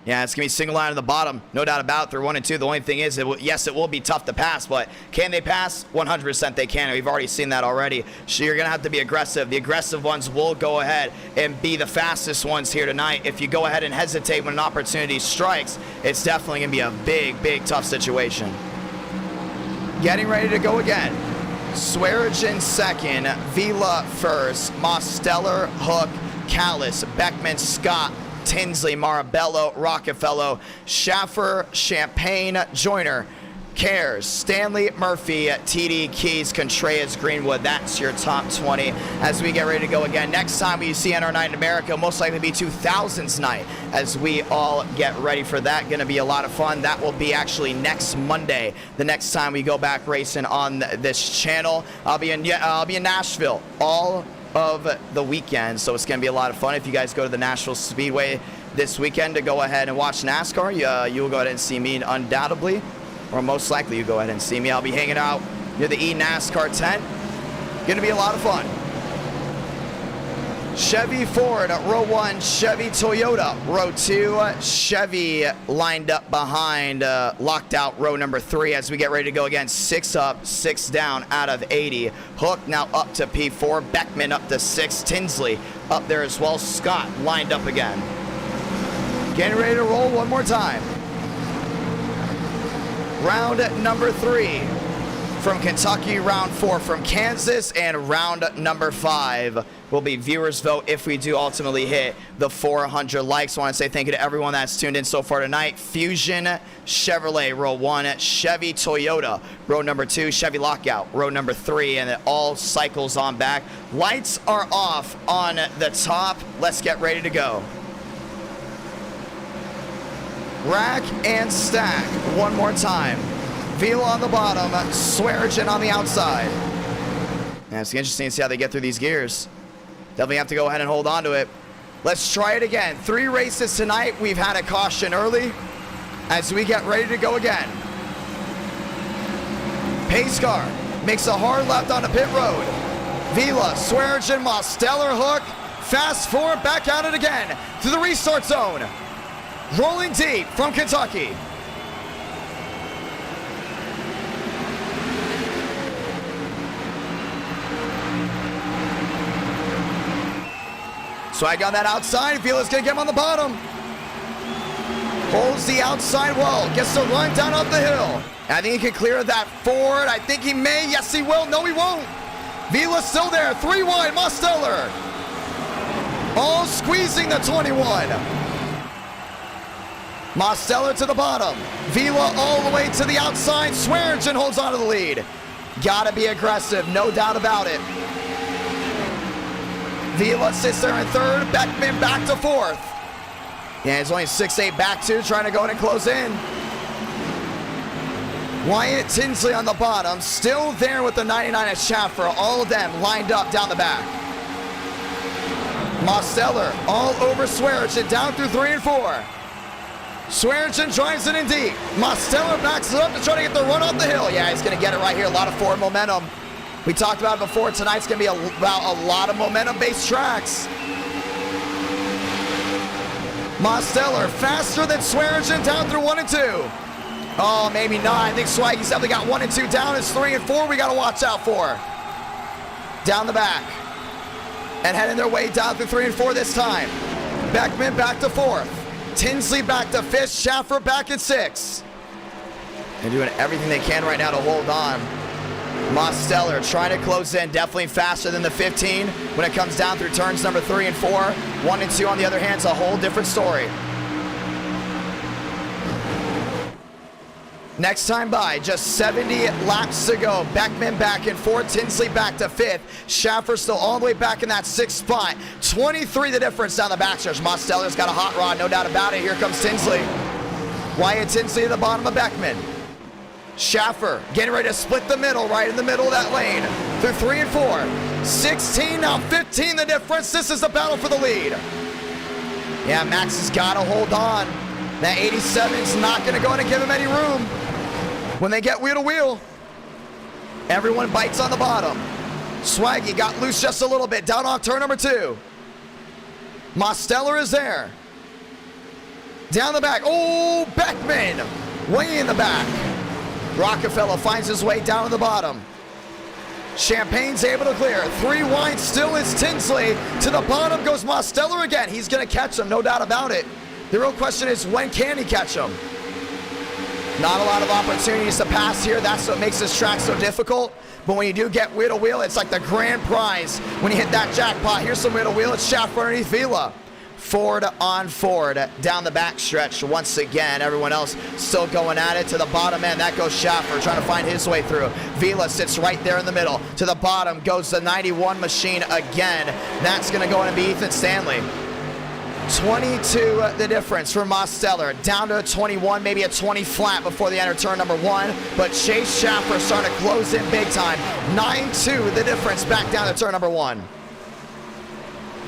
Speaker 1: Yeah, it's going to be single line at the bottom. No doubt about it. They're 1 and 2. The only thing is, yes, it will be tough to pass, but can they pass? 100% they can. We've already seen that already. So you're going to have to be aggressive. The aggressive ones will go ahead and be the fastest ones here tonight. If you go ahead and hesitate when an opportunity strikes, it's definitely going to be a big, big, tough situation. Getting ready to go again. Swearengin second, Vila first, Mosteller, Hook, Callis, Beckman, Scott, Tinsley, Marabello, Rockefeller, Schaffer, Champagne, Joyner, Cares, Stanley, Murphy, TD, Keys, Contreras, Greenwood. That's your top 20 as we get ready to go again. Next time we see NR Night in America, most likely be 2000s night as we all get ready for that. Going to be a lot of fun. That will be actually next Monday, the next time we go back racing on this channel. I'll be in Nashville all of the weekend, so it's going to be a lot of fun. If you guys go to the Nashville Speedway this weekend to go ahead and watch NASCAR, you will go ahead and see me undoubtedly, or most likely you go ahead and see me. I'll be hanging out near the NASCAR tent. Going to be a lot of fun. Chevy, Ford, row 1, Chevy, Toyota, row 2, Chevy lined up behind, locked out row number 3 as we get ready to go again. 6 up, 6 down out of 80. Hook now up to P4, Beckman up to 6, Tinsley up there as well. Scott lined up again. Getting ready to roll one more time. Round number 3 from Kentucky, round 4 from Kansas, and round number 5 will be viewers vote if we do ultimately hit the 400 likes. I want to say thank you to everyone that's tuned in so far tonight. Fusion, Chevrolet, row 1, Chevy, Toyota, row number 2, Chevy Lockout, row number 3, and it all cycles on back. Lights are off on the top. Let's get ready to go. Rack and stack one more time. Vila on the bottom, Swearengin on the outside. Yeah, it's interesting to see how they get through these gears. Definitely have to go ahead and hold on to it. Let's try it again. 3 races tonight. We've had a caution early as we get ready to go again. Pace car makes a hard left onto pit road. Vila, Swearengin, Mosteller, Hook. Fast forward, back at it again to the restart zone. Rolling deep from Kentucky. Swag on that outside. Vila's gonna get him on the bottom. Holds the outside wall. Gets the run down up the hill. I think he can clear that forward. I think he may. Yes, he will. No, he won't. Vila's still there. 3 wide. Mosteller. All squeezing the 21. Mosteller to the bottom. Vila all the way to the outside. Swearengin holds on to the lead. Gotta be aggressive. No doubt about it. Vila sits there in 3rd, Beckman back to 4th. Yeah, he's only 6'8" back to, trying to go in and close in. Wyatt Tinsley on the bottom, still there with the 99 at Schaffer, all of them lined up down the back. Mosteller all over Swearinger, down through 3 and 4. Swearinger drives it in deep. Mosteller backs it up to try to get the run off the hill. Yeah, he's going to get it right here. A lot of forward momentum. We talked about it before. Tonight's going to be about a lot of momentum-based tracks. Mosteller faster than Swearinger down through 1 and 2. Oh, maybe not. I think Swaggy's definitely got 1 and 2 down. It's 3 and 4 we got to watch out for. Down the back. And heading their way down through 3 and 4 this time. Beckman back to 4th. Tinsley back to 5th. Schaffer back at 6. They're doing everything they can right now to hold on. Mosteller trying to close in, definitely faster than the 15 when it comes down through turns number 3 and 4. 1 and 2 on the other hand is a whole different story. Next time by, just 70 laps to go. Beckman back in 4th, Tinsley back to 5th. Schaffer still all the way back in that 6th spot. 23 the difference down the backstretch. Mosteller's got a hot rod, no doubt about it. Here comes Tinsley. Wyatt Tinsley at the bottom of Beckman. Schaffer getting ready to split the middle, right in the middle of that lane. Through 3 and 4. 16, now 15 the difference. This is the battle for the lead. Yeah, Max has got to hold on. That 87's not going to go in and give him any room. When they get wheel to wheel, everyone bites on the bottom. Swaggy got loose just a little bit, down off turn number 2. Mosteller is there. Down the back, oh, Beckman, way in the back. Rockefeller finds his way down to the bottom. Champagne's able to clear. 3 wide still is Tinsley. To the bottom goes Mosteller again. He's gonna catch him, no doubt about it. The real question is, when can he catch him? Not a lot of opportunities to pass here. That's what makes this track so difficult. But when you do get wheel to wheel, it's like the grand prize. When you hit that jackpot, here's some wheel to wheel. It's Schaffer underneath Vila. Ford on Ford down the back stretch once again. Everyone else still going at it to the bottom end. That goes Schaffer trying to find his way through. Vila sits right there in the middle. To the bottom goes the 91 machine again. That's going to go in and be Ethan Stanley. 22 the difference for Mosteller. Down to a 21, maybe a 20 flat before they enter turn number 1. But Chase Schaffer starting to close in big time. 9-2 the difference back down to turn number 1.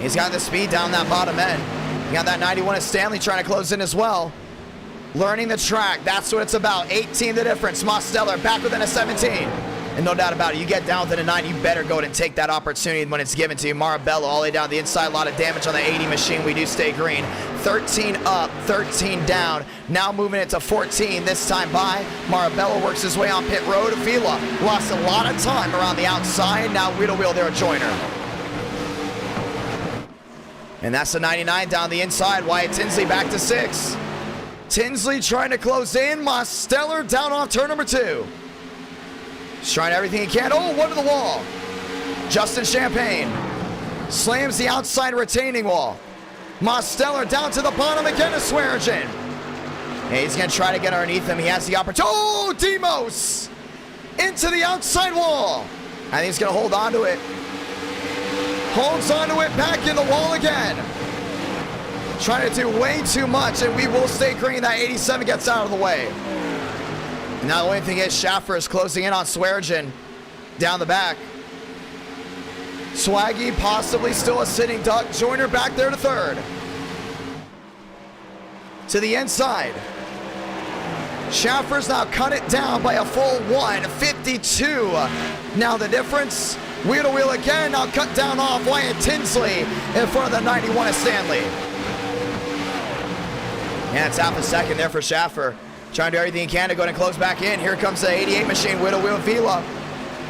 Speaker 1: He's got the speed down that bottom end. You got that 91 of Stanley trying to close in as well. Learning the track, that's what it's about. 18 the difference. Mosteller back within a 17. And no doubt about it, you get down within a 9, you better go and take that opportunity when it's given to you. Marabella all the way down the inside, a lot of damage on the 80 machine. We do stay green. 13 up, 13 down. Now moving it to 14 this time by. Marabella works his way on pit road. Vila lost a lot of time around the outside. Now wheel to wheel there, a joiner. And that's the 99 down the inside. Wyatt Tinsley back to 6. Tinsley trying to close in. Mosteller down off turn number 2. He's trying everything he can. Oh, one to the wall. Justin Champagne slams the outside retaining wall. Mosteller down to the bottom again to Swearinger. And he's going to try to get underneath him. He has the opportunity. Oh, Demos into the outside wall. I think he's going to hold on to it. Holds onto it, back in the wall again. Trying to do way too much, and we will stay green. That 87 gets out of the way. And now the only thing is Schaffer is closing in on Swearinger down the back. Swaggy possibly still a sitting duck. Joyner back there to 3rd. To the inside. Schaffer's now cut it down by a full 152. Now the difference. Wheel to wheel again, now cut down off Wyatt Tinsley in front of the 91 of Stanley. Yeah, it's half a second there for Schaffer. Trying to do everything he can to go and close back in. Here comes the 88 machine, wheel to wheel Vila.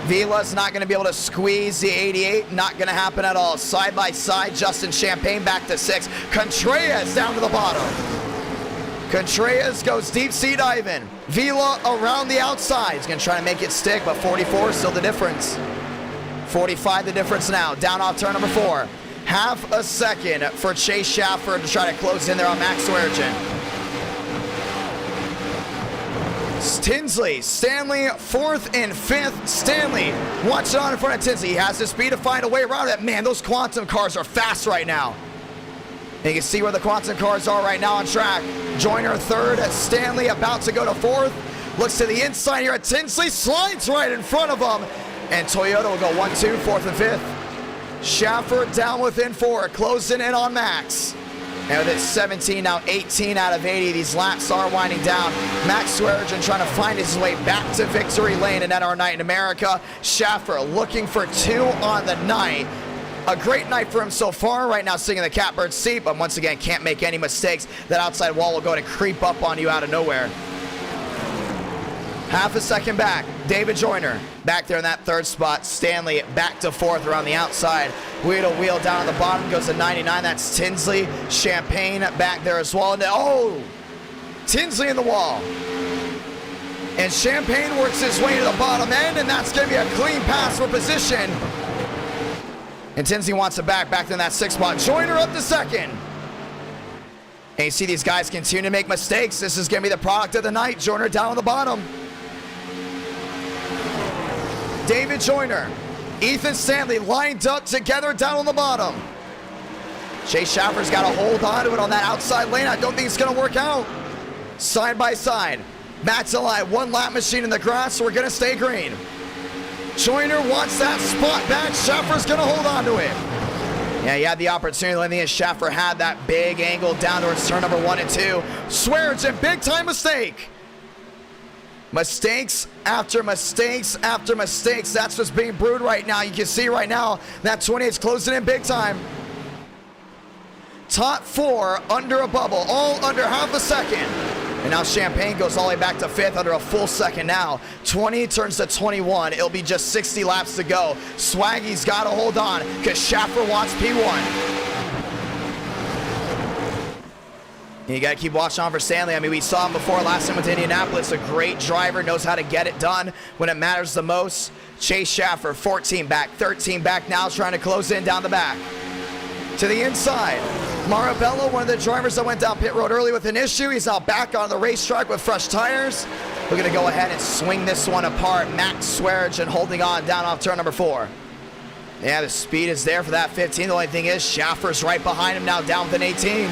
Speaker 1: Vila's not going to be able to squeeze the 88, not going to happen at all. Side by side, Justin Champagne back to 6. Contreras down to the bottom. Contreras goes deep sea diving. Vila around the outside. He's going to try to make it stick, but 44 is still the difference. 45 the difference now, down off turn number 4. Half a second for Chase Schaffer to try to close in there on Max Swearinger. Tinsley, Stanley, 4th and 5th. Stanley, watch it on in front of Tinsley. He has the speed to find a way around it. Man, those Quantum cars are fast right now. And you can see where the Quantum cars are right now on track. Joyner 3rd, Stanley about to go to 4th. Looks to the inside here at Tinsley, slides right in front of him. And Toyota will go 1-2, 4th and 5th. Schaffer down within 4, closing in on Max. And with it 17, now 18 out of 80, these laps are winding down. Max Swearigan trying to find his way back to victory lane in NR Night in America. Schaffer looking for 2 on the night. A great night for him so far. Right now sitting in the catbird seat, but once again can't make any mistakes. That outside wall will go to creep up on you out of nowhere. Half a second back. David Joyner back there in that 3rd spot. Stanley back to 4th around the outside. Wheel to wheel down at the bottom goes to 99. That's Tinsley. Champagne back there as well. And oh, Tinsley in the wall. And Champagne works his way to the bottom end, and that's going to be a clean pass for position. And Tinsley wants it back in that 6th spot. Joyner up to 2nd. And you see these guys continue to make mistakes. This is going to be the product of the night. Joyner down on the bottom. David Joyner, Ethan Stanley lined up together down on the bottom. Chase Schaffer's got to hold on to it on that outside lane. I don't think it's going to work out. Side by side. Max Eli, 1 lap machine in the grass, so we're going to stay green. Joyner wants that spot back. Schaffer's going to hold on to it. Yeah, he had the opportunity. I think Schaffer had that big angle down towards turn number 1 and 2. Swearigan, big time mistake. Mistakes after mistakes after mistakes. That's what's being brewed right now. You can see right now that 28's closing in big time. Top 4 under a bubble, all under half a second. And now Champagne goes all the way back to 5th under a full second now. 20 turns to 21. It'll be just 60 laps to go. Swaggy's got to hold on because Schaffer wants P1. You got to keep watching on for Stanley. I mean, we saw him before last time with Indianapolis. A great driver, knows how to get it done when it matters the most. Chase Schaffer, 14 back, 13 back now, trying to close in down the back. To the inside, Marabello, one of the drivers that went down pit road early with an issue. He's now back on the racetrack with fresh tires. We're going to go ahead and swing this one apart. Max Swearigan holding on down off turn number 4. Yeah, the speed is there for that 15. The only thing is Schaffer's right behind him now down with an 18.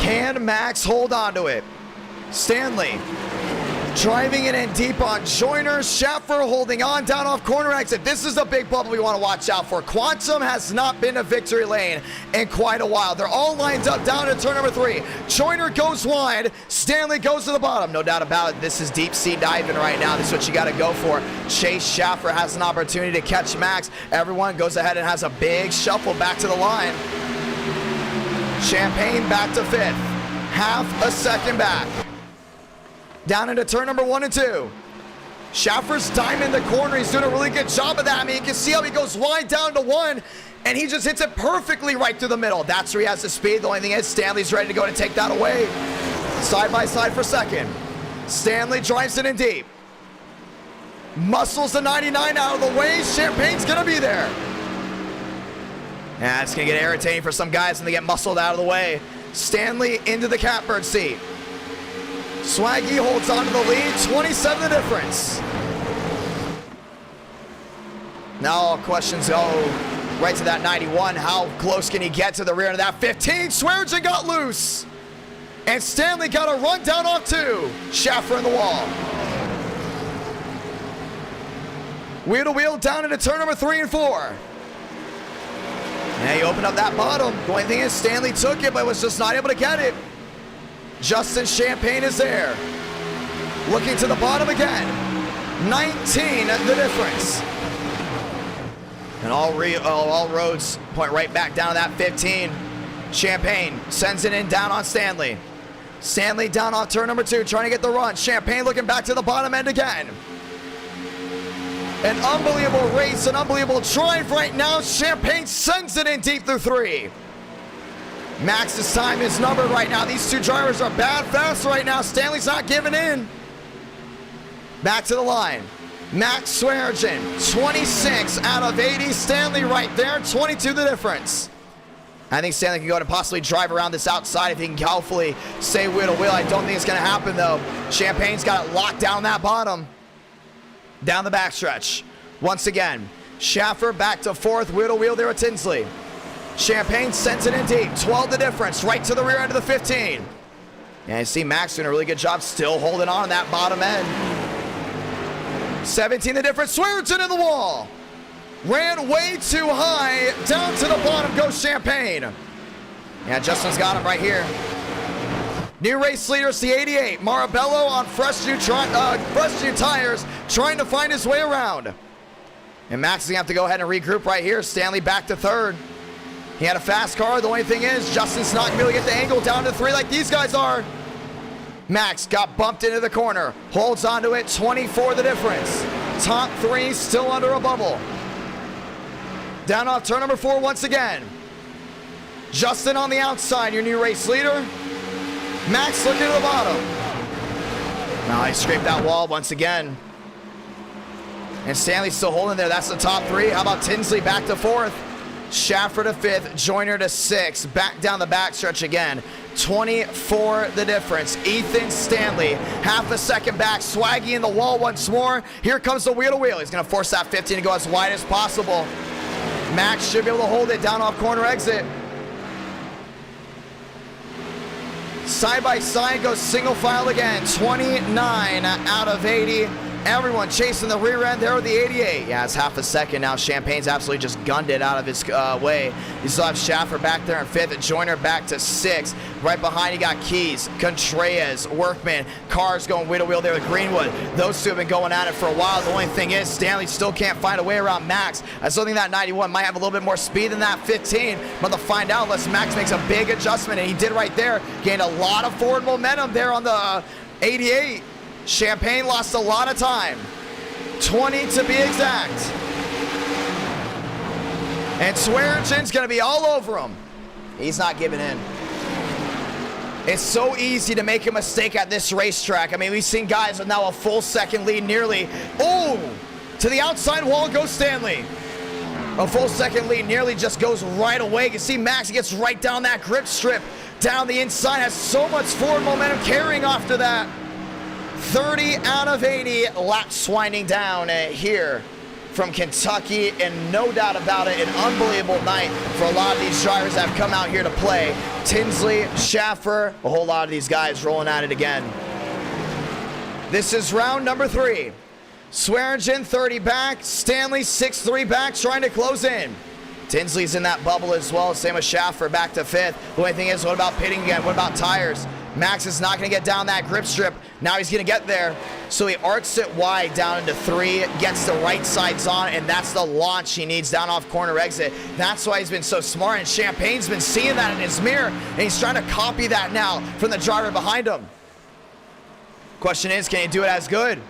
Speaker 1: Can Max hold on to it? Stanley driving it in deep on Joyner. Schaffer holding on down off corner exit. This is a big bubble we want to watch out for. Quantum has not been a victory lane in quite a while. They're all lined up down at turn number 3. Joyner goes wide. Stanley goes to the bottom. No doubt about it. This is deep sea diving right now. This is what you got to go for. Chase Schaffer has an opportunity to catch Max. Everyone goes ahead and has a big shuffle back to the line. Champagne back to 5th. Half a second back. Down into turn number 1 and 2. Schaffer's diming the corner. He's doing a really good job of that. I mean, you can see how he goes wide down to 1, and he just hits it perfectly right through the middle. That's where he has the speed. The only thing is Stanley's ready to go and take that away. Side by side for 2nd. Stanley drives it in deep. Muscles the 99 out of the way. Champagne's going to be there. Yeah, it's going to get irritating for some guys when they get muscled out of the way. Stanley into the catbird seat. Swaggy holds on to the lead, 27 the difference. Now all questions go right to that 91. How close can he get to the rear end of that 15? Swearigan got loose. And Stanley got a run down off 2. Schaffer in the wall. Wheel to wheel down into turn number 3 and 4. Yeah, he opened up that bottom. The only thing is Stanley took it, but was just not able to get it. Justin Champagne is there. Looking to the bottom again. 19 the difference. And all roads point right back down to that 15. Champagne sends it in down on Stanley. Stanley down off turn number 2, trying to get the run. Champagne looking back to the bottom end again. An unbelievable race, an unbelievable drive right now. Champagne sends it in deep through 3. Max's time is numbered right now. These 2 drivers are bad fast right now. Stanley's not giving in. Back to the line. Max Swearigan, 26 out of 80. Stanley right there, 22 the difference. I think Stanley can go and possibly drive around this outside if he can hopefully stay wheel to wheel. I don't think it's going to happen though. Champagne's got it locked down that bottom. Down the backstretch. Once again, Schaffer back to 4th, wheel to wheel there with Tinsley. Champagne sends it in deep, 12 the difference, right to the rear end of the 15. And I see Max doing a really good job still holding on that bottom end. 17 the difference, Swearigan in the wall. ran way too high. Down to the bottom goes Champagne. Yeah, Justin's got him right here. New race leader is the 88. Marabello on fresh new tires, trying to find his way around. And Max is going to have to go ahead and regroup right here. Stanley back to third. He had a fast car. The only thing is, Justin's not going to be able to get the angle down to 3 like these guys are. Max got bumped into the corner. Holds onto it. 24 the difference. Top 3 still under a bubble. Down off turn number 4 once again. Justin on the outside, your new race leader. Max looking to the bottom. Now he scraped that wall once again. And Stanley's still holding there. That's the top 3. How about Tinsley back to 4th? Schaffer to 5th. Joyner to 6th. Back down the backstretch again. 24 the difference. Ethan Stanley, half a second back. Swaggy in the wall once more. Here comes the wheel to wheel. He's going to force that 15 to go as wide as possible. Max should be able to hold it down off corner exit. Side by side goes single file again. 29 out of 80. Everyone chasing the rear end there with the 88. Yeah, it's half a second now. Champagne's absolutely just gunned it out of his way. You still have Schaffer back there in 5th. Joyner back to 6th. Right behind you got Keys, Contreras, Workman. Cars going wheel to wheel there with Greenwood. Those two have been going at it for a while. The only thing is Stanley still can't find a way around Max. I still think that 91 might have a little bit more speed than that 15. But they'll find out unless Max makes a big adjustment. And he did right there. Gained a lot of forward momentum there on the 88. Champagne lost a lot of time. 20 to be exact. And Swearingen's going to be all over him. He's not giving in. It's so easy to make a mistake at this racetrack. I mean, we've seen guys with now a full second lead nearly. Oh, to the outside wall goes Stanley. A full second lead nearly just goes right away. You can see Max gets right down that grip strip. Down the inside, has so much forward momentum carrying after that. 30 out of 80, laps winding down here from Kentucky, and no doubt about it, an unbelievable night for a lot of these drivers that have come out here to play. Tinsley, Schaffer, a whole lot of these guys rolling at it again. This is round number 3. Swearingen 30 back, Stanley 6-3 back, trying to close in. Tinsley's in that bubble as well, same with Schaffer back to 5th. The only thing is, what about pitting again? What about tires? Max is not going to get down that grip strip. Now he's going to get there. So he arcs it wide down into 3, gets the right sides on, and that's the launch he needs down off corner exit. That's why he's been so smart, and Champagne's been seeing that in his mirror, and he's trying to copy that now from the driver behind him. Question is, can he do it as good?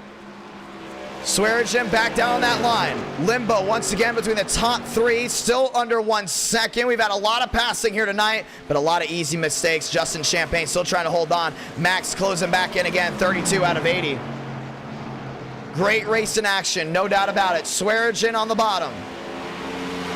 Speaker 1: Swearingen back down on that line. Limbo once again between the top 3, still under 1 second. We've had a lot of passing here tonight, but a lot of easy mistakes. Justin Champagne still trying to hold on. Max closing back in again, 32 out of 80. Great race in action, no doubt about it. Swearingen on the bottom.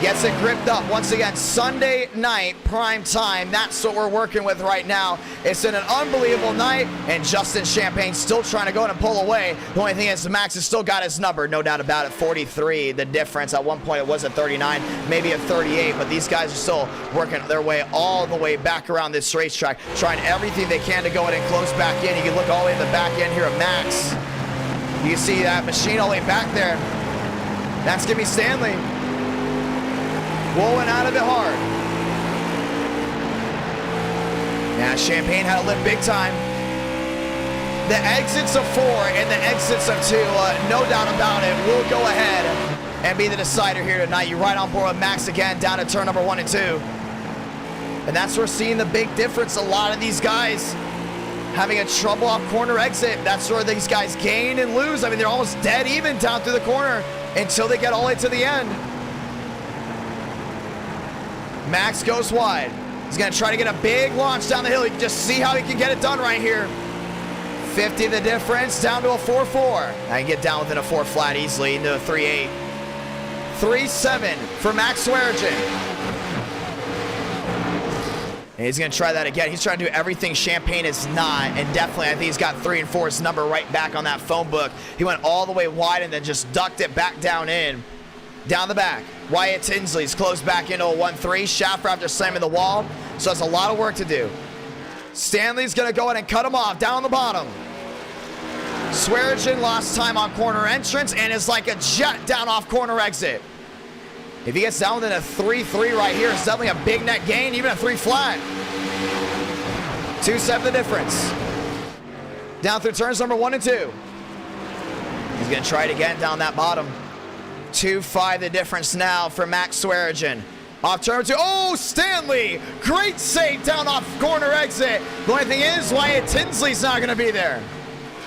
Speaker 1: Gets it gripped up once again. Sunday night, prime time. That's what we're working with right now. It's been an unbelievable night, and Justin Champagne still trying to go in and pull away. The only thing is, Max has still got his number, no doubt about it. 43, the difference. At one point, it was at 39, maybe at 38, but these guys are still working their way all the way back around this racetrack, trying everything they can to go in and close back in. You can look all the way in the back end here of Max. You can see that machine all the way back there. That's going to be Stanley. Rolling out of it hard. Yeah, Champagne had to lift big time. The exits of 4 and the exits of 2, no doubt about it, will go ahead and be the decider here tonight. You're right on board with Max again, down to turn number 1 and 2. And that's where we're seeing the big difference. A lot of these guys having a trouble off corner exit. That's where these guys gain and lose. I mean, they're almost dead even down through the corner until they get all the way to the end. Max goes wide. He's going to try to get a big launch down the hill. You can just see how he can get it done right here. 50 the difference, down to a 4.4. I can get down within a 4 flat easily into a 3.8. 3.7 for Max Swearingen. And he's going to try that again. He's trying to do everything Champagne is not, and definitely I think he's got 3 and 4's number right back on that phone book. He went all the way wide and then just ducked it back down in. Down the back, Wyatt Tinsley's closed back into a 1.3. Schaffer after slamming the wall, so that's a lot of work to do. Stanley's going to go in and cut him off down the bottom. Swearingen lost time on corner entrance and is like a jet down off corner exit. If he gets down within a 3-3 right here, it's definitely a big net gain, even a 3 flat. 2-7 the difference. Down through turns number 1 and 2. He's gonna try it again down that bottom. 2-5 the difference now for Max Swearigan. Off turn 2. Oh, Stanley! Great save down off corner exit. The only thing is, Wyatt Tinsley's not gonna be there.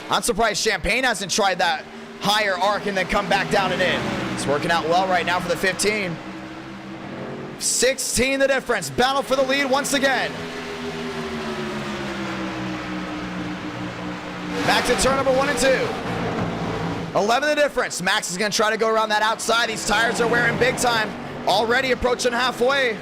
Speaker 1: I'm surprised Champagne hasn't tried that higher arc and then come back down and in. It's working out well right now for the 15. 16 the difference. Battle for the lead once again. Back to turn number 1 and 2. 11 the difference. Max is going to try to go around that outside. These tires are wearing big time. Already approaching halfway.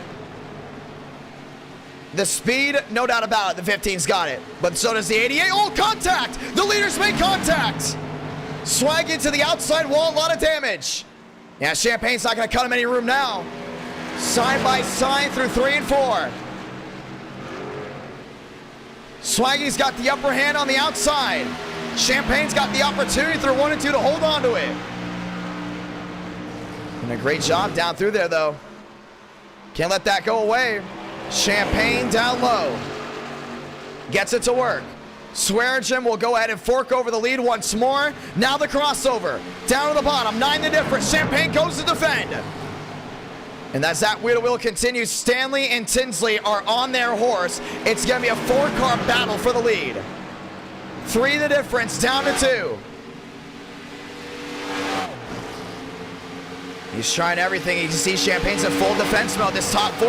Speaker 1: The speed, no doubt about it, the 15's got it. But so does the 88. Oh, contact! The leaders make contact! Swag into the outside wall, a lot of damage. Yeah, Champagne's not going to cut him any room now. Side by side through 3 and 4. Swaggy's got the upper hand on the outside. Champagne's got the opportunity through 1 and 2 to hold on to it. And a great job down through there, though. Can't let that go away. Champagne down low. Gets it to work. Swearigan will go ahead and fork over the lead once more. Now the crossover. Down to the bottom. 9 the difference. Champagne goes to defend. And as that wheel-to-wheel continues, Stanley and Tinsley are on their horse. It's going to be a 4-car battle for the lead. 3 the difference, down to 2. He's trying everything. You can see Champagne's in full defense mode, this top 4.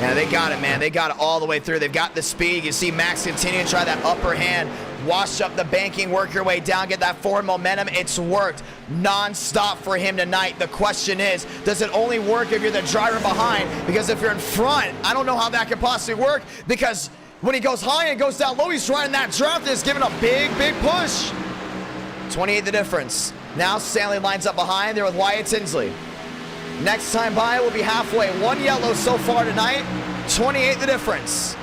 Speaker 1: Yeah, they got it, man. They got it all the way through. They've got the speed. You see Max continue to try that upper hand. Wash up the banking, work your way down, get that forward momentum. It's worked non-stop for him tonight. The question is, does it only work if you're the driver behind? Because if you're in front, I don't know how that could possibly work, because when he goes high and goes down low, he's riding that draft and is giving a big, big push. 28 the difference. Now Stanley lines up behind there with Wyatt Tinsley. Next time by will be halfway. 1 yellow so far tonight. 28 the difference.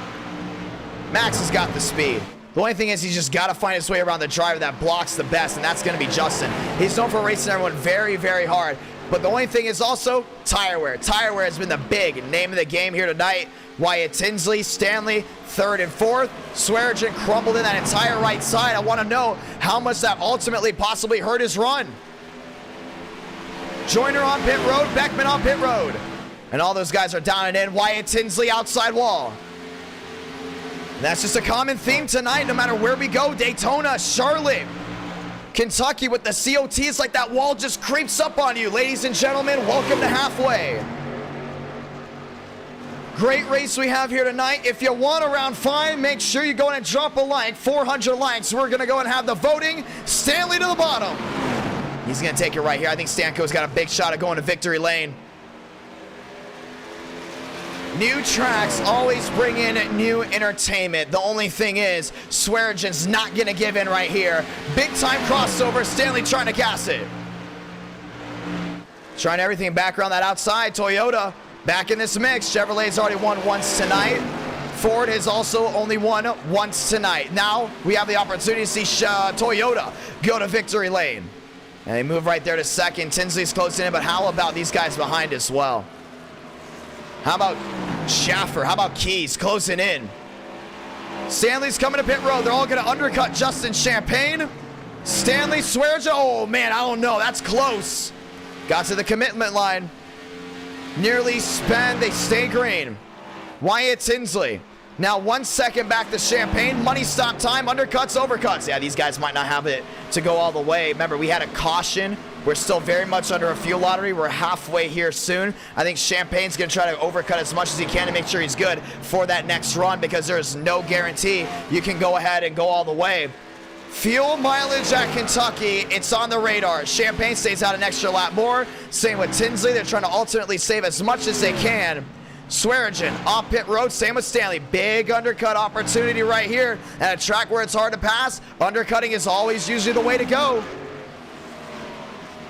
Speaker 1: Max has got the speed. The only thing is he's just got to find his way around the driver that blocks the best, and that's going to be Justin. He's known for racing everyone very, very hard. But the only thing is also tire wear. Tire wear has been the big name of the game here tonight. Wyatt Tinsley, Stanley, 3rd and 4th. Swearigan crumbled in that entire right side. I want to know how much that ultimately possibly hurt his run. Joyner on pit road, Beckman on pit road. And all those guys are down and in. Wyatt Tinsley outside wall. That's just a common theme tonight, no matter where we go. Daytona, Charlotte, Kentucky with the COT. It's like that wall just creeps up on you. Ladies and gentlemen, welcome to halfway. Great race we have here tonight. If you want a round 5, make sure you go in and drop a like. 400 likes. We're going to go and have the voting. Stanley to the bottom. He's going to take it right here. I think Stanko's got a big shot at going to victory lane. New tracks always bring in new entertainment. The only thing is, Swearigan's not going to give in right here. Big time crossover. Stanley trying to gas it. Trying everything back around that outside. Toyota back in this mix. Chevrolet's already won once tonight. Ford has also only won once tonight. Now we have the opportunity to see Toyota go to victory lane. And they move right there to second. Tinsley's close in, but how about these guys behind as well? How about Schaffer? How about Keys closing in? Stanley's coming to pit road. They're all going to undercut Justin Champagne. Stanley, Swearigan. Oh, man, I don't know. That's close. Got to the commitment line. Nearly spent. They stay green. Wyatt Tinsley. Now 1 second back to Champagne. Money stop time. Undercuts, overcuts. Yeah, these guys might not have it to go all the way. Remember, we had a caution. We're still very much under a fuel lottery. We're halfway here soon. I think Champagne's going to try to overcut as much as he can to make sure he's good for that next run, because there's no guarantee you can go ahead and go all the way. Fuel mileage at Kentucky, it's on the radar. Champagne stays out an extra lap more. Same with Tinsley. They're trying to alternately save as much as they can. Swearigan off pit road, same with Stanley. Big undercut opportunity right here. At a track where it's hard to pass, undercutting is always usually the way to go.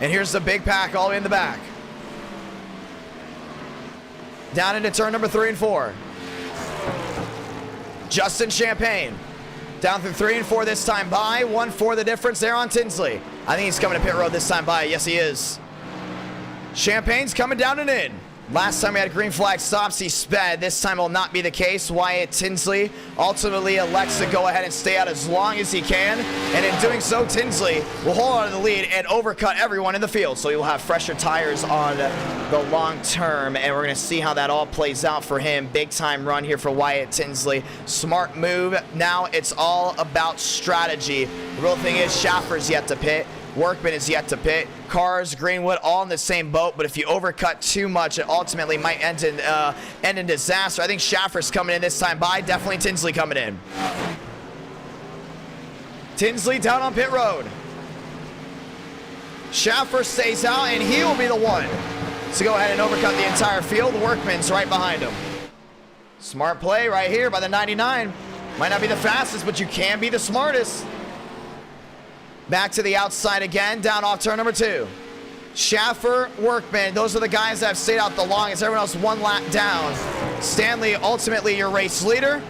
Speaker 1: And here's the big pack all the way in the back. Down into turn number 3 and 4. Justin Champagne. Down through 3 and 4 this time by. 1-4 the difference there on Tinsley. I think he's coming to pit road this time by. Yes, he is. Champagne's coming down and in. Last time we had green flag stops, he sped. This time will not be the case. Wyatt Tinsley ultimately elects to go ahead and stay out as long as he can. And in doing so, Tinsley will hold on to the lead and overcut everyone in the field. So you'll have fresher tires on the long term. And we're going to see how that all plays out for him. Big time run here for Wyatt Tinsley. Smart move. Now it's all about strategy. The real thing is Schaffer's yet to pit. Workman is yet to pit. Cars, Greenwood, all in the same boat, but if you overcut too much, it ultimately might end in disaster. I think Schaffer's coming in this time by. Definitely Tinsley coming in. Tinsley down on pit road. Schaffer stays out, and he will be the one to go ahead and overcut the entire field. Workman's right behind him. Smart play right here by the 99. Might not be the fastest, but you can be the smartest. Back to the outside again, down off turn number 2. Schaffer, Workman, those are the guys that have stayed out the longest. Everyone else one lap down. Stanley, ultimately your race leader.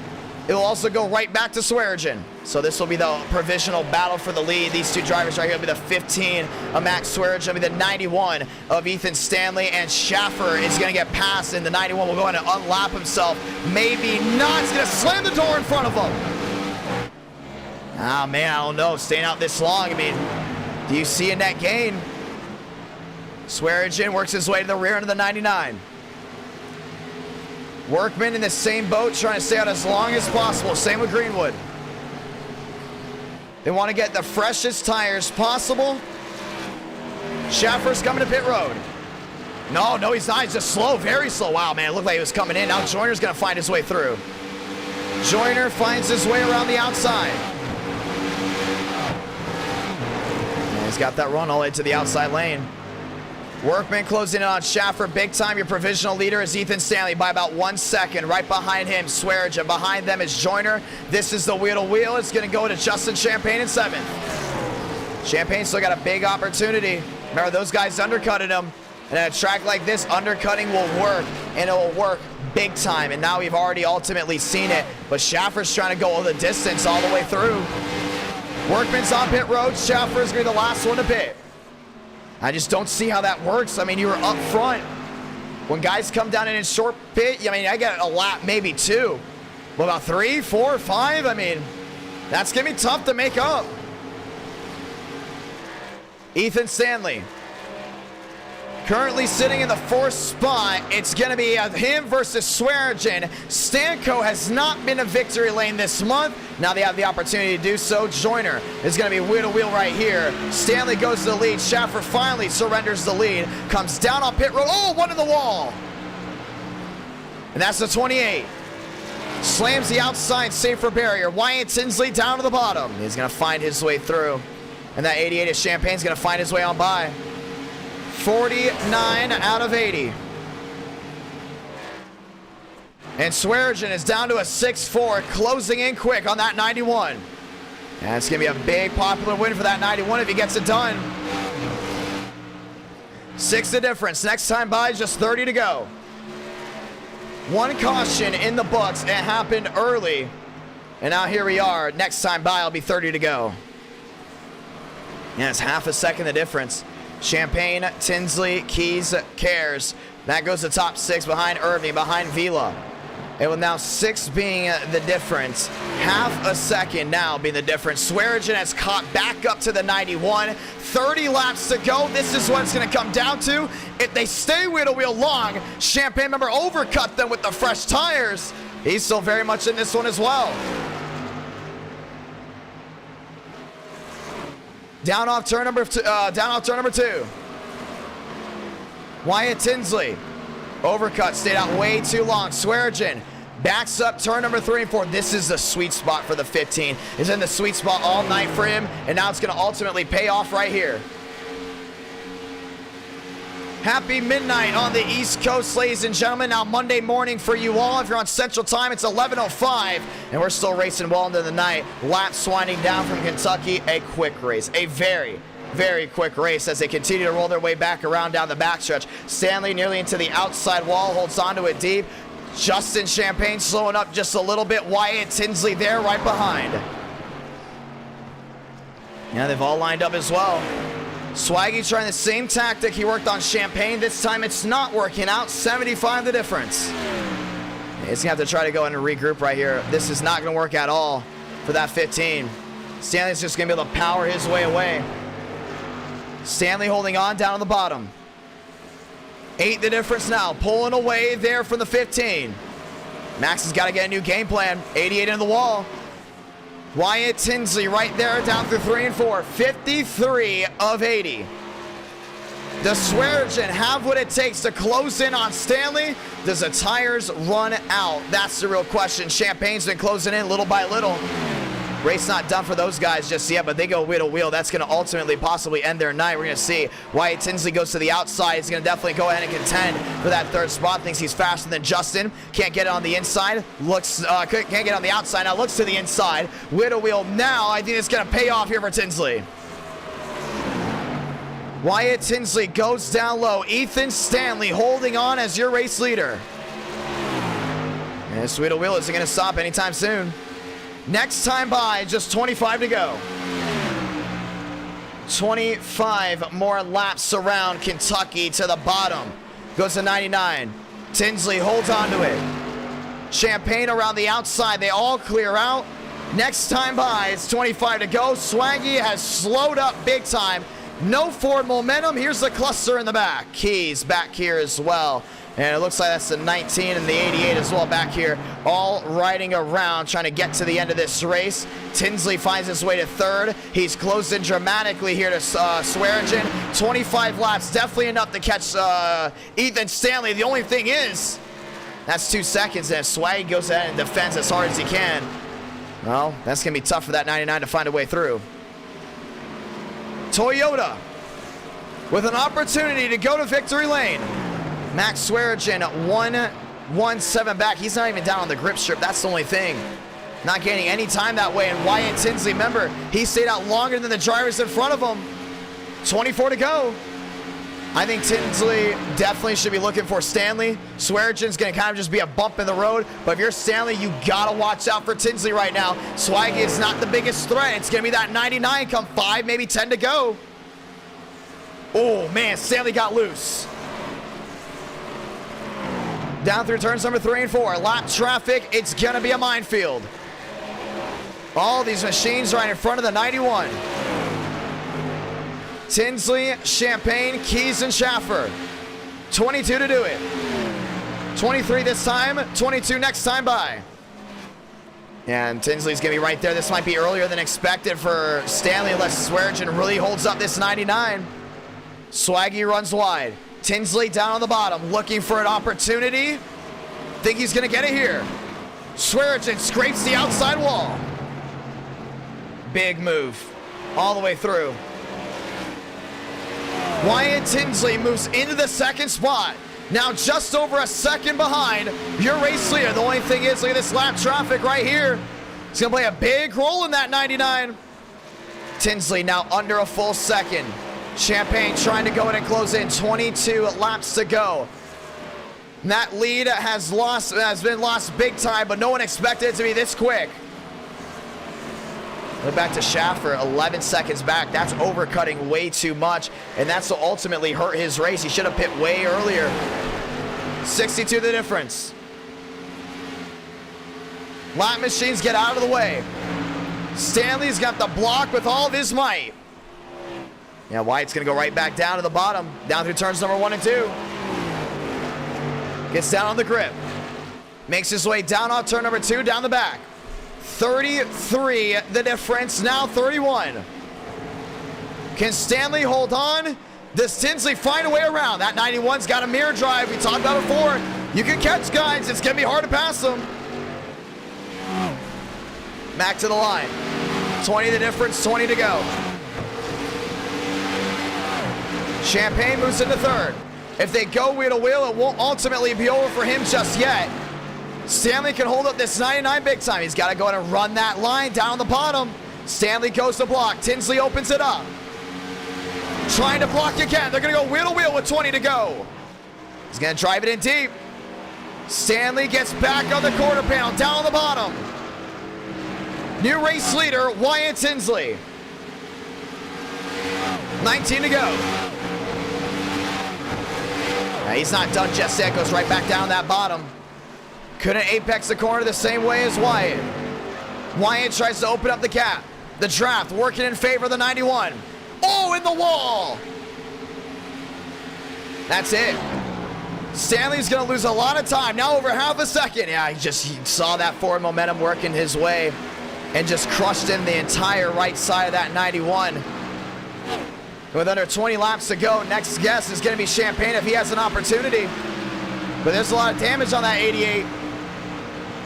Speaker 1: It will also go right back to Swearigan. So this will be the provisional battle for the lead. These two drivers right here will be the 15 of Max Swearigan, will be the 91 of Ethan Stanley, and Schaffer is going to get past, and the 91 will go in and unlap himself. Maybe not. He's going to slam the door in front of him. Ah, man, I don't know. Staying out this long, I mean, do you see a net gain? Swearigan works his way to the rear end of the 99. Workman in the same boat, trying to stay out as long as possible. Same with Greenwood. They want to get the freshest tires possible. Schaffer's coming to pit road. No, he's not. He's just slow, very slow. Wow, man, it looked like he was coming in. Now Joyner's going to find his way through. Joyner finds his way around the outside. He's got that run all the way to the outside lane. Workman closing in on Schaffer big time. Your provisional leader is Ethan Stanley by about 1 second. Right behind him, Swearigan. Behind them is Joyner. This is the wheel-to-wheel. It's going to go to Justin Champagne in 7th. Champagne still got a big opportunity. Remember, those guys undercutted him. And at a track like this, undercutting will work, and it will work big time. And now we've already ultimately seen it. But Schaffer's trying to go the distance all the way through. Workman's on pit road. Schaffer's going to be the last one to pit. I just don't see how that works. I mean, you were up front. When guys come down in a short pit, I mean, I get a lap, maybe 2. What about 3, 4, 5? I mean, that's going to be tough to make up. Ethan Stanley. Currently sitting in the 4th spot. It's going to be him versus Swearigan. Stanko has not been a victory lane this month. Now they have the opportunity to do so. Joyner is going to be wheel-to-wheel right here. Stanley goes to the lead. Schaffer finally surrenders the lead. Comes down on pit road. Oh, one to the wall. And that's the 28. Slams the outside safer barrier. Wyatt Tinsley down to the bottom. He's going to find his way through. And that 88 of Champagne's going to find his way on by. 49 out of 80. And Swearigan is down to a 6-4, closing in quick on that 91. And it's going to be a big popular win for that 91 if he gets it done. 6 the difference. Next time by, just 30 to go. 1 caution in the books. It happened early. And now here we are. Next time by, it'll be 30 to go. Yeah, it's half a second the difference. Champagne, Tinsley, Keys, Cares. That goes to top 6 behind Irving, behind Vila. It will now 6 being the difference. Half a second now being the difference. Swearigan has caught back up to the 91. 30 laps to go. This is what it's going to come down to. If they stay wheel-to-wheel long, Champagne, remember, overcut them with the fresh tires. He's still very much in this one as well. Down off turn number 2. Wyatt Tinsley. Overcut, stayed out way too long. Swearigan backs up turn number 3 and 4. This is the sweet spot for the 15. Is in the sweet spot all night for him, and now it's going to ultimately pay off right here. Happy midnight on the East Coast, ladies and gentlemen. Now Monday morning for you all. If you're on Central Time, it's 11:05, and we're still racing well into the night. Laps winding down from Kentucky. A quick race. A very, very quick race as they continue to roll their way back around down the backstretch. Stanley nearly into the outside wall, holds onto it deep. Justin Champagne slowing up just a little bit. Wyatt Tinsley there right behind. Yeah, they've all lined up as well. Swaggy trying the same tactic he worked on Champagne. This time it's not working out. 75 the difference. He's gonna have to try to go in and regroup right here. This is not gonna work at all for that 15. Stanley's just gonna be able to power his way away. Stanley holding on down on the bottom. 8 the difference now, pulling away there from the 15. Max has got to get a new game plan. 88 in the wall. Wyatt Tinsley right there down through 3 and 4. 53 of 80. Does Swearigan have what it takes to close in on Stanley? Does the tires run out? That's the real question. Champagne's been closing in little by little. Race not done for those guys just yet, but they go wheel to wheel. That's going to ultimately possibly end their night. We're going to see. Wyatt Tinsley goes to the outside. He's going to definitely go ahead and contend for that 3rd spot. Thinks he's faster than Justin. Can't get it on the inside. Can't get on the outside. Now looks to the inside. Wheel to wheel now. I think it's going to pay off here for Tinsley. Wyatt Tinsley goes down low. Ethan Stanley holding on as your race leader. And this wheel to wheel isn't going to stop anytime soon. Next time by, just 25 to go. 25 more laps around Kentucky to the bottom. Goes to 99. Tinsley holds on to it. Champagne around the outside. They all clear out. Next time by, it's 25 to go. Swaggy has slowed up big time. No forward momentum. Here's the cluster in the back. Keys back here as well. And it looks like that's the 19 and the 88 as well back here. All riding around, trying to get to the end of this race. Tinsley finds his way to 3rd. He's closed in dramatically here to Swearigan. 25 laps, definitely enough to catch Ethan Stanley. The only thing is, that's 2 seconds. And if Swaggy goes ahead and defends as hard as he can, well, that's going to be tough for that 99 to find a way through. Toyota with an opportunity to go to victory lane. Max Swearigan 117 back. He's not even down on the grip strip. That's the only thing. Not gaining any time that way. And Wyatt Tinsley, remember, he stayed out longer than the drivers in front of him. 24 to go. I think Tinsley definitely should be looking for Stanley. Swearigan's going to kind of just be a bump in the road. But if you're Stanley, you got to watch out for Tinsley right now. Swaggy is not the biggest threat. It's going to be that 99 come 5, maybe 10 to go. Oh, man, Stanley got loose. Down through turns number 3 and 4. Lap traffic, it's going to be a minefield. All these machines right in front of the 91. Tinsley, Champagne, Keys, and Schaffer. 22 to do it. 23 this time, 22 next time by. And Tinsley's going to be right there. This might be earlier than expected for Stanley unless Swearigan really holds up this 99. Swaggy runs wide. Tinsley down on the bottom, looking for an opportunity. Think he's going to get it here. Swearigan scrapes the outside wall. Big move all the way through. Wyatt Tinsley moves into the 2nd spot. Now just over a second behind your race leader. The only thing is, look at this lap traffic right here. It's going to play a big role in that 99. Tinsley now under a full second. Champagne trying to go in and close in. 22 laps to go. And that lead has been lost big time, but no one expected it to be this quick. Look back to Schaffer, 11 seconds back. That's overcutting way too much, and that's what ultimately hurt his race. He should have pit way earlier. 62 the difference. Lap machines get out of the way. Stanley's got the block with all of his might. Yeah, Wyatt's going to go right back down to the bottom, down through turns number 1 and 2. Gets down on the grip. Makes his way down off turn number 2, down the back. 33 the difference, now 31. Can Stanley hold on? Does Tinsley find a way around? That 91's got a mirror drive. We talked about it before. You can catch guys. It's going to be hard to pass them. Back to the line. 20 the difference, 20 to go. Champagne moves into 3rd. If they go wheel to wheel, it won't ultimately be over for him just yet. Stanley can hold up this 99 big time. He's got to go in and run that line down the bottom. Stanley goes to block. Tinsley opens it up. Trying to block again. They're going to go wheel to wheel with 20 to go. He's going to drive it in deep. Stanley gets back on the quarter panel, down on the bottom. New race leader, Wyatt Tinsley. 19 to go. Now, he's not done just yet. Goes right back down that bottom. Couldn't apex the corner the same way as Wyatt. Wyatt tries to open up the gap. The draft working in favor of the 91. Oh, in the wall. That's it. Stanley's going to lose a lot of time. Now over half a second. Yeah, he saw that forward momentum working his way and just crushed in the entire right side of that 91. With under 20 laps to go, next guess is going to be Champagne if he has an opportunity. But there's a lot of damage on that 88.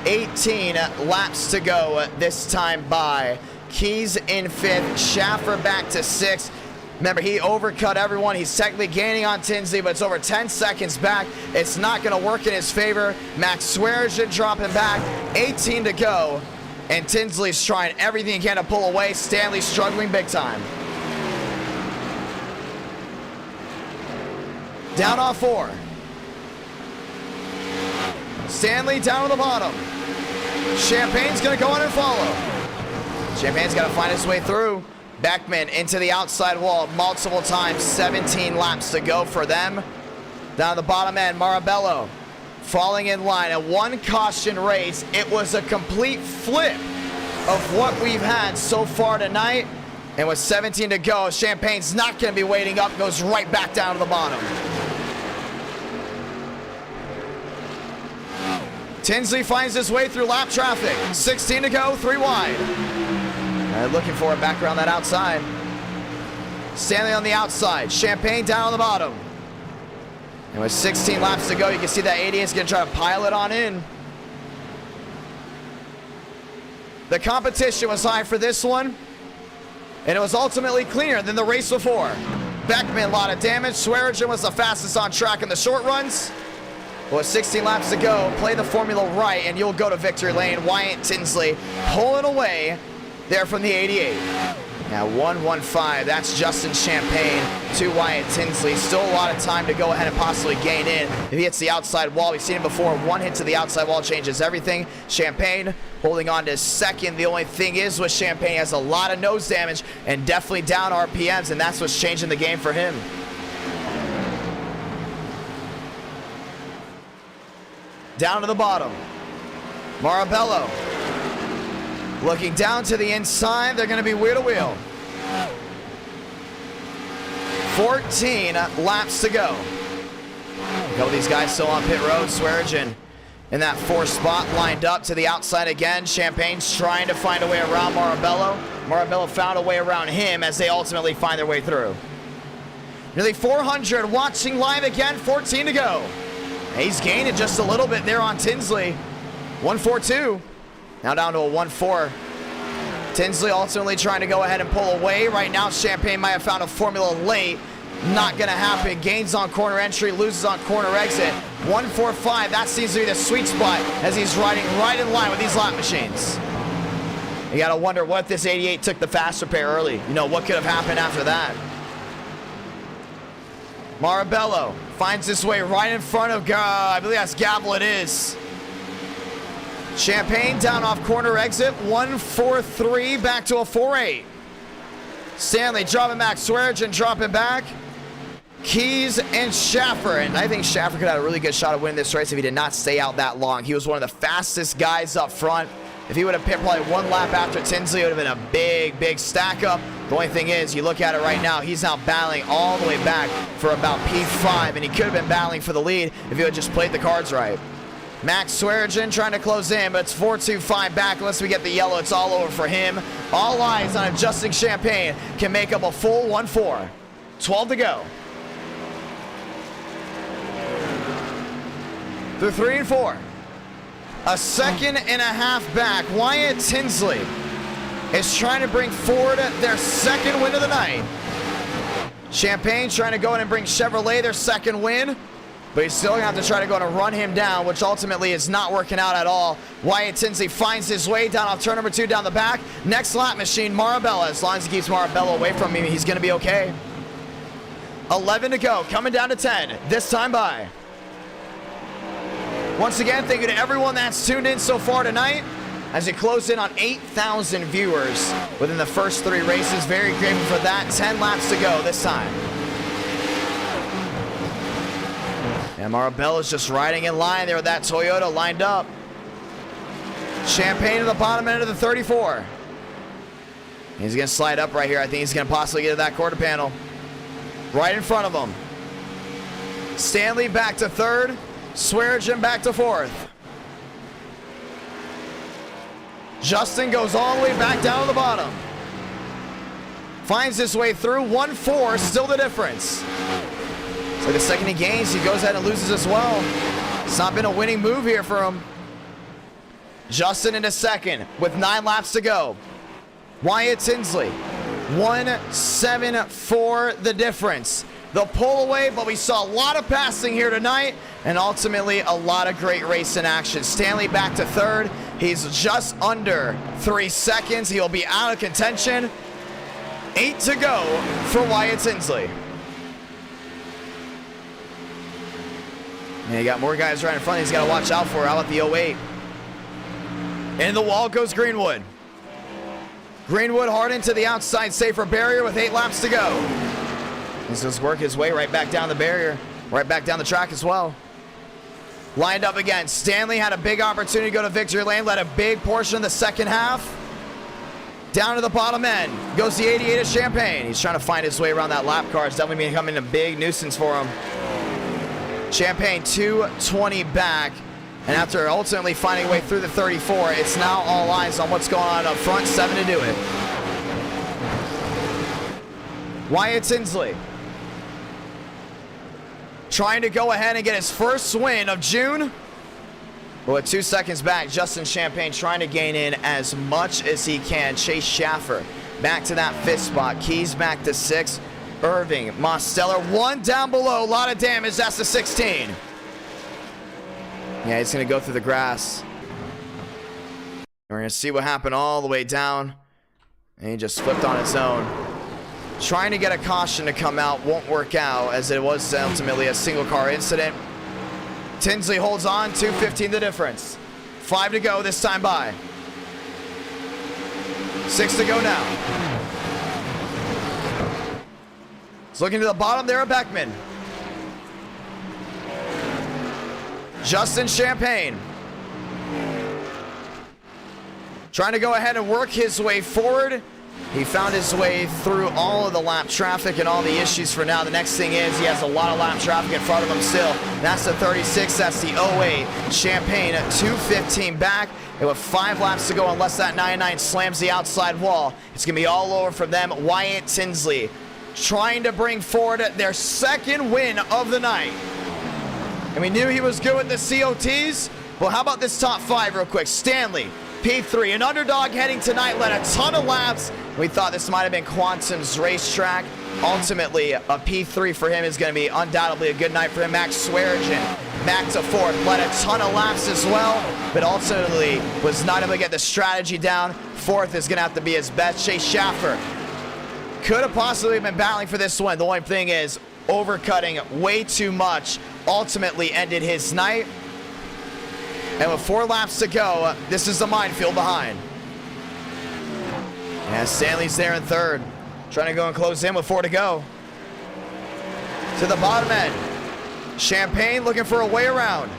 Speaker 1: 18 laps to go this time by. Keys in 5th, Schaffer back to 6th. Remember, he overcut everyone. He's technically gaining on Tinsley, but it's over 10 seconds back. It's not going to work in his favor. Max Swearinger dropping back. 18 to go. And Tinsley's trying everything he can to pull away. Stanley's struggling big time. Down off 4. Stanley down to the bottom. Champagne's going to go on and follow. Champagne's got to find his way through. Beckman into the outside wall multiple times. 17 laps to go for them. Down the bottom end, Marabello falling in line. A one caution race. It was a complete flip of what we've had so far tonight. And with 17 to go, Champagne's not going to be waiting up. Goes right back down to the bottom. Tinsley finds his way through lap traffic. 16 to go, 3 wide. Looking for it back around that outside. Stanley on the outside. Champagne down on the bottom. And with 16 laps to go, you can see that 88 is going to try to pile it on in. The competition was high for this one, and it was ultimately cleaner than the race before. Beckman, a lot of damage. Swearinger was the fastest on track in the short runs. Well, with 16 laps to go, play the formula right, and you'll go to victory lane. Wyatt Tinsley pulling away there from the 88. Now 1:15, that's Justin Champagne to Wyatt Tinsley. Still a lot of time to go ahead and possibly gain in. If he hits the outside wall, we've seen it before. One hit to the outside wall changes everything. Champagne holding on to second. The only thing is with Champagne, he has a lot of nose damage and definitely down RPMs, and that's what's changing the game for him. Down to the bottom. Marabello looking down to the inside. They're going to be wheel to wheel. 14 laps to go. A couple of these guys still on pit road. Swearinger in that 4th spot, lined up to the outside again. Champagne's trying to find a way around Marabello. Marabello found a way around him as they ultimately find their way through. Nearly 400 watching live again. 14 to go. He's gaining just a little bit there on Tinsley. 1:42. Now down to a 1:4. Tinsley ultimately trying to go ahead and pull away. Right now, Champagne might have found a formula late. Not going to happen. Gains on corner entry, loses on corner exit. 1:45. That seems to be the sweet spot as he's riding right in line with these lap machines. You got to wonder what this 88 took the faster pair early. You know, what could have happened after that? Marabello finds his way right in front of, I believe that's Gavel it is. Champagne down off corner exit, 1:43, back to a 4:8. Stanley dropping back, Swearinger dropping back. Keys and Schaffer, and I think Schaffer could have a really good shot of winning this race if he did not stay out that long. He was one of the fastest guys up front. If he would have pit probably one lap after Tinsley, it would have been a big, big stack up. The only thing is, you look at it right now, he's now battling all the way back for about P5, and he could have been battling for the lead if he would just played the cards right. Max Swearinger trying to close in, but it's 4.25 back. Unless we get the yellow, it's all over for him. All eyes on adjusting Champagne can make up a full 1-4. 12 to go. Through 3 and 4. A second and a half back. Wyatt Tinsley is trying to bring forward their second win of the night. Champagne trying to go in and bring Chevrolet their second win, but he's still going to have to try to go and run him down, which ultimately is not working out at all. Wyatt Tinsley finds his way down off turn number 2 down the back. Next lap machine, Marabello. As long as he keeps Marabello away from him, he's going to be okay. 11 to go, coming down to 10, this time by. Once again, thank you to everyone that's tuned in so far tonight. as we close in on 8,000 viewers within the first 3 races. Very grateful for that. 10 laps to go this time. And Marabella's just riding in line there with that Toyota lined up. Champagne to the bottom end of the 34. He's going to slide up right here. I think he's going to possibly get to that quarter panel. Right in front of him. Stanley back to 3rd. Swearinger back to 4th. Justin goes all the way back down to the bottom. Finds his way through. 1-4, still the difference. So the second he gains, he goes ahead and loses as well. It's not been a winning move here for him. Justin into second with 9 laps to go. Wyatt Tinsley, 1-7-4 the difference. The pull away, but we saw a lot of passing here tonight, and ultimately a lot of great race in action. Stanley back to 3rd. He's just under 3 seconds. He'll be out of contention. 8 to go for Wyatt Tinsley. And you got more guys right in front he's got to watch out for. How about the 08? In the wall goes Greenwood. Greenwood hard into the outside safer barrier with 8 laps to go. He's just work his way right back down the barrier, right back down the track as well. Lined up again. Stanley had a big opportunity to go to victory lane, led a big portion of the second half. Down to the bottom end goes the 88 of Champagne. He's trying to find his way around that lap car. It's definitely becoming a big nuisance for him. Champagne 220 back. And after ultimately finding a way through the 34, it's now all eyes on what's going on up front. 7 to do it. Wyatt Tinsley trying to go ahead and get his first win of June. But with 2 seconds back, Justin Champagne trying to gain in as much as he can. Chase Schaffer back to that 5th spot. Keys back to 6. Irving, Mosteller, 1 down below. A lot of damage. That's the 16. Yeah, he's going to go through the grass. We're going to see what happened all the way down. And he just flipped on his own. Trying to get a caution to come out. Won't work out as it was ultimately a single car incident. Tinsley holds on. 2:15 the difference. 5 to go this time by. 6 to go now. He's looking to the bottom there of Beckman. Justin Champagne trying to go ahead and work his way forward. He found his way through all of the lap traffic and all the issues for now. The next thing is he has a lot of lap traffic in front of him still. That's the 36. That's the 08. Champagne at 2:15 back. And with 5 laps to go, unless that 99 slams the outside wall, it's going to be all over from them. Wyatt Tinsley trying to bring forward their second win of the night. And we knew he was good with the COTs. Well, how about this top 5 real quick? Stanley, P3, an underdog heading tonight, led a ton of laps. We thought this might have been Quantum's racetrack. Ultimately, a P3 for him is going to be undoubtedly a good night for him. Max Swearinger back to 4th, led a ton of laps as well, but ultimately was not able to get the strategy down. 4th is going to have to be his best. Chase Schaffer could have possibly been battling for this one. The only thing is, overcutting way too much ultimately ended his night. And with 4 laps to go, this is the minefield behind. Yeah, Stanley's there in 3rd. Trying to go and close in with 4 to go. To the bottom end. Champagne looking for a way around.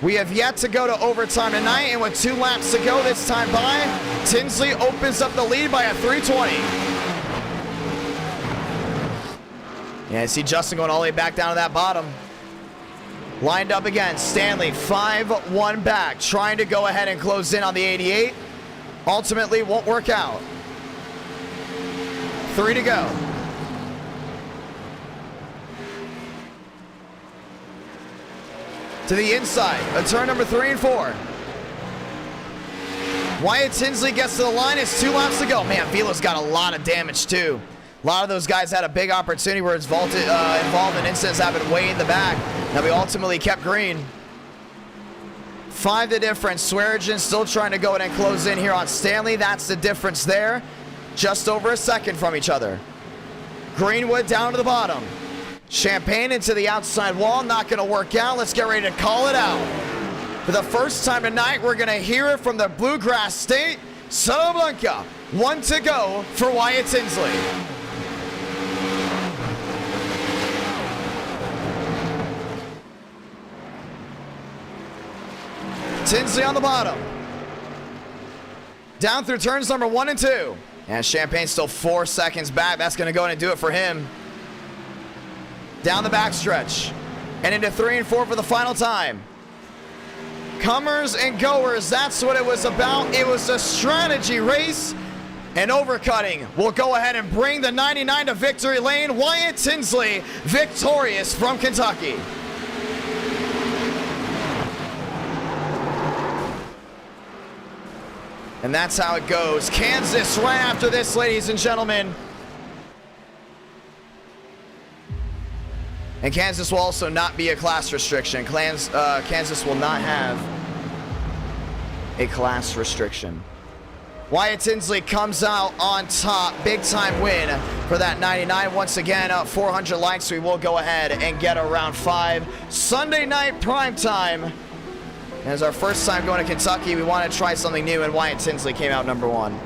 Speaker 1: We have yet to go to overtime tonight, and with 2 laps to go this time by, Tinsley opens up the lead by a 3:20. Yeah, I see Justin going all the way back down to that bottom. Lined up again. Stanley 5-1 back, trying to go ahead and close in on the 88. Ultimately won't work out. 3 to go. To the inside, a turn number 3 and 4. Wyatt Tinsley gets to the line. It's 2 laps to go. Man, Velo's got a lot of damage too. A lot of those guys had a big opportunity where it's involved in incidents that have been way in the back. Now we ultimately kept green. 5 the difference. Swearinger still trying to go in and close in here on Stanley. That's the difference there. Just over a second from each other. Greenwood down to the bottom. Champagne into the outside wall. Not going to work out. Let's get ready to call it out. For the first time tonight, we're going to hear it from the Bluegrass State, Santa Blanca. 1 to go for Wyatt Tinsley. Tinsley on the bottom. Down through turns number 1 and 2. And Champagne's still 4 seconds back. That's going to go in and do it for him. Down the backstretch. And into 3 and 4 for the final time. Comers and goers, that's what it was about. It was a strategy race. And overcutting will go ahead and bring the 99 to victory lane. Wyatt Tinsley victorious from Kentucky. And that's how it goes. Kansas right after this, ladies and gentlemen. And Kansas will also not be a class restriction. Kansas will not have a class restriction. Wyatt Tinsley comes out on top. Big time win for that 99. Once again, 400 likes. We will go ahead and get around 5. Sunday night prime time. As our first time going to Kentucky, we want to try something new, and Wyatt Tinsley came out number 1.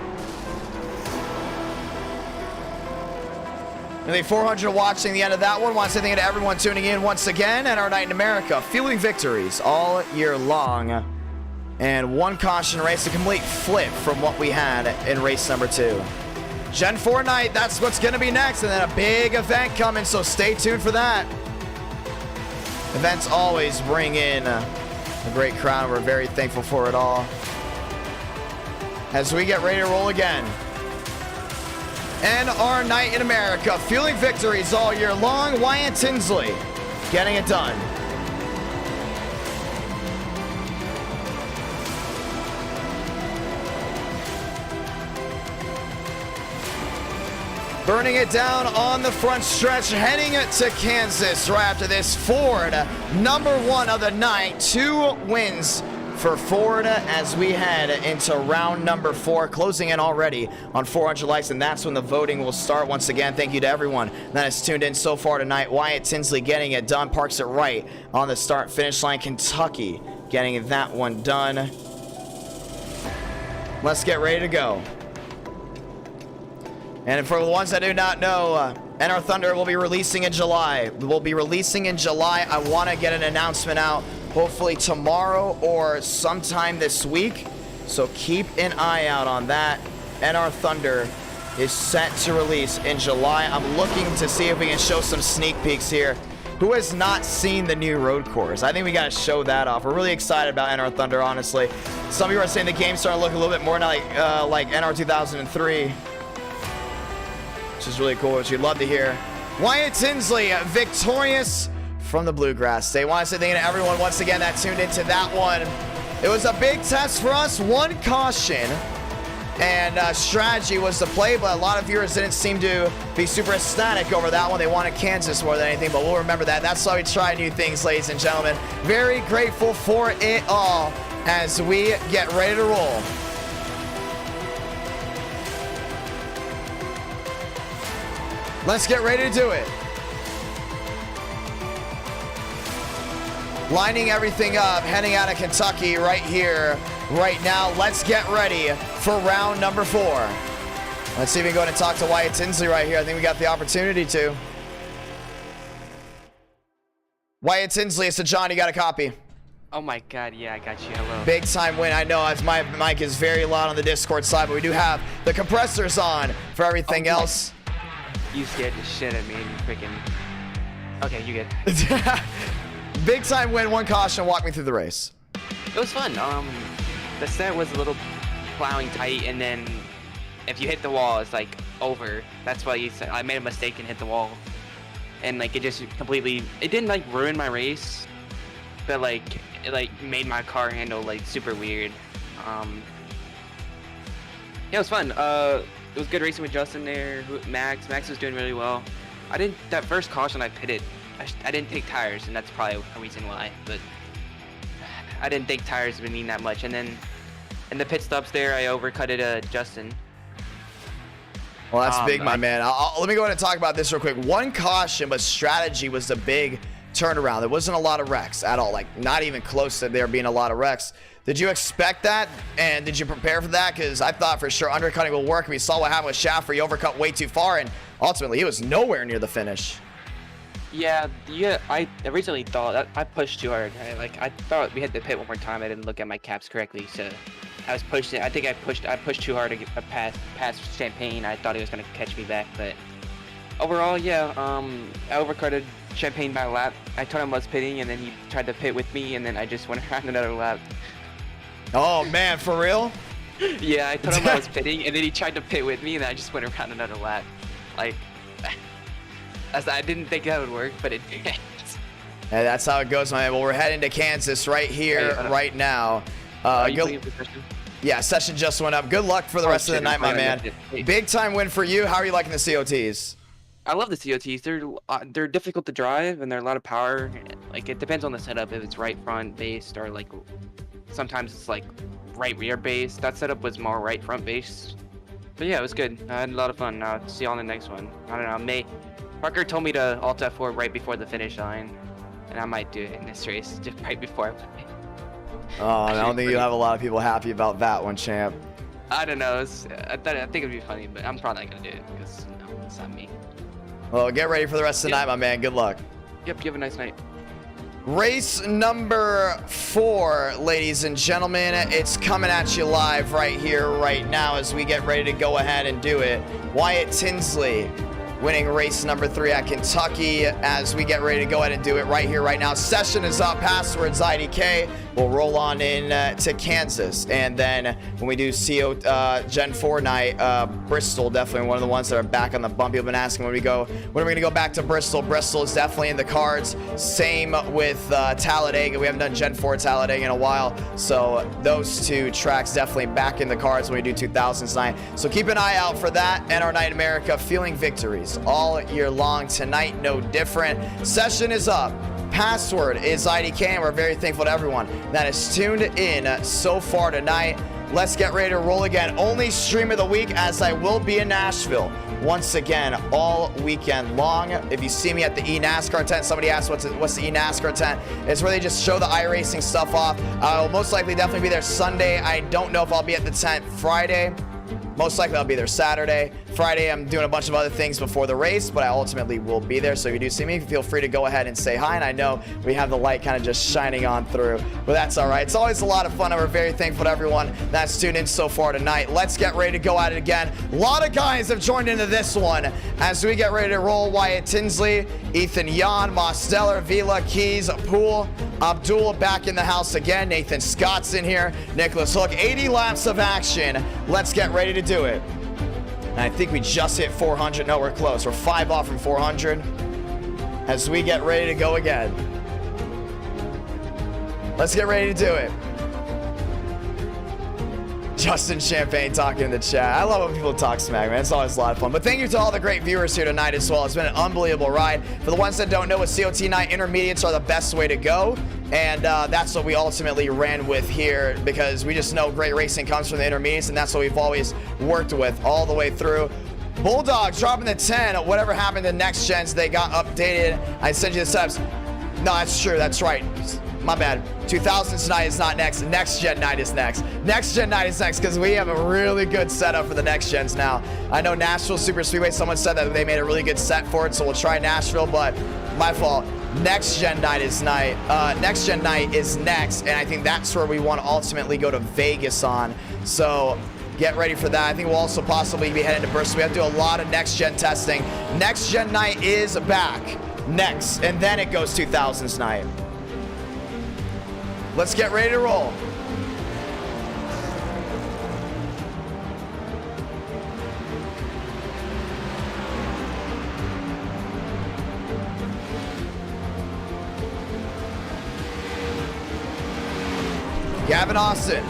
Speaker 1: Nearly 400 watching the end of that one. Want to say thank you to everyone tuning in once again at our Night in America. Fueling victories all year long. And 1 caution race, a complete flip from what we had in race number 2. Gen 4 night, that's what's going to be next. And then a big event coming, so stay tuned for that. Events always bring in a great crowd. We're very thankful for it all. As we get ready to roll again. And our Night in America, fueling victories all year long. Wyatt Tinsley getting it done. Burning it down on the front stretch, heading it to Kansas right after this. Ford, number 1 of the night. 2 wins for Ford as we head into round number 4, closing in already on 400 likes, and that's when the voting will start. Once again, thank you to everyone that has tuned in so far tonight. Wyatt Tinsley getting it done, parks it right on the start finish line. Kentucky getting that one done. Let's get ready to go. And for the ones that do not know, NR Thunder will be releasing in July. We'll be releasing in July. I want to get an announcement out hopefully tomorrow or sometime this week. So keep an eye out on that. NR Thunder is set to release in July. I'm looking to see if we can show some sneak peeks here. Who has not seen the new road course? I think we got to show that off. We're really excited about NR Thunder, honestly. Some people are saying the game's starting to look a little bit more like NR 2003. Which is really cool, which we'd love to hear. Wyatt Tinsley victorious from the Bluegrass State. Want to say thank you to everyone once again that tuned into that one. It was a big test for us. 1 caution and strategy was the play, but a lot of viewers didn't seem to be super ecstatic over that one. They wanted Kansas more than anything, but we'll remember that. That's why we try new things, ladies and gentlemen. Very grateful for it all as we get ready to roll. Let's get ready to do it. Lining everything up, heading out of Kentucky right here, right now. Let's get ready for round number 4. Let's see if we can go and talk to Wyatt Tinsley right here. I think we got the opportunity to. Wyatt Tinsley, it's to John. You got a copy.
Speaker 6: Oh my God, yeah, I got you. Hello.
Speaker 1: Big time win. I know as my mic is very loud on the Discord side, but we do have the compressors on for everything else.
Speaker 6: You scared the shit out of me and you freaking... Okay, you good.
Speaker 1: Big time win, 1 caution. Walk me through the race.
Speaker 6: It was fun. The set was a little plowing tight, and then if you hit the wall, it's like over. That's why I made a mistake and hit the wall. And like it just completely... It didn't like ruin my race, but like it like made my car handle like super weird. Yeah, it was fun. It was good racing with Justin there. Max was doing really well. That first caution I pitted, I didn't take tires, and that's probably a reason why. But I didn't think tires would mean that much. And then in the pit stops there, I overcutted Justin.
Speaker 1: Well, that's big, my man. Let me go ahead and talk about this real quick. 1 caution, but strategy was the big turnaround. There wasn't a lot of wrecks at all, like not even close to there being a lot of wrecks. Did you expect that, and did you prepare for that? Because I thought for sure undercutting will work. We saw what happened with Schaffer. He overcut way too far, and ultimately he was nowhere near the finish.
Speaker 6: Yeah. I originally thought that I pushed too hard. I thought we had to pit one more time. I didn't look at my caps correctly, so I was pushing. I think I pushed too hard to get past Champagne. I thought he was gonna catch me back, but overall, yeah. I overcutted Champagne by a lap. I told him I was pitting, and then he tried to pit with me, and then I just went around another lap.
Speaker 1: Oh man, for real?
Speaker 6: Yeah, I told him I was pitting, and then he tried to pit with me, and I just went around another lap. Like, I didn't think that would work, but it did.
Speaker 1: And that's how it goes, my man. Well, we're heading to Kansas right here, right now.
Speaker 6: Are you playing for session?
Speaker 1: Yeah, session just went up. Good luck for the rest of the night, my man. Big time win for you. How are you liking the COTs?
Speaker 6: I love the COTs. They're difficult to drive, and they're a lot of power. Like, it depends on the setup, if it's right front based or like sometimes it's like right rear based. That setup was more right front based. But yeah, it was good. I had a lot of fun. See you on the next one. I don't know. Parker told me to Alt F4 right before the finish line, and I might do it in this race just right before I play.
Speaker 1: Oh, I don't think you'll have a lot of people happy about that one, champ.
Speaker 6: I don't know. I think it'd be funny, but I'm probably not gonna do it because it's not me.
Speaker 1: Well, get ready for the rest of the night, my man. Good luck.
Speaker 6: Yep. You have a nice night.
Speaker 1: Race number 4, ladies and gentlemen. It's coming at you live right here, right now, as we get ready to go ahead and do it. Wyatt Tinsley winning race number 3 at Kentucky, as we get ready to go ahead and do it right here, right now. Session is up. Passwords IDK. We'll roll on in to Kansas, and then when we do Gen 4 night, Bristol, definitely one of the ones that are back on the bump. People have been asking when are we going to go back to Bristol. Bristol is definitely in the cards. Same with Talladega. We haven't done Gen 4 Talladega in a while, so those 2 tracks definitely back in the cards when we do 2000s night. So keep an eye out for that. And our Night in America, feeling victories all year long. Tonight, no different. Session is up. Password is IDK, and we're very thankful to everyone that has tuned in so far tonight. Let's get ready to roll again. Only stream of the week, as I will be in Nashville once again all weekend long. If you see me at the NASCAR tent, somebody asked what's the NASCAR tent. It's where they just show the iRacing stuff off. I'll most likely definitely be there Sunday. I don't know if I'll be at the tent Friday. Most likely I'll be there Saturday. Friday, I'm doing a bunch of other things before the race, but I ultimately will be there. So if you do see me, feel free to go ahead and say hi. And I know we have the light kind of just shining on through, but that's all right. It's always a lot of fun, and we're very thankful to everyone that's tuned in so far tonight. Let's get ready to go at it again. A lot of guys have joined into this one as we get ready to roll. Wyatt Tinsley, Ethan Yan, Mosteller, Vila, Keys, Poole, Abdul back in the house again. Nathan Scott's in here. Nicholas Hook, 80 laps of action. Let's get ready to do it. And I think we just hit 400. No, we're close. We're 5 off from 400 as we get ready to go again. Let's get ready to do it. Justin Champagne talking in the chat. I love when people talk smack, man. It's always a lot of fun. But thank you to all the great viewers here tonight as well. It's been an unbelievable ride. For the ones that don't know, with COT night, intermediates are the best way to go. And that's what we ultimately ran with here, because we just know great racing comes from the intermediates, and that's what we've always worked with all the way through. Bulldogs dropping the 10. Whatever happened to next gens, they got updated. I sent you the subs. No, that's true. That's right. My bad. 2000s night is not next. Next gen night is next. Next gen night is next, because we have a really good setup for the next gens now. I know Nashville Super Speedway, someone said that they made a really good set for it, so we'll try Nashville, but my fault. Next gen night is next gen night is next, and I think that's where we want to ultimately go to Vegas on. So get ready for that. I think we'll also possibly be heading to Bristol. We have to do a lot of next gen testing. Next gen night is back next, and then it goes 2000s night. Let's get ready to roll. Gavin Austin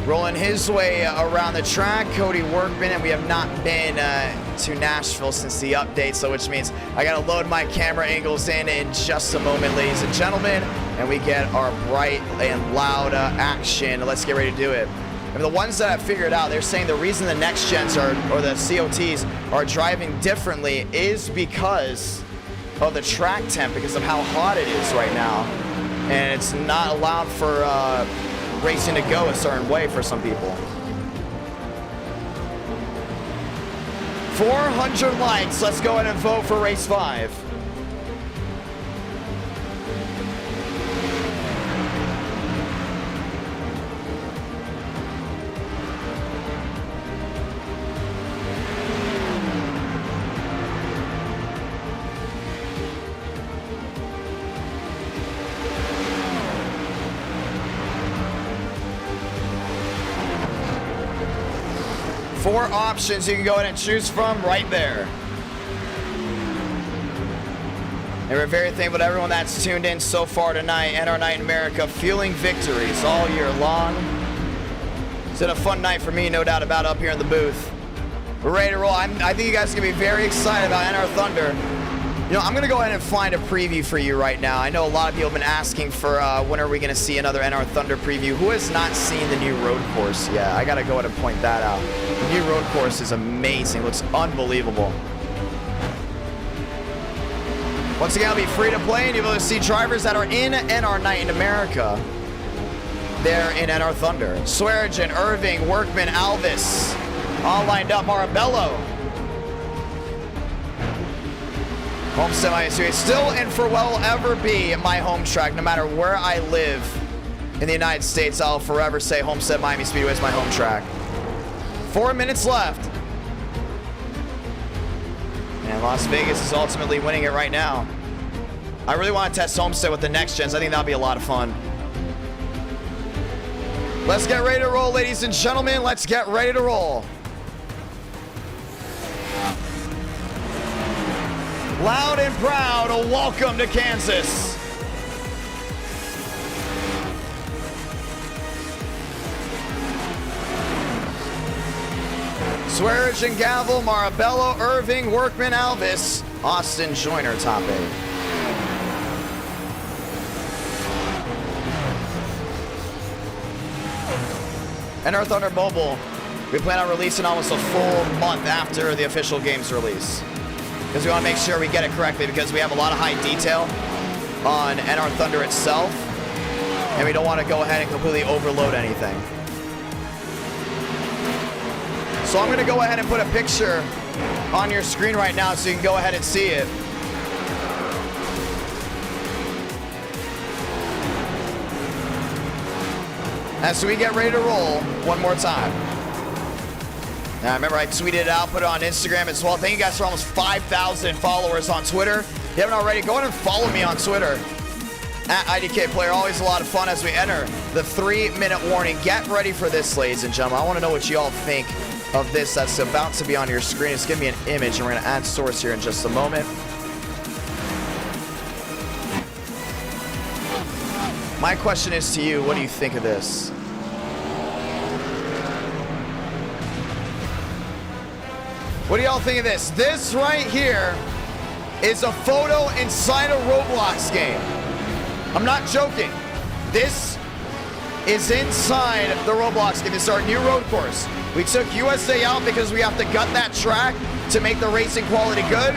Speaker 1: rolling his way around the track. Cody Workman, and we have not been to Nashville since the update, so which means I gotta load my camera angles in just a moment, ladies and gentlemen, and we get our bright and loud action. Let's get ready to do it. And the ones that have figured out, they're saying the reason the next gens or the COTs are driving differently is because of the track temp because of how hot it is right now. And it's not allowed for racing to go a certain way for some people. 400 likes. Let's go ahead and vote for race 5. Four options you can go ahead and choose from right there. And we're very thankful to everyone that's tuned in so far tonight. NR Night in America, fueling victories all year long. It's been a fun night for me, no doubt about it, up here in the booth. We're ready to roll. I think you guys are going to be very excited about NR Thunder. You know, I'm going to go ahead and find a preview for you right now. I know a lot of people have been asking for when are we going to see another NR Thunder preview. Who has not seen the new road course yet? I got to go ahead and point that out. The new road course is amazing. Looks unbelievable. Once again, it'll be free to play, and you'll be able to see drivers that are in NR Night in America. They're in NR Thunder. Swearigan, Irving, Workman, Alvis, all lined up. Marabello. Homestead Miami Speedway still and for what will ever be my home track. No matter where I live in the United States, I'll forever say Homestead Miami Speedway is my home track. 4 minutes left. And Las Vegas is ultimately winning it right now. I really want to test Homestead with the next gens. I think that'll be a lot of fun. Let's get ready to roll, ladies and gentlemen. Let's get ready to roll. Loud and proud, a welcome to Kansas. Swearigan, Gavel, Marabello, Irving, Workman, Alvis, Austin Joyner, top 8. NR Thunder Mobile, we plan on releasing almost a full month after the official game's release. Because we want to make sure we get it correctly, because we have a lot of high detail on NR Thunder itself, and we don't want to go ahead and completely overload anything. So I'm going to go ahead and put a picture on your screen right now so you can go ahead and see it. As we get ready to roll one more time. Now, remember, I tweeted it out, put it on Instagram as well. Thank you guys for almost 5,000 followers on Twitter. If you haven't already, go ahead and follow me on Twitter. At Idk Player. Always a lot of fun as we enter the 3-minute warning. Get ready for this, ladies and gentlemen. I want to know what you all think of this that's about to be on your screen. It's going to be an image, and we're going to add source here in just a moment. My question is to you, what do you think of this? What do y'all think of this? This right here is a photo inside a Roblox game. I'm not joking. This is inside the Roblox game. This is our new road course. We took USA out because we have to gut that track to make the racing quality good.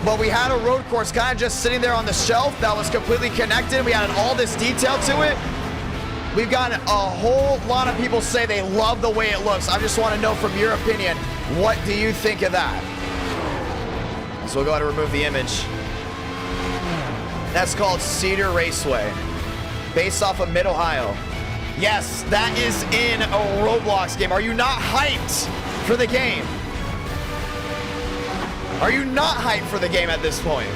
Speaker 1: But we had a road course kind of just sitting there on the shelf that was completely connected. We added all this detail to it. We've got a whole lot of people say they love the way it looks. I just want to know from your opinion, what do you think of that? So we'll go ahead and remove the image. That's called Cedar Raceway, based off of Mid-Ohio. Yes, that is in a Roblox game. Are you not hyped for the game? Are you not hyped for the game at this point?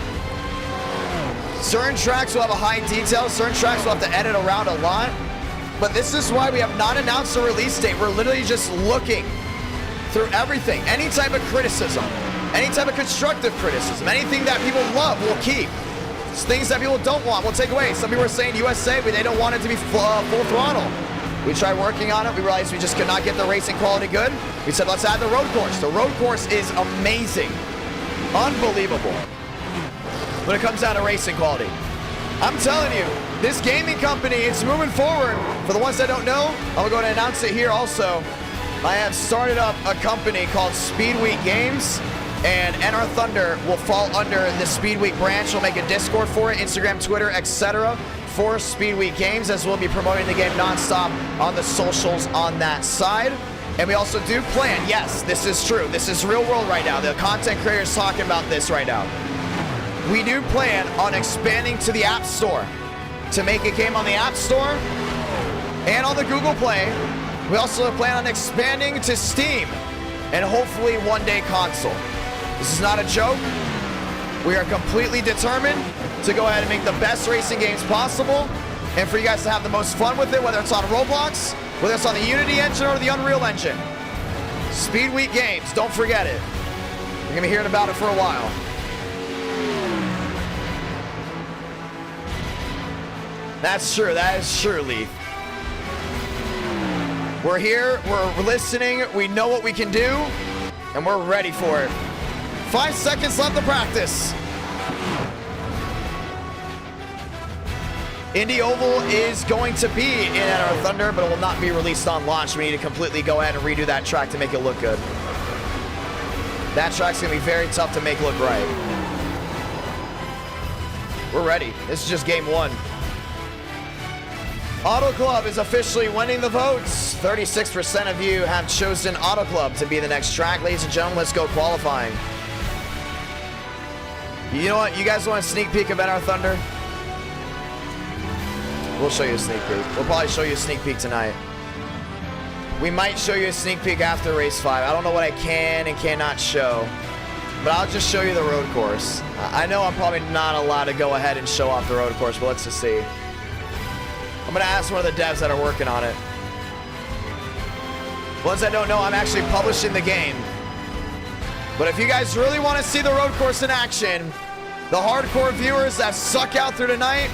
Speaker 1: Certain tracks will have a high detail. Certain tracks will have to edit around a lot. But this is why we have not announced a release date. We're literally just looking through everything. Any type of criticism, any type of constructive criticism, anything that people love, we'll keep. Things that people don't want, we'll take away. Some people are saying USA, but they don't want it to be full throttle. We tried working on it. We realized we just could not get the racing quality good. We said, let's add the road course. The road course is amazing. Unbelievable when it comes down to racing quality. I'm telling you, this gaming company is moving forward. For the ones that don't know, I'll go ahead and announce it here also. I have started up a company called Speed Week Games. And NR Thunder will fall under the Speed Week branch. We'll make a Discord for it, Instagram, Twitter, etc. for Speed Week games, as we'll be promoting the game nonstop on the socials on that side. And we also do plan, yes, this is true. This is real world right now. The content creators talking about this right now. We do plan on expanding to the App Store to make a game on the App Store and on the Google Play. We also plan on expanding to Steam and hopefully one day console. This is not a joke. We are completely determined to go ahead and make the best racing games possible and for you guys to have the most fun with it, whether it's on Roblox, whether it's on the Unity engine or the Unreal engine. Speed Week games, don't forget it. You're gonna be hearing about it for a while. That's true, that is true, Leaf. We're here, we're listening, we know what we can do, and we're ready for it. 5 seconds left to practice. Indy Oval is going to be in NR Thunder, but it will not be released on launch. We need to completely go ahead and redo that track to make it look good. That track's gonna be very tough to make look right. We're ready. This is just game one. Auto Club is officially winning the votes. 36% of you have chosen Auto Club to be the next track. Ladies and gentlemen, let's go qualifying. You know what? You guys want a sneak peek of NR Thunder? We'll show you a sneak peek. We'll probably show you a sneak peek tonight. We might show you a sneak peek after race 5. I don't know what I can and cannot show, but I'll just show you the road course. I know I'm probably not allowed to go ahead and show off the road course, but let's just see. I'm gonna ask one of the devs that are working on it. Ones that don't know, I'm actually publishing the game. But if you guys really want to see the road course in action, the hardcore viewers that suck out through the night,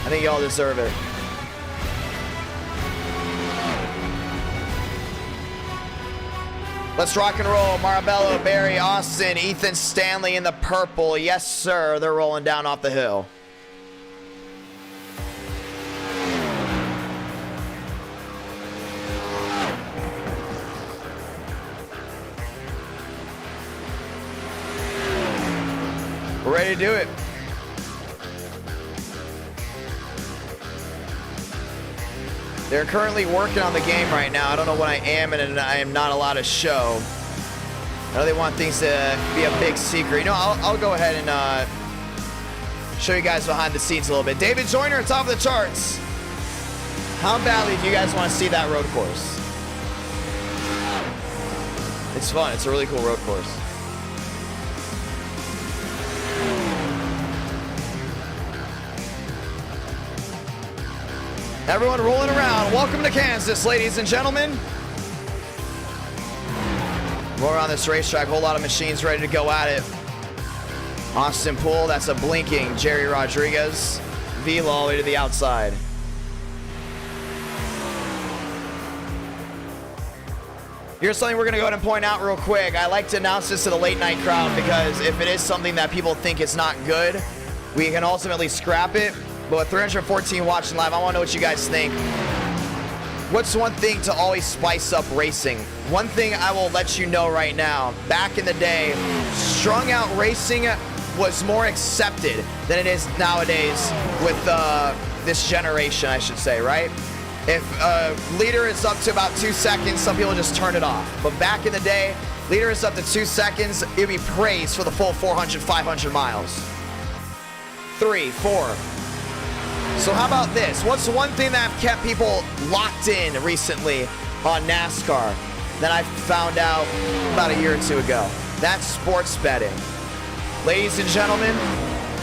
Speaker 1: I think y'all deserve it. Let's rock and roll. Marabello, Barry, Austin, Ethan Stanley in the purple. Yes, sir. They're rolling down off the hill. We're ready to do it. They're currently working on the game right now. I don't know what I am and I am not allowed to show. I know they want things to be a big secret. You know, I'll go ahead and show you guys behind the scenes a little bit. David Joyner, top of the charts. How badly do you guys want to see that road course? It's fun. It's a really cool road course. Everyone rolling around. Welcome to Kansas, ladies and gentlemen. We're on this racetrack. Whole lot of machines ready to go at it. Austin Poole, that's a blinking Jerry Rodriguez. Vila all the way to the outside. Here's something we're going to go ahead and point out real quick. I like to announce this to the late night crowd because if it is something that people think is not good, we can ultimately scrap it. But with 314 watching live, I want to know what you guys think. What's one thing to always spice up racing? One thing I will let you know right now, back in the day, strung out racing was more accepted than it is nowadays with this generation, I should say, right? If a leader is up to about 2 seconds, some people just turn it off. But back in the day, leader is up to 2 seconds, it'd be praised for the full 400, 500 miles. 3, 4. So how about this? What's one thing that kept people locked in recently on NASCAR that I found out about a year or two ago? That's sports betting. Ladies and gentlemen,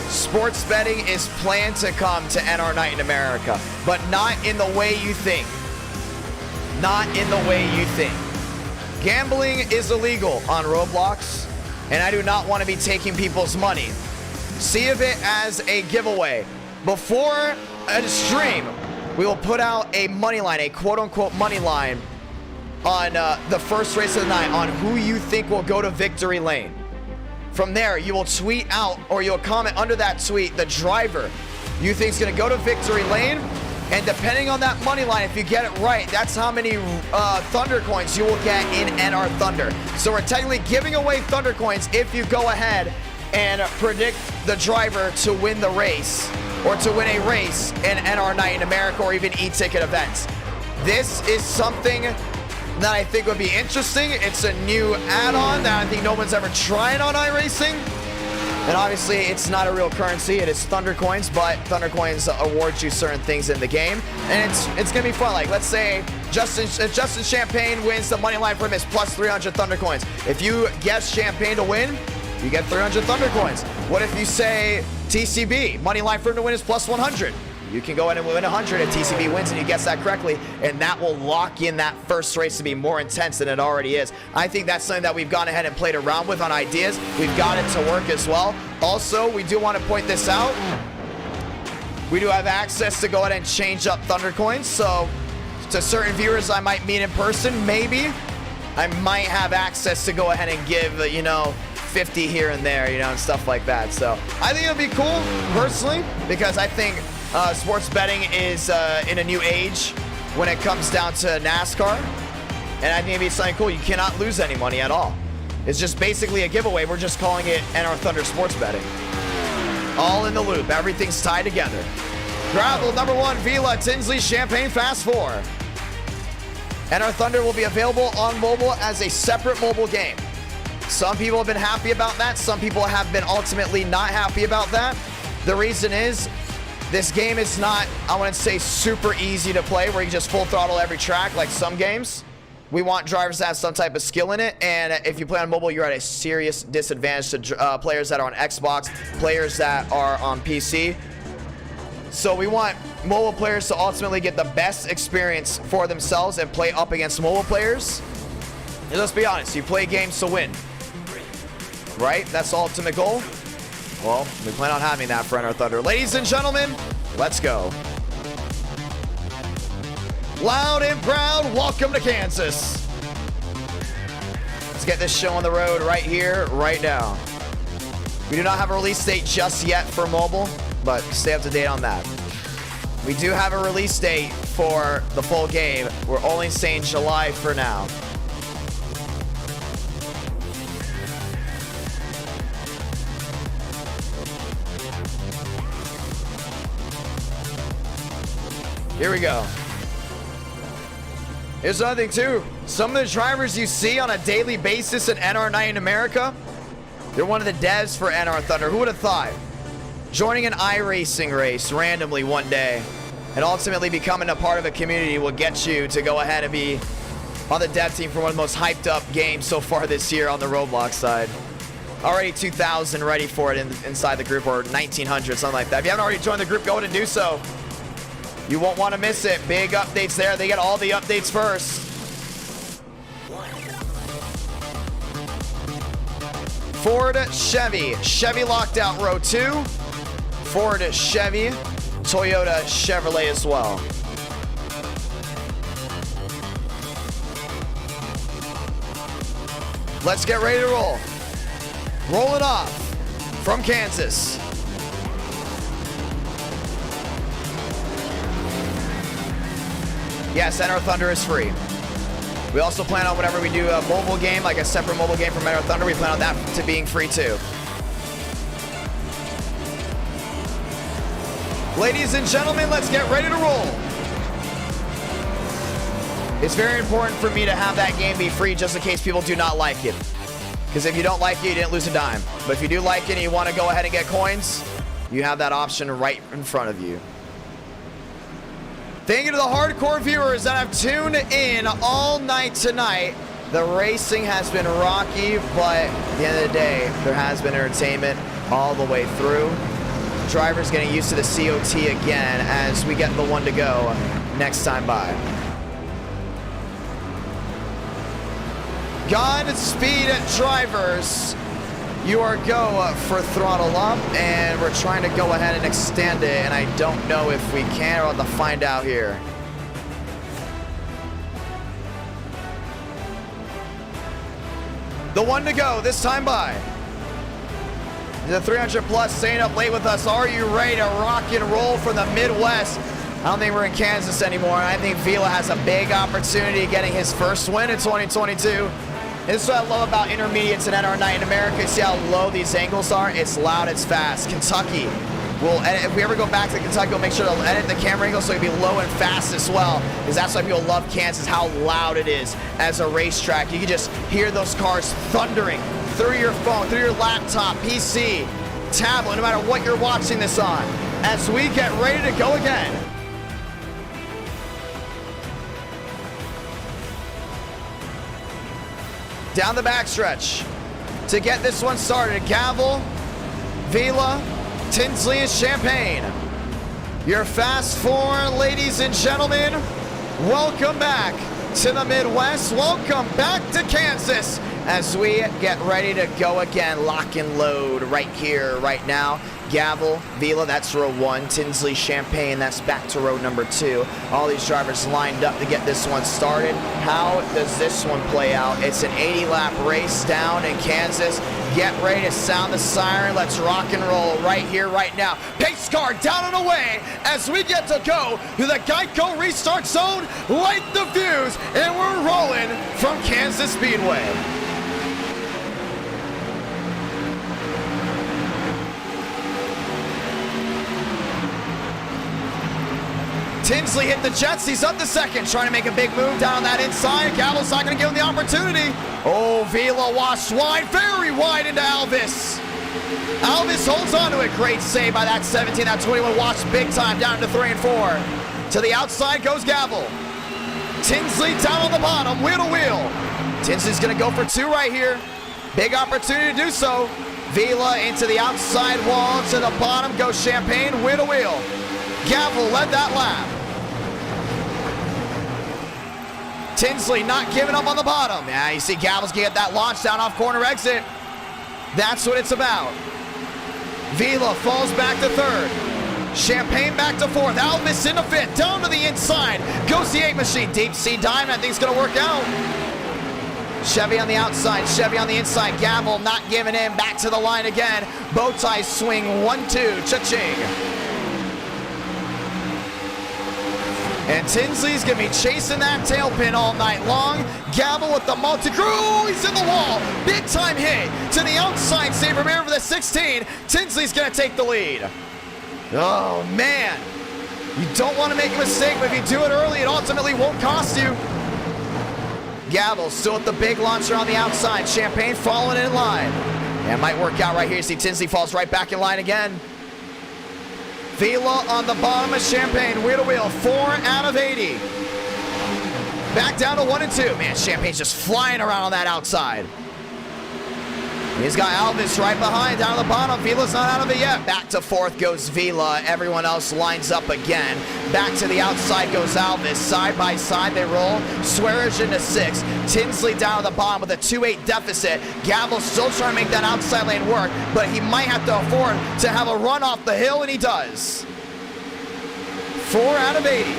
Speaker 1: sports betting is planned to come to NR Night in America, but not in the way you think. Not in the way you think. Gambling is illegal on Roblox, and I do not want to be taking people's money. See of it as a giveaway. Before a stream, we will put out a money line, a quote-unquote money line on the first race of the night on who you think will go to victory lane. From there, you will tweet out or you'll comment under that tweet the driver you think is going to go to victory lane And depending on that money line, if you get it right, that's how many Thunder coins you will get in NR Thunder. So we're technically giving away Thunder coins if you go ahead and predict the driver to win the race or to win a race in NR Night in America or even eTicket events. This is something that I think would be interesting. It's a new add-on that I think no one's ever tried on Iracing. And obviously, it's not a real currency. It is Thunder Coins, but Thunder Coins awards you certain things in the game. And it's going to be fun. Like, let's say Justin Champagne wins the money line for him is plus 300 Thunder Coins. If you guess Champagne to win, you get 300 Thunder Coins. What if you say TCB, money line for him to win is plus 100? You can go in and win 100 if TCB wins and you guess that correctly, and that will lock in that first race to be more intense than it already is. I think that's something that we've gone ahead and played around with on ideas. We've got it to work as well. Also, we do want to point this out. We do have access to go ahead and change up Thunder Coins, so to certain viewers I might meet in person, maybe, I might have access to go ahead and give, you know, 50 here and there, you know, and stuff like that. So I think it'll be cool, personally, because I think sports betting is in a new age when it comes down to NASCAR. And I think it'd be something cool. You cannot lose any money at all. It's just basically a giveaway. We're just calling it NR Thunder Sports Betting. All in the loop. Everything's tied together. Gravel number 1, Vila Tinsley Champagne Fast 4. NR Thunder will be available on mobile as a separate mobile game. Some people have been happy about that. Some people have been ultimately not happy about that. The reason is, this game is not, I wouldn't say super easy to play where you just full throttle every track like some games. We want drivers to have some type of skill in it, and if you play on mobile, you're at a serious disadvantage to players that are on Xbox, players that are on PC. So we want mobile players to ultimately get the best experience for themselves and play up against mobile players. And let's be honest, you play games to win, right? That's the ultimate goal. Well, we plan on having that for NR Thunder. Ladies and gentlemen, let's go. Loud and proud, welcome to Kansas. Let's get this show on the road right here, right now. We do not have a release date just yet for mobile, but stay up to date on that. We do have a release date for the full game. We're only saying July for now. Here we go. Here's another thing too. Some of the drivers you see on a daily basis in NR Night in America, they're one of the devs for NR Thunder. Who would have thought? Joining an iRacing race randomly one day and ultimately becoming a part of a community will get you to go ahead and be on the dev team for one of the most hyped up games so far this year on the Roblox side. Already 2,000 ready for it inside the group, or 1,900, something like that. If you haven't already joined the group, go ahead and do so. You won't want to miss it. Big updates there. They get all the updates first. Ford, Chevy. Chevy locked out row 2. Ford, Chevy. Toyota, Chevrolet as well. Let's get ready to roll. Roll it off from Kansas. Yes, NR Thunder is free. We also plan on whenever we do a mobile game, like a separate mobile game from NR Thunder, we plan on that to being free too. Ladies and gentlemen, let's get ready to roll. It's very important for me to have that game be free just in case people do not like it. Because if you don't like it, you didn't lose a dime. But if you do like it and you want to go ahead and get coins, you have that option right in front of you. Thank you to the hardcore viewers that have tuned in all night tonight. The racing has been rocky, but at the end of the day, there has been entertainment all the way through. Drivers getting used to the COT again as we get the one to go next time by. Godspeed, drivers. You are go for throttle up, and we're trying to go ahead and extend it, and I don't know if we can. We'll have to find out here. The one to go this time by. The 300 plus staying up late with us. Are you ready to rock and roll from the Midwest? I don't think we're in Kansas anymore, and I think Vila has a big opportunity getting his first win in 2022. This is what I love about intermediates and NR Night in America. See how low these angles are? It's loud, it's fast. Kentucky will edit. If we ever go back to Kentucky, we'll make sure to edit the camera angle so it'll be low and fast as well, because that's why people love Kansas, how loud it is as a racetrack. You can just hear those cars thundering through your phone, through your laptop, PC, tablet, no matter what you're watching this on, as we get ready to go again. Down the backstretch to get this one started. Gavel, Vila, Tinsley, and Champagne. Your Fast Four, ladies and gentlemen. Welcome back to the Midwest. Welcome back to Kansas as we get ready to go again. Lock and load right here, right now. Gavel, Vila, that's row 1. Tinsley, Champagne, that's back to row number 2. All these drivers lined up to get this one started. How does this one play out? It's an 80-lap race down in Kansas. Get ready to sound the siren. Let's rock and roll right here, right now. Pace car down and away as we get to go to the Geico restart zone. Light the fuse, and we're rolling from Kansas Speedway. Tinsley hit the jets. He's up to second, trying to make a big move down on that inside. Gavel's not going to give him the opportunity. Oh, Vila washed wide, very wide into Alvis. Alvis holds on to it. Great save by that 17. That 21 washed big time down into 3 and 4. To the outside goes Gavel. Tinsley down on the bottom, wheel to wheel. Tinsley's going to go for 2 right here. Big opportunity to do so. Vila into the outside wall. To the bottom goes Champagne, wheel to wheel. Gavel led that lap. Tinsley not giving up on the bottom. Yeah, you see Gavel's gonna get that launch down off corner exit. That's what it's about. Vila falls back to 3rd. Champagne back to 4th. Alvis into 5th. Down to the inside. Goes the 8 machine. Deep sea diamond. I think it's gonna work out. Chevy on the outside. Chevy on the inside. Gavel not giving in. Back to the line again. Bow tie swing 1-2. Cha-ching. And Tinsley's gonna be chasing that tailpin all night long. Gavel with the multi-crew, he's in the wall. Big time hit to the outside, Saber Bear for the 16. Tinsley's gonna take the lead. Oh man, you don't wanna make a mistake, but if you do it early, it ultimately won't cost you. Gavel still with the big launcher on the outside. Champagne following in line. And it might work out right here. You see Tinsley falls right back in line again. Vila on the bottom of Champagne, wheel to wheel, 4 out of 80. Back down to 1 and 2. Man, Champagne's just flying around on that outside. He's got Alvis right behind, down to the bottom. Vila's not out of it yet. Back to 4th goes Vila. Everyone else lines up again. Back to the outside goes Alvis. Side by side they roll. Swearish into 6th. Tinsley down to the bottom with a 2-8 deficit. Gavel still trying to make that outside lane work, but he might have to afford to have a run off the hill, and he does. 4 out of 80.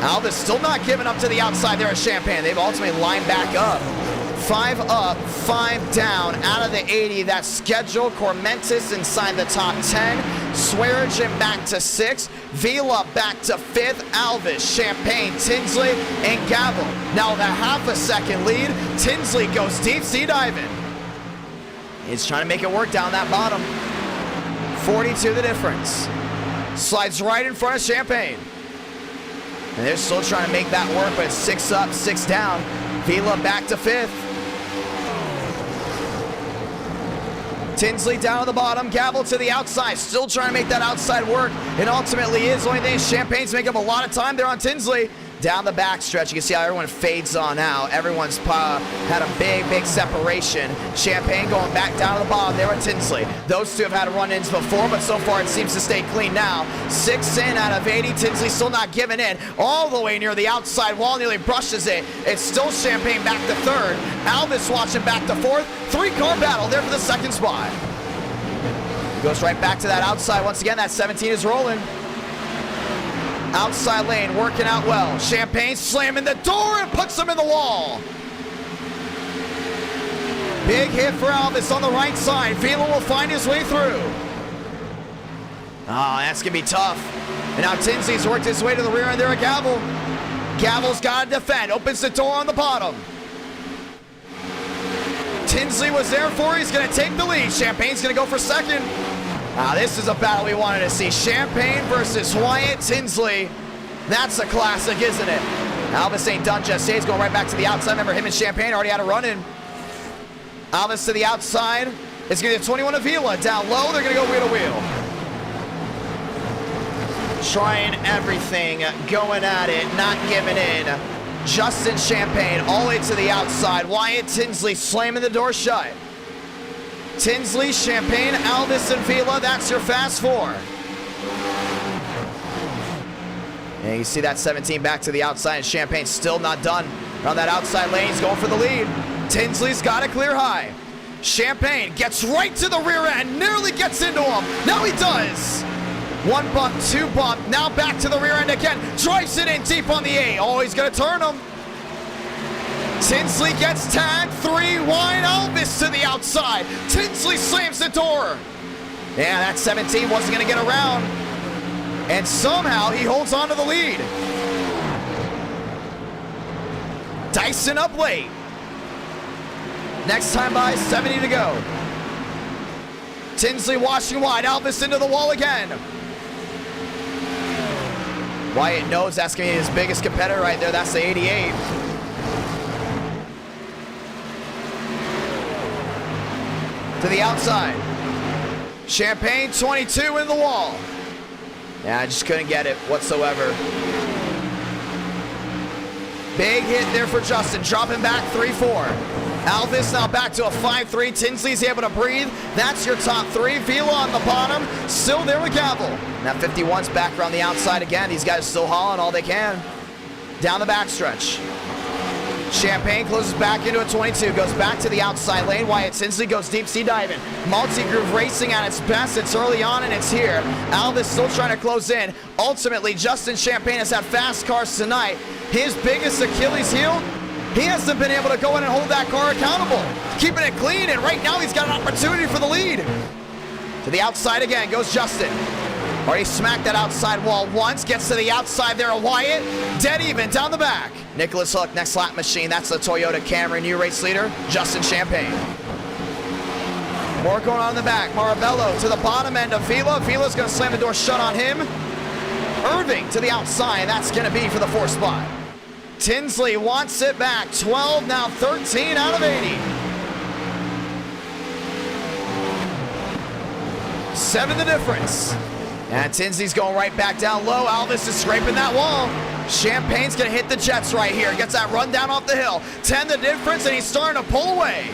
Speaker 1: Alvis still not giving up to the outside there at Champagne. They've ultimately lined back up. 5 up, 5 down, out of the 80. That's scheduled. Cormentis inside the top 10. Swearigan back to 6. Vila back to 5th. Alvis, Champagne, Tinsley, and Gavel. Now with a half a second lead, Tinsley goes deep sea diving. He's trying to make it work down that bottom. 42 the difference. Slides right in front of Champagne. And they're still trying to make that work, but it's 6 up, 6 down. Vila back to 5th. Tinsley down to the bottom, Gavel to the outside, still trying to make that outside work, and ultimately is. The only thing is Champagne's making up a lot of time there on Tinsley. Down the backstretch, you can see how everyone fades on out. Everyone's had a big separation. Champagne going back down to the bottom there with Tinsley. Those two have had run-ins before, but so far it seems to stay clean now. 6 in out of 80. Tinsley still not giving in. All the way near the outside wall, nearly brushes it. It's still Champagne back to 3rd. Alvis watching back to 4th. 3-car battle there for the 2nd spot. Goes right back to that outside. Once again, that 17 is rolling. Outside lane working out well. Champagne slamming the door and puts him in the wall. Big hit for Alvis on the right side. Vila will find his way through. Oh, that's going to be tough. And now Tinsley's worked his way to the rear end there at Gavel. Gavel's got to defend. Opens the door on the bottom. Tinsley was there for. He's going to take the lead. Champagne's going to go for second. This is a battle we wanted to see. Champagne versus Wyatt Tinsley. That's a classic, isn't it? Alvis ain't done just yet. He's going right back to the outside. Remember, him and Champagne already had a run-in. Alvis to the outside. It's going to be 21 Avila. Down low, they're going to go wheel to wheel. Trying everything, going at it, not giving in. Justin Champagne all the way to the outside. Wyatt Tinsley slamming the door shut. Tinsley, Champagne, Alvis, and Vila. That's your fast four. And you see that 17 back to the outside, and Champagne still not done. Around that outside lane, he's going for the lead. Tinsley's got a clear high. Champagne gets right to the rear end, nearly gets into him. Now he does. One bump, two bump, now back to the rear end again. Drives it in deep on the 8. Oh, he's gonna turn him. Tinsley gets tagged, 3 wide, Alvis to the outside. Tinsley slams the door. Yeah, that 17 wasn't gonna get around. And somehow he holds on to the lead. Dyson up late. Next time by, 70 to go. Tinsley washing wide, Alvis into the wall again. Wyatt knows that's going to be his biggest competitor right there. That's the 88. To the outside. Champagne, 22 in the wall. Yeah, I just couldn't get it whatsoever. Big hit there for Justin. Dropping back 3-4. Alvis now back to a 5-3. Tinsley's able to breathe. That's your top 3. Vila on the bottom. Still there with Gavel. Now 51's back around the outside again. These guys still hauling all they can. Down the backstretch. Champagne closes back into a 22. Goes back to the outside lane. Wyatt Tinsley goes deep sea diving. Multi-groove racing at its best. It's early on and it's here. Alvis still trying to close in. Ultimately, Justin Champagne has had fast cars tonight. His biggest Achilles heel, he hasn't been able to go in and hold that car accountable. Keeping it clean, and right now he's got an opportunity for the lead. To the outside again goes Justin. Already smacked that outside wall once. Gets to the outside there of Wyatt. Dead even down the back. Nicholas Hook, next lap machine. That's the Toyota Camry, new race leader, Justin Champagne. More going on in the back. Marabello to the bottom end of Vila. Vila's going to slam the door shut on him. Irving to the outside. That's going to be for the 4th spot. Tinsley wants it back. 12, now 13 out of 80. 7 the difference. And Tinsley's going right back down low. Alvis is scraping that wall. Champagne's going to hit the jets right here. Gets that run down off the hill. 10 the difference, and he's starting to pull away.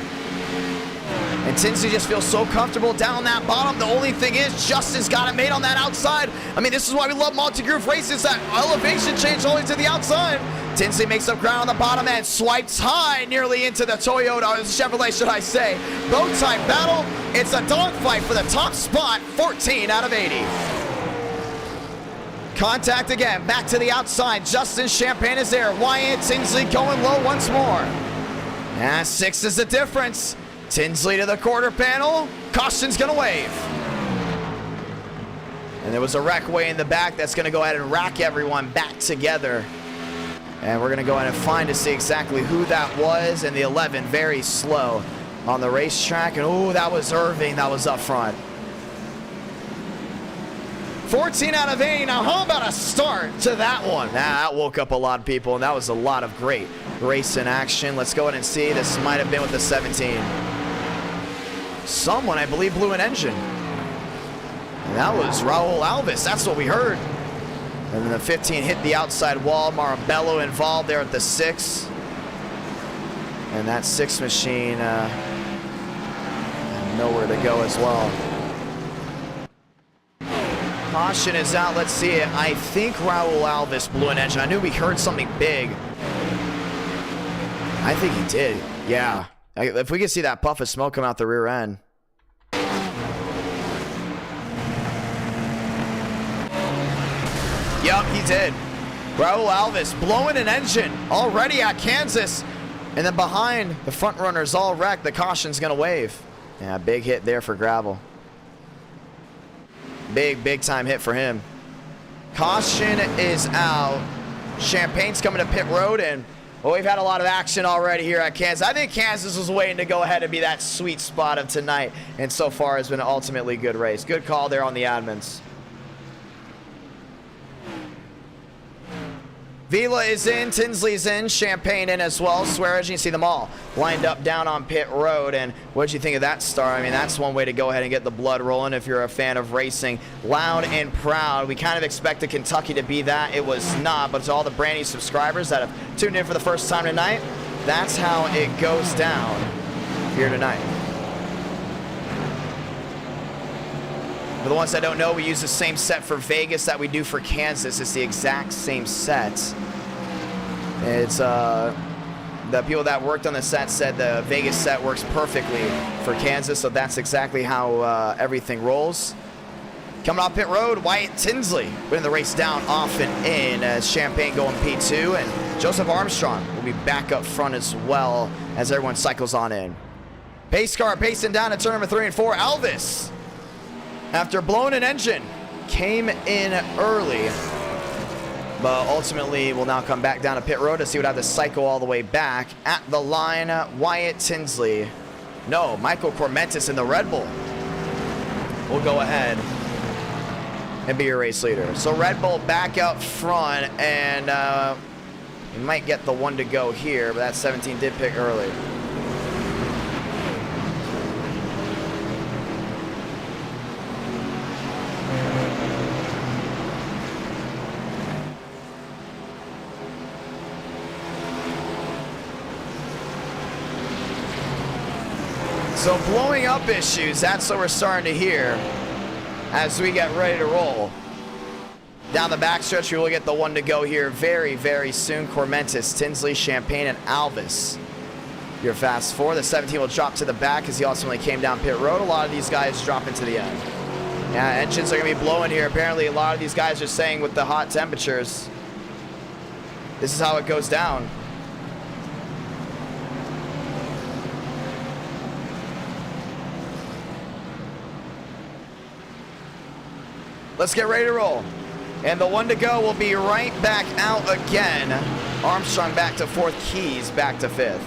Speaker 1: And Tinsley just feels so comfortable down that bottom. The only thing is, Justin's got it made on that outside. I mean, this is why we love multi-groove races. That elevation change only to the outside. Tinsley makes up ground on the bottom end. Swipes high, nearly into the Toyota, or the Chevrolet, should I say. Bow tie battle. It's a dogfight for the top spot. 14 out of 80. Contact again, back to the outside. Justin Champagne is there. Wyatt Tinsley going low once more. And 6 is the difference. Tinsley to the quarter panel. Caution's gonna wave. And there was a wreck way in the back that's gonna go ahead and rack everyone back together. And we're gonna go ahead and find to see exactly who that was. And the 11 very slow on the racetrack. And oh, that was Irving that was up front. 14 out of 80. Now, how about a start to that one? That woke up a lot of people, and that was a lot of great racing action. Let's go ahead and see. This might have been with the 17. Someone, I believe, blew an engine. And that was Raul Alvis. That's what we heard. And then the 15 hit the outside wall. Marabello involved there at the 6. And that 6 machine nowhere to go as well. Caution is out. Let's see it. I think Raul Alvis blew an engine. I knew we heard something big. I think he did. Yeah. If we could see that puff of smoke come out the rear end. Yep, he did. Raul Alvis blowing an engine already at Kansas. And then behind, the front runners all wrecked. The caution's going to wave. Yeah, big hit there for Gravel. Big time hit for him. Caution is out. Champagne's coming to pit road, and well, we've had a lot of action already here at Kansas. I think Kansas was waiting to go ahead and be that sweet spot of tonight, and so far has been an ultimately good race. Good call there on the admins. Vila is in, Tinsley's in, Champagne in as well. Suarez, you can see them all lined up down on pit road. And what did you think of that start? I mean, that's one way to go ahead and get the blood rolling if you're a fan of racing. Loud and proud. We kind of expected Kentucky to be that. It was not, but to all the brand new subscribers that have tuned in for the first time tonight, that's how it goes down here tonight. For the ones that don't know, we use the same set for Vegas that we do for Kansas. It's the exact same set. It's the people that worked on the set said the Vegas set works perfectly for Kansas, so that's exactly how everything rolls. Coming off pit road, Wyatt Tinsley winning the race down off and in as Champagne going P2, and Joseph Armstrong will be back up front as well as everyone cycles on in. Pace car pacing down to turn number 3 and 4. Elvis, after blowing an engine, came in early, but ultimately will now come back down to pit road to see what have to cycle all the way back. At the line, Wyatt Tinsley. No, Michael Cormentis in the Red Bull will go ahead and be your race leader. So Red Bull back out front, and we might get the one to go here, but that 17 did pick early. So blowing up issues, that's what we're starting to hear as we get ready to roll. Down the backstretch, we will get the one to go here very, very soon. Cormentis, Tinsley, Champagne, and Alvis. Your fast four. The 17 will drop to the back as he ultimately came down pit road. A lot of these guys drop into the end. Yeah, engines are going to be blowing here. Apparently, a lot of these guys are saying with the hot temperatures, this is how it goes down. Let's get ready to roll. And the one to go will be right back out again. Armstrong back to 4th, Keys back to 5th.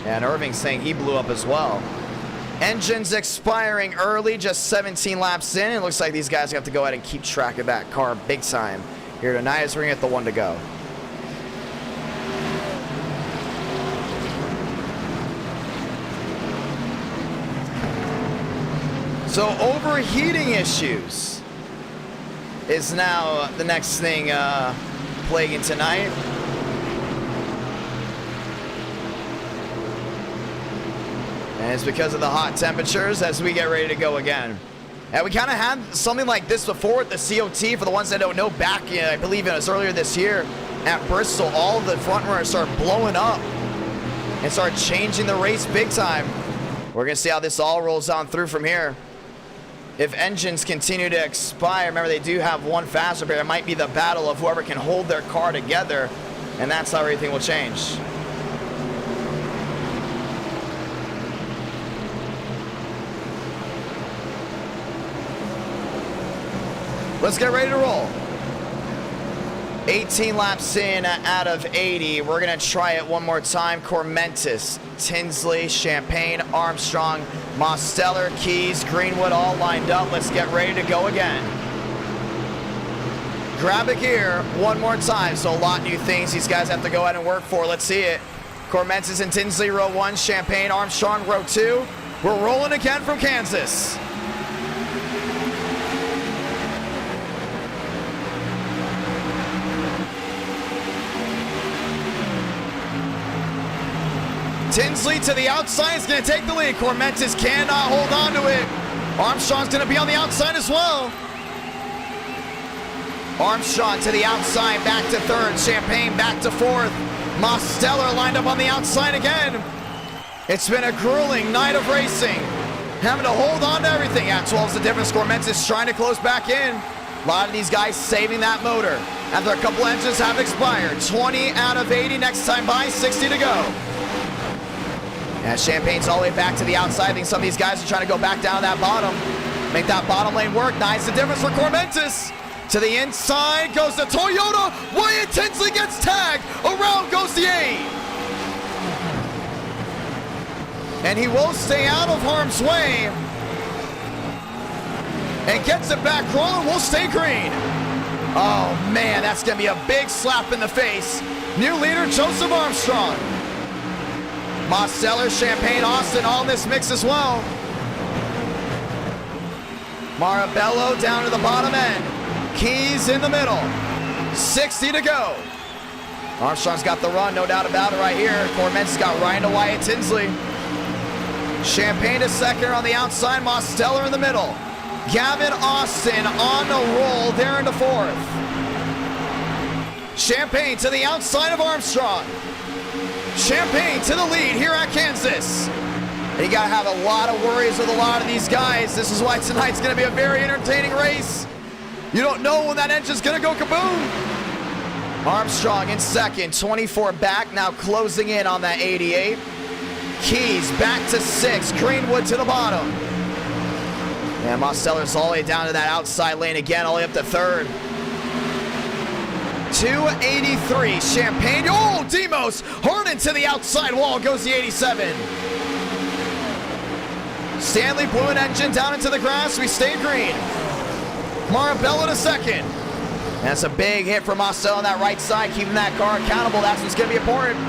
Speaker 1: And Irving saying he blew up as well. Engines expiring early, just 17 laps in. It looks like these guys have to go ahead and keep track of that car big time here tonight as we're gonna get the one to go. So overheating issues is now the next thing plaguing tonight. And it's because of the hot temperatures as we get ready to go again. And we kind of had something like this before at the COT. For the ones that don't know, back, I believe it was earlier this year at Bristol, all of the front runners started blowing up and started changing the race big time. We're gonna see how this all rolls on through from here. If engines continue to expire, remember they do have one faster, but it might be the battle of whoever can hold their car together, and that's how everything will change. Let's get ready to roll. 18 laps in out of 80. We're gonna try it one more time. Cormentis, Tinsley, Champagne, Armstrong, Mosteller, Keys, Greenwood all lined up. Let's get ready to go again. Grab a gear one more time. So a lot of new things these guys have to go ahead and work for. Let's see it. Cormentis and Tinsley, row 1. Champagne, Armstrong, row 2. We're rolling again from Kansas. Tinsley to the outside is going to take the lead. Cormentis cannot hold on to it. Armstrong's going to be on the outside as well. Armstrong to the outside, back to 3rd. Champagne back to 4th. Mosteller lined up on the outside again. It's been a grueling night of racing. Having to hold on to everything. Yeah, 12's the difference. Cormentis trying to close back in. A lot of these guys saving that motor after a couple engines have expired. 20 out of 80 next time by, 60 to go. And Champagne's all the way back to the outside. I think some of these guys are trying to go back down that bottom. Make that bottom lane work. Nice the difference for Cormentis. To the inside goes the Toyota. Wyatt Tinsley gets tagged. Around goes the 8. And he will stay out of harm's way. And gets it back rolling. Will stay green. Oh, man, that's going to be a big slap in the face. New leader, Joseph Armstrong. Mosteller, Champagne, Austin, all in this mix as well. Marabello down to the bottom end. Keys in the middle. 60 to go. Armstrong's got the run, no doubt about it right here. Corment's got Ryan to Wyatt Tinsley. Champagne to second on the outside. Mosteller in the middle. Gavin Austin on the roll there into fourth. Champagne to the outside of Armstrong. Champagne to the lead here at Kansas. And you got to have a lot of worries with a lot of these guys. This is why tonight's going to be a very entertaining race. You don't know when that engine's going to go kaboom. Armstrong in second, 24 back, now closing in on that 88. Keys back to 6, Greenwood to the bottom. And Mosteller's all the way down to that outside lane again, all the way up to third. 283, Champagne. Oh, Demos, Harden to the outside wall, goes the 87. Stanley blew an engine down into the grass, we stay green. Marabello to second. That's a big hit for Mostello on that right side, keeping that car accountable. That's what's going to be important.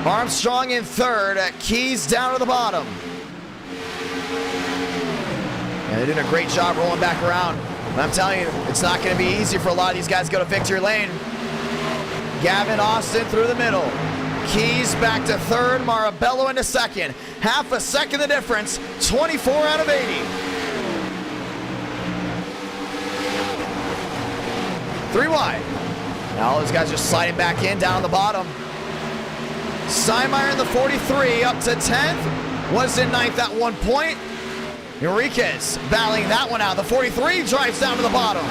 Speaker 1: Armstrong in third, Keys down to the bottom. And they're doing a great job rolling back around. And I'm telling you, it's not going to be easy for a lot of these guys to go to victory lane. Gavin Austin through the middle. Keys back to third, Marabello into second. Half a second the difference, 24 out of 80. 3 wide. Now all those guys are sliding back in, down the bottom. Steinmeier in the 43, up to 10th. Was in 9th at one point. Enriquez battling that one out. The 43 drives down to the bottom.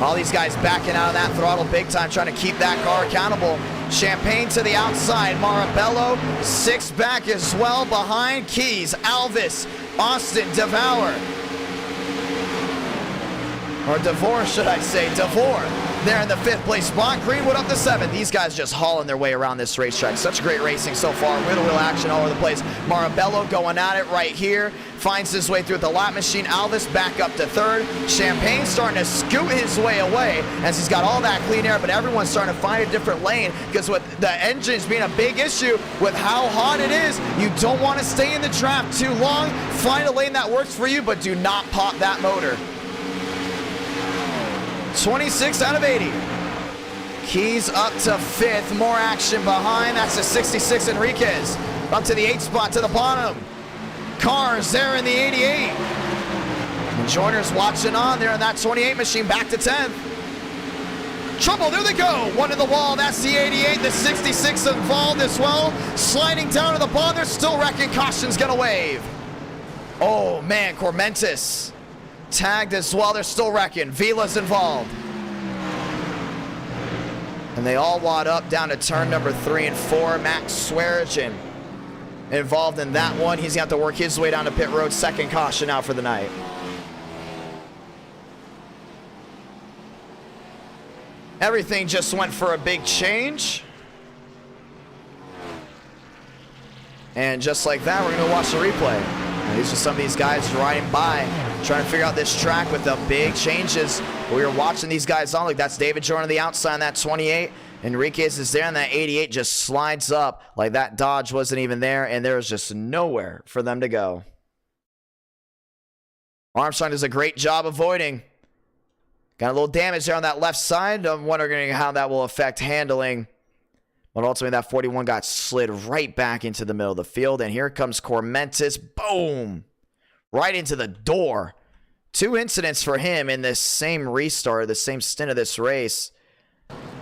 Speaker 1: All these guys backing out of that throttle big time, trying to keep that car accountable. Champagne to the outside. Marabello, 6 back as well behind Keys. Alvis, Austin, Devour. Or DeVore, should I say. DeVore there in the 5th place spot. Greenwood up to 7th. These guys just hauling their way around this racetrack. Such great racing so far. Wheel action all over the place. Marabello going at it right here. Finds his way through the lap machine. Alvis back up to 3rd. Champagne starting to scoot his way away as he's got all that clean air, but everyone's starting to find a different lane because with the engines being a big issue with how hot it is, you don't want to stay in the trap too long. Find a lane that works for you, but do not pop that motor. 26 out of 80. Keys up to 5th. More action behind. That's a 66 Enriquez. Up to the 8th spot to the bottom. Cars there in the 88. And Joyner's watching on there in that 28 machine. Back to 10th. Trouble. There they go. One to the wall. That's the 88. The 66 involved as well. Sliding down to the bottom. They're still wrecking. Caution's going to wave. Oh, man. Cormentis tagged as well. They're still wrecking. Vila's involved. And they all wad up down to turn number 3 and 4. Max Swearigan involved in that one. He's going to have to work his way down to pit road. 2nd caution out for the night. Everything just went for a big change. And just like that, we're going to watch the replay. Now, these are some of these guys riding by, trying to figure out this track with the big changes. We were watching these guys on. Like, that's David Jordan on the outside on that 28. Enriquez is there, and that 88 just slides up like that Dodge wasn't even there, and there's just nowhere for them to go. Armstrong does a great job avoiding. Got a little damage there on that left side. I'm wondering how that will affect handling. But ultimately, that 41 got slid right back into the middle of the field. And here comes Cormentis. Boom! Right into the door. 2 incidents for him in this same restart, the same stint of this race.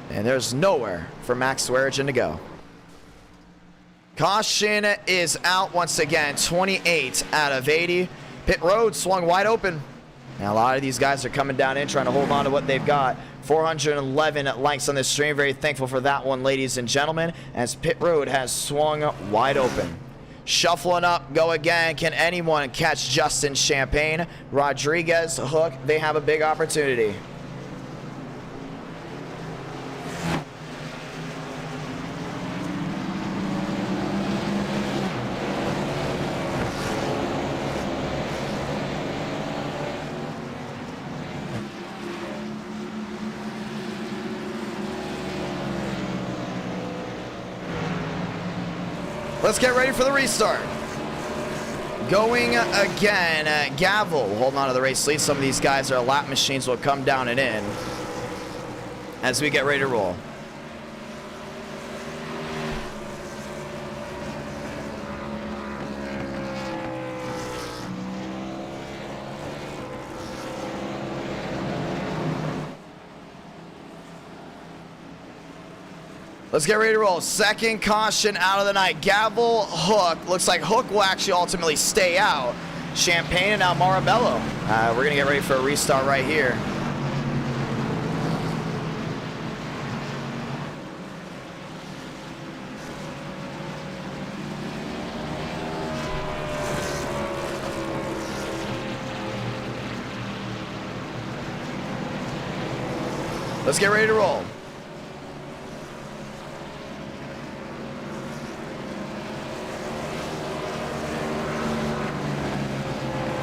Speaker 1: And there's nowhere for Max Swearigan to go. Caution is out once again. 28 out of 80. Pit road swung wide open. Now a lot of these guys are coming down in, trying to hold on to what they've got. 411 likes on this stream. Very thankful for that one, ladies and gentlemen, as pit road has swung wide open. Shuffling up, go again. Can anyone catch Justin Champagne? Rodriguez, Hook, they have a big opportunity. Let's get ready for the restart. Going again, Gavel holding on to the race lead. Some of these guys are lap machines, will come down and in as we get ready to roll. Let's get ready to roll. Second caution out of the night. Gavel, Hook. Looks like Hook will actually ultimately stay out. Champagne and now Marabello. We're going to get ready for a restart right here. Let's get ready to roll.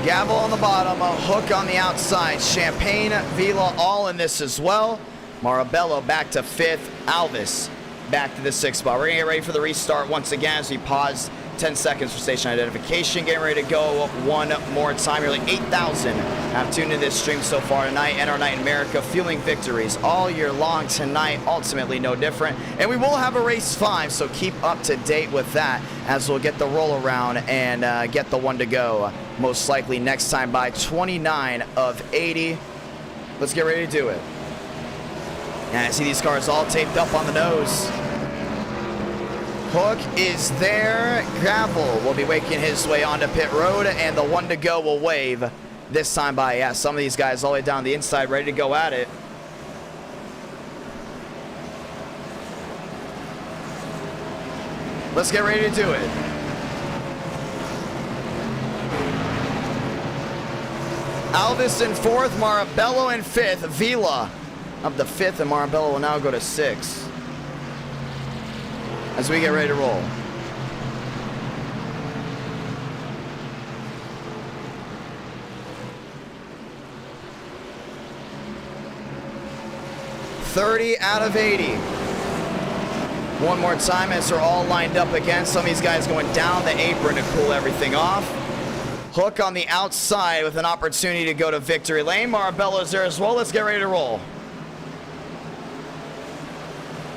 Speaker 1: Gavel on the bottom, a Hook on the outside. Champagne, Vila all in this as well. Marabello back to 5th. Alvis back to the 6th spot. We're going to get ready for the restart once again as we pause 10 seconds for station identification. Getting ready to go one more time. Nearly 8,000 have tuned in this stream so far tonight. NR Night in America, fueling victories all year long. Tonight, ultimately no different. And we will have a race 5, so keep up to date with that as we'll get the roll around and get the one to go. Most likely next time by 29 of 80. Let's get ready to do it. And I see these cars all taped up on the nose. Hook is there. Gavel will be making his way onto pit road, and the one to go will wave this time by. Yeah, some of these guys all the way down the inside ready to go at it. Let's get ready to do it. Alvis in 4th, Marabello in 5th. Vila up to 5th, and Marabello will now go to 6th. As we get ready to roll. $30 out of 80. One more time as they're all lined up again. Some of these guys going down the apron to cool everything off. Hook on the outside with an opportunity to go to victory lane. Marabello's there as well. Let's get ready to roll.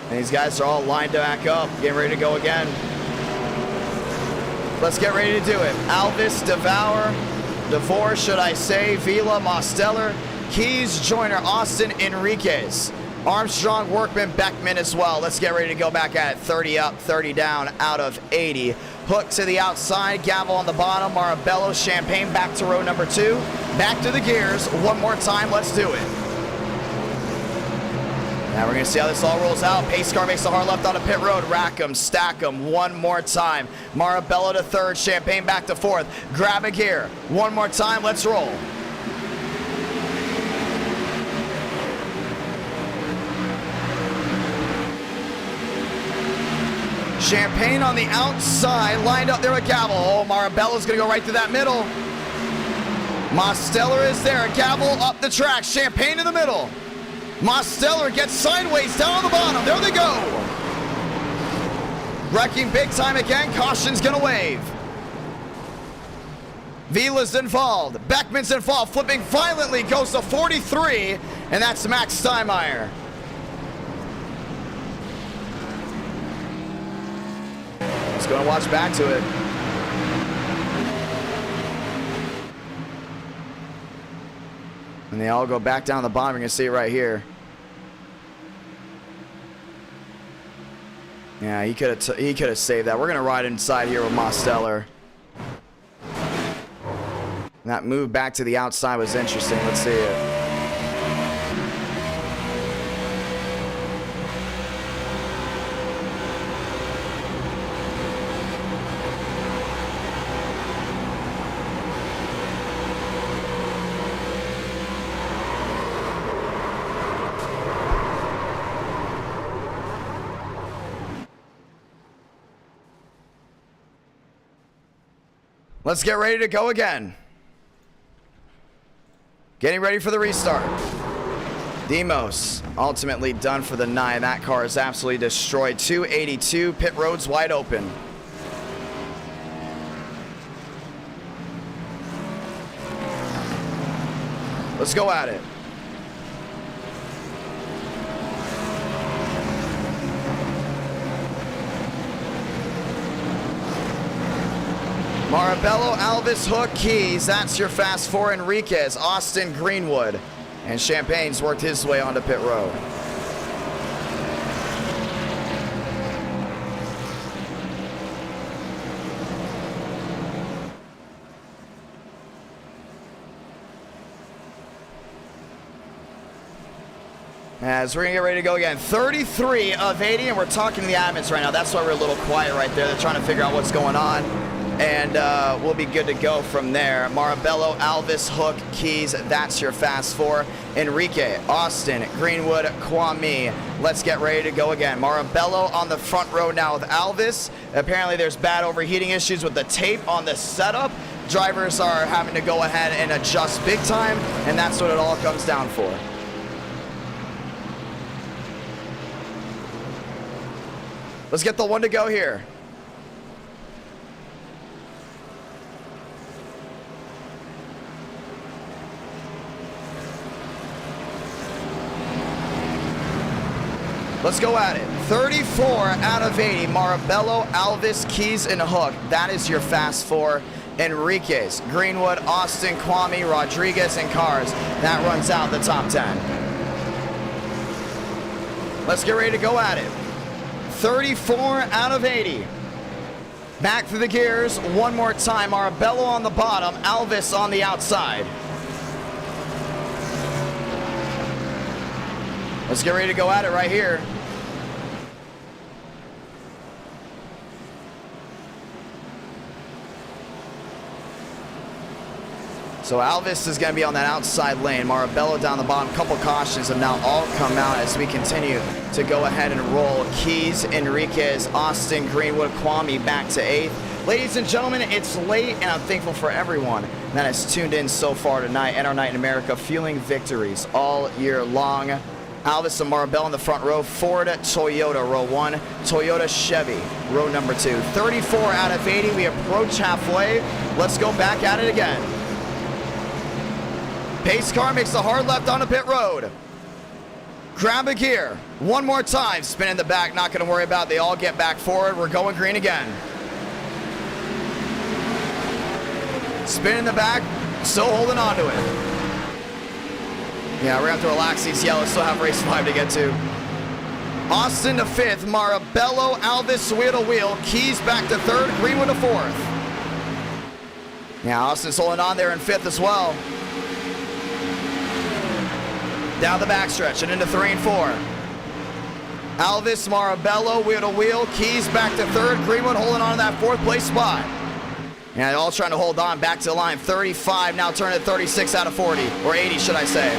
Speaker 1: And these guys are all lined back up, getting ready to go again. Let's get ready to do it. Alvis, DeVore, should I say, Vila, Mosteller, Keys, Joyner, Austin, Enriquez, Armstrong, Workman, Beckman as well. Let's get ready to go back at it. 30 up, 30 down out of 80. Hook to the outside, Gavel on the bottom, Marabello, Champagne back to row number 2. Back to the gears, one more time, let's do it. Now we're going to see how this all rolls out. Pace car makes the hard left onto pit road. Rack 'em, stack 'em, one more time. Marabello to 3rd, Champagne back to 4th. Grab a gear, one more time, let's roll. Champagne on the outside, lined up there with Gavel. Oh, Marabello's going to go right through that middle. Mosteller is there. Gavel up the track. Champagne in the middle. Mosteller gets sideways down on the bottom. There they go. Wrecking big time again. Caution's going to wave. Vila's involved. Beckman's involved. Flipping violently. Goes to 43. And that's Max Steinmeier. Just going to watch back to it. And they all go back down the bottom. You're going to see it right here. Yeah, he could have saved that. We're going to ride inside here with Mosteller. And that move back to the outside was interesting. Let's see it. Let's get ready to go again. Getting ready for the restart. Demos ultimately done for the 9. That car is absolutely destroyed. 282, pit road's wide open. Let's go at it. Marabello, Alvis, Hook, Keys. That's your fast four. Enriquez, Austin, Greenwood. And Champagne's worked his way onto pit road. As we're going to get ready to go again. 33 of 80, and we're talking to the admins right now. That's why we're a little quiet right there. They're trying to figure out what's going on. And we'll be good to go from there. Marabello, Alvis, Hook, Keys. That's your fast four. Enrique, Austin, Greenwood, Kwame. Let's get ready to go again. Marabello on the front row now with Alvis. Apparently there's bad overheating issues with the tape on the setup. Drivers are having to go ahead and adjust big time, and that's what it all comes down for. Let's get the one to go here. Let's go at it. 34 out of 80. Marabello, Alvis, Keys, and Hook. That is your fast four. Enriquez, Greenwood, Austin, Kwame, Rodriguez, and Cars. That runs out the top 10. Let's get ready to go at it. 34 out of 80. Back through the gears one more time. Marabello on the bottom, Alvis on the outside. Let's get ready to go at it right here. So Alvis is going to be on that outside lane. Marabello down the bottom. Couple cautions have now all come out as we continue to go ahead and roll. Keys, Enriquez, Austin, Greenwood, Kwame back to 8th. Ladies and gentlemen, it's late, and I'm thankful for everyone that has tuned in so far tonight. NR Night in America, fueling victories all year long. Alvis and Marabello in the front row. Ford, Toyota, row 1. Toyota, Chevy, row number 2. 34 out of 80. We approach halfway. Let's go back at it again. Pace car makes a hard left onto pit road. Grab a gear. One more time. Spin in the back. Not going to worry about it. They all get back forward. We're going green again. Spin in the back. Still holding on to it. Yeah, we're going to have to relax these yellows. Still have race 5 to get to. Austin to 5th. Marabello, Alvis, wheel to wheel. Keys back to 3rd. Greenwood to 4th. Yeah, Austin's holding on there in 5th as well. Down the backstretch and into 3 and 4. Alvis, Marabello, wheel to wheel. Keys back to 3rd. Greenwood holding on to that 4th place spot. Yeah, they're all trying to hold on back to the line. 35 now turning to 36 out of 40. Or 80, should I say.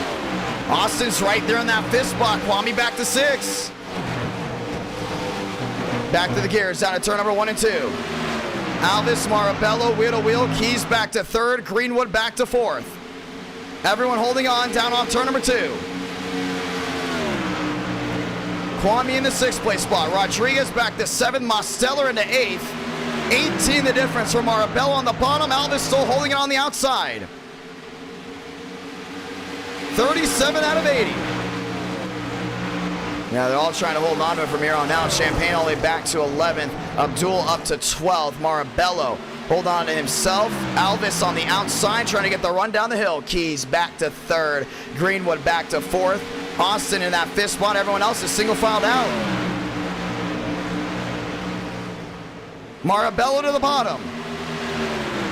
Speaker 1: Austin's right there in that 5th spot. Kwame back to 6. Back to the gears. Down to turn number 1 and 2. Alvis, Marabello, wheel to wheel. Keys back to 3rd. Greenwood back to 4th. Everyone holding on down off turn number 2. Kwame in the 6th place spot. Rodriguez back to 7th. Mosteller into 8th. 18 the difference for Marabello on the bottom. Alvis still holding it on the outside. 37 out of 80. Yeah, they're all trying to hold on to it from here on out. Champagne all the way back to 11th. Abdul up to 12th. Marabello hold on to himself. Alvis on the outside trying to get the run down the hill. Keys back to 3rd. Greenwood back to 4th. Austin in that 5th spot. Everyone else is single filed out. Marabello to the bottom.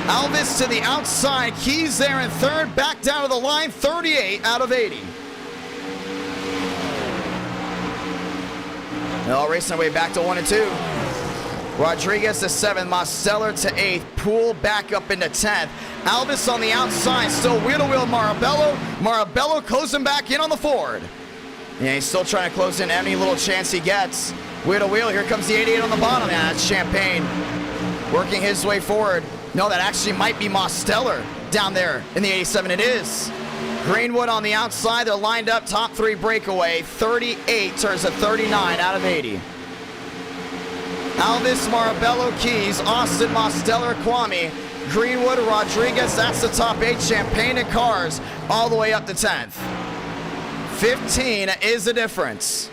Speaker 1: Alvis to the outside. Keys there in 3rd. Back down to the line. 38 out of 80. They're all racing their way back to 1 and 2. Rodriguez to 7th, Mosteller to 8th, Poole back up into 10th. Alvis on the outside, still wheel to wheel Marabello. Marabello closing back in on the Ford. Yeah, he's still trying to close in any little chance he gets. Wheel to wheel, here comes the 88 on the bottom. Yeah, that's Champagne working his way forward. No, that actually might be Mosteller down there in the 87. It is. Greenwood on the outside. They're lined up. Top 3 breakaway. 38 turns to 39 out of 80. Alvis, Marabello, Keys, Austin, Mosteller, Kwame, Greenwood, Rodriguez. That's the top 8. Champagne and Cars all the way up to 10th. 15 is the difference.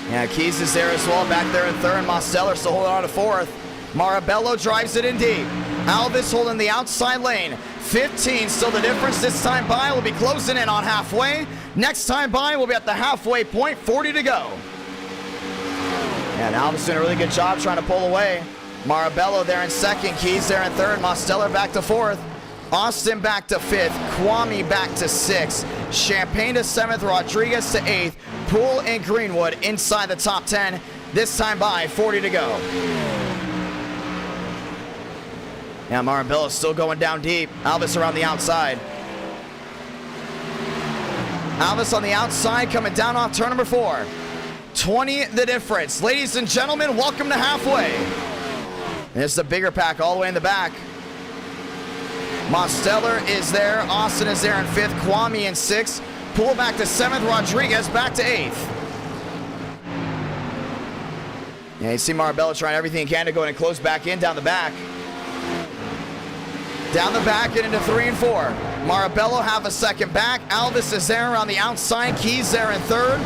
Speaker 1: Yeah, Keys is there as well, back there in 3rd. Mosteller still holding on to 4th. Marabello drives it in deep. Alvis holding the outside lane. 15 still the difference. This time by will be closing in on halfway. Next time by will be at the halfway point. 40 to go. And Alvis doing a really good job trying to pull away. Marabello there in 2nd. Keys there in 3rd. Mosteller back to 4th. Austin back to 5th. Kwame back to 6th. Champagne to 7th. Rodriguez to 8th. Poole and Greenwood inside the top 10. This time by 40 to go. Yeah, Marabello still going down deep. Alvis around the outside. Alvis on the outside coming down off turn number 4. 20 the difference. Ladies and gentlemen, welcome to halfway. There's the bigger pack all the way in the back. Mosteller is there. Austin is there in 5th. Kwame in 6th. Poole back to 7th. Rodriguez back to 8th. Yeah, you see Marabello trying everything he can to go in and close back in down the back. Down the back and into 3 and 4. Marabello half a second back. Alvis is there around the outside. Keys there in 3rd.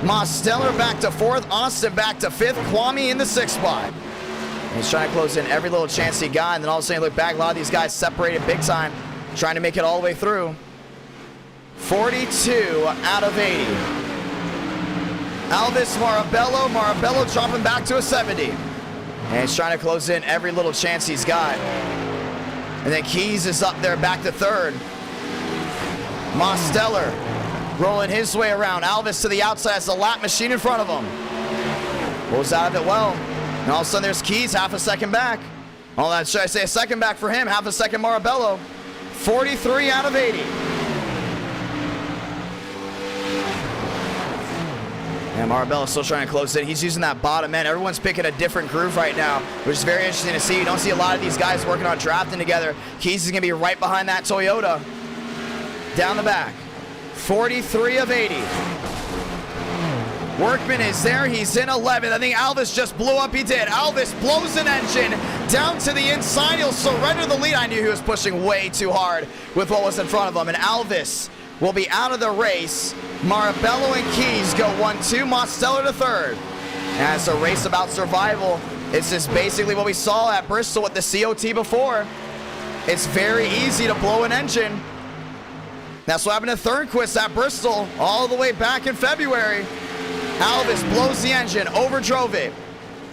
Speaker 1: Mosteller back to 4th. Austin back to 5th. Kwame in the 6th spot. He's trying to close in every little chance he got, and then all of a sudden look back, a lot of these guys separated big time, trying to make it all the way through. 42 out of 80. Alvis, Marabello dropping back to a 70. And he's trying to close in every little chance he's got. And then Keys is up there back to 3rd. Mosteller rolling his way around. Alvis to the outside has the lap machine in front of him. Pulls out of it well. And all of a sudden there's Keys half a second back. Oh, that should I say a second back for him. Half a second Marabello. 43 out of 80. And Marabello's still trying to close it. He's using that bottom end. Everyone's picking a different groove right now, which is very interesting to see. You don't see a lot of these guys working on drafting together. Keys is going to be right behind that Toyota. Down the back. 43 of 80. Workman is there. He's in 11th. I think Alvis just blew up. He did. Alvis blows an engine down to the inside. He'll surrender the lead. I knew he was pushing way too hard with what was in front of him. And Alvis will be out of the race. Marabello and Keys go 1-2. Mosteller to 3rd. And it's a race about survival. It's just basically what we saw at Bristol with the COT before. It's very easy to blow an engine. That's what happened to Thornquist at Bristol all the way back in February. Alvis blows the engine, overdrove it.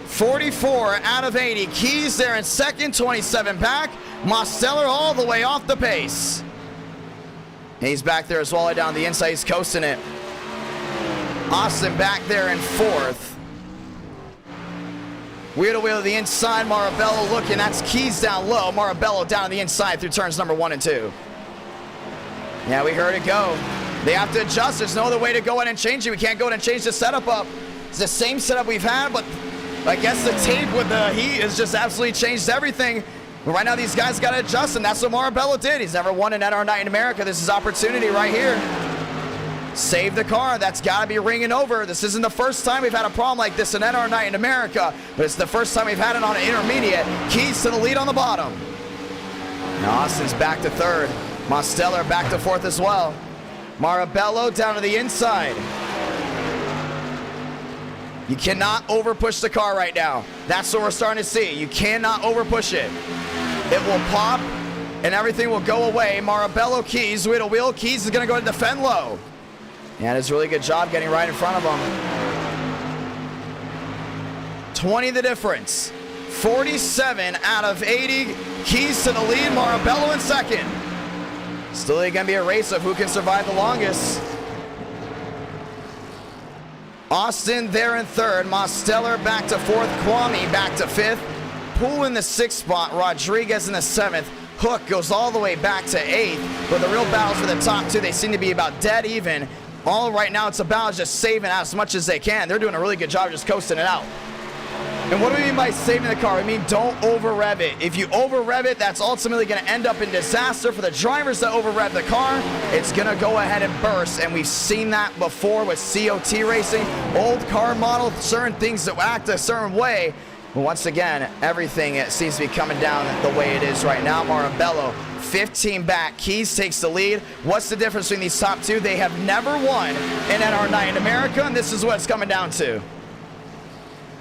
Speaker 1: 44 out of 80. Keys there in 2nd, 27 back. Mosteller all the way off the pace. He's back there as well down the inside. He's coasting it. Austin back there in 4th. Wheel to wheel to the inside. Marabello looking. That's Keys down low. Marabello down on the inside through turns number 1 and 2. Yeah, we heard it go. They have to adjust. There's no other way to go in and change it. We can't go in and change the setup up. It's the same setup we've had, but I guess the tape with the heat has just absolutely changed everything. But right now, these guys got to adjust, and that's what Marabello did. He's never won an NR Night in America. This is opportunity right here. Save the car. That's got to be ringing over. This isn't the first time we've had a problem like this in NR Night in America, but it's the first time we've had it on an intermediate. Keys to the lead on the bottom. Now Austin's back to 3rd. Mosteller back to 4th as well. Marabello down to the inside. You cannot overpush the car right now. That's what we're starting to see. You cannot overpush it. It will pop and everything will go away. Marabello, Keys, wheel to wheel. Keys is going to go to defend low. And it's a really good job getting right in front of him. 20 the difference. 47 out of 80. Keys to the lead. Marabello in 2nd. Still going to be a race of who can survive the longest. Austin there in 3rd. Mosteller back to 4th. Kwame back to 5th. Poole in the 6th spot. Rodriguez in the 7th. Hook goes all the way back to 8th. But the real battles for the top 2, they seem to be about dead even. All right now, it's about just saving out as much as they can. They're doing a really good job just coasting it out. And what do we mean by saving the car? We mean don't over-rev it. If you over-rev it, that's ultimately going to end up in disaster for the drivers that over-rev the car. It's going to go ahead and burst, and we've seen that before with COT racing. Old car model, certain things that act a certain way. But once again, everything seems to be coming down the way it is right now. Marabello, 15 back. Keys takes the lead. What's the difference between these top two? They have never won an NR Night in America, and this is what it's coming down to.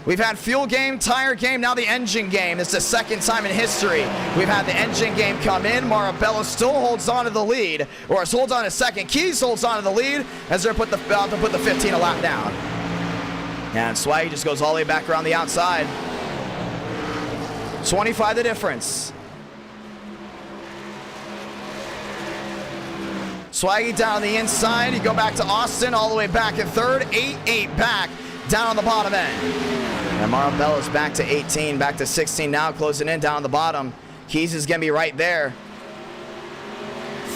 Speaker 1: We've had fuel game, tire game, now the engine game. This is the second time in history we've had the engine game come in. Marabello still holds on to the lead, or holds on to second. Keys holds on to the lead as they're about to put the 15 a lap down. And Swaggy just goes all the way back around the outside. 25 the difference. Swaggy down on the inside. You go back to Austin all the way back in third. 8-8 back down on the bottom end. And Marabello's back to 18, back to 16 now, closing in down on the bottom. Keys is going to be right there.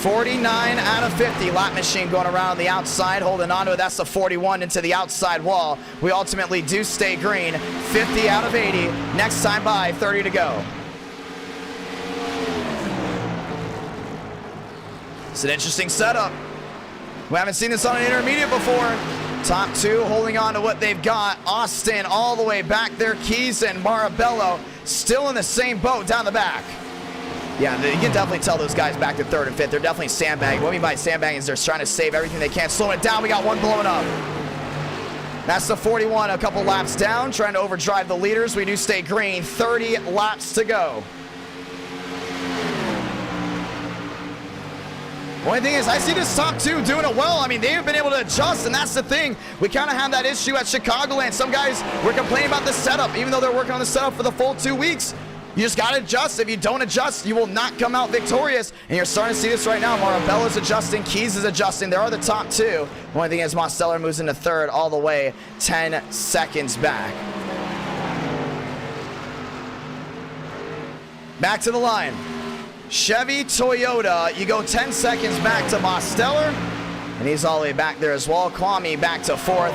Speaker 1: 49 out of 50. Lap machine going around the outside, holding on to it. That's the 41 into the outside wall. We ultimately do stay green. 50 out of 80. Next time by, 30 to go. It's an interesting setup. We haven't seen this on an intermediate before. Top two holding on to what they've got. Austin all the way back there. Keys and Marabello still in the same boat down the back. Yeah, you can definitely tell those guys back to third and fifth. They're definitely sandbagging. What we mean by sandbagging is they're trying to save everything they can. Slowing it down. We got one blowing up. That's the 41, a couple laps down, trying to overdrive the leaders. We do stay green. 30 laps to go. Only thing is, I see this top two doing it well. I mean, they've been able to adjust, and that's the thing. We kind of have that issue at Chicagoland. Some guys were complaining about the setup, even though they're working on the setup for the full 2 weeks. You just got to adjust. If you don't adjust, you will not come out victorious. And you're starting to see this right now. Marabello's adjusting. Keys is adjusting. There are the top two. The only thing is, Mosteller moves into third all the way 10 seconds back. Back to the line. Chevy, Toyota, you go 10 seconds back to Mosteller, and he's all the way back there as well. Kwame back to fourth,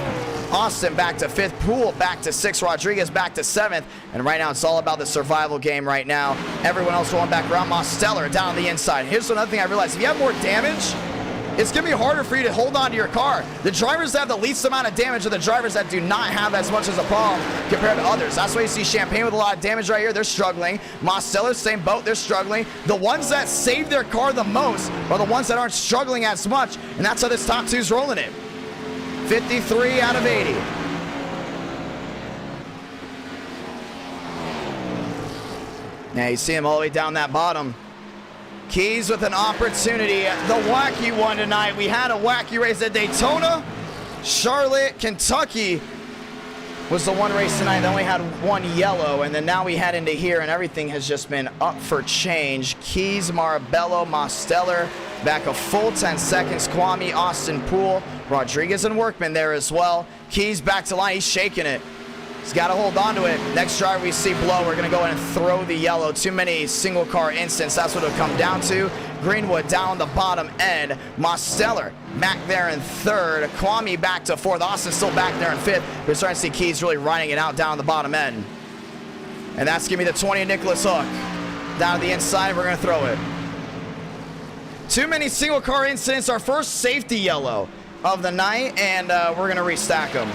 Speaker 1: Austin back to fifth, Poole back to sixth, Rodriguez back to seventh, and right now it's all about the survival game right now. Everyone else rolling back around. Mosteller down on the inside. Here's another thing I realized. If you have more damage, it's going to be harder for you to hold on to your car. The drivers that have the least amount of damage are the drivers that do not have as much as a problem compared to others. That's why you see Champagne with a lot of damage right here. They're struggling. Mosteller, same boat. They're struggling. The ones that save their car the most are the ones that aren't struggling as much, and that's how this top two's rolling it. 53 out of 80. Now you see him all the way down that bottom. Keys with an opportunity, the wacky one tonight. We had a wacky race at Daytona. Charlotte, Kentucky was the one race tonight that only had one yellow, and then now we head into here, and everything has just been up for change. Keys, Marabello, Mosteller, back a full 10 seconds. Kwame, Austin, Poole, Rodriguez, and Workman there as well. Keys back to line, he's shaking it. He's got to hold on to it. Next driver we see blow, we're going to go in and throw the yellow. Too many single car incidents. That's what it'll come down to. Greenwood down the bottom end. Mosteller back there in third. Kwame back to fourth. Austin still back there in fifth. We're starting to see Keys really riding it out down the bottom end. And that's going to be the 20 of Nicholas Hook. Down to the inside, we're going to throw it. Too many single car incidents. Our first safety yellow of the night, and we're going to restack them.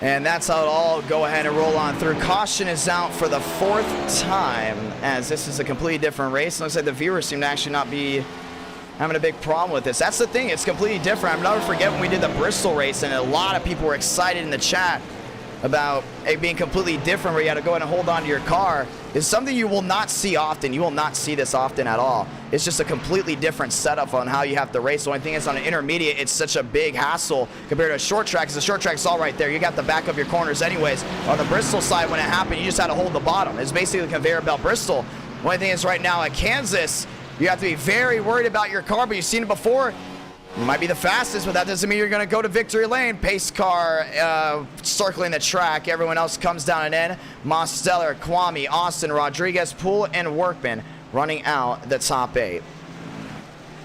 Speaker 1: And that's how it'll all go ahead and roll on through. Caution is out for the fourth time, as this is a completely different race. Looks like the viewers seem to actually not be having a big problem with this. That's the thing, it's completely different. I'll never forget when we did the Bristol race, and a lot of people were excited in the chat about it being completely different, where you had to go ahead and hold on to your car. It's something you will not see often. You will not see this often at all. It's just a completely different setup on how you have to race. The only thing is, on an intermediate, it's such a big hassle compared to a short track, because the short track's all right there. You got the back of your corners anyways. On the Bristol side, when it happened, you just had to hold the bottom. It's basically the conveyor belt Bristol. The only thing is, right now at Kansas, you have to be very worried about your car, but you've seen it before. Might be the fastest, but that doesn't mean you're going to go to victory lane. Pace car circling the track. Everyone else comes down and in. Mosteller, Kwame, Austin, Rodriguez, Poole, and Workman running out the top 8.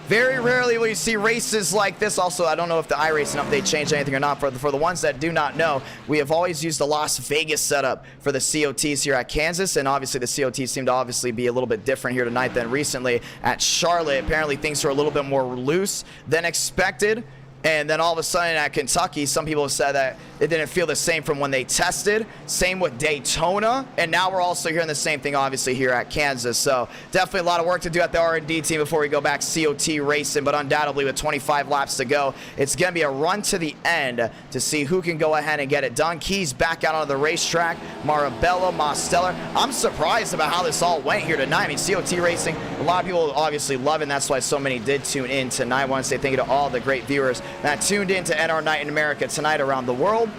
Speaker 1: Very rarely will you see races like this. Also, I don't know if the iRacing update changed anything or not. For the ones that do not know, we have always used the Las Vegas setup for the COTs here at Kansas, and obviously the COTs seem to obviously be a little bit different here tonight than recently at Charlotte. Apparently things are a little bit more loose than expected. And then all of a sudden at Kentucky, some people have said that it didn't feel the same from when they tested. Same with Daytona. And now we're also hearing the same thing, obviously, here at Kansas. So definitely a lot of work to do at the R&D team before we go back COT racing. But undoubtedly, with 25 laps to go, it's going to be a run to the end to see who can go ahead and get it done. Keys back out on the racetrack. Marabella, Mosteller. I'm surprised about how this all went here tonight. I mean, COT racing, a lot of people obviously love it, and that's why so many did tune in tonight. I want to say thank you to all the great viewers that tuned in to NR Night in America tonight around the world.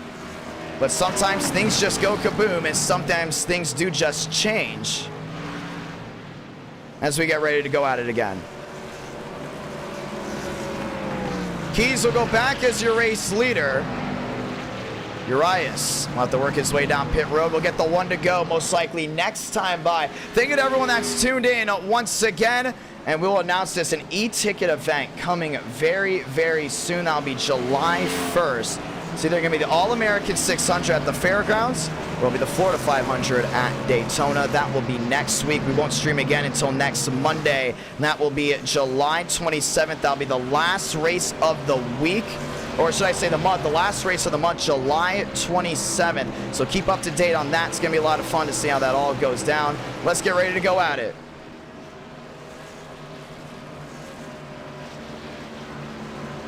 Speaker 1: But sometimes things just go kaboom, and sometimes things do just change as we get ready to go at it again. Keys will go back as your race leader. Urias will have to work his way down pit road. We'll get the 1 to go most likely next time by. Thank you to everyone that's tuned in once again. And we'll announce this, an e-ticket event coming very, very soon. That'll be July 1st. It's either going to be the All-American 600 at the Fairgrounds, or it'll be the Florida 500 at Daytona. That will be next week. We won't stream again until next Monday. And that will be July 27th. That'll be the last race of the week. Or should I say the month, the last race of the month, July 27th. So keep up to date on that. It's going to be a lot of fun to see how that all goes down. Let's get ready to go at it.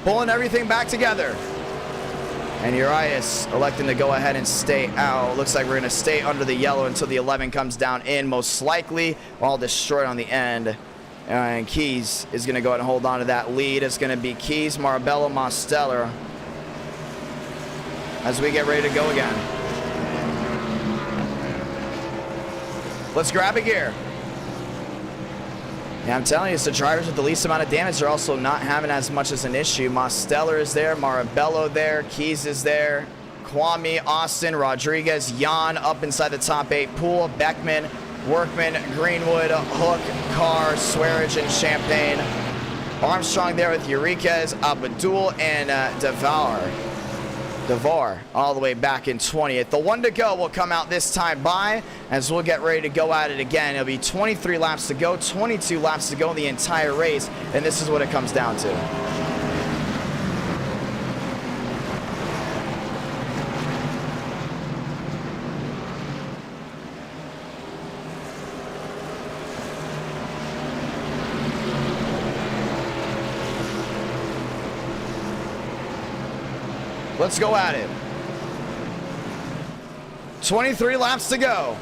Speaker 1: Pulling everything back together. And Urias electing to go ahead and stay out. Looks like we're going to stay under the yellow until the 11 comes down in, most likely. All destroyed on the end. And Keys is going to go ahead and hold on to that lead. It's going to be Keys, Marabella, Mosteller as we get ready to go again. Let's grab a gear. Yeah, I'm telling you, it's the drivers with the least amount of damage are also not having as much as an issue. Mosteller is there, Marabello there, Keys is there, Kwame, Austin, Rodriguez, Jan up inside the top 8, Poole, Beckman, Workman, Greenwood, Hook, Carr, Swearage, and Champagne. Armstrong there with Enriquez, Abdul, and Devar all the way back in 20th. The 1 to go will come out this time by as we'll get ready to go at it again. It'll be 23 laps to go, 22 laps to go in the entire race, and this is what it comes down to. Let's go at it. 23 laps to go.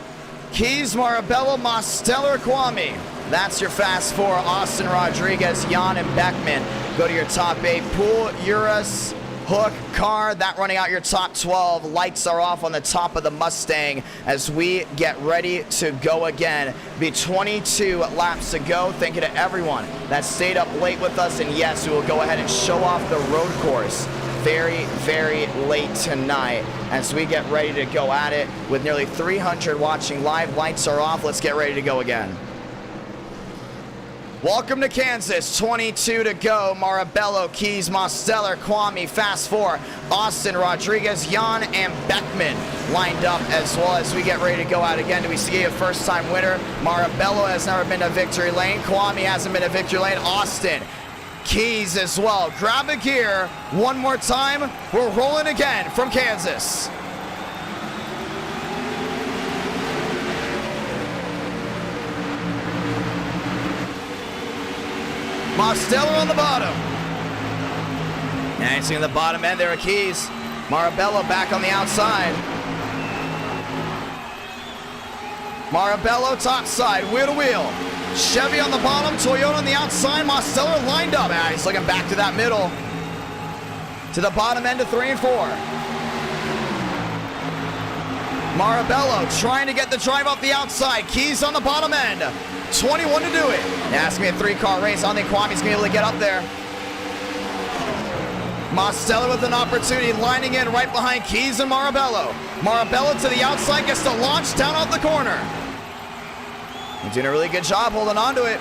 Speaker 1: Keys, Marabella, Mosteller, Kwame. That's your fast 4. Austin, Rodriguez, Jan, and Beckman. Go to your top 8. Poole, Uris, Hook, Carr. That running out your top 12. Lights are off on the top of the Mustang as we get ready to go again. Be 22 laps to go. Thank you to everyone that stayed up late with us. And yes, we will go ahead and show off the road course very, very late tonight as we get ready to go at it with nearly 300 watching live. Lights are off. Let's get ready to go again. Welcome to Kansas. 22 to go. Marabello, Keys, Mosteller, Kwame, fast 4. Austin, Rodriguez, Jan, and Beckman lined up as well as we get ready to go out again. Do we see a first-time winner? Marabello has never been to victory lane. Kwame hasn't been to victory lane. Austin, Keys as well. Grab a gear one more time. We're rolling again from Kansas. Mosteller on the bottom. And seeing the bottom end there are Keys. Marabello back on the outside. Marabello top side, wheel to wheel. Chevy on the bottom, Toyota on the outside. Mosteller lined up. He's looking back to that middle. To the bottom end of 3 and 4. Marabello trying to get the drive off the outside. Keys on the bottom end. 21 to do it. Yeah, it's going to be a 3-car race. I don't think Kwame's going to be able to get up there. Mosteller with an opportunity, lining in right behind Keys and Marabello. Marabello to the outside, gets to launch down off the corner. He's doing a really good job holding on to it.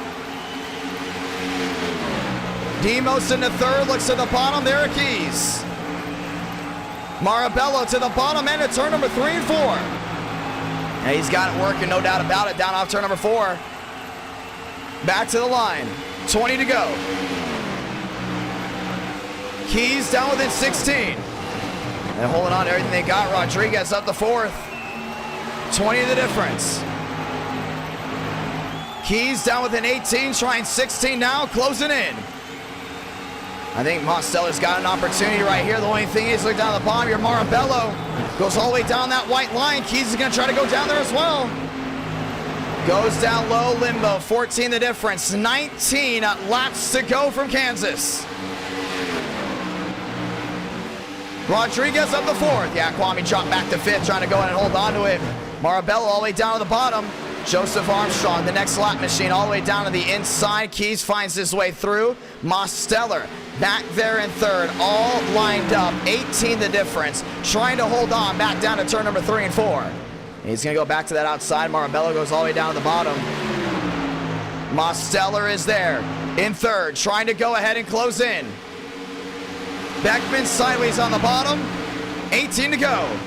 Speaker 1: Demos into third, looks to the bottom, there are Keys. Marabello to the bottom end of turn number 3 and 4. And he's got it working, no doubt about it, down off turn number 4. Back to the line, 20 to go. Keys down within 16. And holding on to everything they got, Rodriguez up the 4th. 20 the difference. Keys down within 18, trying 16 now, closing in. I think Mosteller's got an opportunity right here. The only thing is, look down the bottom here, Marabello goes all the way down that white line. Keys is gonna try to go down there as well. Goes down low, limbo, 14 the difference. 19 laps to go from Kansas. Rodriguez up the 4th. Yeah, Kwame dropped back to 5th, trying to go in and hold on to it. Marabello all the way down to the bottom. Joseph Armstrong, the next lap machine, all the way down to the inside. Keys finds his way through. Mosteller back there in 3rd, all lined up. 18 the difference, trying to hold on back down to turn number 3 and 4. He's going to go back to that outside. Marabello goes all the way down to the bottom. Mosteller is there in 3rd, trying to go ahead and close in. Beckman sideways on the bottom. 18 to go.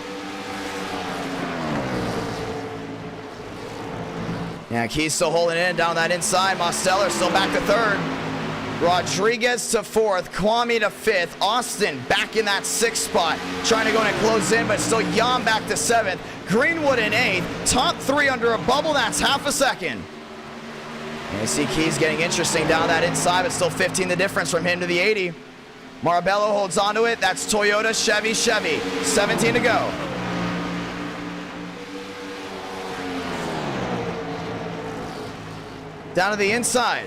Speaker 1: Yeah, Keys still holding in down that inside. Mosteller still back to 3rd. Rodriguez to 4th. Kwame to 5th. Austin back in that 6th spot. Trying to go in and close in, but still Jan back to 7th. Greenwood in 8th. Top 3 under a bubble. That's half a second. And you see Keys getting interesting down that inside, but still 15 the difference from him to the 80. Marabello holds onto it. That's Toyota, Chevy, Chevy. 17 to go. Down to the inside.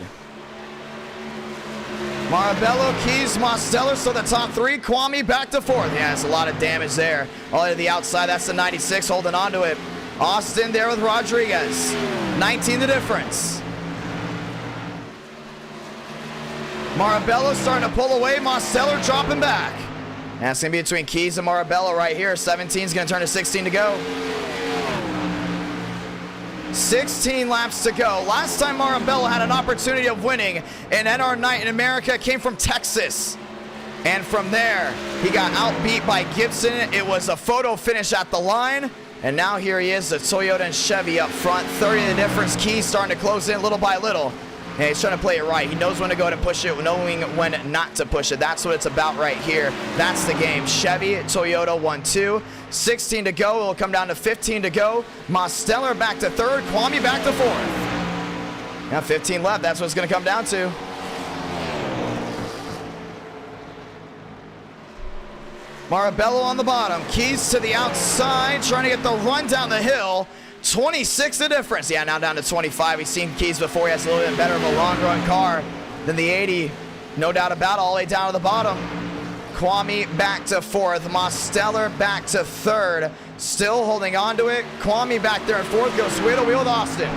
Speaker 1: Marabello, Keys, Mosteller, so the top 3. Kwame back to 4th. Yeah, that's a lot of damage there. All the way to the outside, that's the 96 holding on to it. Austin there with Rodriguez. 19 the difference. Marabello starting to pull away. Mosteller dropping back. That's going to be between Keys and Marabello right here. 17 is going to turn to 16 to go. 16 laps to go. Last time Marabello had an opportunity of winning an NR Night in America came from Texas. And from there, he got outbeat by Gibson. It was a photo finish at the line. And now here he is, the Toyota and Chevy up front. 30 the difference. Keys starting to close in little by little. And he's trying to play it right. He knows when to go and push it, knowing when not to push it. That's what it's about right here. That's the game. Chevy, Toyota, 1-2. 16 to go. It'll come down to 15 to go. Mosteller back to 3rd. Kwame back to 4th. Now 15 left. That's what it's going to come down to. Marabello on the bottom. Keys to the outside, trying to get the run down the hill. 26 the difference. Yeah, now down to 25. We've seen Keys before. He has a little bit better of a long run car than the 80. No doubt about it, all the way down to the bottom. Kwame back to 4th. Mosteller back to 3rd. Still holding on to it. Kwame back there in 4th. Goes wheel to wheel with Austin.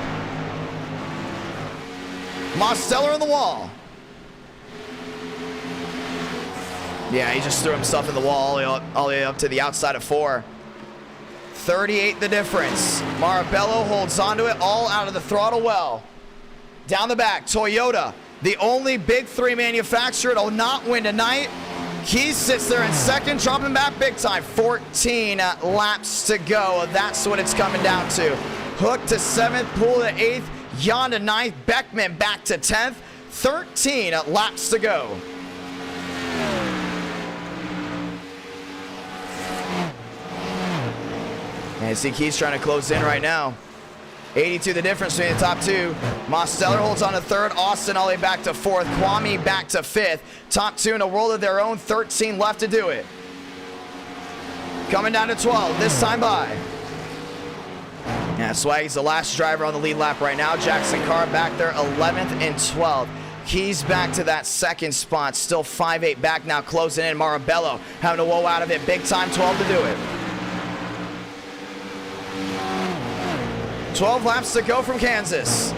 Speaker 1: Mosteller in the wall. Yeah, he just threw himself in the wall all the way up to the outside of 4. 38 the difference. Marabello holds onto it, all out of the throttle well. Down the back, Toyota, the only Big 3 manufacturer to not win tonight. Keys sits there in 2nd, dropping back big time. 14 laps to go. That's what it's coming down to. Hook to 7th, Poole to 8th, Jan to 9th, Beckman back to 10th. 13 laps to go. And you see Keys trying to close in right now. 82 the difference between the top 2. Mosteller holds on to 3rd. Austin all the way back to 4th. Kwame back to 5th. Top 2 in a world of their own. 13 left to do it. Coming down to 12. This time by. Yeah, Swaggy's the last driver on the lead lap right now. Jackson Carr back there 11th and 12th. Keys back to that 2nd spot. Still 5-8 back now, closing in. Marabello having to woe out of it. Big time, 12 to do it. 12 laps to go from Kansas.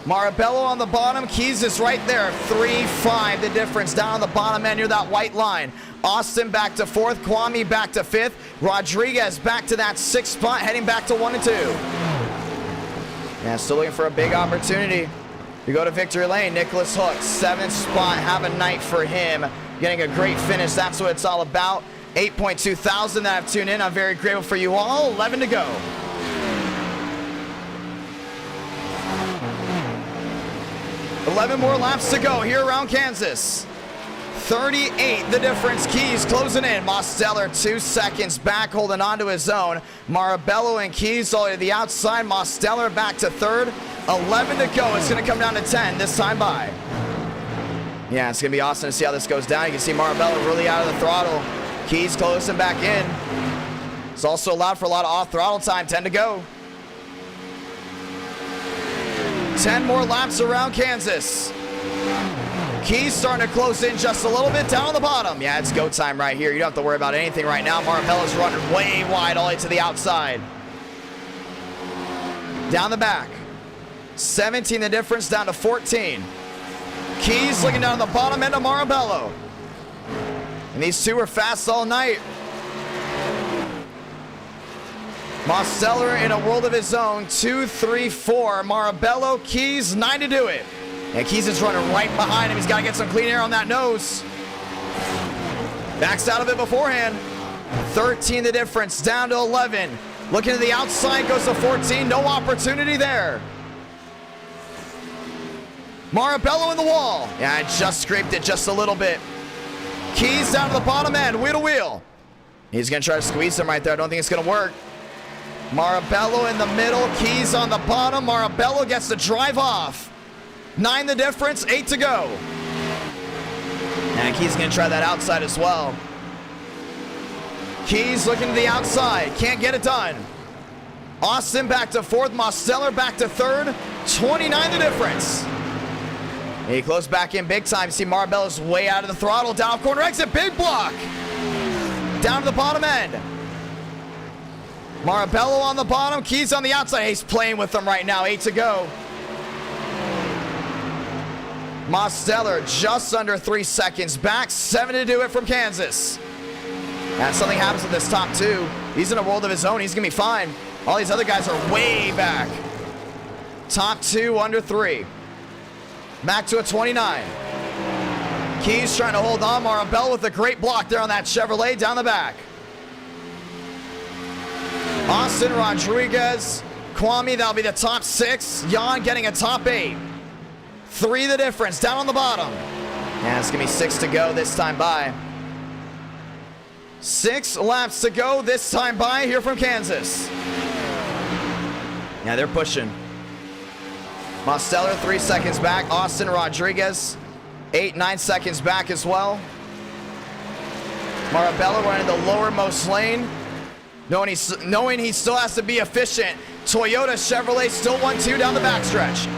Speaker 1: Marabello on the bottom. Keys is right there. 3-5 the difference down on the bottom end near that white line. Austin back to 4th. Kwame back to 5th. Rodriguez back to that 6th spot, heading back to 1 and 2. Yeah, still looking for a big opportunity. We go to victory lane. Nicholas Hook, 7th spot. Have a night for him. Getting a great finish. That's what it's all about. 8.2 thousand that have tuned in. I'm very grateful for you all. 11 to go. $11 more laps to go here around Kansas. 38 the difference. Keys closing in. Mosteller 2 seconds back, holding on to his own. Marabello and Keys all to the outside. Mosteller back to 3rd. 11 to go. It's going to come down to 10 this time by. Yeah, it's going to be awesome to see how this goes down. You can see Marabello really out of the throttle. Keys closing back in. It's also allowed for a lot of off-throttle time. 10 to go. 10 more laps around Kansas. Keys starting to close in just a little bit down on the bottom. Yeah, it's go time right here. You don't have to worry about anything right now. Marabello's running way wide all the way to the outside. Down the back. 17 the difference down to 14. Keys looking down on the bottom end of Marabello. And these two are fast all night. Mosteller in a world of his own. 2, 3, 4. Marabello, Keys, 9 to do it. And Keys is running right behind him. He's got to get some clean air on that nose. Backs out of it beforehand. 13 the difference, down to 11. Looking to the outside, goes to 14. No opportunity there. Marabello in the wall. Yeah, I just scraped it just a little bit. Keys down to the bottom end, wheel to wheel. He's going to try to squeeze him right there. I don't think it's going to work. Marabello in the middle, Keys on the bottom. Marabello gets the drive off. 9 the difference, 8 to go. And Keys going to try that outside as well. Keys looking to the outside, can't get it done. Austin back to 4th, Mosteller back to 3rd. 29 the difference. He closed back in big time. You see Marabello's way out of the throttle. Down corner exit. Big block. Down to the bottom end. Marabello on the bottom. Keys on the outside. He's playing with them right now. 8 to go. Mosteller just under 3 seconds back. 7 to do it from Kansas. And something happens with this top 2. He's in a world of his own. He's going to be fine. All these other guys are way back. Top 2 under 3. Back to a 29. Keys trying to hold on. Marabello with a great block there on that Chevrolet down the back. Austin, Rodriguez, Kwame, that'll be the top 6. Jan getting a top 8. 3 the difference, down on the bottom. And it's going to be 6 to go this time by. 6 laps to go this time by here from Kansas. Yeah, they're pushing. Mosteller 3 seconds back. Austin, Rodriguez 8, 9 seconds back as well. Marabello running the lowermost lane. Knowing he still has to be efficient. Toyota Chevrolet still 1-2 down the backstretch.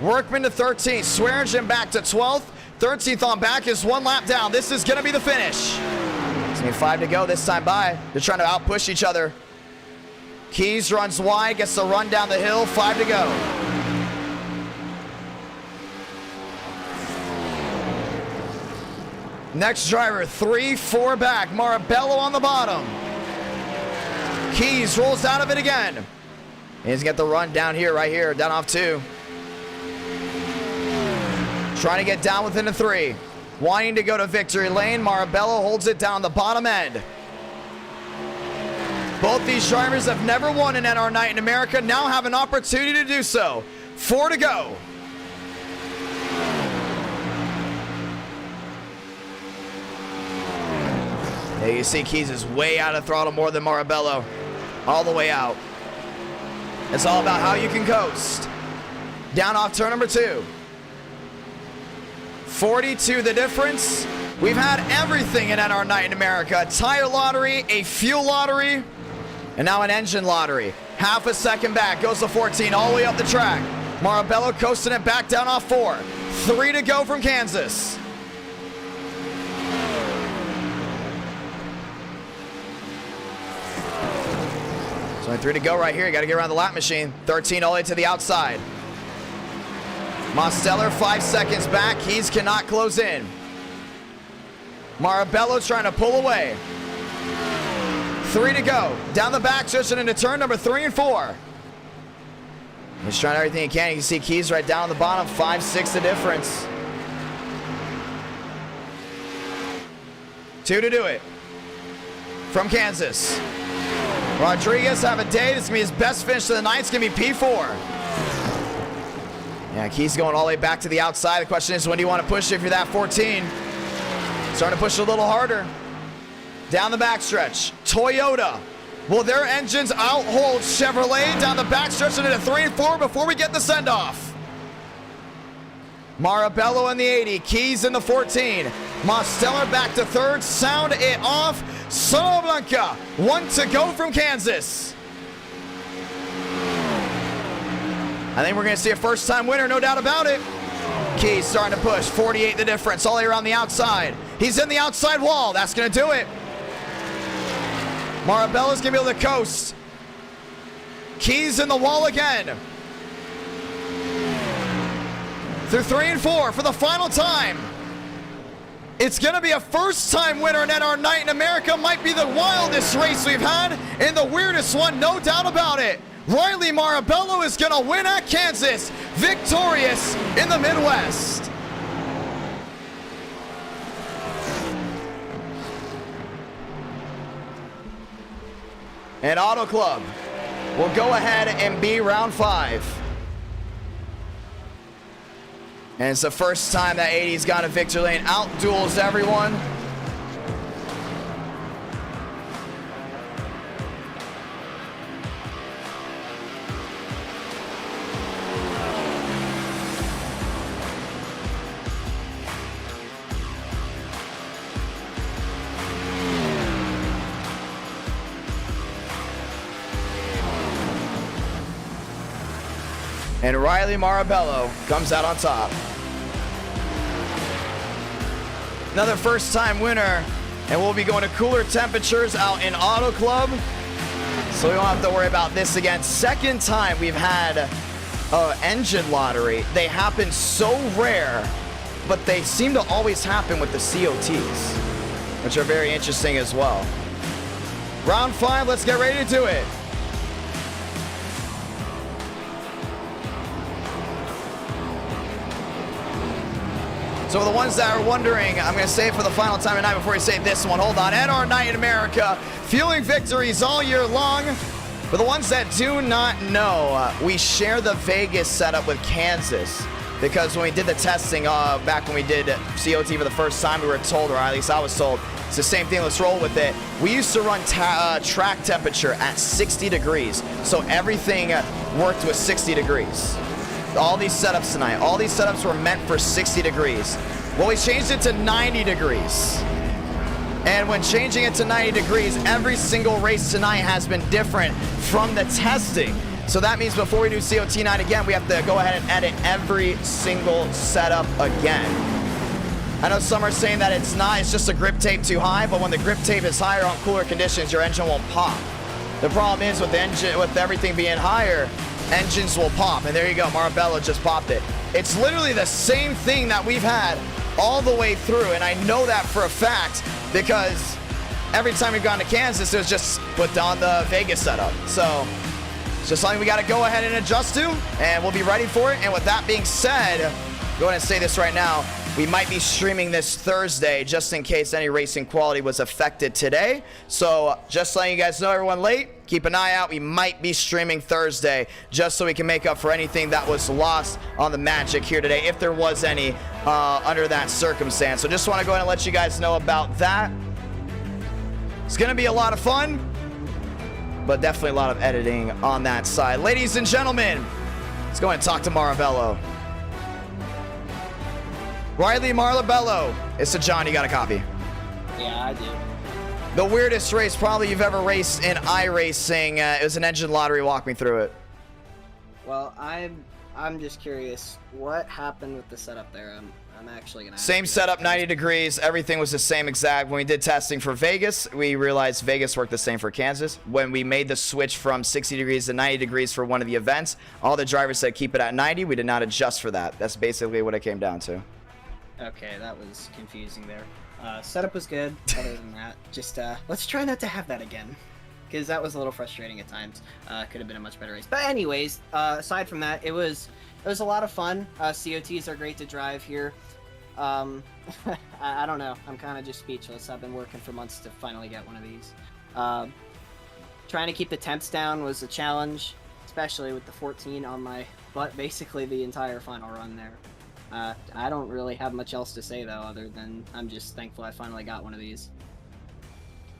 Speaker 1: Workman to 13th. Swearingen back to 12th. 13th on back is 1 lap down. This is going to be the finish. It's going to be 5 to go this time by. They're trying to outpush each other. Keys runs wide, gets the run down the hill. 5 to go. Next driver, 3, 4 back. Marabello on the bottom. Keys rolls out of it again. He's got the run down here, right here, down off 2. Trying to get down within the 3. Wanting to go to victory lane. Marabello holds it down the bottom end. Both these drivers have never won an NR Night in America, now have an opportunity to do so. 4 to go. Yeah, you see Keys is way out of throttle more than Marabello. All the way out. It's all about how you can coast. Down off turn number 2. 42 the difference. We've had everything in NR Night in America. A tire lottery, a fuel lottery, and now an engine lottery. Half a second back, goes to 14, all the way up the track. Marabello coasting it back down off 4. 3 to go from Kansas. There's only 3 to go right here. You got to get around the lap machine. 13 all the way to the outside. Mosteller 5 seconds back. Keys cannot close in. Marabello trying to pull away. 3 to go. Down the back stretch and into turn number 3 and 4. He's trying everything he can. You can see Keys right down the bottom. 5-6 the difference. 2 to do it. From Kansas. Rodriguez have a day. This is going to be his best finish of the night. It's going to be P4. Yeah, Keys going all the way back to the outside. The question is, when do you want to push if you're that 14? Starting to push a little harder. Down the backstretch. Toyota. Will their engines outhold Chevrolet down the backstretch into 3 and 4 before we get the send-off? Marabello in the 80. Keys in the 14. Mosteller back to third. Sound it off. Saloblanca. 1 to go from Kansas. I think we're going to see a first-time winner, no doubt about it. Keys starting to push. 48 the difference, all the way around the outside. He's in the outside wall. That's going to do it. Marabello's going to be able to coast. Keys in the wall again. Through 3 and 4 for the final time. It's going to be a first-time winner, and our night in America might be the wildest race we've had and the weirdest one, no doubt about it. Riley Marabello is going to win at Kansas, victorious in the Midwest. And Auto Club will go ahead and be round 5. And it's the first time that 80's got a victory lane, out-duels everyone. And Riley Marabello comes out on top. Another first-time winner, and we'll be going to cooler temperatures out in Auto Club, so we won't have to worry about this again. Second time we've had engine lottery. They happen so rare, but they seem to always happen with the COTs, which are very interesting as well. Round 5, let's get ready to do it. So for the ones that are wondering, I'm going to say it for the final time tonight before we say this one. Hold on. At our night in America, fueling victories all year long. For the ones that do not know, we share the Vegas setup with Kansas. Because when we did the testing back when we did COT for the first time, we were told, or at least I was told, it's the same thing, let's roll with it. We used to run track temperature at 60 degrees. So everything worked with 60 degrees. All these setups tonight, all these setups were meant for 60 degrees. Well, we changed it to 90 degrees. And when changing it to 90 degrees, every single race tonight has been different from the testing. So that means before we do COT night again, we have to go ahead and edit every single setup again. I know some are saying that it's not, it's just a grip tape too high, but when the grip tape is higher on cooler conditions, your engine won't pop. The problem is with the engine, with everything being higher, engines will pop, and there you go, Marabello just popped it. It's literally the same thing that we've had all the way through, and I know that for a fact because every time we've gone to Kansas, it was just put on the Vegas setup. So it's just something we got to go ahead and adjust to, and we'll be ready for it. And with that being said, go ahead and say this right now. We might be streaming this Thursday just in case any racing quality was affected today. So just letting you guys know, everyone late, keep an eye out. We might be streaming Thursday just so we can make up for anything that was lost on the Magic here today, if there was any under that circumstance. So just want to go ahead and let you guys know about that. It's going to be a lot of fun, but definitely a lot of editing on that side. Ladies and gentlemen, let's go ahead and talk to Marabello. Riley Marabello. It's a John, you got a copy?
Speaker 7: Yeah, I do.
Speaker 1: The weirdest race probably you've ever raced in iRacing. It was an engine lottery. Walk me through it.
Speaker 7: Well, I'm just curious, what happened with the setup there? I'm I'm actually gonna.
Speaker 1: Same setup, 90 degrees. Everything was the same exact. When we did testing for Vegas, we realized Vegas worked the same for Kansas. When we made the switch from 60 degrees to 90 degrees for one of the events, all the drivers said keep it at 90. We did not adjust for that. That's basically what it came down to.
Speaker 7: Okay, that was confusing there. Setup was good. Other than that, just let's try not to have that again, because that was a little frustrating at times. Could have been a much better race. But anyways, aside from that, it was a lot of fun. COTs are great to drive here. I don't know. I'm kind of just speechless. I've been working for months to finally get one of these. Trying to keep the temps down was a challenge, especially with the 14 on my butt basically the entire final run there. I don't really have much else to say, though, other than I'm just thankful I finally got one of these.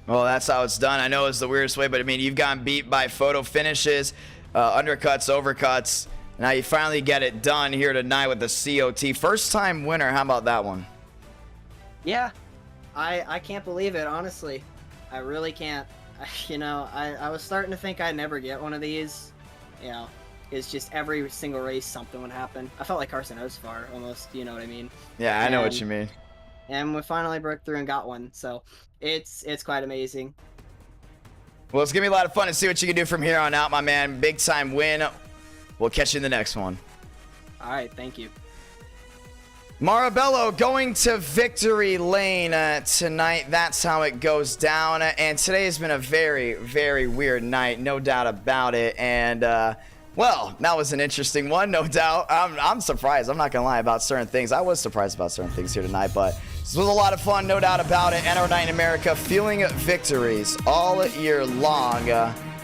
Speaker 1: Well, that's how it's done. I know it's the weirdest way, but I mean, you've gotten beat by photo finishes, undercuts, overcuts. Now you finally get it done here tonight with the COT. First time winner. How about that one?
Speaker 7: Yeah, I can't believe it, honestly. I really can't. I was starting to think I'd never get one of these. You know, it's just every single race something would happen. I felt like Carson Osfar almost, you know what I mean?
Speaker 1: Yeah, I know what you mean.
Speaker 7: And we finally broke through and got one, so it's quite amazing.
Speaker 1: Well, it's gonna be a lot of fun to see what you can do from here on out, my man. Big time win. We'll catch you in the next one.
Speaker 7: All right, thank you.
Speaker 1: Marabello going to victory lane tonight. That's how it goes down. And today has been a very, very weird night, no doubt about it. And well, that was an interesting one, no doubt. I'm surprised. I'm not gonna lie about certain things. I was surprised about certain things here tonight, but this was a lot of fun, no doubt about it. NR Night in America, feeling victories all year long.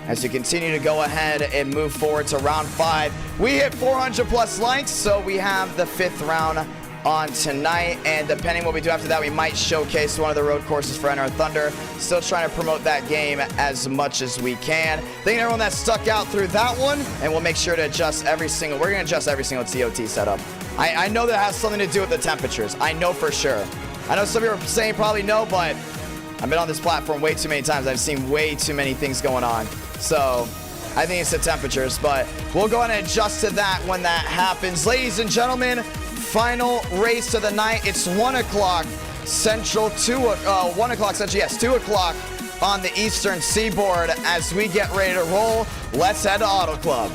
Speaker 1: As we continue to go ahead and move forward to round 5. We hit 400 plus likes, so we have the 5th round on tonight, and depending what we do after that, we might showcase one of the road courses for NR Thunder. Still trying to promote that game as much as we can. Thank you everyone that stuck out through that one, and we'll make sure to adjust we're going to adjust every single TOT setup. I know that has something to do with the temperatures. I know for sure. I know some of you are saying probably no, but I've been on this platform way too many times. I've seen way too many things going on. So I think it's the temperatures, but we'll go ahead and adjust to that when that happens. Ladies and gentlemen, final race of the night. It's 1 o'clock Central, 1 o'clock Central, yes, 2 o'clock on the Eastern Seaboard. As we get ready to roll, let's head to Auto Club.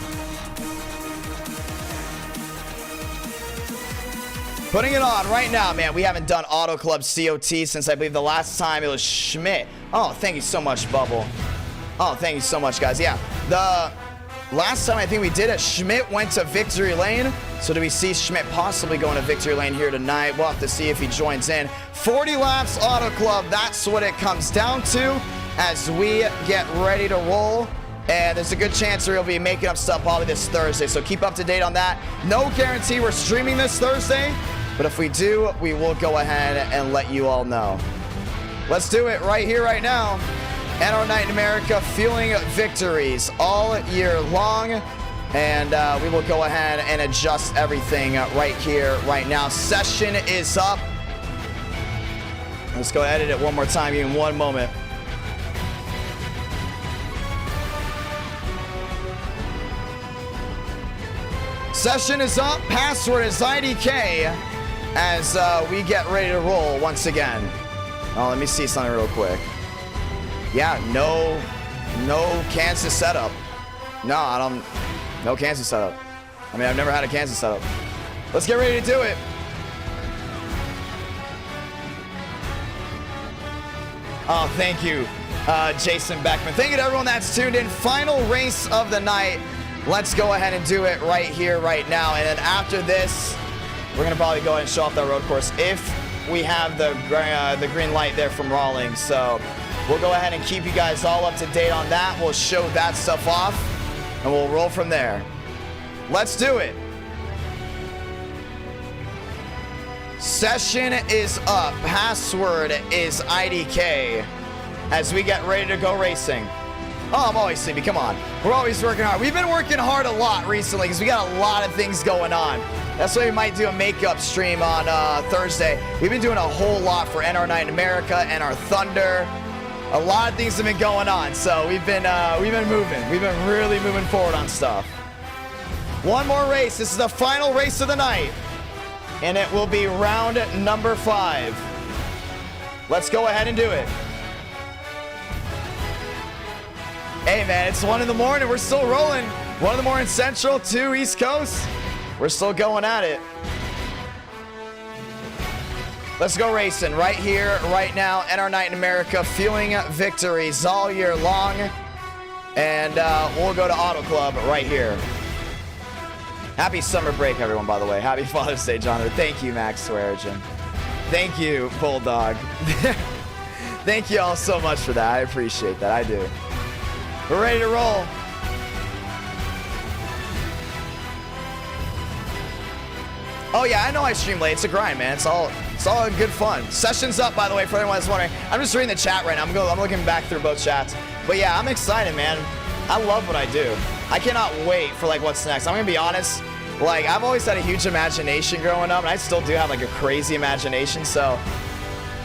Speaker 1: Putting it on right now, man. We haven't done Auto Club COT since I believe the last time it was Schmidt. Oh, thank you so much, Bubble. Oh, thank you so much, guys. Yeah, the last time I think we did it, Schmidt went to victory lane. So do we see Schmidt possibly going to victory lane here tonight? We'll have to see if he joins in. 40 laps Auto Club, that's what it comes down to as we get ready to roll. And there's a good chance we'll be making up stuff probably this Thursday. So keep up to date on that. No guarantee we're streaming this Thursday, but if we do, we will go ahead and let you all know. Let's do it right here, right now. NR Night in America, feeling victories all year long. And we will go ahead and adjust everything right here, right now. Session is up. Let's go edit it one more time in 1 moment. Session is up. Password is IDK as we get ready to roll once again. Oh, let me see something real quick. Yeah, no Kansas setup. No Kansas setup. I mean, I've never had a Kansas setup. Let's get ready to do it. Oh, thank you, Jason Beckman. Thank you to everyone that's tuned in. Final race of the night. Let's go ahead and do it right here, right now. And then after this, we're going to probably go ahead and show off that road course if we have the green light there from Rawlings. So we'll go ahead and keep you guys all up to date on that. We'll show that stuff off, and we'll roll from there. Let's do it. Session is up. Password is IDK as we get ready to go racing. Oh, I'm always sleepy. Come on. We're always working hard. We've been working hard a lot recently because we got a lot of things going on. That's why we might do a makeup stream on Thursday. We've been doing a whole lot for NR Night in America, NR Thunder. A lot of things have been going on, so we've been moving. We've been really moving forward on stuff. One more race. This is the final race of the night. and it will be round number 5. Let's go ahead and do it. Hey man, it's 1 in the morning. We're still rolling. 1 in the morning Central, 2 East Coast. We're still going at it. Let's go racing right here, right now. NR Night in America, feeling victories all year long. And we'll go to Auto Club right here. Happy summer break, everyone, by the way. Happy Father's Day, Jonathan. Thank you, Max Swearigan. Thank you, Bulldog. Thank you all so much for that. I appreciate that. I do. We're ready to roll. Oh yeah, I know I stream late. It's a grind, man. It's all good fun. Session's up, by the way, for anyone that's wondering. I'm just reading the chat right now. I'm looking back through both chats. But yeah, I'm excited, man. I love what I do. I cannot wait for like what's next. I'm gonna be honest. Like, I've always had a huge imagination growing up, and I still do have like a crazy imagination. So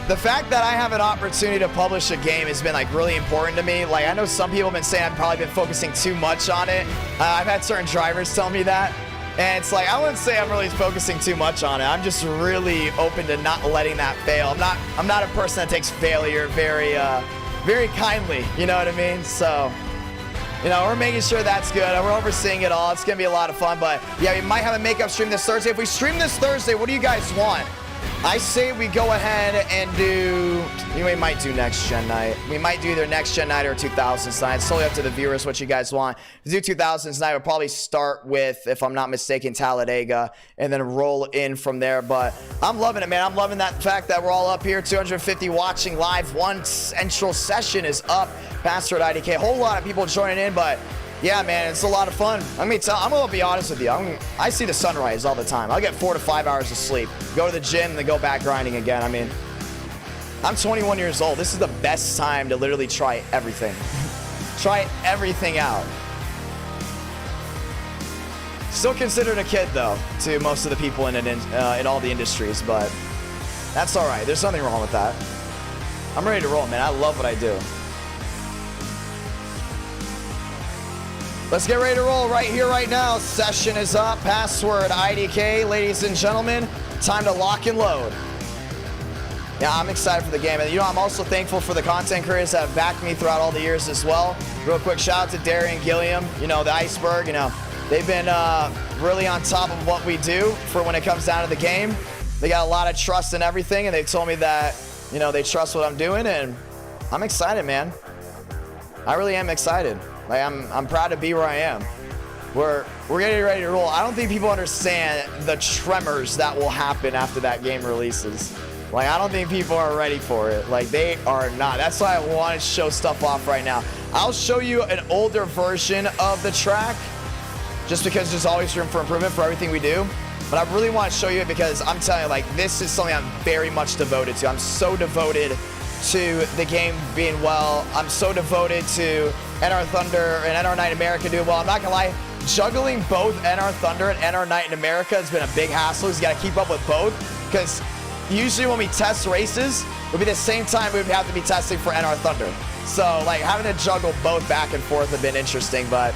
Speaker 1: the fact that I have an opportunity to publish a game has been like really important to me. Like, I know some people have been saying I've probably been focusing too much on it. I've had certain drivers tell me that. And it's like, I wouldn't say I'm really focusing too much on it. I'm just really open to not letting that fail. I'm not a person that takes failure very kindly, you know what I mean? So, you know, we're making sure that's good. We're overseeing it all. It's going to be a lot of fun. But yeah, we might have a makeup stream this Thursday. If we stream this Thursday, what do you guys want? I say we go ahead and do, we might do next gen night. We might do either next gen night or 2000s night. It's totally up to the viewers what you guys want. If we do 2000s night, we'll probably start with, if I'm not mistaken, Talladega, and then roll in from there. But I'm loving it, man. I'm loving that fact that we're all up here, 250 watching live. 1 central session is up. Password IDK, a whole lot of people joining in, but yeah, man, it's a lot of fun. I'm gonna be honest with you. I see the sunrise all the time. I'll get 4 to 5 hours of sleep, go to the gym, then go back grinding again. I mean, I'm 21 years old. This is the best time to literally try everything. Try everything out. Still considered a kid, though, to most of the people in all the industries, but that's all right. There's nothing wrong with that. I'm ready to roll, man. I love what I do. Let's get ready to roll right here, right now. Session is up. Password IDK, ladies and gentlemen. Time to lock and load. Yeah, I'm excited for the game. And you know, I'm also thankful for the content creators that have backed me throughout all the years as well. Real quick shout out to Darian Gilliam, you know, the Iceberg, you know. They've been really on top of what we do for when it comes down to the game. They got a lot of trust in everything, and they've told me that, you know, they trust what I'm doing, and I'm excited, man. I really am excited. Like, I'm proud to be where I am. We're getting ready to roll. I don't think people understand the tremors that will happen after that game releases. Like, I don't think people are ready for it. Like, they are not. That's why I want to show stuff off right now. I'll show you an older version of the track, just because there's always room for improvement for everything we do. But I really want to show you it because I'm telling you, like, this is something I'm very much devoted to. I'm so devoted to the game being well. I'm so devoted to NR Thunder and NR Night in America doing well. I'm not gonna lie, juggling both NR Thunder and NR Night in America has been a big hassle. You gotta keep up with both, because usually when we test races, it would be the same time we would have to be testing for NR Thunder. So like having to juggle both back and forth have been interesting, but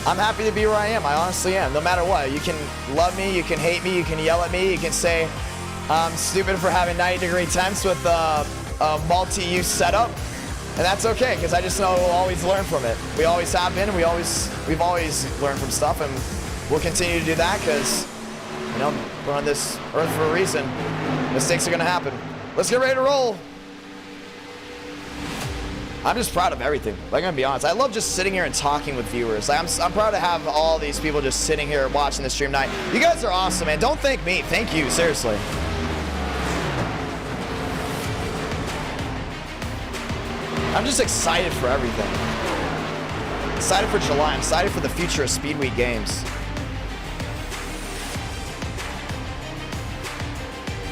Speaker 1: I'm happy to be where I am. I honestly am, no matter what. You can love me, you can hate me, you can yell at me, you can say I'm stupid for having 90-degree temps with a multi-use setup, and that's okay, because I just know we'll always learn from it. We always have been, and we've always learned from stuff, and we'll continue to do that, because, you know, we're on this earth for a reason. Mistakes are gonna happen. Let's get ready to roll. I'm just proud of everything. Like, I'm gonna be honest, I love just sitting here and talking with viewers. Like, I'm proud to have all these people just sitting here watching the stream tonight. You guys are awesome, man. Don't thank me. Thank you, seriously. I'm just excited for everything. Excited for July. I'm excited for the future of Speed Week games.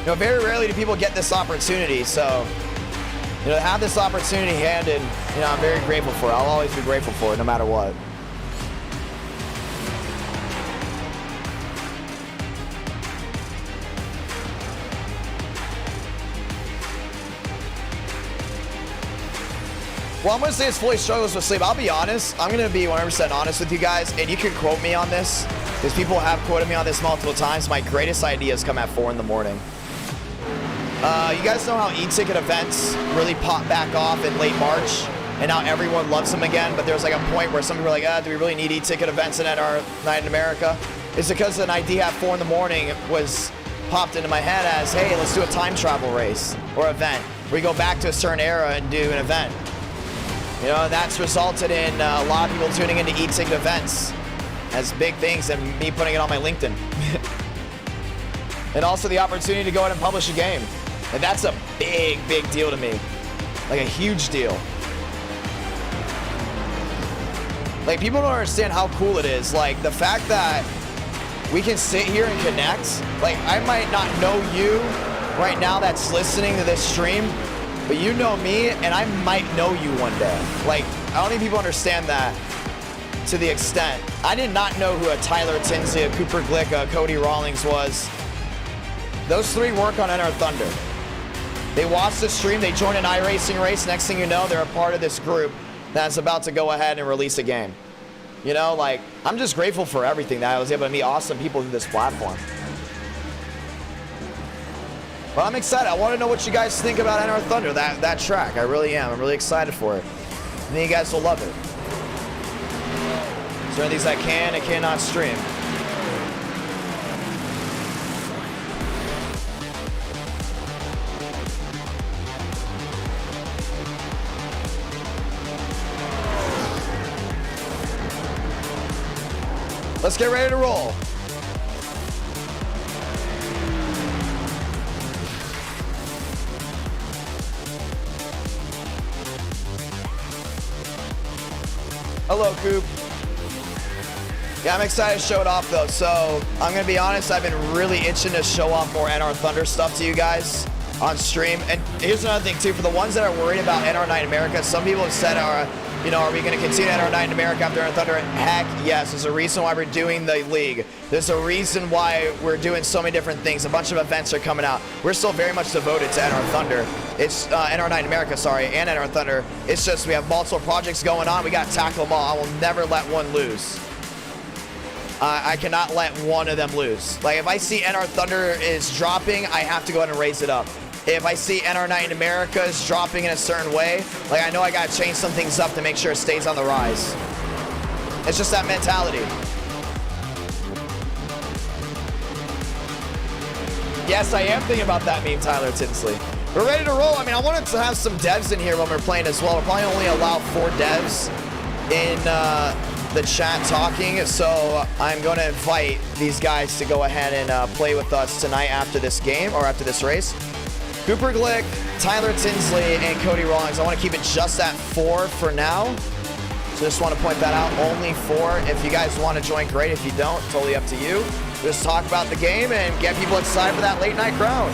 Speaker 1: You know, very rarely do people get this opportunity, so, you know, to have this opportunity handed, you know, I'm very grateful for it. I'll always be grateful for it, no matter what. Well, I'm going to say it's fully struggles with sleep. I'll be honest. I'm going to be 100% honest with you guys, and you can quote me on this, because people have quoted me on this multiple times. My greatest ideas come at 4 in the morning. You guys know how eTicket events really pop back off in late March, and now everyone loves them again, but there's like a point where some people are like, do we really need eTicket events in our Night in America? It's because an idea at 4 in the morning was popped into my head as, hey, let's do a time travel race or event. We go back to a certain era and do an event. You know, that's resulted in a lot of people tuning into eTicket events as big things and me putting it on my LinkedIn. And also the opportunity to go ahead and publish a game. And that's a big, big deal to me. Like a huge deal. Like, people don't understand how cool it is. Like, the fact that we can sit here and connect. Like, I might not know you right now that's listening to this stream, but you know me, and I might know you one day. Like, I don't think people understand that to the extent. I did not know who a Tyler Tinsley, a Cooper Glick, a Cody Rawlings was. Those three work on NR Thunder. They watched the stream, they joined an Iracing race. Next thing you know, they're a part of this group that's about to go ahead and release a game. You know, like, I'm just grateful for everything that I was able to meet awesome people through this platform. But I'm excited. I want to know what you guys think about NR Thunder, that track. I really am. I'm really excited for it. I think you guys will love it. Is there any things I can and cannot stream? Let's get ready to roll. Hello, Coop. Yeah, I'm excited to show it off, though. So, I'm going to be honest, I've been really itching to show off more NR Thunder stuff to you guys on stream. And here's another thing, too. For the ones that are worried about NR Night in America, some people have said, you know, are we going to continue NR Night in America after NR Thunder? Heck, yes. There's a reason why we're doing the league. There's a reason why we're doing so many different things. A bunch of events are coming out. We're still very much devoted to NR Thunder. It's NR Night in America, sorry, and NR Thunder. It's just we have multiple projects going on. We got to tackle them all. I will never let one lose. I cannot let one of them lose. Like, if I see NR Thunder is dropping, I have to go ahead and raise it up. If I see NR Night in America is dropping in a certain way, like, I know I got to change some things up to make sure it stays on the rise. It's just that mentality. Yes, I am thinking about that meme, Tyler Tinsley. We're ready to roll. I mean, I wanted to have some devs in here when we're playing as well. We'll probably only allow 4 devs in the chat talking, so I'm going to invite these guys to go ahead and play with us tonight after this game, or after this race. Cooper Glick, Tyler Tinsley, and Cody Rawlings. I want to keep it just at 4 for now. So just want to point that out, only 4. If you guys want to join, great. If you don't, totally up to you. Just talk about the game and get people excited for that late night crowd.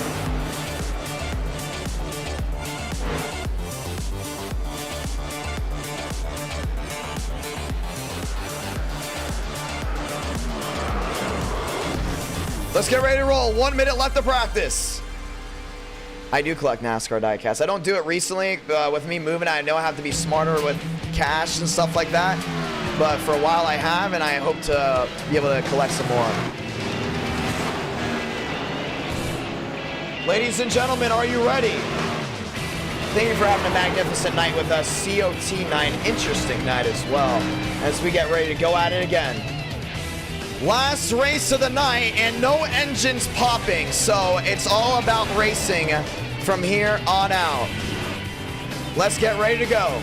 Speaker 1: Let's get ready to roll. 1 minute left to practice. I do collect NASCAR diecasts. I don't do it recently. With me moving, I know I have to be smarter with cash and stuff like that. But for a while I have, and I hope to be able to collect some more. Ladies and gentlemen, are you ready? Thank you for having a magnificent night with us. COT 9, interesting night as well, as we get ready to go at it again. Last race of the night, and no engines popping, so it's all about racing from here on out. Let's get ready to go.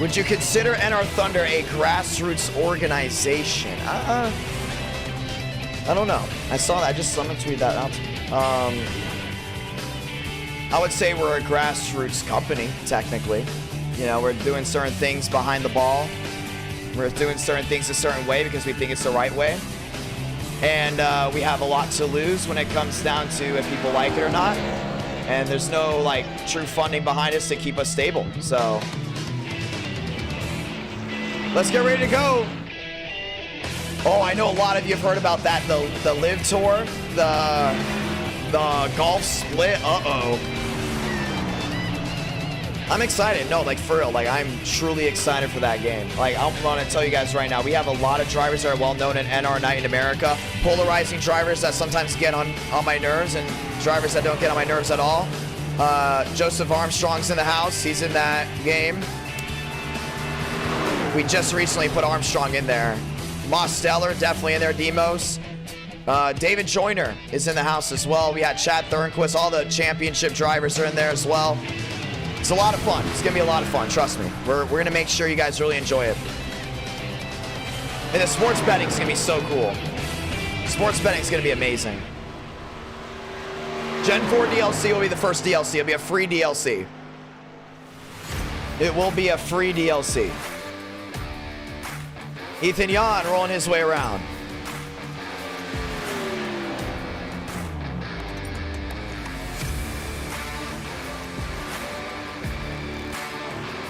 Speaker 1: Would you consider NR Thunder a grassroots organization? I don't know. I saw that. I just someone tweeted that out to me. I would say we're a grassroots company, technically. You know, we're doing certain things behind the ball. We're doing certain things a certain way because we think it's the right way. And we have a lot to lose when it comes down to if people like it or not. And there's no like true funding behind us to keep us stable. So let's get ready to go. Oh, I know a lot of you have heard about that. The Live Tour, the golf split. Uh-oh. I'm excited. No, like for real. Like I'm truly excited for that game. Like I'm going to tell you guys right now, we have a lot of drivers that are well known in NR Night in America. Polarizing drivers that sometimes get on my nerves and drivers that don't get on my nerves at all. Joseph Armstrong's in the house. He's in that game. We just recently put Armstrong in there. Moss Steller definitely in there. Demos. David Joyner is in the house as well. We had Chad Thornquist. All the championship drivers are in there as well. It's a lot of fun. It's going to be a lot of fun. Trust me. We're going to make sure you guys really enjoy it. And the sports betting is going to be so cool. Sports betting is going to be amazing. Gen 4 DLC will be the first DLC. It'll be a free DLC. It will be a free DLC. Ethan Yan rolling his way around.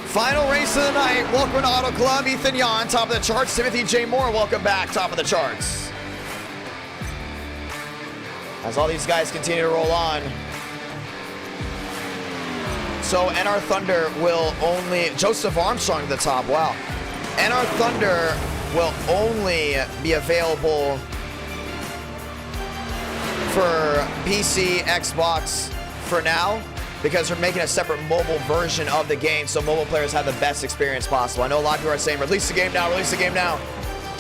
Speaker 1: Final race of the night. Welcome to Auto Club. Ethan Yan, top of the charts. Timothy J. Moore, welcome back, top of the charts. As all these guys continue to roll on. So NR Thunder will only, Joseph Armstrong at the top, wow. NR Thunder will only be available for PC, Xbox for now, because we're making a separate mobile version of the game so mobile players have the best experience possible. I know a lot of people are saying, release the game now,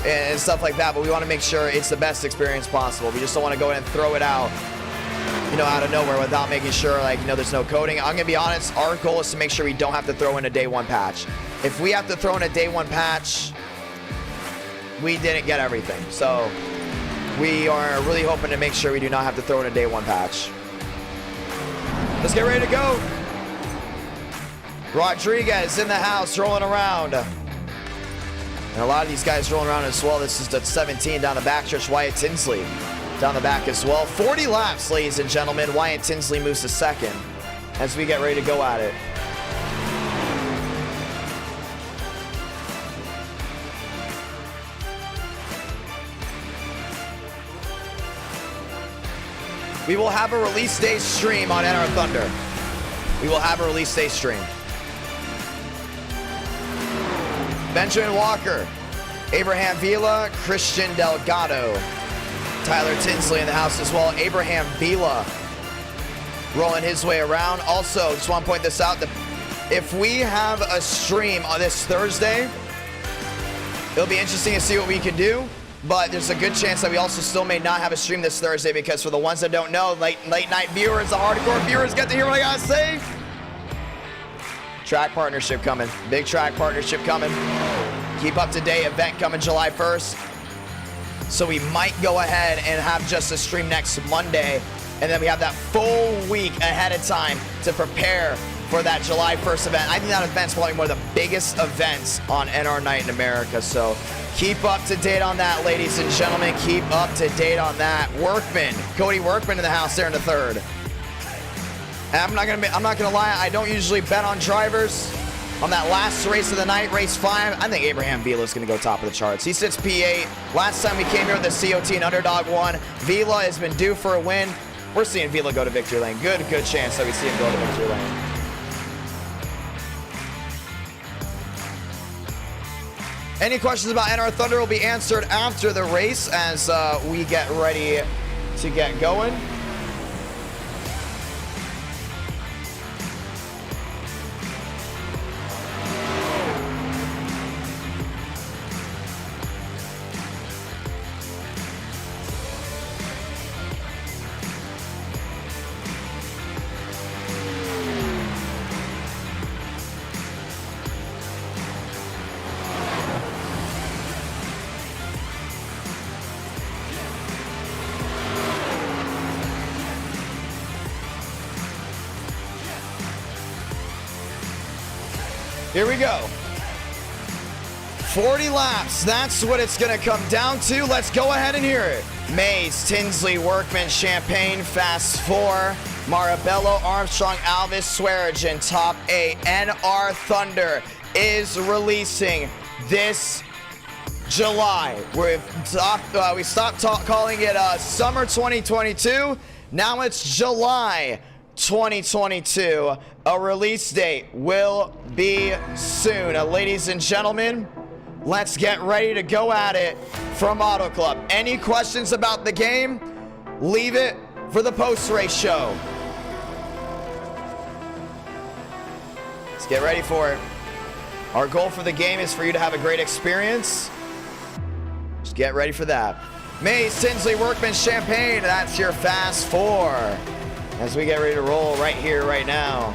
Speaker 1: and stuff like that, but we want to make sure it's the best experience possible. We just don't want to go in and throw it out, you know, out of nowhere without making sure, like, you know, there's no coding. I'm going to be honest, our goal is to make sure we don't have to throw in a day one patch. If we have to throw in a day one patch, we didn't get everything. So we are really hoping to make sure we do not have to throw in a day one patch. Let's get ready to go. Rodriguez in the house, rolling around. And a lot of these guys rolling around as well. This is the 17 down the backstretch. Wyatt Tinsley down the back as well. 40 laps, ladies and gentlemen. Wyatt Tinsley moves to second as we get ready to go at it. We will have a release day stream on NR Thunder. We will have a release day stream. Benjamin Walker, Abraham Vila, Christian Delgado, Tyler Tinsley in the house as well. Abraham Vila rolling his way around. Also, just want to point this out, if we have a stream on this Thursday, it'll be interesting to see what we can do. But there's a good chance that we also still may not have a stream this Thursday, because for the ones that don't know, late night viewers, the hardcore viewers get to hear what I gotta say. Track partnership coming. Big track partnership coming. Keep up to date event coming July 1st. So we might go ahead and have just a stream next Monday. And then we have that full week ahead of time to prepare for that July 1st event. I think that event's probably one of the biggest events on NR Night in America. So keep up to date on that, ladies and gentlemen. Keep up to date on that. Workman, Cody Workman in the house there in the third. And I'm not gonna lie, I don't usually bet on drivers. On that last race of the night, race 5, I think Abraham Vila is gonna go top of the charts. He sits P8. Last time we came here with the COT and Underdog 1, Vila has been due for a win. We're seeing Vila go to victory lane. Good chance that we see him go to victory lane. Any questions about NR Thunder will be answered after the race as we get ready to get going. Here we go. 40 laps, that's what it's gonna come down to. Let's go ahead and hear it. Mays, Tinsley, Workman, Champagne, Fast 4, Marabello, Armstrong, Alvis, Swearigan, Top 8. NR Thunder is releasing this July. We stopped calling it Summer 2022. Now it's July 2022. A release date will be soon. Ladies and gentlemen, let's get ready to go at it from Auto Club. Any questions about the game? Leave it for the post-race show. Let's get ready for it. Our goal for the game is for you to have a great experience. Just get ready for that. Mays, Tinsley, Workman, Champagne, that's your Fast 4. As we get ready to roll right here, right now.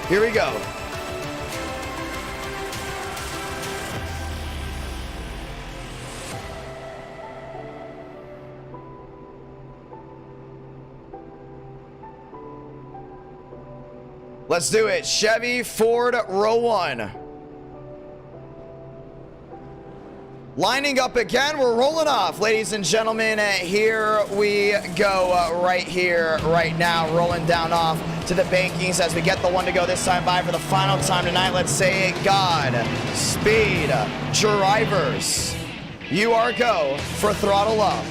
Speaker 1: Here we go. Let's do it. Chevy, Ford, row 1. Lining up again, we're rolling off, ladies and gentlemen. Here we go, right here, right now, rolling down off to the bankings as we get the one to go this time by for the final time tonight. Let's say God, speed, drivers, you are go for throttle up.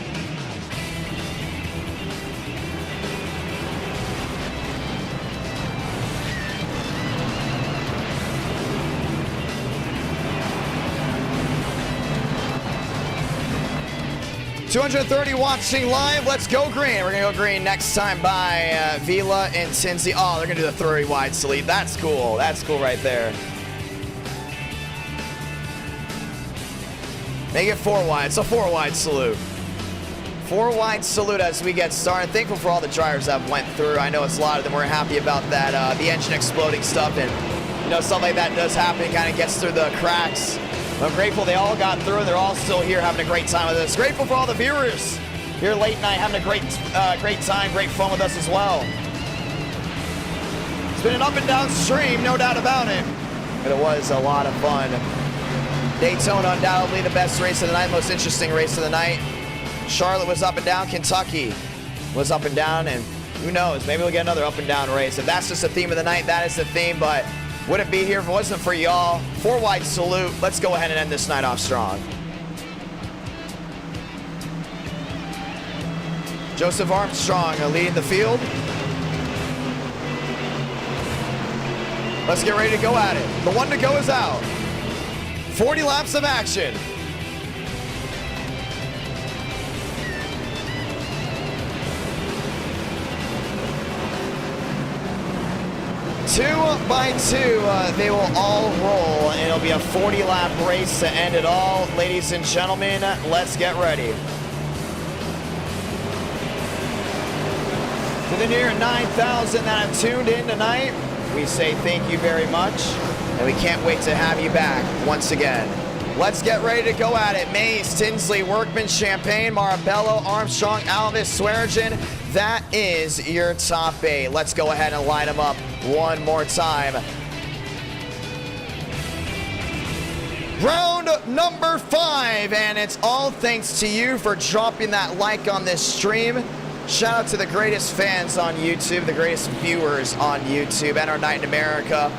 Speaker 1: $230 watching live. Let's go green. We're gonna go green next time by Vila and Tinsley. Oh, they're gonna do the 30 wide salute. That's cool. That's cool right there. Make it 4 wide. It's a 4 wide salute. 4 wide salute as we get started. Thankful for all the drivers that went through. I know it's a lot of them. We're happy about that. The engine exploding stuff and stuff like that does happen. Kind of gets through the cracks. I'm grateful they all got through and they're all still here having a great time with us. Grateful for all the viewers here late night having a great time, great fun with us as well. It's been an up and down stream, no doubt about it. But it was a lot of fun. Daytona undoubtedly the best race of the night, most interesting race of the night. Charlotte was up and down, Kentucky was up and down, and who knows, maybe we'll get another up and down race. If that's just the theme of the night, that is the theme, but wouldn't be here if it wasn't for y'all. 4 wide salute. Let's go ahead and end this night off strong. Joseph Armstrong leading the field. Let's get ready to go at it. The one to go is out. 40 laps of action. Two by two, they will all roll, and it'll be a 40-lap race to end it all. Ladies and gentlemen, let's get ready. To the near 9,000 that have tuned in tonight, we say thank you very much, and we can't wait to have you back once again. Let's get ready to go at it. Mays, Tinsley, Workman, Champagne, Marabello, Armstrong, Alvis, Swearigan. That is your top 8. Let's go ahead and line them up one more time. Round number 5, and it's all thanks to you for dropping that like on this stream. Shout out to the greatest fans on YouTube, the greatest viewers on YouTube, and our Night in America.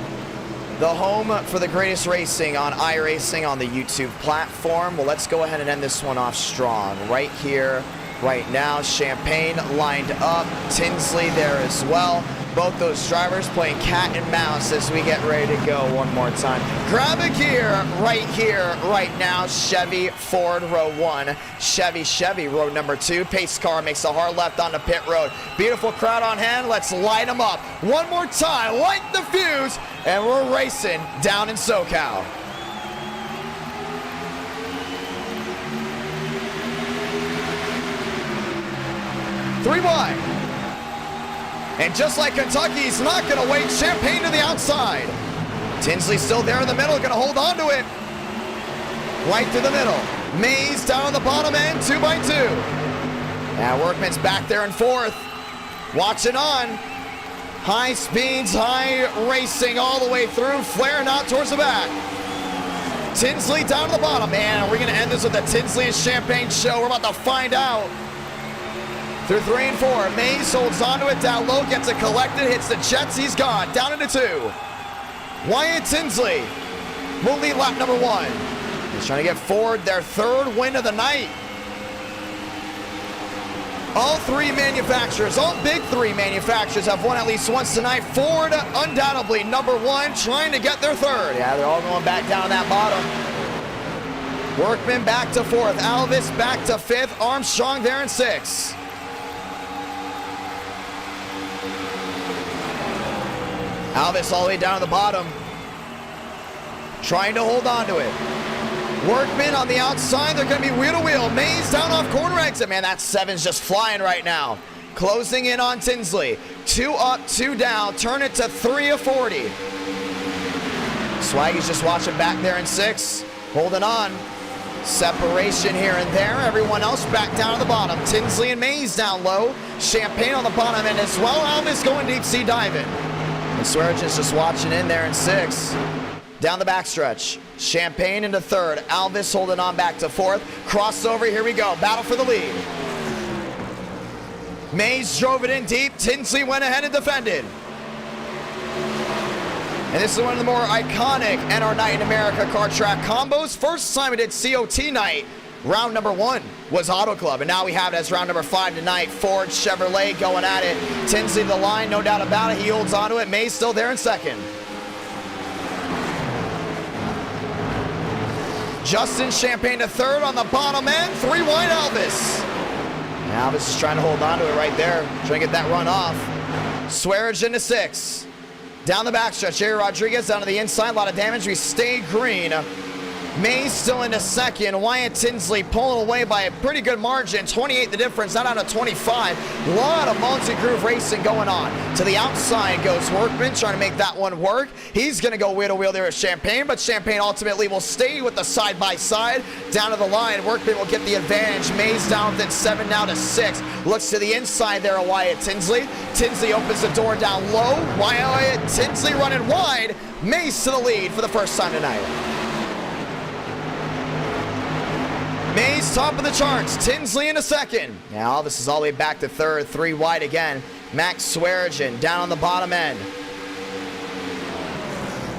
Speaker 1: The home for the greatest racing on Iracing on the YouTube platform. Well, let's go ahead and end this one off strong. Right here, right now. Champagne lined up. Tinsley there as well. Both those drivers playing cat and mouse as we get ready to go one more time. Grab a gear right here, right now. Chevy, Ford, row 1. Chevy, row number 2. Pace car makes a hard left onto pit road. Beautiful crowd on hand. Let's light them up. One more time. Light the fuse. And we're racing down in SoCal. 3 wide. And just like Kentucky, he's not going to wait. Champagne to the outside. Tinsley still there in the middle, going to hold on to it. Right through the middle. Mays down on the bottom end, 2 by 2. Now Workman's back there in 4th. Watching on. High speeds, high racing all the way through. Flaring out towards the back. Tinsley down to the bottom. Man, are we going to end this with the Tinsley and Champagne show? We're about to find out. Through 3 and 4. Mays holds onto it down low, gets it collected, hits the jets, he's gone. Down into 2. Wyatt Tinsley will lead lap number 1. He's trying to get Ford their 3rd win of the night. All 3 manufacturers, all big 3 manufacturers have won at least once tonight. Ford undoubtedly number 1, trying to get their 3rd. Yeah, they're all going back down that bottom. Workman back to 4th. Alvis back to 5th. Armstrong there in 6th. Alvis all the way down to the bottom. Trying to hold on to it. Workman on the outside. They're going to be wheel to wheel. Mays down off corner exit. Man, that 7's just flying right now. Closing in on Tinsley. 2 up, 2 down. Turn it to 3 of 40. Swaggy's just watching back there in 6. Holding on. Separation here and there. Everyone else back down to the bottom. Tinsley and Mays down low. Champagne on the bottom end as well. Alvis going deep sea diving. And Swearigan's just watching in there in 6. Down the backstretch. Champagne into 3rd. Alvis holding on back to 4th. Crossover, here we go. Battle for the lead. Mays drove it in deep. Tinsley went ahead and defended. And this is one of the more iconic NR Night in America car track combos. First time we did COT night. Round number 1 was Auto Club, and now we have it as round number 5 tonight. Ford, Chevrolet going at it. Tinsley the line, no doubt about it. He holds onto it. Mays still there in 2nd. Justin Champagne to 3rd on the bottom end. 3 wide Alvis. And Alvis is trying to hold on to it right there. Trying to get that run off. Swearigan to 6. Down the backstretch. Jerry Rodriguez down to the inside. A lot of damage. We stay green. Mays still into 2nd. Wyatt Tinsley pulling away by a pretty good margin. 28 the difference, not out of 25. A lot of multi-groove racing going on. To the outside goes Workman, trying to make that one work. He's going to go wheel to wheel there with Champagne, but Champagne ultimately will stay with the side-by-side. Down to the line, Workman will get the advantage. Mays down within 7 now to 6. Looks to the inside there of Wyatt Tinsley. Tinsley opens the door down low. Wyatt Tinsley running wide. Mays to the lead for the first time tonight. Mays top of the charts. Tinsley into 2nd. Now this is all the way back to 3rd. 3 wide again. Max Swearigan down on the bottom end.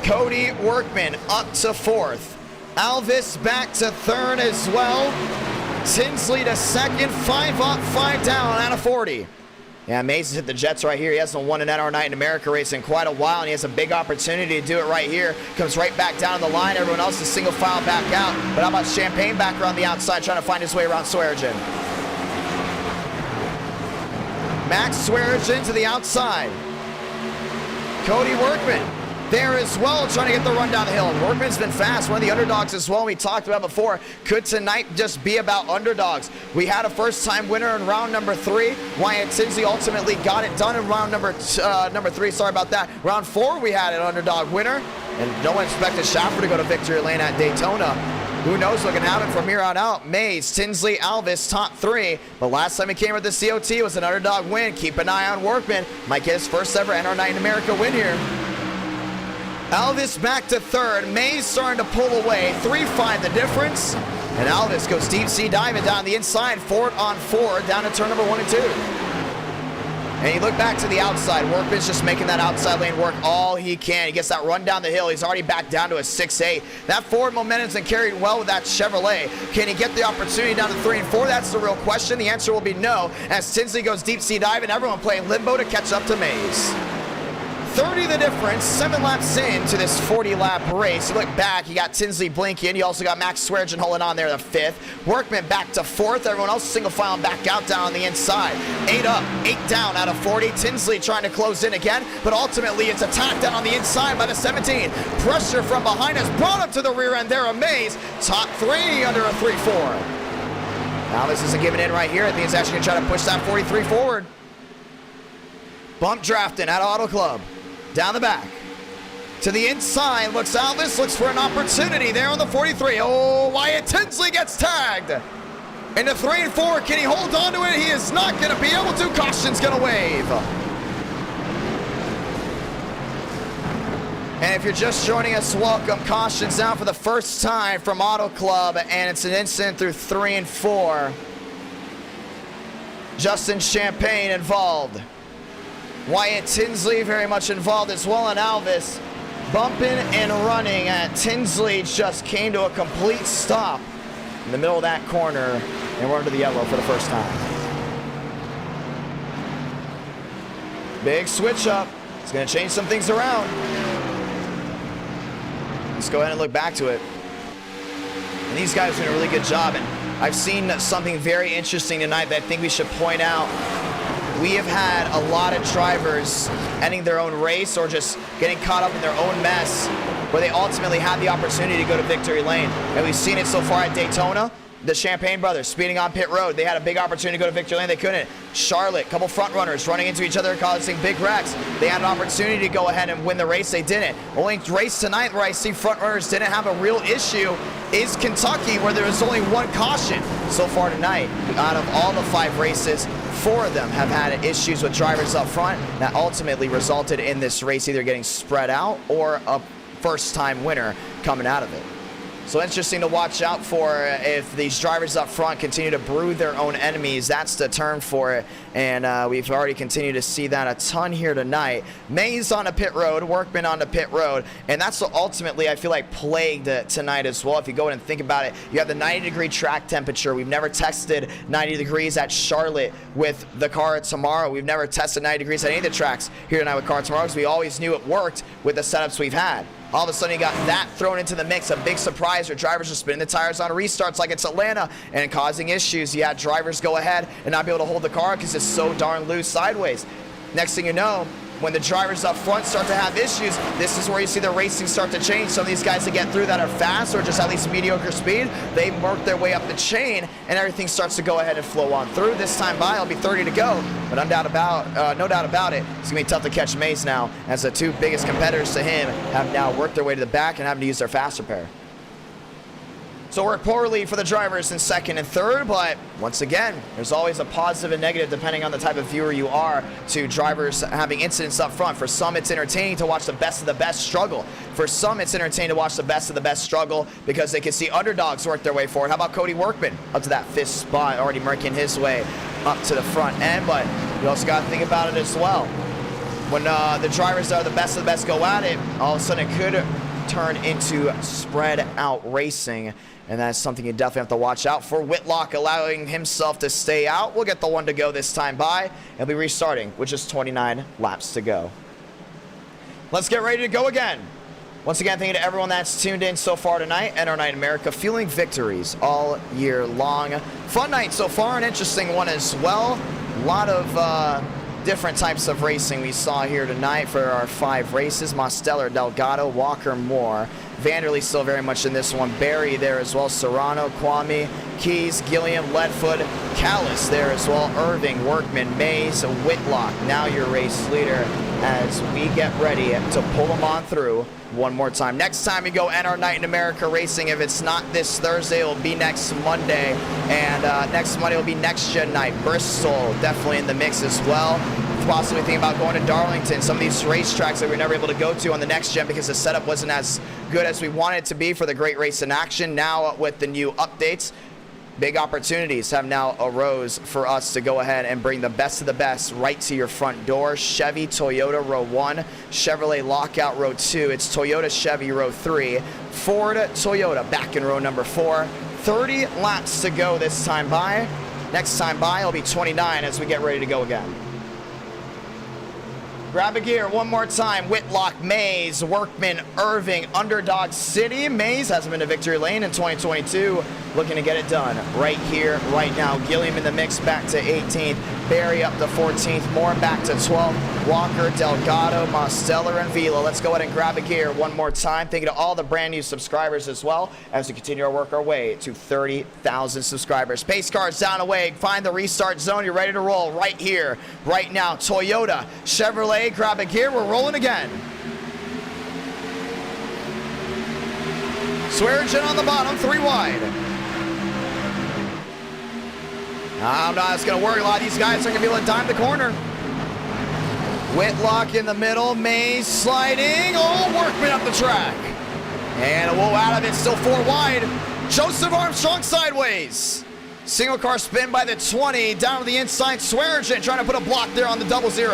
Speaker 1: Cody Workman up to 4th. Alvis back to 3rd as well. Tinsley to 2nd. 5 up, 5 down out of 40. Yeah, Mays has hit the jets right here. He hasn't won an NR Night in America race in quite a while, and he has a big opportunity to do it right here. Comes right back down the line. Everyone else is single file back out. But how about Champagne back around the outside, trying to find his way around Swearigan. Max Swearigan to the outside. Cody Workman there as well, trying to get the run down the hill. Workman's been fast, one of the underdogs as well. We talked about before, could tonight just be about underdogs? We had a first-time winner in round number 3. Wyatt Tinsley ultimately got it done in round number 3. Sorry about that. Round 4, we had an underdog winner, and no one expected Schaffer to go to victory lane at Daytona. Who knows what can happen from here on out? Mays, Tinsley, Alvis, top 3. But last time he came with the COT, it was an underdog win. Keep an eye on Workman. Might get his first ever NR Night in America win here. Alvis back to 3rd. Mays starting to pull away. 3-5 the difference. And Alvis goes deep sea diving down the inside. 4 on 4 down to turn number 1 and 2. And you look back to the outside. Workman's just making that outside lane work all he can. He gets that run down the hill. He's already back down to a 6-8. That forward momentum's been carried well with that Chevrolet. Can he get the opportunity down to 3 and 4? That's the real question. The answer will be no, as Tinsley goes deep sea diving. Everyone playing limbo to catch up to Mays. 30 the difference, 7 laps into this 40-lap race. You look back, you got Tinsley blinking. You also got Max Swearigan holding on there, the 5th. Workman back to 4th. Everyone else single file and back out down on the inside. 8 up, 8 down out of 40. Tinsley trying to close in again, but ultimately it's attacked down on the inside by the 17. Pressure from behind us brought up to the rear end there of Mays. Top 3 under a 3-4. Now this isn't giving in right here. I think it's actually going to try to push that 43 forward. Bump drafting at Auto Club. Down the back. To the inside. Looks Alvis. Looks for an opportunity there on the 43. Oh, Wyatt Tinsley gets tagged. Into 3 and 4. Can he hold on to it? He is not going to be able to. Caution's going to wave. And if you're just joining us, welcome. Caution's down for the first time from Auto Club, and it's an incident through 3 and 4. Justin Champagne involved. Wyatt Tinsley very much involved as well, and Alvis bumping and running. Tinsley just came to a complete stop in the middle of that corner, and we're under the yellow for the first time. Big switch up. It's going to change some things around. Let's go ahead and look back to it. And these guys are doing a really good job. And I've seen something very interesting tonight that I think we should point out. We have had a lot of drivers ending their own race or just getting caught up in their own mess where they ultimately had the opportunity to go to victory lane. And we've seen it so far at Daytona. The Champagne brothers speeding on pit road. They had a big opportunity to go to victory lane. They couldn't. Charlotte, couple front runners running into each other, causing big wrecks. They had an opportunity to go ahead and win the race. They didn't. Only race tonight where I see front runners didn't have a real issue is Kentucky, where there was only one caution so far tonight. Out of all the 5 races, 4 of them have had issues with drivers up front that ultimately resulted in this race either getting spread out or a first-time winner coming out of it. So interesting to watch out for if these drivers up front continue to brew their own enemies. That's the term for it. And we've already continued to see that a ton here tonight. Mays on the pit road, Workman on the pit road. And that's what ultimately I feel like plagued tonight as well. If you go in and think about it, you have the 90-degree track temperature. We've never tested 90 degrees at Charlotte with the car tomorrow. We've never tested 90 degrees at any of the tracks here tonight with car tomorrow because we always knew it worked with the setups we've had. All of a sudden, you got that thrown into the mix. A big surprise where drivers are spinning the tires on restarts like it's Atlanta and causing issues. You had drivers go ahead and not be able to hold the car because it's so darn loose sideways. Next thing you know, when the drivers up front start to have issues, this is where you see the racing start to change. Some of these guys that get through that are fast or just at least mediocre speed, they work their way up the chain and everything starts to go ahead and flow on through. This time by, it'll be 30 to go, but no doubt about it, it's going to be tough to catch Mays now as the 2 biggest competitors to him have now worked their way to the back and having to use their fast repair. So worked poorly for the drivers in 2nd and 3rd, but once again, there's always a positive and negative depending on the type of viewer you are to drivers having incidents up front. For some, it's entertaining to watch the best of the best struggle. For some, it's entertaining to watch the best of the best struggle because they can see underdogs work their way forward. How about Cody Workman up to that 5th spot, already making his way up to the front end, but you also got to think about it as well. When the drivers that are the best of the best go at it, all of a sudden it could turn into spread out racing. And that's something you definitely have to watch out for. Whitlock allowing himself to stay out. We'll get the 1 to go this time by. He'll be restarting with just 29 laps to go. Let's get ready to go again. Once again, thank you to everyone that's tuned in so far tonight. NR Night in America, fueling victories all year long. Fun night so far, an interesting one as well. A lot of different types of racing we saw here tonight for our 5 races. Mosteller, Delgado, Walker, Moore. Vanderlei still very much in this one. Barry there as well. Serrano, Kwame, Keys, Gilliam, Leadfoot, Callis there as well. Irving, Workman, Mays, Whitlock. Now your race leader as we get ready to pull them on through one more time. Next time we go NR Night in America Racing, if it's not this Thursday, it'll be next Monday. And next Monday will be Next Gen Night. Bristol definitely in the mix as well. Possibly thinking about going to Darlington, some of these racetracks that we were never able to go to on the Next Gen because the setup wasn't as good as we wanted it to be for the Great Race in Action. Now with the new updates, big opportunities have now arose for us to go ahead and bring the best of the best right to your front door. Chevy, Toyota, row 1. Chevrolet, Lockout, row 2. It's Toyota, Chevy, row 3. Ford, Toyota, back in row number 4. 30 laps to go this time by. Next time by, it'll be 29 as we get ready to go again. Grab a gear one more time. Whitlock, Mays, Workman, Irving, Underdog City. Mays hasn't been to victory lane in 2022. Looking to get it done right here, right now. Gilliam in the mix back to 18th. Barry up to 14th. Moore back to 12th. Walker, Delgado, Mosteller, and Vila. Let's go ahead and grab a gear one more time. Thank you to all the brand new subscribers as well as we continue to work our way to 30,000 subscribers. Pace cars down away. Find the restart zone. You're ready to roll right here, right now. Toyota, Chevrolet, grab a gear. We're rolling again. Swearinger on the bottom, 3 wide. I'm not, it's going to work. A lot of these guys are going to be able to dime the corner. Whitlock in the middle. Mays sliding. Oh, Workman up the track. And a whoa out of it. Still 4 wide. Joseph Armstrong sideways. Single car spin by the 20. Down to the inside. Swearinger trying to put a block there on the 0-0.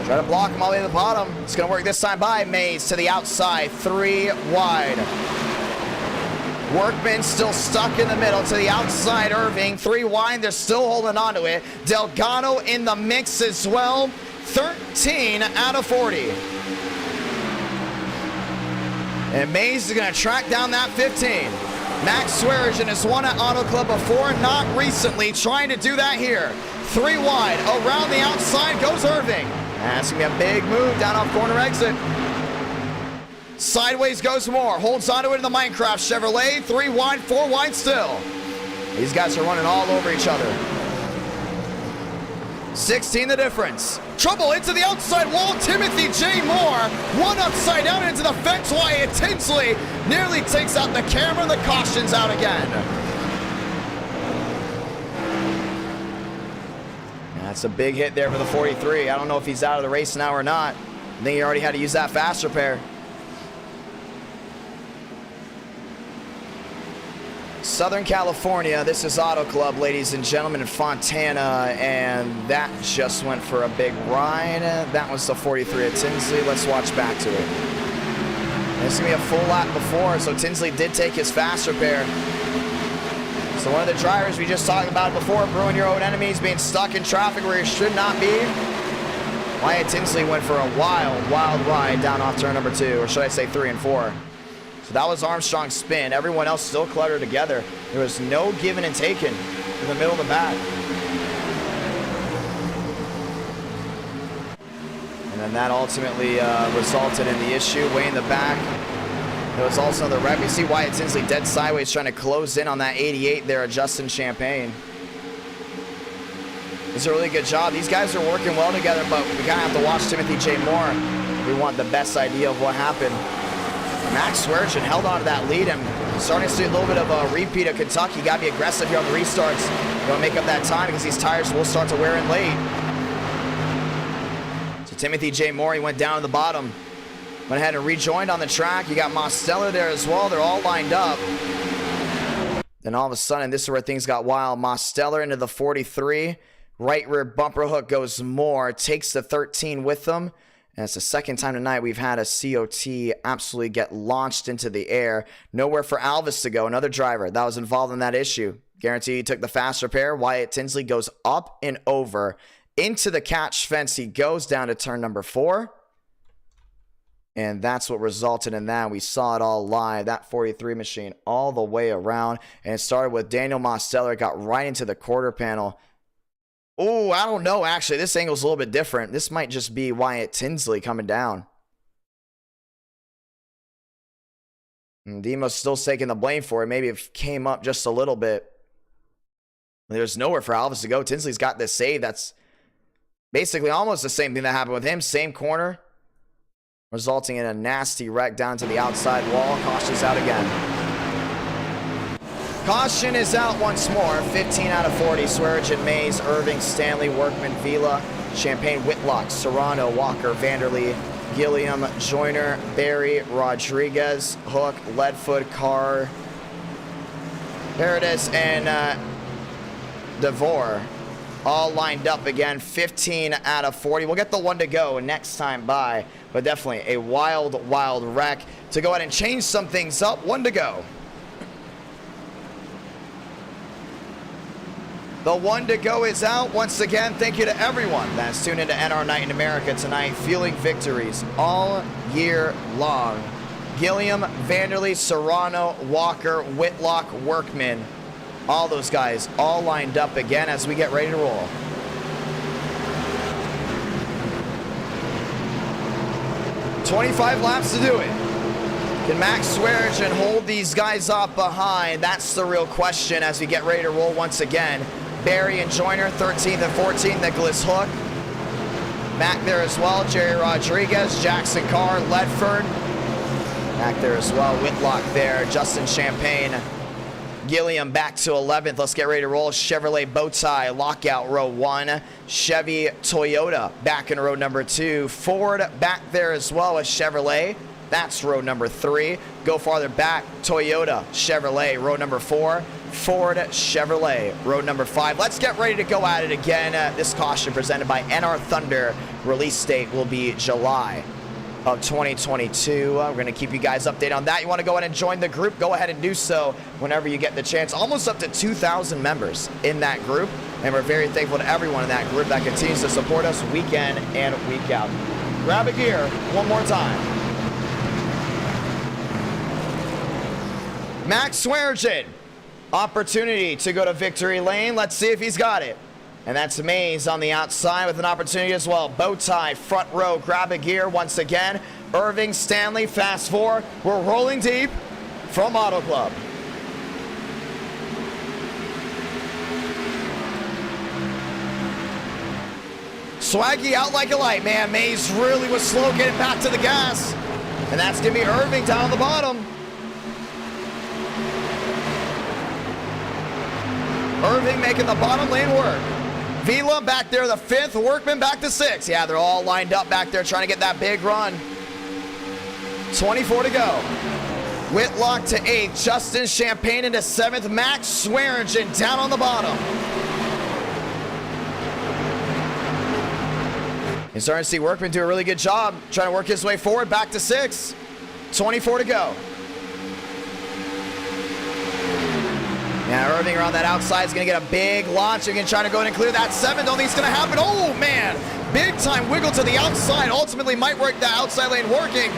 Speaker 1: Try to block him all the way to the bottom. It's going to work this time by Mays to the outside. 3 wide. Workman still stuck in the middle to the outside. Irving, 3 wide. They're still holding on to it. Delgado in the mix as well. 13 out of 40. And Mays is going to track down that 15. Max Swearinger has won at Auto Club before, not recently. Trying to do that here. 3 wide. Around the outside goes Irving. That's going to be a big move down off corner exit. Sideways goes Moore. Holds onto it in the Minecraft Chevrolet. 3 wide, 4 wide still. These guys are running all over each other. 16 the difference. Trouble into the outside wall. Timothy J. Moore. 1 upside down into the fence. Wyatt Tinsley nearly takes out the camera. The caution's out again. That's a big hit there for the 43. I don't know if he's out of the race now or not. I think he already had to use that fast repair. Southern California, this is Auto Club, ladies and gentlemen, in Fontana, and that just went for a big ride. That was the 43 at Tinsley. Let's watch back to it. This is going to be a full lap before, so Tinsley did take his fast repair. So one of the drivers we just talked about before, brewing your own enemies, being stuck in traffic where you should not be. Wyatt Tinsley went for a wild, wild ride down off turn number 2, or should I say 3 and 4. So that was Armstrong's spin. Everyone else still cluttered together. There was no giving and taking in the middle of the back. And then that ultimately resulted in the issue way in the back. There was also the wreck. You see Wyatt Tinsley dead sideways trying to close in on that 88 there at Justin Champagne. It's a really good job. These guys are working well together, but we kind of have to watch Timothy J. Moore. We want the best idea of what happened. Max Swearinger held on to that lead and starting to see a little bit of a repeat of Kentucky. You got to be aggressive here on the restarts. You want to make up that time because these tires will start to wear in late. So Timothy J. Moore, he went down to the bottom. Went ahead and rejoined on the track. You got Mosteller there as well. They're all lined up. Then all of a sudden, this is where things got wild. Mosteller into the 43. Right rear bumper hook goes Moore. Takes the 13 with them. And it's the second time tonight we've had a COT absolutely get launched into the air. Nowhere for Alvis to go, another driver that was involved in that issue. Guarantee he took the fast repair. Wyatt Tinsley goes up and over into the catch fence. He goes down to turn number 4. And that's what resulted in that. We saw it all live. That 43 machine all the way around. And it started with Daniel Mosteller. Got right into the quarter panel. Oh, I don't know, actually. This angle's a little bit different. This might just be Wyatt Tinsley coming down. And Demo's still taking the blame for it. Maybe it came up just a little bit. There's nowhere for Alvis to go. Tinsley's got this save. That's basically almost the same thing that happened with him. Same corner. Resulting in a nasty wreck down to the outside wall. Caution's out again. Caution is out once more. 15 out of 40. Swearinger, Mays, Irving, Stanley, Workman, Vila, Champagne, Whitlock, Serrano, Walker, Vanderlee, Gilliam, Joyner, Barry, Rodriguez, Hook, Leadfoot, Carr, Paradis, and DeVore. All lined up again. 15 out of 40. We'll get the 1 to go next time by. But definitely a wild, wild wreck. To go ahead and change some things up. 1 to go. The 1 to go is out. Once again, thank you to everyone that's tuned into NR Night in America tonight, fueling victories all year long. Gilliam, Vanderlee, Serrano, Walker, Whitlock, Workman. All those guys all lined up again as we get ready to roll. "25 laps to do it. Can Max Swearigan hold these guys up behind? That's the real question as we get ready to roll once again. Barry and Joyner, 13th and 14th. Nicholas Hook back there as well. Jerry Rodriguez, Jackson Carr, Ledford back there as well. Whitlock there. Justin Champagne. Gilliam back to 11th. Let's get ready to roll. Chevrolet Bowtie, lockout row 1. Chevy Toyota back in row number 2. Ford back there as well as Chevrolet. That's row number 3. Go farther back. Toyota, Chevrolet, row number 4. Ford, Chevrolet, row number 5. Let's get ready to go at it again. This caution presented by NR Thunder. Release date will be July of 2022. We're going to keep you guys updated on that. You want to go ahead and join the group, go ahead and do so whenever you get the chance. Almost up to 2,000 members in that group, and we're very thankful to everyone in that group that continues to support us week in and week out. Grab a gear one more time. Max Swearigan, opportunity to go to victory lane. Let's see if he's got it. And that's Mays on the outside with an opportunity as well. Bowtie, front row, grab a gear once again. Irving, Stanley, fast 4. We're rolling deep from Auto Club. Swaggy out like a light, man. Mays really was slow getting back to the gas. And that's going to be Irving down the bottom. Irving making the bottom lane work. Vila back there, the 5th. Workman back to 6. Yeah, they're all lined up back there trying to get that big run. 24 to go. Whitlock to 8th. Justin Champagne into 7th. Max Swearigan down on the bottom. You're starting to see Workman do a really good job trying to work his way forward back to 6. 24 to go. Yeah, Irving around that outside is going to get a big launch. Again, trying to go in and clear that 7. Don't think it's going to happen. Oh, man. Big time wiggle to the outside. Ultimately might work that outside lane working.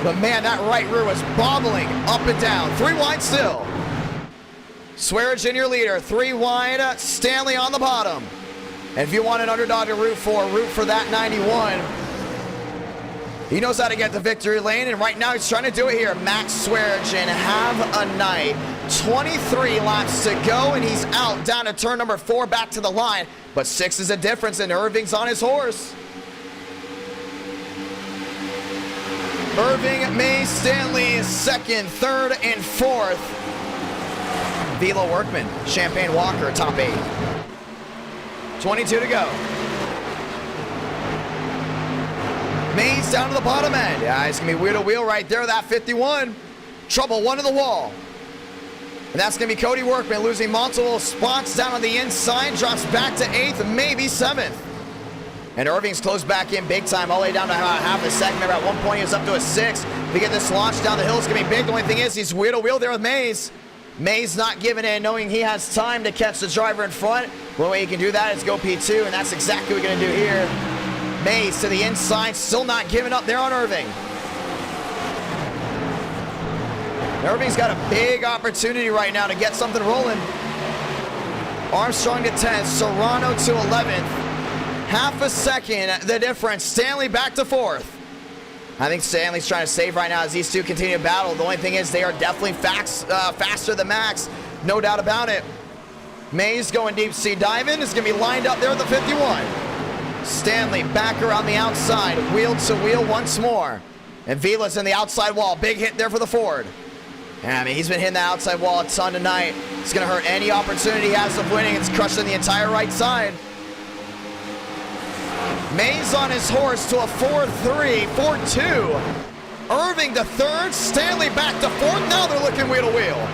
Speaker 1: But, man, that right rear was bobbling up and down. 3 wide still. Swearigan your leader. 3 wide. Stanley on the bottom. And if you want an underdog to root for that 91. He knows how to get the victory lane, and right now he's trying to do it here. Max Swearigan, have a night. 23 laps to go, and he's out down to turn number 4, back to the line. But 6 is a difference, and Irving's on his horse. Irving, May, Stanley, 2nd, 3rd, and 4th. Vila Workman, Champagne Walker, top 8. 22 to go. Mays down to the bottom end. Yeah, it's going to be wheel to wheel right there, that 51. Trouble, 1 to the wall. And that's going to be Cody Workman losing multiple spots down on the inside. Drops back to 8th, maybe 7th. And Irving's closed back in big time, all the way down to half a second. Remember, at one point he was up to a 6. If you get this launch down the hill, it's going to be big. The only thing is he's wheel to wheel there with Mays. Mays not giving in, knowing he has time to catch the driver in front. One way he can do that is go P2, and that's exactly what we're going to do here. Mays to the inside, still not giving up there on Irving. Irving's got a big opportunity right now to get something rolling. Armstrong to 10th, Serrano to 11th. Half a second, the difference. Stanley back to 4th. I think Stanley's trying to save right now as these two continue to battle. The only thing is they are definitely faster than Max, no doubt about it. Mays going deep sea diving is going to be lined up there with the 51. Stanley back around the outside, wheel to wheel once more. And Vila's in the outside wall. Big hit there for the Ford. Yeah, I mean, he's been hitting that outside wall a ton tonight. It's going to hurt any opportunity he has of winning. It's crushing the entire right side. Mays on his horse to a 4-3, 4-2. Irving to 3rd, Stanley back to 4th. Now they're looking wheel to wheel.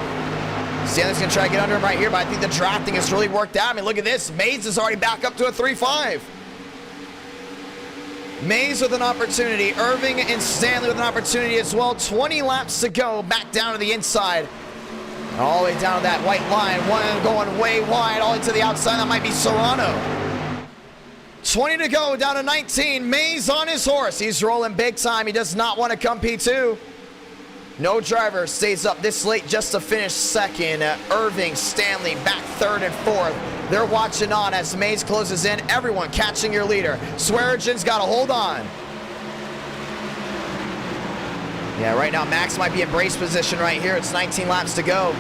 Speaker 1: Stanley's going to try to get under him right here, but I think the drafting has really worked out. I mean, look at this. Mays is already back up to a 3-5. Mays with an opportunity. Irving and Stanley with an opportunity as well. 20 laps to go. Back down to the inside. All the way down to that white line. One going way wide. All the way to the outside. That might be Serrano. 20 to go. Down to 19. Mays on his horse. He's rolling big time. He does not want to come P2. No driver stays up this late just to finish second. Irving, Stanley back third and fourth. They're watching on as Mays closes in. Everyone catching your leader. Swearigen's got to hold on. Yeah, right now Max might be in brace position right here. It's 19 laps to go.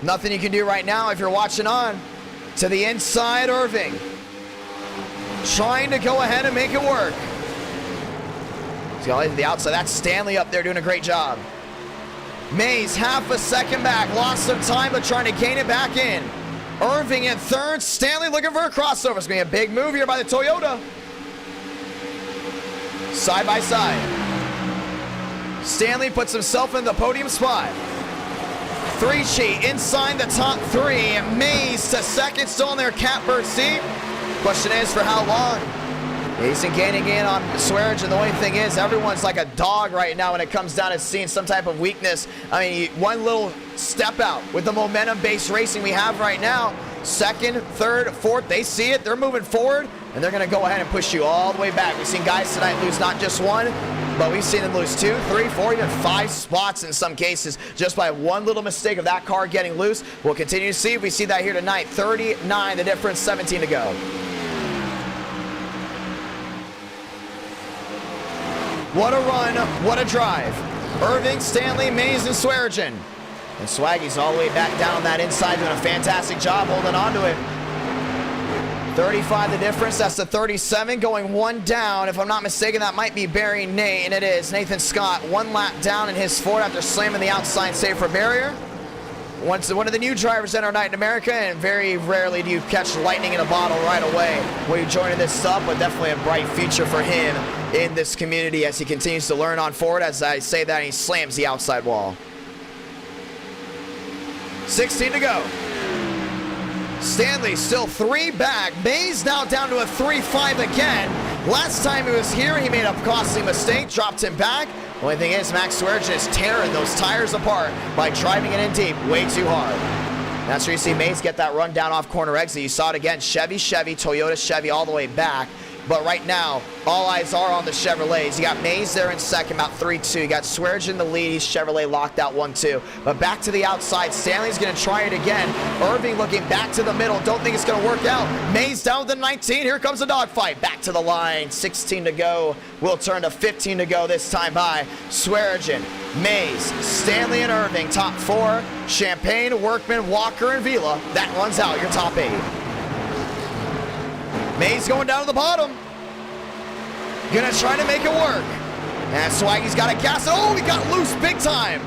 Speaker 1: Nothing you can do right now if you're watching on. To the inside, Irving. Trying to go ahead and make it work. He's got to the outside. That's Stanley up there doing a great job. Mays half a second back. Lost some time, but trying to gain it back in. Irving in third. Stanley looking for a crossover. It's going to be a big move here by the Toyota. Side by side. Stanley puts himself in the podium spot. 3G inside the top three. Mays to second, still in their catbird seat. Question is, for how long? He's gaining in on Swearigen. The only thing is, everyone's like a dog right now when it comes down to seeing some type of weakness. I mean, one little step out with the momentum-based racing we have right now. Second, third, fourth, they see it. They're moving forward, and they're going to go ahead and push you all the way back. We've seen guys tonight lose not just one, but we've seen them lose 2, 3, 4, even 5 spots in some cases just by one little mistake of that car getting loose. We'll continue to see if we see that here tonight. 39 the difference, 17 to go. What a run, what a drive. Irving, Stanley, Mays, and Swearigen. And Swaggy's all the way back down that inside, doing a fantastic job holding on to it. 35 the difference, that's the 37, going one down. If I'm not mistaken, that might be Barry Nate, and it is. Nathan Scott, 1 lap down in his Ford after slamming the outside save for barrier. One of the new drivers in our night in America, and very rarely do you catch lightning in a bottle right away when you're joining this sub, but definitely a bright future for him in this community as he continues to learn on Ford. As I say that, he slams the outside wall. 16 to go. Stanley still 3 back. Mays now down to a 3-5 again. Last time he was here, he made a costly mistake, dropped him back. The only thing is, Max Swearigen is tearing those tires apart by driving it in deep way too hard. That's where you see Mays get that run down off corner exit. You saw it again, Chevy, Toyota, Chevy all the way back. But right now, all eyes are on the Chevrolets. You got Mays there in second, about 3-2. You got Swearigen in the lead. He's Chevrolet locked out 1-2. But back to the outside. Stanley's going to try it again. Irving looking back to the middle. Don't think it's going to work out. Mays down to the 19. Here comes the dogfight. Back to the line. 16 to go. We'll turn to 15 to go this time by Swearigen, Mays, Stanley, and Irving. Top 4. Champagne, Workman, Walker, and Vila. That runs out your top 8. Mays going down to the bottom. Gonna try to make it work. And Swaggy's got a gas. Oh, he got loose big time.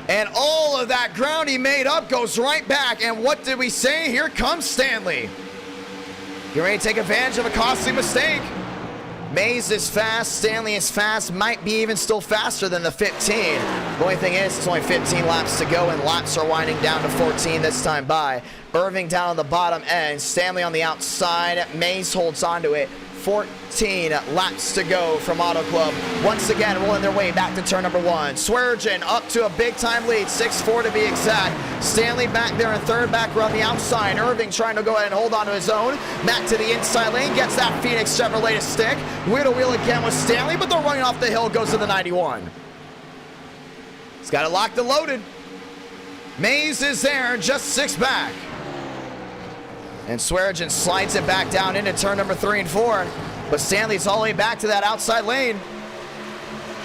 Speaker 1: And all of that ground he made up goes right back. And what did we say? Here comes Stanley. Get ready to take advantage of a costly mistake. Mays is fast. Stanley is fast. Might be even still faster than the 15. The only thing is, it's only 15 laps to go, and laps are winding down to 14 this time by. Irving down on the bottom end. Stanley on the outside. Mays holds on to it. 14 laps to go from Auto Club. Once again, rolling their way back to turn number 1. Swearigen up to a big-time lead, 6-4 to be exact. Stanley back there in third, back around the outside. Irving trying to go ahead and hold on to his own. Back to the inside lane, gets that Phoenix Chevrolet to stick. Wheel to wheel again with Stanley, but they're running off the hill, goes to the 91. He's got it locked and loaded. Mays is there, just 6 back. And Swearigen slides it back down into turn number 3 and 4. But Stanley's all the way back to that outside lane.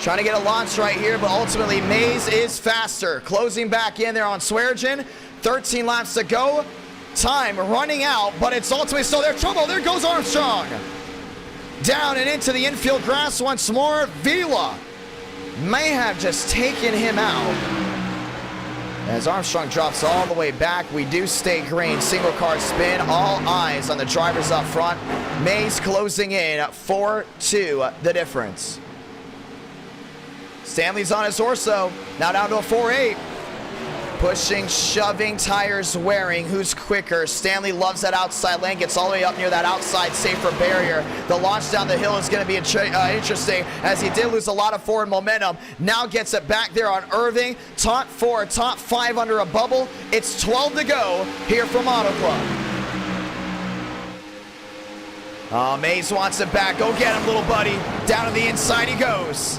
Speaker 1: Trying to get a launch right here, but ultimately Mays is faster. Closing back in there on Swearigen. 13 laps to go. Time running out, but it's ultimately still there. Trouble, there goes Armstrong. Down and into the infield grass once more. Vila may have just taken him out. As Armstrong drops all the way back, we do stay green. Single car spin, all eyes on the drivers up front. Mays closing in, 4-2 the difference. Stanley's on his Orso, now down to a 4-8. Pushing, shoving, tires wearing. Who's quicker? Stanley loves that outside lane, gets all the way up near that outside safer barrier. The launch down the hill is going to be interesting, as he did lose a lot of forward momentum. Now gets it back there on Irving. Top 4, top 5 under a bubble. It's 12 to go here from Auto Club. Oh, Mays wants it back. Go get him, little buddy. Down to the inside he goes.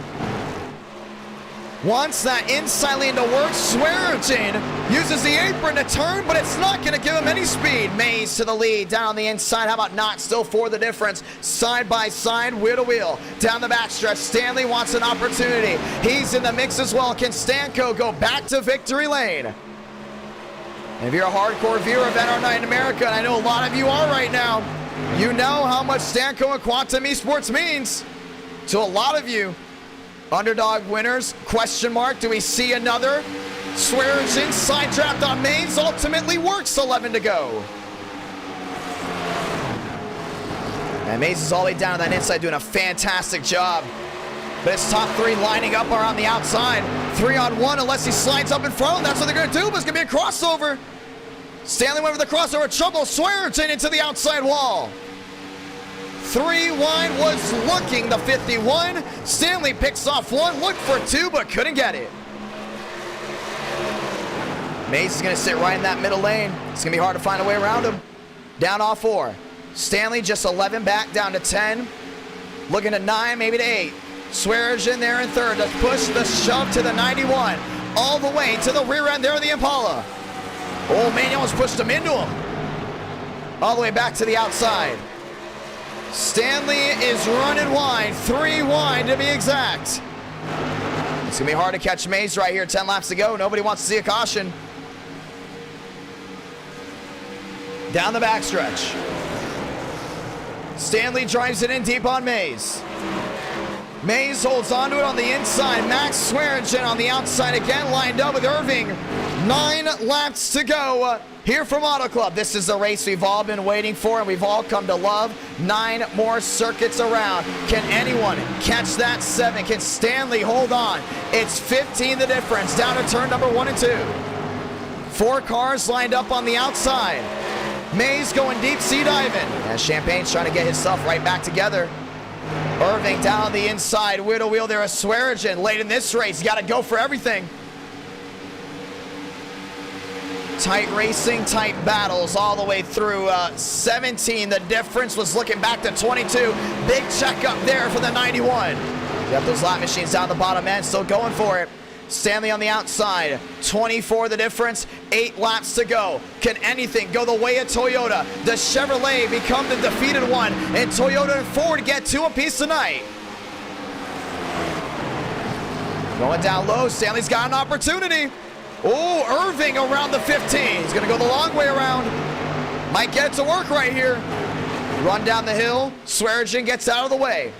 Speaker 1: Wants that inside lane to work. Swearinger uses the apron to turn, but it's not going to give him any speed. Mays to the lead, down on the inside. How about not? Still for the difference. Side by side, wheel to wheel. Down the backstretch, Stanley wants an opportunity. He's in the mix as well. Can Stanko go back to victory lane? And if you're a hardcore viewer of NR Night in America, and I know a lot of you are right now, you know how much Stanko and Quantum Esports means to a lot of you. Underdog winners, question mark. Do we see another? Swearinger side draft on Mays, ultimately works. 11 to go. And Mays is all the way down to that inside, doing a fantastic job. But his top three lining up are on the outside. 3-on-1 unless he slides up in front. That's what they're going to do, but it's going to be a crossover. Stanley went for the crossover. Trouble. Swearinger into the outside wall. 3 wide was looking the 51. Stanley picks off one, looked for two, but couldn't get it. Mays is going to sit right in that middle lane. It's going to be hard to find a way around him. Down off 4. Stanley just 11 back, down to 10. Looking to 9, maybe to 8. Swearinger in there in third to push the shove to the 91. All the way to the rear end there of the Impala. Oh, man, he almost pushed him into him. All the way back to the outside. Stanley is running wide, 3 wide to be exact. It's gonna be hard to catch Mays right here, 10 laps to go. Nobody wants to see a caution. Down the backstretch. Stanley drives it in deep on Mays. Mays holds onto it on the inside. Max Swearinger on the outside again, lined up with Irving. 9 laps to go here from Auto Club. This is the race we've all been waiting for and we've all come to love. 9 more circuits around. Can anyone catch that 7? Can Stanley hold on? It's 15 the difference, down to turn number 1 and 2. 4 cars lined up on the outside. Mays going deep sea diving. And Champagne's trying to get his stuff right back together. Irving down on the inside, wheel to wheel there is Swearinger. Late in this race, you got to go for everything. Tight racing, tight battles all the way through 17. The difference was looking back to 22. Big check up there for the 91. You got those lap machines down the bottom end, still going for it. Stanley on the outside, 24 the difference, 8 laps to go. Can anything go the way of Toyota? Does Chevrolet become the defeated one? And Toyota and Ford get 2 apiece tonight. Going down low, Stanley's got an opportunity. Oh, Irving around the 15. He's gonna go the long way around. Might get it to work right here. Run down the hill, Swearinger gets out of the way.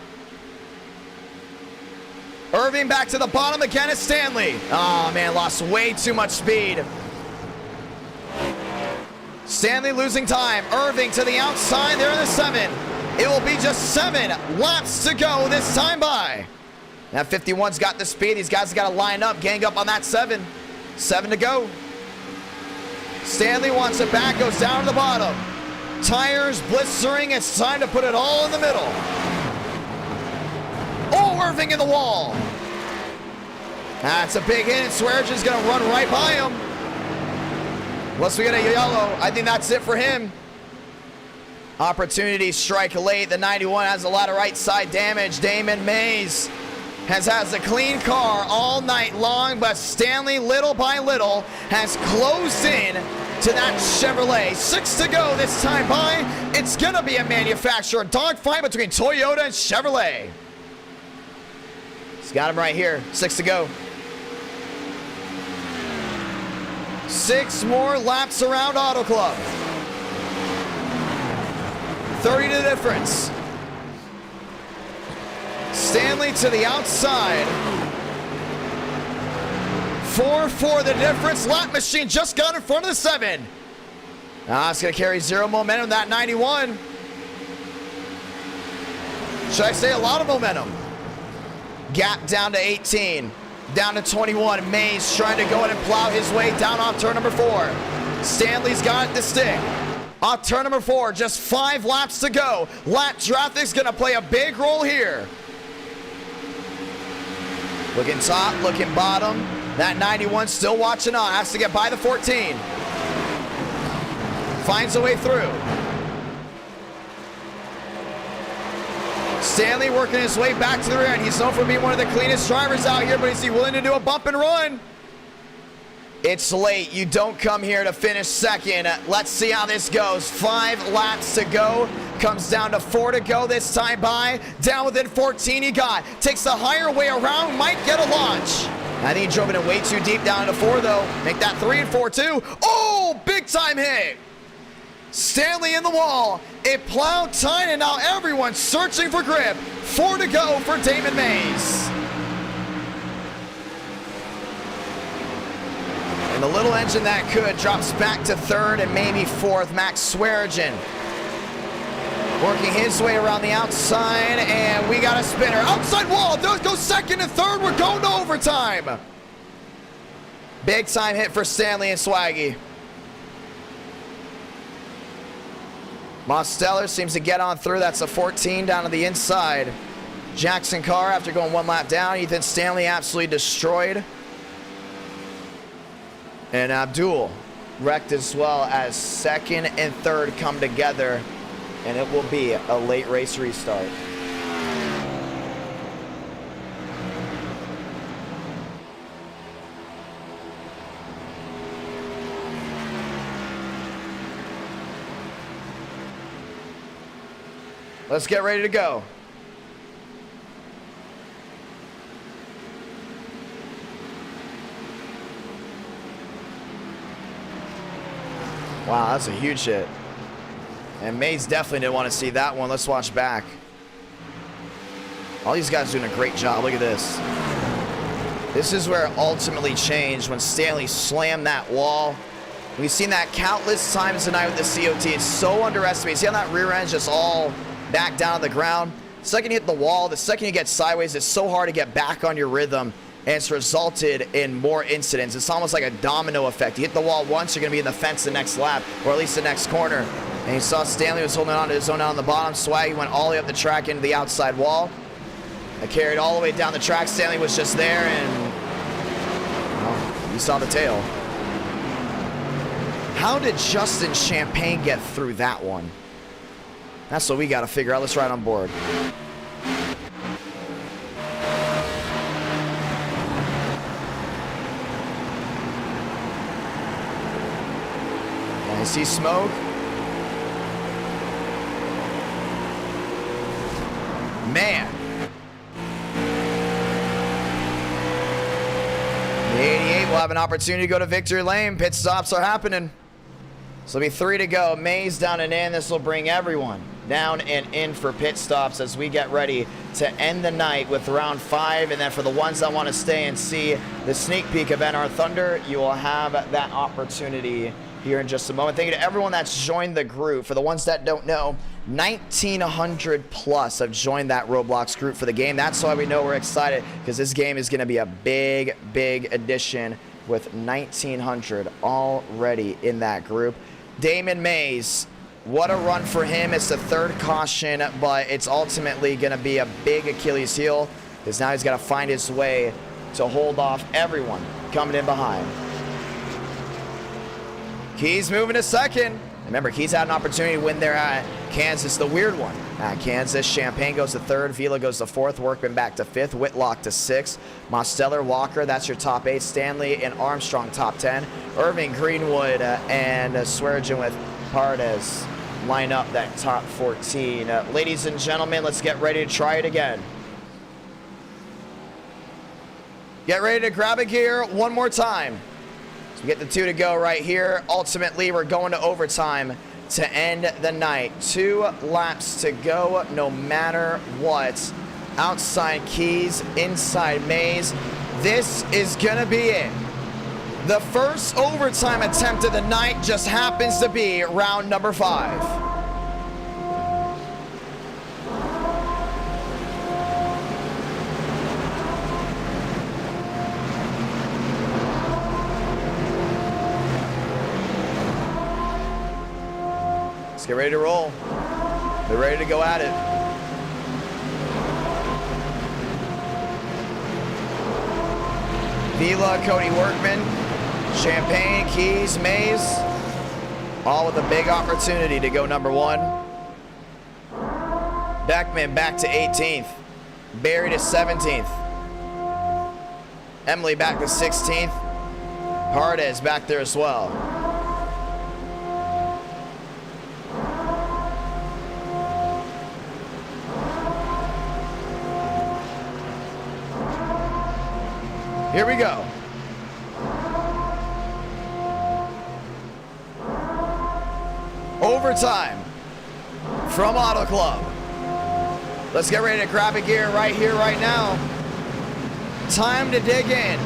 Speaker 1: Irving back to the bottom again at Stanley. Oh man, lost way too much speed. Stanley losing time. Irving to the outside there in the 7. It will be just 7 laps to go this time by. That 51's got the speed. These guys got to line up, gang up on that 7. 7 to go. Stanley wants it back, goes down to the bottom. Tires blistering, it's time to put it all in the middle. Oh, Irving in the wall. That's a big hit, and Swearinger's gonna run right by him. Unless we get a yellow, I think that's it for him. Opportunity strike late. The 91 has a lot of right side damage. Damon Mays has a clean car all night long, but Stanley, little by little, has closed in to that Chevrolet. 6 to go this time by. It's gonna be a manufacturer dogfight between Toyota and Chevrolet. He's got him right here. 6 to go. 6 more laps around Auto Club. 30 to the difference. Stanley to the outside. 4-4 the difference. Lap machine just got in front of the 7. Now it's going to carry 0 momentum, that 91. Should I say a lot of momentum? Gap down to 18. Down to 21. Mays trying to go in and plow his way down off turn number 4. Stanley's got it to stick. Off turn number 4, just 5 laps to go. Lap traffic's going to play a big role here. Looking top, looking bottom. That 91 still watching on. Has to get by the 14. Finds a way through. Stanley working his way back to the rear, and he's known for being one of the cleanest drivers out here, but is he willing to do a bump and run? It's late. You don't come here to finish second. Let's see how this goes. 5 laps to go. Comes down to 4 to go this time by. Down within 14 he got. Takes the higher way around. Might get a launch. I think he drove it in way too deep down to 4 though. Make that 3 and 4 too. Oh, big time hit. Stanley in the wall. It plowed tight, and now everyone's searching for grip. 4 to go for Damon Mays. And the little engine that could drops back to 3rd and maybe 4th. Max Swearigan working his way around the outside, and we got a spinner. Outside wall, those go 2nd and 3rd. We're going to overtime. Big time hit for Stanley and Swaggy. Mosteller seems to get on through. That's a 14 down to the inside. Jackson Carr, after going 1 lap down. Ethan Stanley absolutely destroyed. And Abdul wrecked as well as 2nd and 3rd come together. And it will be a late race restart. Let's get ready to go. Wow, that's a huge hit. And Mays definitely didn't want to see that one. Let's watch back. All these guys doing a great job. Look at this. This is where it ultimately changed when Stanley slammed that wall. We've seen that countless times tonight with the COT. It's so underestimated. See how that rear end just all back down to the ground? The second you hit the wall, the second you get sideways, it's so hard to get back on your rhythm. And it's resulted in more incidents. It's almost like a domino effect. You hit the wall once, you're going to be in the fence the next lap, or at least the next corner. And you saw Stanley was holding on to his own out on the bottom. Swaggy went all the way up the track into the outside wall. It carried all the way down the track. Stanley was just there, and well, you saw the tail. How did Justin Champagne get through that one? That's what we got to figure out. Let's ride on board. I see smoke. Man. The 88 will have an opportunity to go to victory lane. Pit stops are happening. So it'll be 3 to go. Mays down and in. This will bring everyone down and in for pit stops as we get ready to end the night with round 5. And then for the ones that want to stay and see the sneak peek of NR Thunder, you will have that opportunity here in just a moment. Thank you to everyone that's joined the group. For the ones that don't know, 1,900 plus have joined that Roblox group for the game. That's why we know we're excited, because this game is going to be a big, big addition with 1,900 already in that group. Damon Mays, what a run for him. It's the 3rd caution, but it's ultimately going to be a big Achilles heel, because now he's got to find his way to hold off everyone coming in behind. Keys moving to 2nd. Remember, Keys had an opportunity to win there at Kansas, the weird one. At Kansas, Champagne goes to 3rd, Vila goes to 4th, Workman back to 5th, Whitlock to 6th, Mosteller, Walker, that's your top 8, Stanley and Armstrong top 10, Irving, Greenwood, and Swearigan with Pardes line up that top 14. Ladies and gentlemen, let's get ready to try it again. Get ready to grab a gear one more time. We get the 2 to go right here. Ultimately, we're going to overtime to end the night. 2 laps to go, no matter what. Outside Keys, inside Mays. This is going to be it. The first overtime attempt of the night just happens to be round number 5. Let's get ready to roll. They're ready to go at it. Vila, Cody Workman, Champagne, Keys, Mays, all with a big opportunity to go number 1. Beckman back to 18th. Barry to 17th. Emily back to 16th. Hardez back there as well. Here we go. Overtime from Auto Club. Let's get ready to grab a gear right here, right now. Time to dig in.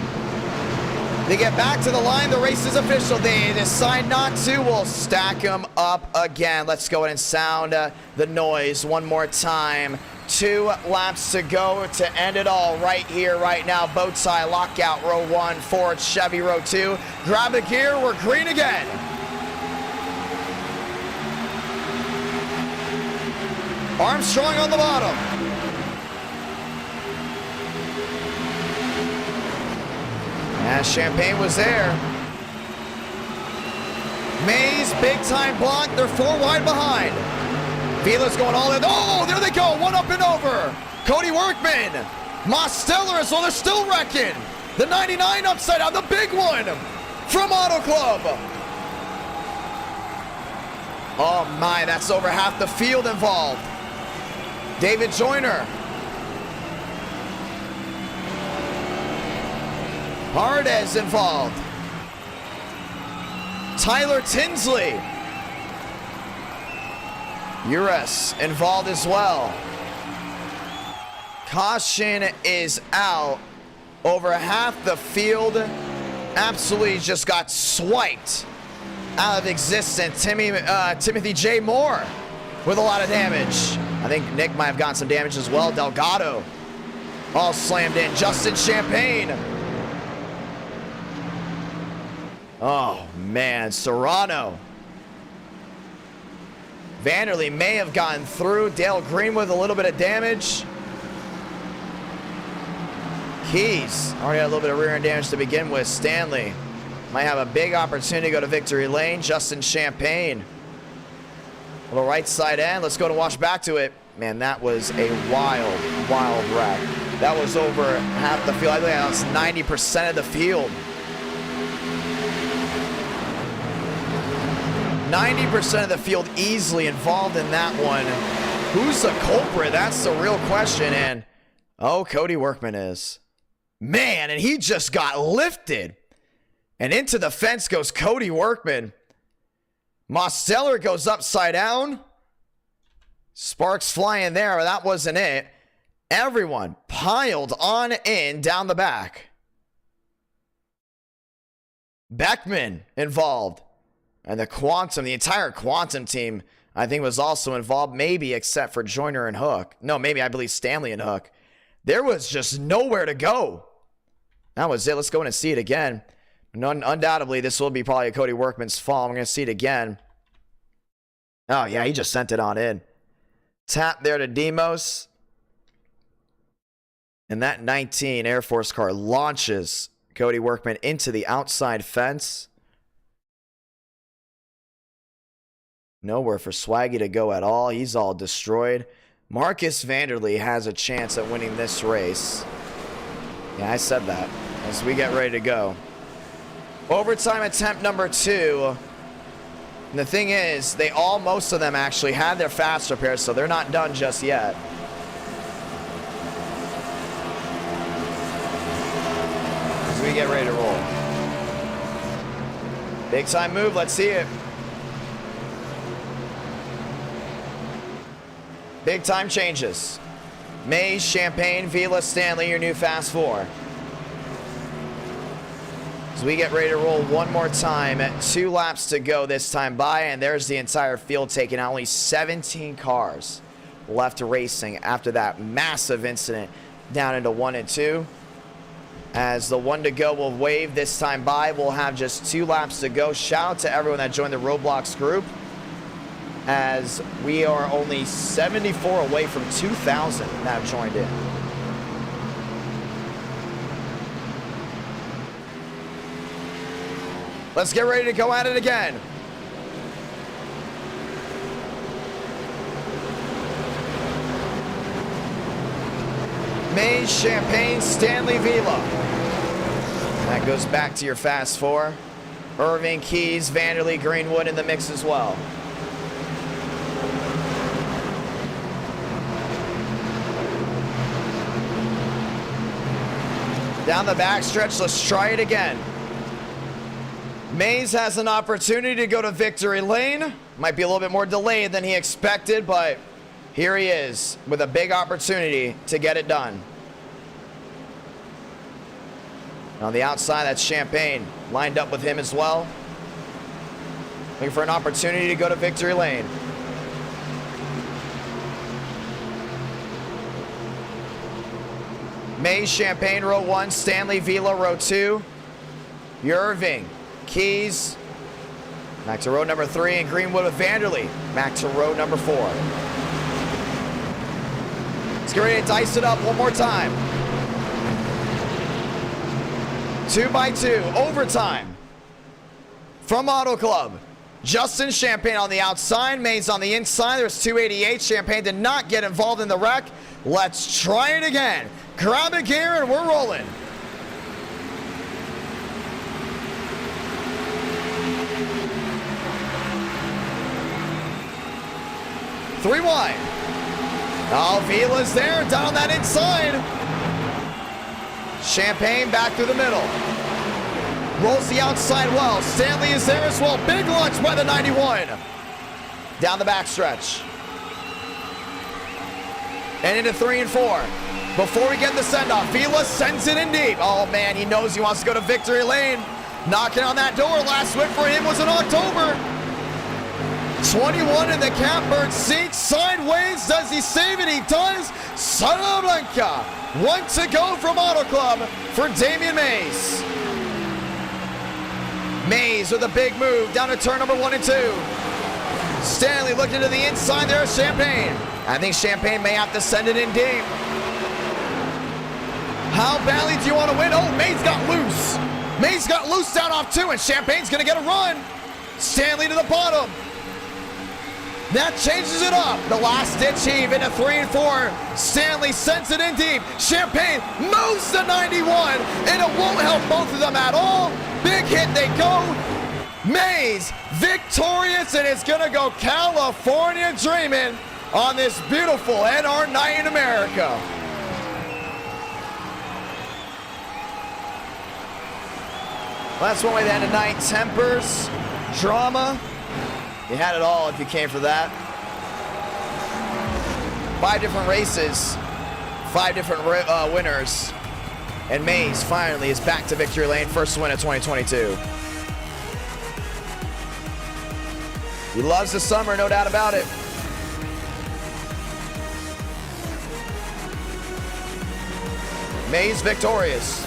Speaker 1: They get back to the line. The race is official. They decide not to. We'll stack them up again. Let's go ahead and sound the noise one more time. 2 laps to go to end it all right here, right now. Bow tie, lockout, row 1. Ford, Chevy, row 2. Grab a gear. We're green again. Armstrong on the bottom. And Champagne was there. Mays, big time block. They're 4 wide behind. Vila's going all in. Oh, there they go. 1 up and over. Cody Workman. Mosteller as well. They're still wrecking. The 99 upside down. The big one from Auto Club. Oh my, that's over half the field involved. David Joyner. Hardez involved. Tyler Tinsley. Uris involved as well. Caution is out. Over half the field absolutely just got swiped out of existence. Timothy J. Moore with a lot of damage. I think Nick might have gotten some damage as well. Delgado all slammed in. Justin Champagne. Oh, man. Serrano. Vanderlei may have gotten through. Dale Green with a little bit of damage. Keys already had a little bit of rear end damage to begin with. Stanley might have a big opportunity to go to victory lane. Justin Champagne. A little right side end. Let's go to watch back to it. Man, that was a wild, wild wreck. That was over half the field. I think that was 90% of the field. 90% of the field easily involved in that one. Who's the culprit? That's the real question. And, oh, Cody Workman is. Man, and he just got lifted. And into the fence goes Cody Workman. Mosteller goes upside down. Sparks flying there, but that wasn't it. Everyone piled on in down the back. Beckman involved. And the entire Quantum team, I think, was also involved, maybe except for Joyner and Hook. No, maybe I believe Stanley and Hook. There was just nowhere to go. That was it. Let's go in and see it again. Undoubtedly, this will be probably Cody Workman's fault. I'm going to see it again. Oh, yeah, he just sent it on in. Tap there to Demos. And that 19 Air Force car launches Cody Workman into the outside fence. Nowhere for Swaggy to go at all. He's all destroyed. Marcus Vanderlei has a chance at winning this race. Yeah, I said that as we get ready to go. Overtime attempt number 2. And the thing is, most of them actually had their fast repairs, so they're not done just yet. As we get ready to roll. Big time move, let's see it. Big time changes. Mays, Champagne, Vila, Stanley, your new fast 4. As we get ready to roll one more time, 2 laps to go this time by, and there's the entire field taking out. Only 17 cars left racing after that massive incident down into 1 and 2. As the 1 to go will wave this time by, we'll have just 2 laps to go. Shout out to everyone that joined the Roblox group, as we are only 74 away from 2,000 that have joined in. Let's get ready to go at it again. Mays, Champagne, Stanley, Vila. That goes back to your fast four. Irving, Keys, Vanderlee, Greenwood in the mix as well. Down the backstretch, let's try it again. Mays has an opportunity to go to victory lane. Might be a little bit more delayed than he expected, but here he is with a big opportunity to get it done. On the outside, that's Champagne lined up with him as well. Looking for an opportunity to go to victory lane. Mays, Champagne, row 1. Stanley, Vila, row 2. Irving, Keys, back to row number 3. And Greenwood with Vanderlee, back to row number 4. Let's get ready to dice it up one more time. 2x2, overtime. From Auto Club, Justin, Champagne on the outside, Mays on the inside. There's 288. Champagne did not get involved in the wreck. Let's try it again. Grab a gear and we're rolling. Three wide. Oh, Vila's there, down that inside. Champagne back through the middle. Rolls the outside well. Stanley is there as well. Big lunge by the 91. Down the backstretch. And into 3 and 4. Before we get the send-off, Vila sends it in deep. Oh, man, he knows he wants to go to victory lane. Knocking on that door. Last whip for him was in October. 21 in the catbird seat. Sideways. Does he save it? He does. Santa Blanca. 1 to go from Auto Club for Damian Mays. Mays with a big move down to turn number 1 and 2. Stanley looking to the inside there. Champagne. I think Champagne may have to send it in deep. How badly do you want to win? Oh, Mays got loose. Mays got loose down off 2, and Champagne's going to get a run. Stanley to the bottom. That changes it up. The last ditch heave into 3 and 4. Stanley sends it in deep. Champagne moves the 91, and it won't help both of them at all. Big hit they go. Mays victorious, and it's going to go California dreaming on this beautiful NR night in America. That's one way to end the night. Tempers, drama. You had it all if you came for that. 5 different races, 5 different winners. And Mays finally is back to victory lane. First win of 2022. He loves the summer, no doubt about it. Mays victorious.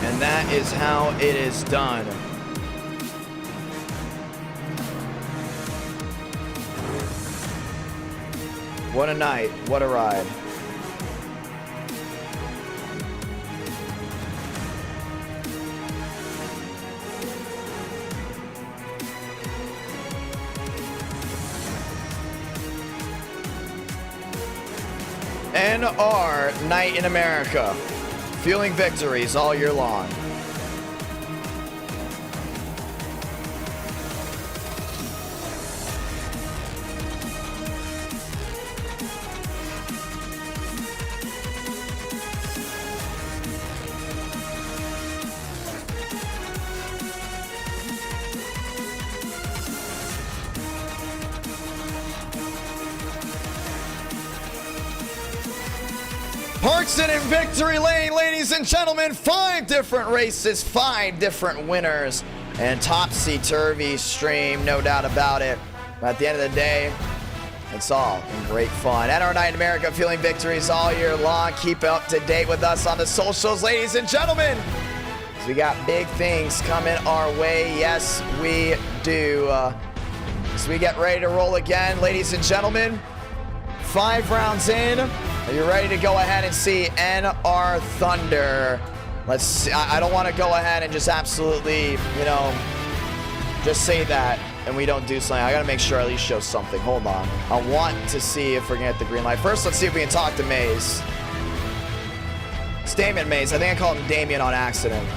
Speaker 1: And that is how it is done. What a night, what a ride. NR Night in America. Fueling victories all year long. Parkson in victory lane, ladies and gentlemen. 5 different races, 5 different winners, and topsy-turvy stream, no doubt about it. But at the end of the day, it's all in great fun. NR Night in America, fueling victories all year long. Keep up to date with us on the socials, ladies and gentlemen. We got big things coming our way. Yes, we do. As we get ready to roll again, ladies and gentlemen, 5 rounds in. Are you ready to go ahead and see NR Thunder Let's see. I don't want to go ahead and just absolutely, you know, just say that and we don't do something. I got to make sure I at least show something. Hold on. I want to see if we're going to get the green light. First, let's see if we can talk to Maze. It's Damien Maze. I think I called him Damien on accident.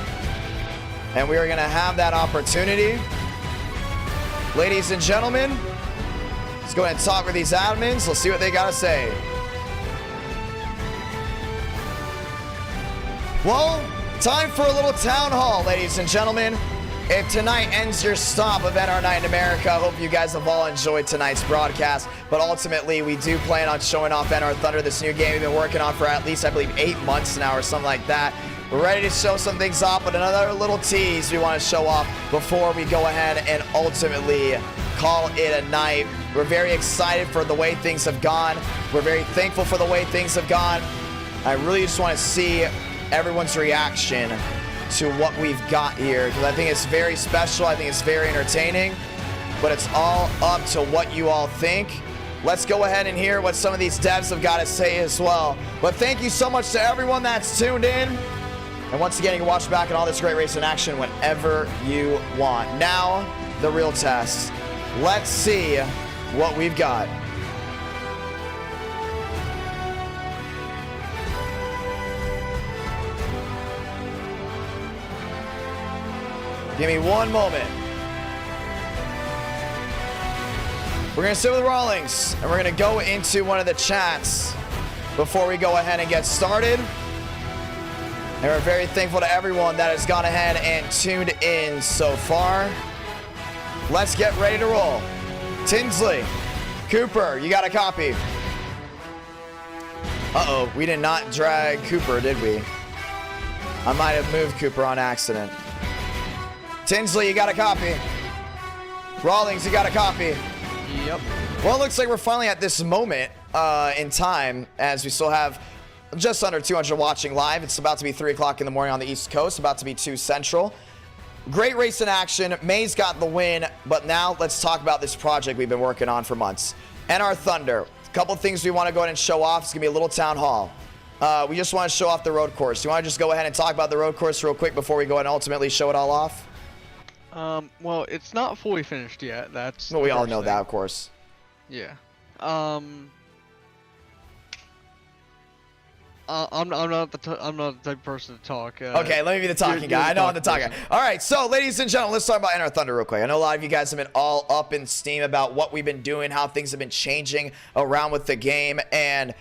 Speaker 1: And we are going to have that opportunity. Ladies and gentlemen, let's go ahead and talk with these admins. Let's see what they got to say. Well, time for a little town hall, ladies and gentlemen. If tonight ends your stop of NR Night in America, I hope you guys have all enjoyed tonight's broadcast. But ultimately, we do plan on showing off NR Thunder, this new game we've been working on for at least, I believe, 8 months now or something like that. We're ready to show some things off, but another little tease we want to show off before we go ahead and ultimately call it a night. We're very excited for the way things have gone. We're very thankful for the way things have gone. I really just want to see everyone's reaction to what we've got here, because I think it's very special. I think it's very entertaining, but it's all up to what you all think. Let's go ahead and hear what some of these devs have got to say as well. But thank you so much to everyone that's tuned in. And once again, you can watch back on all this great racing action whenever you want. Now, the real test. Let's see what we've got. Give me one moment. We're going to sit with Rawlings, and we're going to go into one of the chats before we go ahead and get started. And we're very thankful to everyone that has gone ahead and tuned in so far. Let's get ready to roll. Tinsley, Cooper, you got a copy. Uh-oh, we did not drag Cooper, did we? I might have moved Cooper on accident. Tinsley, you got a copy. Rawlings, you got a copy.
Speaker 2: Yep.
Speaker 1: Well, it looks like we're finally at this moment in time, as we still have just under 200 watching live. It's about to be 3 o'clock in the morning on the East Coast, about to be 2 Central. Great race in action. Mays got the win, but now let's talk about this project we've been working on for months. NR Thunder. A couple things we want to go ahead and show off. It's going to be a little town hall. We just want to show off the road course. You want to just go ahead and talk about the road course real quick before we go ahead and ultimately show it all off?
Speaker 2: Well, it's not fully finished yet. That's
Speaker 1: well, we all know that, of course.
Speaker 2: Yeah. I'm not the type of person to talk.
Speaker 1: Okay, let me be the talking guy. I know I'm the talking guy. All right, so ladies and gentlemen, let's talk about NR Thunder real quick. I know a lot of you guys have been all up in steam about what we've been doing, how things have been changing around with the game, and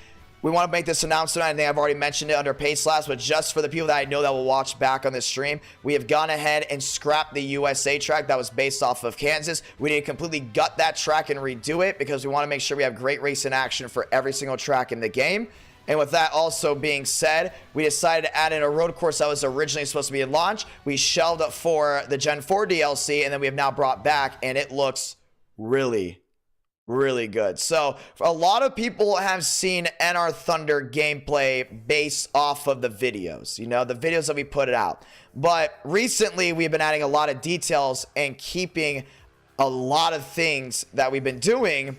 Speaker 1: we want to make this announcement. I think I've already mentioned it under Pace Last, but just for the people that I know that will watch back on this stream, we have gone ahead and scrapped the USA track that was based off of Kansas. We need to completely gut that track and redo it because we want to make sure we have great racing action for every single track in the game. And with that also being said, we decided to add in a road course that was originally supposed to be in launch. We shelved it for the Gen 4 DLC, and then we have now brought back, and it looks really good. So a lot of people have seen NR Thunder gameplay based off of the videos, you know, the videos that we put it out. But recently we've been adding a lot of details and keeping a lot of things that we've been doing.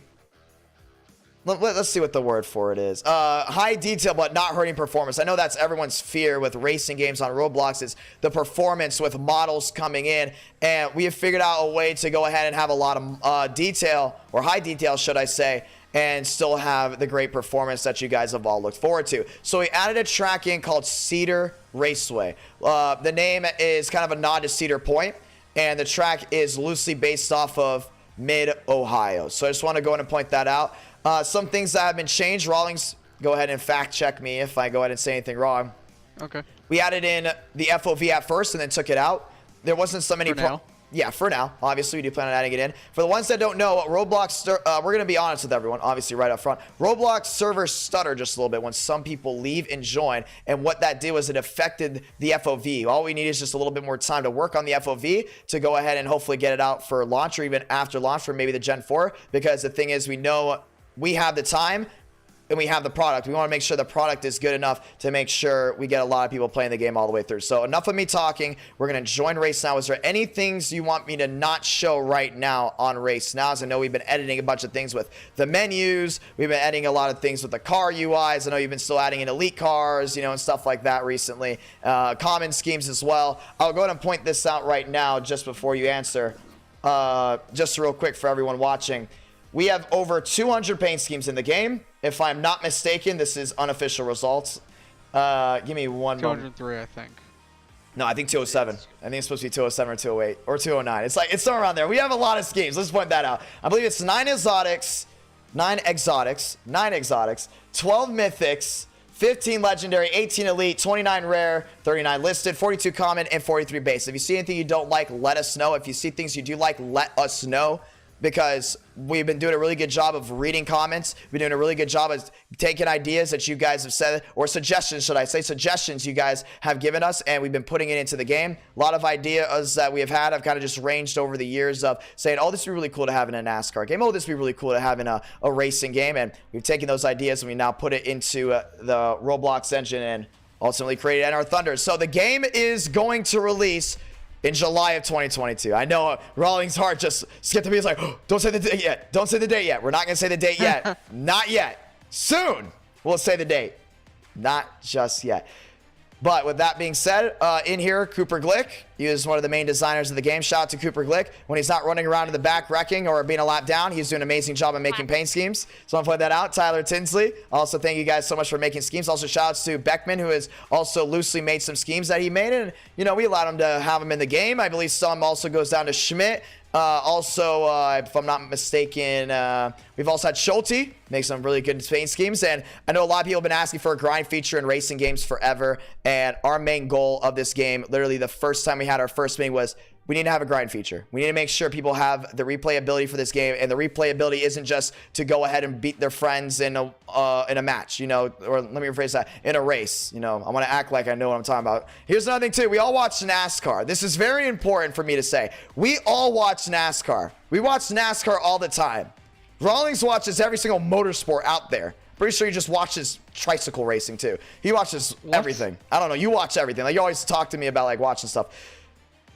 Speaker 1: Let's see what the word for it is. High detail, but not hurting performance. I know that's everyone's fear with racing games on Roblox is the performance with models coming in. And we have figured out a way to go ahead and have a lot of detail, or high detail, should I say, and still have the great performance that you guys have all looked forward to. So we added a track in called Cedar Raceway. The name is kind of a nod to Cedar Point, and the track is loosely based off of Mid-Ohio. So I just want to go ahead and point that out. Some things that have been changed. Rawlings, go ahead and fact check me if I go ahead and say anything wrong.
Speaker 2: Okay.
Speaker 1: We added in the FOV at first and then took it out. There wasn't so many...
Speaker 2: For now?
Speaker 1: Yeah, for now. Obviously, we do plan on adding it in. For the ones that don't know, Roblox... we're going to be honest with everyone, obviously, right up front. Roblox servers stutter just a little bit when some people leave and join. And what that did was it affected the FOV. All we need is just a little bit more time to work on the FOV to go ahead and hopefully get it out for launch or even after launch for maybe the Gen 4. Because the thing is, we know... we have the time, and we have the product. We want to make sure the product is good enough to make sure we get a lot of people playing the game all the way through. So enough of me talking. We're going to join Race Now. Is there any things you want me to not show right now on Race Now? As I know we've been editing a bunch of things with the menus. We've been editing a lot of things with the car UIs. I know you've been still adding in elite cars, you know, and stuff like that recently. Common schemes as well. I'll go ahead and point this out right now just before you answer. Just real quick for everyone watching. We have over 200 paint schemes in the game. If I'm not mistaken, this is unofficial results. Give me one moment.
Speaker 2: 203, I think.
Speaker 1: No, I think 207. I think it's supposed to be 207 or 208 or 209. It's somewhere around there. We have a lot of schemes. Let's point that out. I believe it's 9 exotics, 12 mythics, 15 legendary, 18 elite, 29 rare, 39 listed, 42 common, and 43 base. If you see anything you don't like, let us know. If you see things you do like, let us know, because we've been doing a really good job of reading comments. We've been doing a really good job of taking ideas that you guys have said, or suggestions, should I say, suggestions you guys have given us, and we've been putting it into the game. A lot of ideas that we have had have kind of just ranged over the years of saying, oh, this would be really cool to have in a NASCAR game. Oh, this would be really cool to have in a racing game. And we've taken those ideas and we now put it into the Roblox engine and ultimately created NR Thunder. So the game is going to release in July of 2022. I know Rawlings' heart just skipped to me. He's like, oh, don't say the date yet. Don't say the date yet. We're not going to say the date yet. Not yet. Soon we'll say the date. Not just yet. But with that being said, in here, Cooper Glick. He is one of the main designers of the game. Shout out to Cooper Glick. When he's not running around in the back wrecking or being a lap down, he's doing an amazing job of making paint schemes. So I'm going to point that out. Tyler Tinsley. Also, thank you guys so much for making schemes. Also, shout outs to Beckman, who has also loosely made some schemes that he made. And, you know, we allowed him to have them in the game. I believe some also goes down to Schmidt. If I'm not mistaken, we've also had Schulte make some really good paint schemes. And I know a lot of people have been asking for a grind feature in racing games forever. And our main goal of this game, literally the first time we had our first meeting, was we need to have a grind feature. We need to make sure people have the replayability for this game. And the replayability isn't just to go ahead and beat their friends in a match, you know, or let me rephrase that, in a race. You know, I want to act like I know what I'm talking about. Here's another thing too. We all watch NASCAR. This is very important for me to say. We all watch NASCAR. We watch NASCAR all the time. Rawlings watches every single motorsport out there. Pretty sure he just watches tricycle racing too. He watches everything. I don't know. You watch everything. Like, you always talk to me about like watching stuff.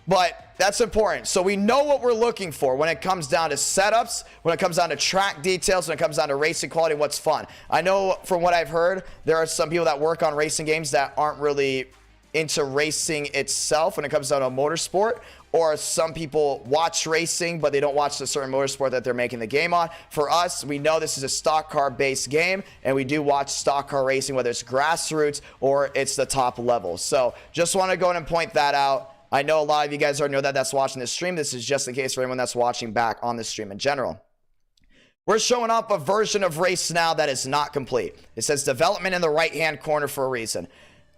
Speaker 1: But that's important. So we know what we're looking for when it comes down to setups, when it comes down to track details, when it comes down to racing quality, what's fun. I know from what I've heard, there are some people that work on racing games that aren't really into racing itself when it comes down to motorsport, or some people watch racing, but they don't watch the certain motorsport that they're making the game on. For us, we know this is a stock car based game, and we do watch stock car racing, whether it's grassroots or it's the top level. So just want to go in and point that out. I know a lot of you guys already know that that's watching this stream. This is just in case for anyone that's watching back on the stream in general. We're showing off a version of Race Now that is not complete. It says development in the right-hand corner for a reason.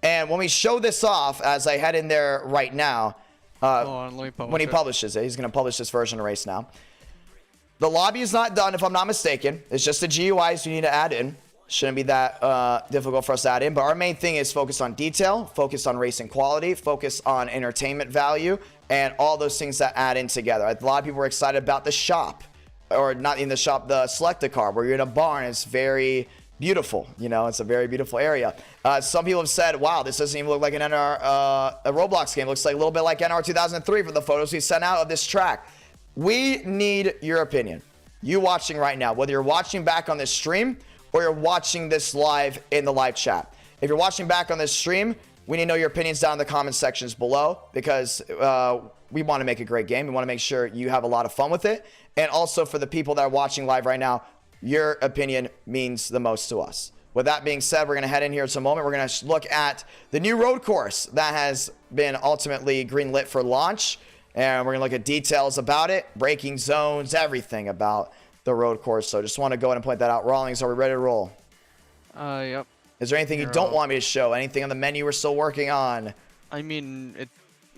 Speaker 1: And when we show this off, as I head in there right now, when he publishes it, he's going to publish this version of Race Now. The lobby is not done, if I'm not mistaken. It's just the GUIs you need to add in. Shouldn't be that difficult for us to add in, but our main thing is focus on detail, focus on racing quality, focus on entertainment value, and all those things that add in together. A lot of people were excited about the shop, or not in the shop, the select a car, where you're in a barn. It's very beautiful, you know, it's a very beautiful area. Some people have said, wow, this doesn't even look like an NR, a Roblox game. It looks like a little bit like NR 2003 for the photos we sent out of this track. We need your opinion. You watching right now, whether you're watching back on this stream or you're watching this live in the live chat. If you're watching back on this stream, we need to know your opinions down in the comment sections below, because we want to make a great game. We want to make sure you have a lot of fun with it. And also for the people that are watching live right now, your opinion means the most to us. With that being said, we're going to head in here in a moment. We're going to look at the new road course that has been ultimately greenlit for launch. And we're going to look at details about it, braking zones, everything about the road course. So just want to go ahead and point that out. Rawlings, are we ready to roll?
Speaker 2: Yep.
Speaker 1: Is there anything you don't want me to show? Anything on the menu we're still working on?
Speaker 2: I mean, I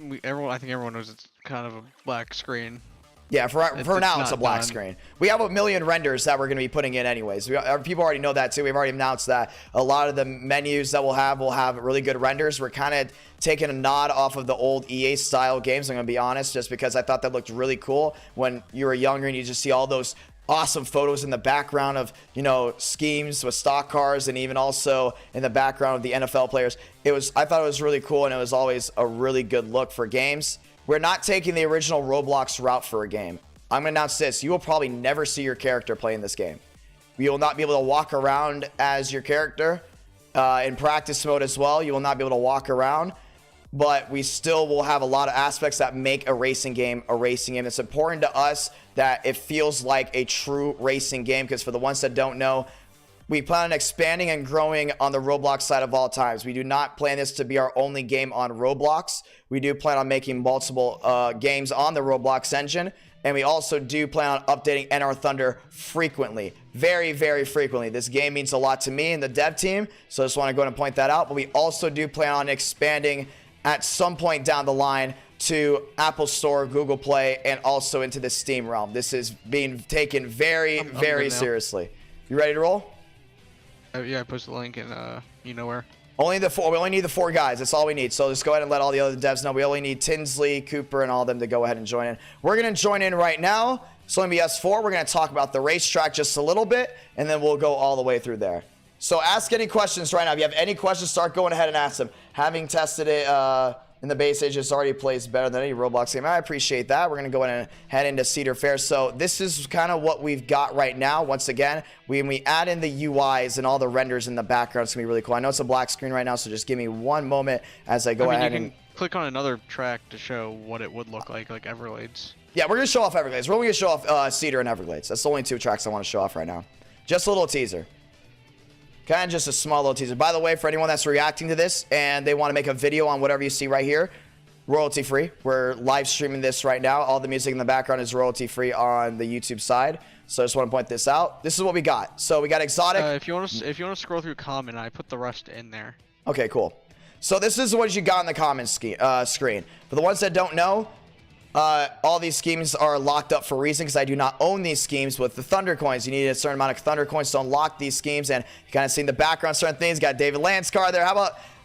Speaker 2: think everyone knows it's kind of a black screen.
Speaker 1: Yeah, for now it's a black screen. We have a million renders that we're going to be putting in anyways. People already know that too. We've already announced that a lot of the menus that we'll have really good renders. We're kind of taking a nod off of the old EA style games, I'm going to be honest, just because I thought that looked really cool when you were younger and you just see all those awesome photos in the background of, you know, schemes with stock cars, and even also in the background of the NFL players. I thought it was really cool, and it was always a really good look for games. We're not taking the original Roblox route for a game. I'm going to announce this. You will probably never see your character play in this game. You will not be able to walk around as your character in practice mode as well. You will not be able to walk around, but we still will have a lot of aspects that make a racing game a racing game. It's important to us that it feels like a true racing game, because for the ones that don't know, we plan on expanding and growing on the Roblox side of all times. We do not plan this to be our only game on Roblox. We do plan on making multiple games on the Roblox engine. And we also do plan on updating NR Thunder frequently. Very, very frequently. This game means a lot to me and the dev team, so I just want to go ahead and point that out. But we also do plan on expanding at some point down the line to Apple Store, Google Play, and also into the Steam realm. This is being taken very, very seriously. You ready to roll?
Speaker 2: Yeah, I posted the link in you know where.
Speaker 1: Only the four. We only need the 4 guys. That's all we need. So just go ahead and let all the other devs know. We only need Tinsley, Cooper, and all of them to go ahead and join in. We're going to join in right now. It's only be us 4. We're going to talk about the racetrack just a little bit, and then we'll go all the way through there. So ask any questions right now. If you have any questions, start going ahead and ask them. Having tested it in the base age, it already plays better than any Roblox game. I appreciate that. We're going to go ahead and head into Cedar Fair. So this is kind of what we've got right now. Once again, when we add in the UIs and all the renders in the background, it's going to be really cool. I know it's a black screen right now, so just give me one moment as I go ahead and
Speaker 2: click on another track to show what it would look like Everglades.
Speaker 1: Yeah, we're going to show off Everglades. We're only going to show off Cedar and Everglades. That's the only 2 tracks I want to show off right now. Just a little teaser. Kind of just a small little teaser. By the way, for anyone that's reacting to this and they want to make a video on whatever you see right here, royalty free. We're live streaming this right now. All the music in the background is royalty free on the YouTube side. So I just want to point this out. This is what we got. So we got exotic.
Speaker 2: If you want to scroll through comment, I put the rest in there.
Speaker 1: Okay, cool. So this is what you got on the comment screen. For the ones that don't know, all these schemes are locked up for a reason, because I do not own these schemes with the Thunder Coins. You need a certain amount of Thunder Coins to unlock these schemes, and you kind of see in the background certain things. Got David Land's car there. How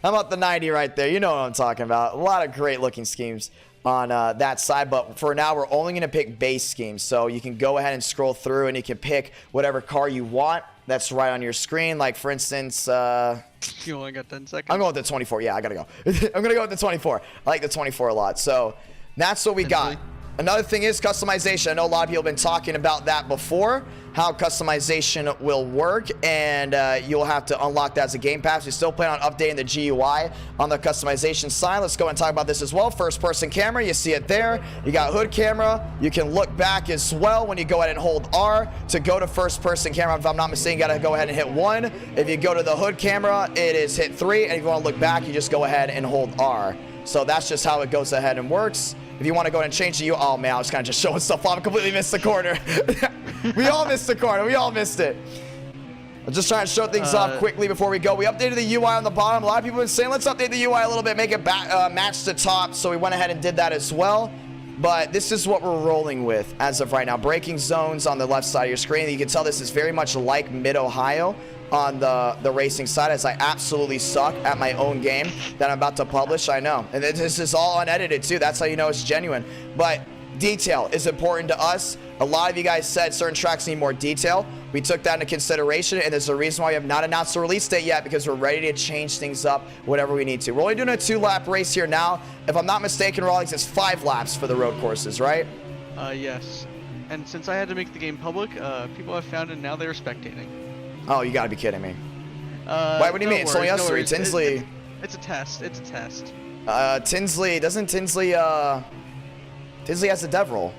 Speaker 1: about the 90 right there? You know what I'm talking about. A lot of great looking schemes on that side, but for now we're only going to pick base schemes. So you can go ahead and scroll through and you can pick whatever car you want that's right on your screen. Like for instance,
Speaker 2: you only got 10 seconds.
Speaker 1: I'm going with the 24. Yeah, I gotta go. I'm gonna go with the 24. I like the 24 a lot. So that's what we got. Another thing is customization. I know a lot of people have been talking about that before, how customization will work, and you'll have to unlock that as a game pass. We still plan on updating the GUI on the customization side. Let's go and talk about this as well. First person camera, you see it there. You got hood camera. You can look back as well when you go ahead and hold R to go to first person camera. If I'm not mistaken, you gotta go ahead and hit 1. If you go to the hood camera, it is hit 3, and if you want to look back, you just go ahead and hold R. So that's just how it goes ahead and works. If you want to go ahead and change the oh man, I was kind of just showing stuff off. I completely missed the corner. We all missed the corner. We all missed it. I'm just trying to show things off quickly before we go. We updated the UI on the bottom. A lot of people have been saying, let's update the UI a little bit, make it match the top. So we went ahead and did that as well. But this is what we're rolling with as of right now. Braking zones on the left side of your screen. You can tell this is very much like Mid-Ohio on the racing side, as I absolutely suck at my own game that I'm about to publish. I know. And this is all unedited too. That's how you know it's genuine. But detail is important to us. A lot of you guys said certain tracks need more detail. We took that into consideration, and there's a reason why we have not announced the release date yet, because we're ready to change things up whatever we need to. We're only doing a 2-lap race here now. If I'm not mistaken, Rawlings, it's 5 laps for the road courses, right?
Speaker 2: Yes. And since I had to make the game public, people have found it, and now they're spectating.
Speaker 1: Oh, you gotta be kidding me. Why, what do you mean? It's only us 3. Tinsley.
Speaker 2: It's a test. It's a test.
Speaker 1: Tinsley, doesn't Tinsley, Tinsley has the dev roll.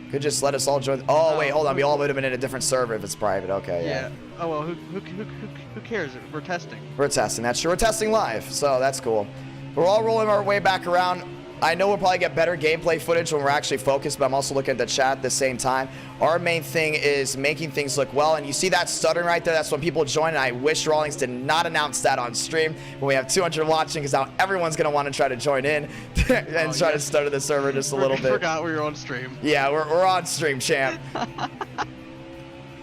Speaker 1: Could just let us all join. Oh, wait, hold on. We all would have been in a different server if it's private. Okay, yeah.
Speaker 2: Oh, well, who cares? We're testing.
Speaker 1: We're testing. That's true. We're testing live, so that's cool. We're all rolling our way back around. I know we'll probably get better gameplay footage when we're actually focused, but I'm also looking at the chat at the same time. Our main thing is making things look well, and you see that stuttering right there? That's when people join, and I wish Rawlings did not announce that on stream when we have 200 watching, because now everyone's going to want to try to join in and try to stutter the server just a little bit.
Speaker 2: I forgot we were on stream.
Speaker 1: Yeah, we're on stream, champ.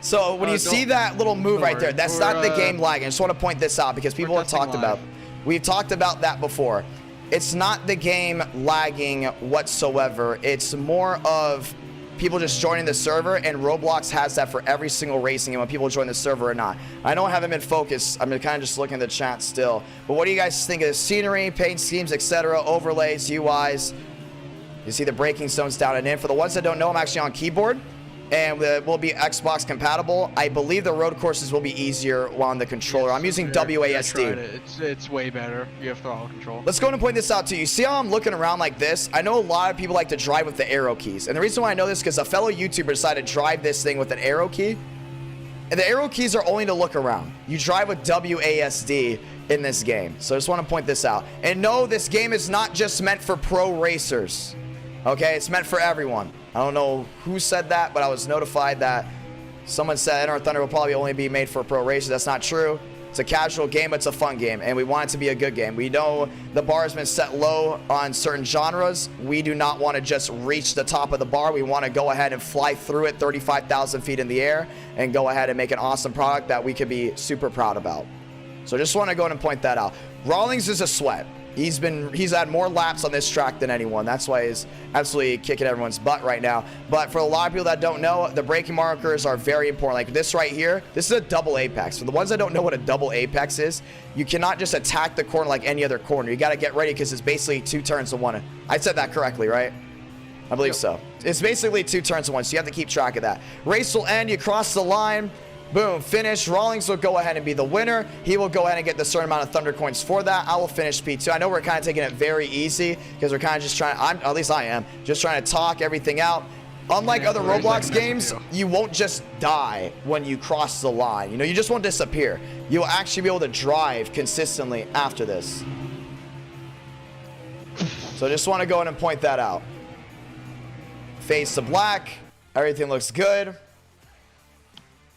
Speaker 1: So when you see that little move right there, that's not the game lagging. I just want to point this out because people have talked about, we've talked about that before. It's not the game lagging whatsoever. It's more of people just joining the server, and Roblox has that for every single racing game when people join the server or not. I know I haven't been focused. I'm kind of just looking at the chat still. But what do you guys think of the scenery, paint schemes, etc., overlays, UIs? You see the braking zones down and in. For the ones that don't know, I'm actually on keyboard, and will be Xbox compatible. I believe the road courses will be easier on the controller. I'm using WASD.
Speaker 2: It's way better. You have throttle control.
Speaker 1: Let's go and point this out to you. You see how I'm looking around like this? I know a lot of people like to drive with the arrow keys. And the reason why I know this is because a fellow YouTuber decided to drive this thing with an arrow key. And the arrow keys are only to look around. You drive with WASD in this game. So I just want to point this out. And no, this game is not just meant for pro racers. Okay, it's meant for everyone. I don't know who said that, but I was notified that someone said NR Thunder will probably only be made for pro racers. That's not true. It's a casual game, but it's a fun game, and we want it to be a good game. We know the bar has been set low on certain genres. We do not want to just reach the top of the bar. We want to go ahead and fly through it 35,000 feet in the air and go ahead and make an awesome product that we could be super proud about. So just want to go ahead and point that out. Rawlings is a sweat. He's had more laps on this track than anyone. That's why he's absolutely kicking everyone's butt right now. But for a lot of people that don't know, the braking markers are very important. Like this right here, this is a double apex. For the ones that don't know what a double apex is, you cannot just attack the corner like any other corner. You got to get ready because it's basically 2 turns to 1. I said that correctly, right? I believe so. It's basically 2 turns to 1, so you have to keep track of that. Race will end. You cross the line. Boom, finish. Rawlings will go ahead and be the winner. He will go ahead and get the certain amount of Thunder Coins for that. I will finish P2. I know we're kind of taking it very easy because we're kind of just trying, at least I am, just trying to talk everything out. Unlike other Roblox games, you won't just die when you cross the line. You know, you just won't disappear. You'll actually be able to drive consistently after this. So I just want to go ahead and point that out. Fades to black. Everything looks good.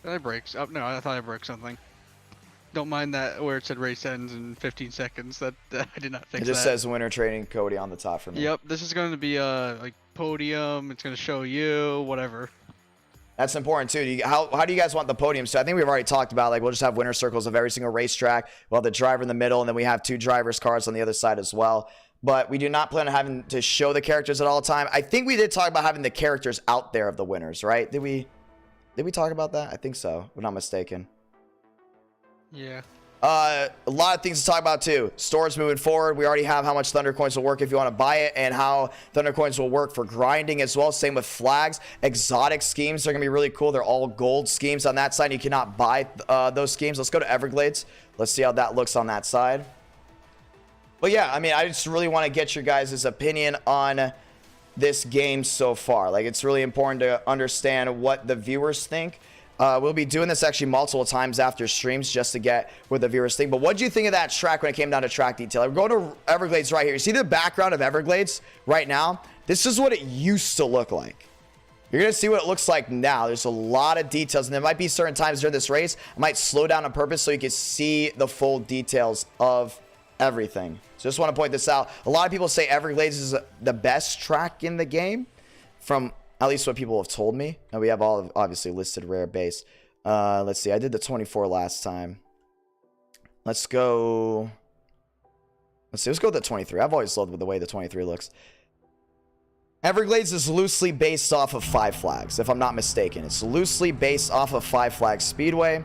Speaker 2: I brakes. Oh, no, I thought I broke something. Don't mind that where it said race ends in 15 seconds. That I did not fix that.
Speaker 1: It just says winner trading Cody on the top for me.
Speaker 2: Yep, this is going to be like podium. It's going to show you whatever. That's
Speaker 1: important too. How do you guys want the podium? So I think we've already talked about, like, we'll just have winner circles of every single racetrack. We'll have the driver in the middle, and then we have 2 drivers' cars on the other side as well. But we do not plan on having to show the characters at all time. I think we did talk about having the characters out there of the winners, right? Did we talk about that? I think so, if I'm not mistaken.
Speaker 2: Yeah.
Speaker 1: A lot of things to talk about too. Stores moving forward. We already have how much Thunder Coins will work if you want to buy it, and how Thunder Coins will work for grinding as well. Same with flags. Exotic schemes are going to be really cool. They're all gold schemes on that side. You cannot buy those schemes. Let's go to Everglades. Let's see how that looks on that side. But yeah, I mean, I just really want to get your guys' opinion on this game so far. Like, it's really important to understand what the viewers think. We'll be doing this actually multiple times after streams just to get what the viewers think. But what do you think of that track when it came down to track detail? We're going to Everglades right here. You see the background of Everglades right now? This is what it used to look like. You're going to see what it looks like now. There's a lot of details, and there might be certain times during this race I might slow down on purpose so you can see the full details of everything. So just want to point this out. A lot of people say Everglades is the best track in the game, from at least what people have told me. And we have all of, obviously, listed rare base. Let's see. I did the 24 last time. Let's go. Let's see. Let's go with the 23. I've always loved the way the 23 looks. Everglades is loosely based off of 5 Flags, if I'm not mistaken. It's loosely based off of 5 Flags Speedway,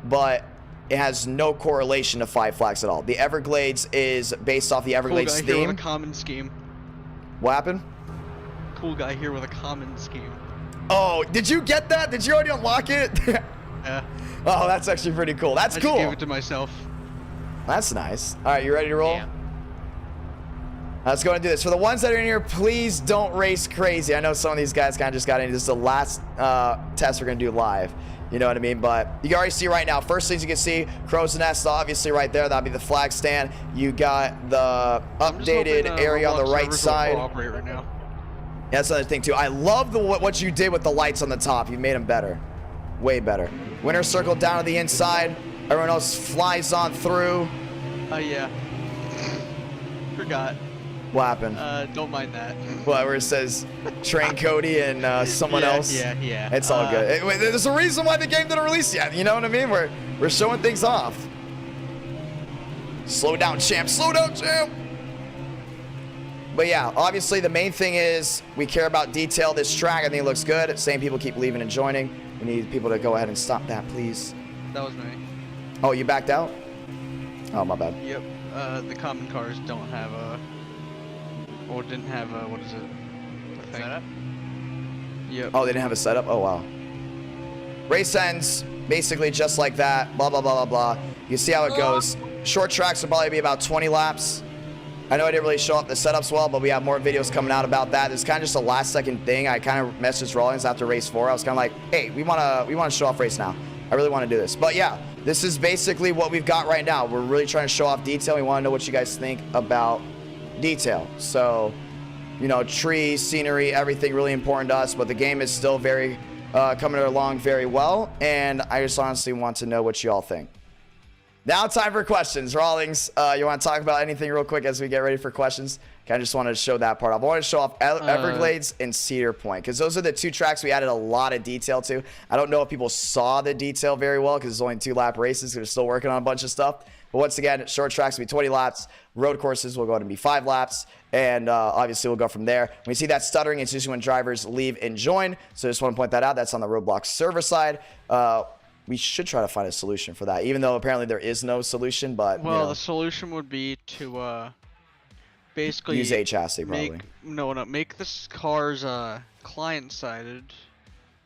Speaker 1: but it has no correlation to 5 Flags at all. The Everglades is based off the Everglades
Speaker 2: cool guy
Speaker 1: theme.
Speaker 2: Here with a common scheme.
Speaker 1: What happened?
Speaker 2: Cool guy here with a common scheme.
Speaker 1: Oh, did you get that? Did you already unlock it?
Speaker 2: Yeah.
Speaker 1: Oh, that's actually pretty cool. That's cool.
Speaker 2: I just gave it to myself.
Speaker 1: That's nice. All right, you ready to roll?
Speaker 4: Yeah.
Speaker 1: Let's go and do this. For the ones that are in here, please don't race crazy. I know some of these guys kind of just got in. This is the last test we're going to do live. You know what I mean? But you can already see right now. First things you can see, Crow's Nest, obviously right there. That'll be the flag stand. You got the updated area on the right side.
Speaker 2: Right now.
Speaker 1: Yeah, that's another thing too. I love what you did with the lights on the top. You made them better. Way better. Winner circle down to the inside. Everyone else flies on through.
Speaker 2: Oh, yeah. Forgot.
Speaker 1: What happened?
Speaker 2: Don't mind that.
Speaker 1: What, where it says train Cody and someone else?
Speaker 2: Yeah.
Speaker 1: It's all good. There's a reason why the game didn't release yet. You know what I mean? We're showing things off. Slow down, champ. Slow down, champ. But yeah, obviously the main thing is we care about detail. This track, I think it looks good. Same people keep leaving and joining. We need people to go ahead and stop that, please.
Speaker 2: That was me.
Speaker 1: Oh, you backed out? Oh, my bad.
Speaker 2: Yep. The common cars don't have a, or didn't have a, what is it? A thing. Setup? Yep.
Speaker 1: Oh, they didn't have a setup? Oh, wow. Race ends basically just like that. Blah, blah, blah, blah, blah. You see how it goes. Short tracks will probably be about 20 laps. I know I didn't really show up the setups well, but we have more videos coming out about that. It's kind of just a last second thing. I kind of messaged Rawlings after race 4. I was kind of like, hey, we want to show off race now. I really want to do this. But yeah, this is basically what we've got right now. We're really trying to show off detail. We want to know what you guys think about detail. So, you know, trees, scenery, everything really important to us, but the game is still very coming along very well. And I just honestly want to know what you all think. Now time for questions. Rawlings, you want to talk about anything real quick as we get ready for questions? I just wanted to show that part off. I wanted to show off Everglades and Cedar Point because those are the 2 tracks we added a lot of detail to. I don't know if people saw the detail very well because it's only 2-lap races. They're still working on a bunch of stuff. But once again, short tracks will be 20 laps. Road courses will go ahead and be 5 laps. And obviously, we'll go from there. When you see that stuttering, it's usually when drivers leave and join. So just want to point that out. That's on the Roblox server side. We should try to find a solution for that, even though apparently there is no solution. But
Speaker 2: well, the solution would be to basically
Speaker 1: use a chassis, probably.
Speaker 2: Make this cars client-sided.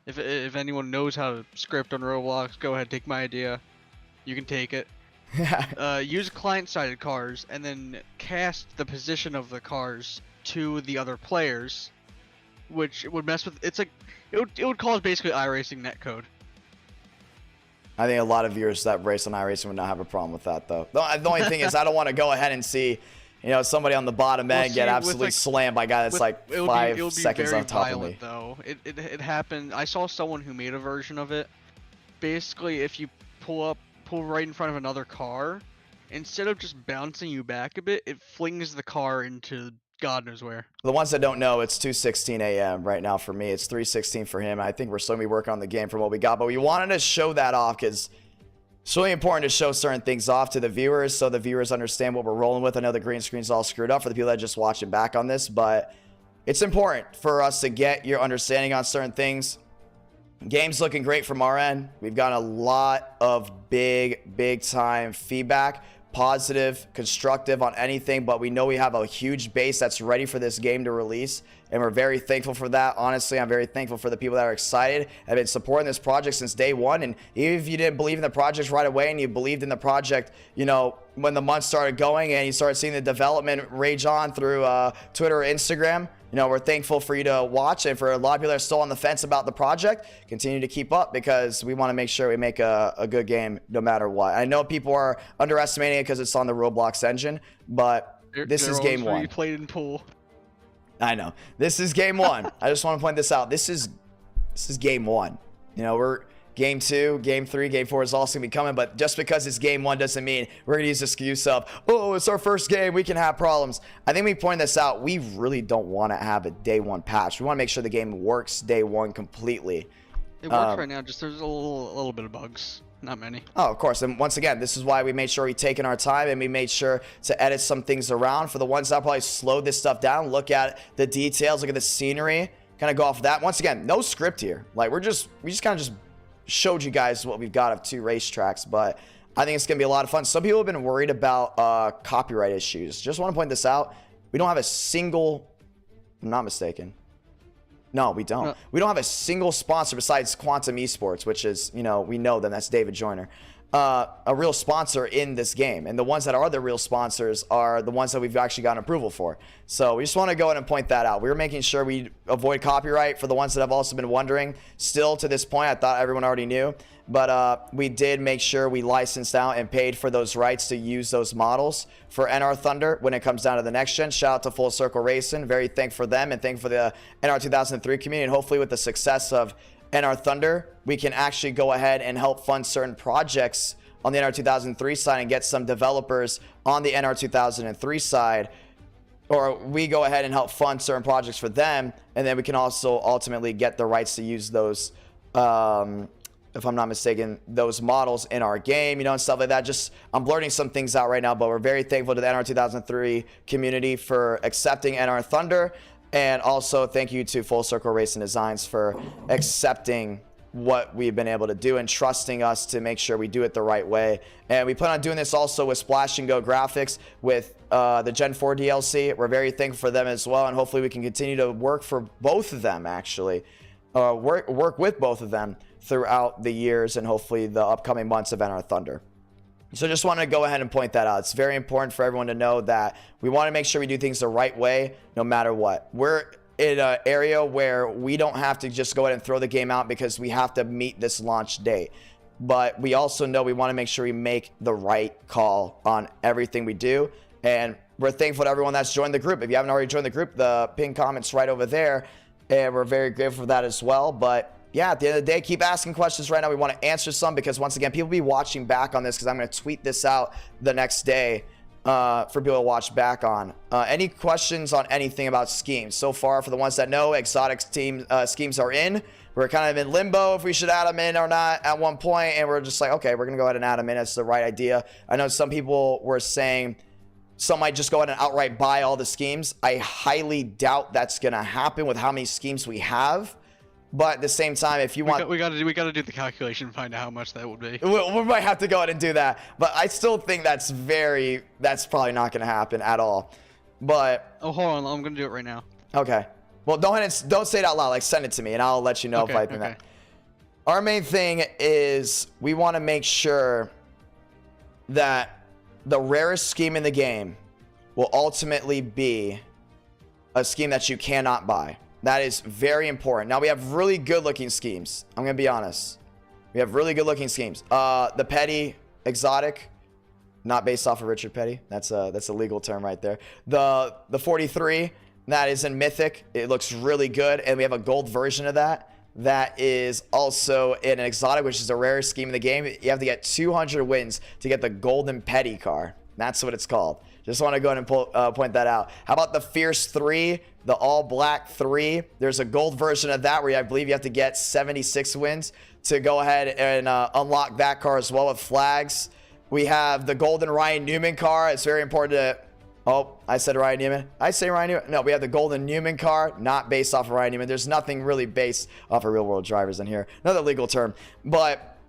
Speaker 2: If anyone knows how to script on Roblox, go ahead, take my idea. You can take it. Use client-sided cars and then cast the position of the cars to the other players, which would mess with. It would cause basically iRacing netcode.
Speaker 1: I think a lot of viewers that race on iRacing would not have a problem with that, though. The only thing is I don't want to go ahead and see, you know, somebody on the bottom end get absolutely slammed by a guy that's like 5 seconds on top of me.
Speaker 2: Though it happened. I saw someone who made a version of it. Basically, if you pull right in front of another car, instead of just bouncing you back a bit, it flings the car into God knows where.
Speaker 1: The ones that don't know, it's 2:16 a.m. right now for me. It's 3:16 for him. I think we're still going to be working on the game from what we got, but we wanted to show that off because it's really important to show certain things off to the viewers so the viewers understand what we're rolling with. I know the green screen's all screwed up for the people that just watching back on this, but it's important for us to get your understanding on certain things. Game's looking great from our end. We've got a lot of big time feedback. Positive, constructive on anything, but we know we have a huge base that's ready for this game to release, and we're very thankful for that. Honestly, I'm very thankful for the people that are excited, have been supporting this project since day one. And even if you didn't believe in the project right away and you believed in the project, you know, when the months started going and you started seeing the development rage on through Twitter or Instagram, you know, we're thankful for you to watch, and for a lot of people that are still on the fence about the project, continue to keep up because we want to make sure we make a good game no matter what. I know people are underestimating it because it's on the Roblox engine, but this is game 1.
Speaker 2: You played in pool.
Speaker 1: I know. This is game 1. I just want to point this out. This is game 1. You know, we're game 2, game 3, game 4 is also going to be coming, but just because it's game 1 doesn't mean we're going to use the excuse of, oh, it's our first game, we can have problems. I think we pointed this out. We really don't want to have a day 1 patch. We want to make sure the game works day 1 completely.
Speaker 2: It works right now, just there's a little bit of bugs. Not many. Oh,
Speaker 1: of course. And once again, this is why we made sure we've taken our time and we made sure to edit some things around. For the ones that probably slow this stuff down, look at the details, look at the scenery, kind of go off of that. Once again, no script here. Like we just kind of just showed you guys what we've got of 2 racetracks, but I think it's going to be a lot of fun. Some people have been worried about copyright issues. Just want to point this out. We don't have a single, I'm not mistaken. No, we don't. No. We don't have a single sponsor besides Quantum Esports, which is, you know, we know them. That's David Joyner. A real sponsor in this game. And the ones that are the real sponsors are the ones that we've actually gotten approval for. So we just want to go ahead and point that out. We were making sure we avoid copyright for the ones that have also been wondering. Still to this point, I thought everyone already knew. But we did make sure we licensed out and paid for those rights to use those models for NR Thunder when it comes down to the next gen. Shout out to Full Circle Racing. Very thankful for them and thankful for the NR 2003 community. And hopefully with the success of NR Thunder, we can actually go ahead and help fund certain projects on the NR 2003 side and get some developers on the NR 2003 side, or we go ahead and help fund certain projects for them, and then we can also ultimately get the rights to use those if I'm not mistaken, those models in our game, and stuff like that. Just, I'm blurting some things out right now, but we're very thankful to the NR 2003 community for accepting NR Thunder. And also thank you to Full Circle Racing Designs for accepting what we've been able to do and trusting us to make sure we do it the right way. And we plan on doing this also with Splash and Go Graphics with the Gen 4 DLC. We're very thankful for them as well, and hopefully we can continue to work for both of them, actually. Work with both of them throughout the years and hopefully the upcoming months of NR Thunder. So just want to go ahead and point that out. It's very important for everyone to know that we want to make sure we do things the right way no matter what. We're in an area where we don't have to just go ahead and throw the game out because we have to meet this launch date. But we also know we want to make sure we make the right call on everything we do. And we're thankful to everyone that's joined the group. If you haven't already joined the group, the pinned comment's right over there. And we're very grateful for that as well. But yeah, at the end of the day, keep asking questions right now. We want to answer some because, once again, people will be watching back on this because I'm going to tweet this out the next day for people to watch back on. Any questions on anything about schemes? So far, for the ones that know, exotic schemes are in. We're kind of in limbo if we should add them in or not at one point, and we're just like, okay, we're going to go ahead and add them in. That's the right idea. I know some people were saying some might just go ahead and outright buy all the schemes. I highly doubt that's going to happen with how many schemes we have. But at the same time, if you want,
Speaker 2: we got to do the calculation and find out how much that would be.
Speaker 1: We might have to go ahead and do that. But I still think that's probably not going to happen at all. But
Speaker 2: oh, hold on, I'm going to do it right now.
Speaker 1: Okay. Well, don't say it out loud. Like, send it to me, and I'll let you know if I think that. Our main thing is we want to make sure that the rarest scheme in the game will ultimately be a scheme that you cannot buy. That is very important. Now, we have really good-looking schemes. I'm going to be honest. We have really good-looking schemes. The Petty Exotic, not based off of Richard Petty. That's a legal term right there. The 43, that is in Mythic. It looks really good, and we have a gold version of that. That is also in an Exotic, which is the rarest scheme in the game. You have to get 200 wins to get the Golden Petty car. That's what it's called. Just want to go ahead and point that out. How about the Fierce 3, the all-black 3? There's a gold version of that where I believe you have to get 76 wins to go ahead and unlock that car as well with flags. We have the Golden Ryan Newman car. It's very important to... Oh, I said Ryan Newman. I say Ryan Newman. No, we have the Golden Newman car, not based off of Ryan Newman. There's nothing really based off of real-world drivers in here. Another legal term. But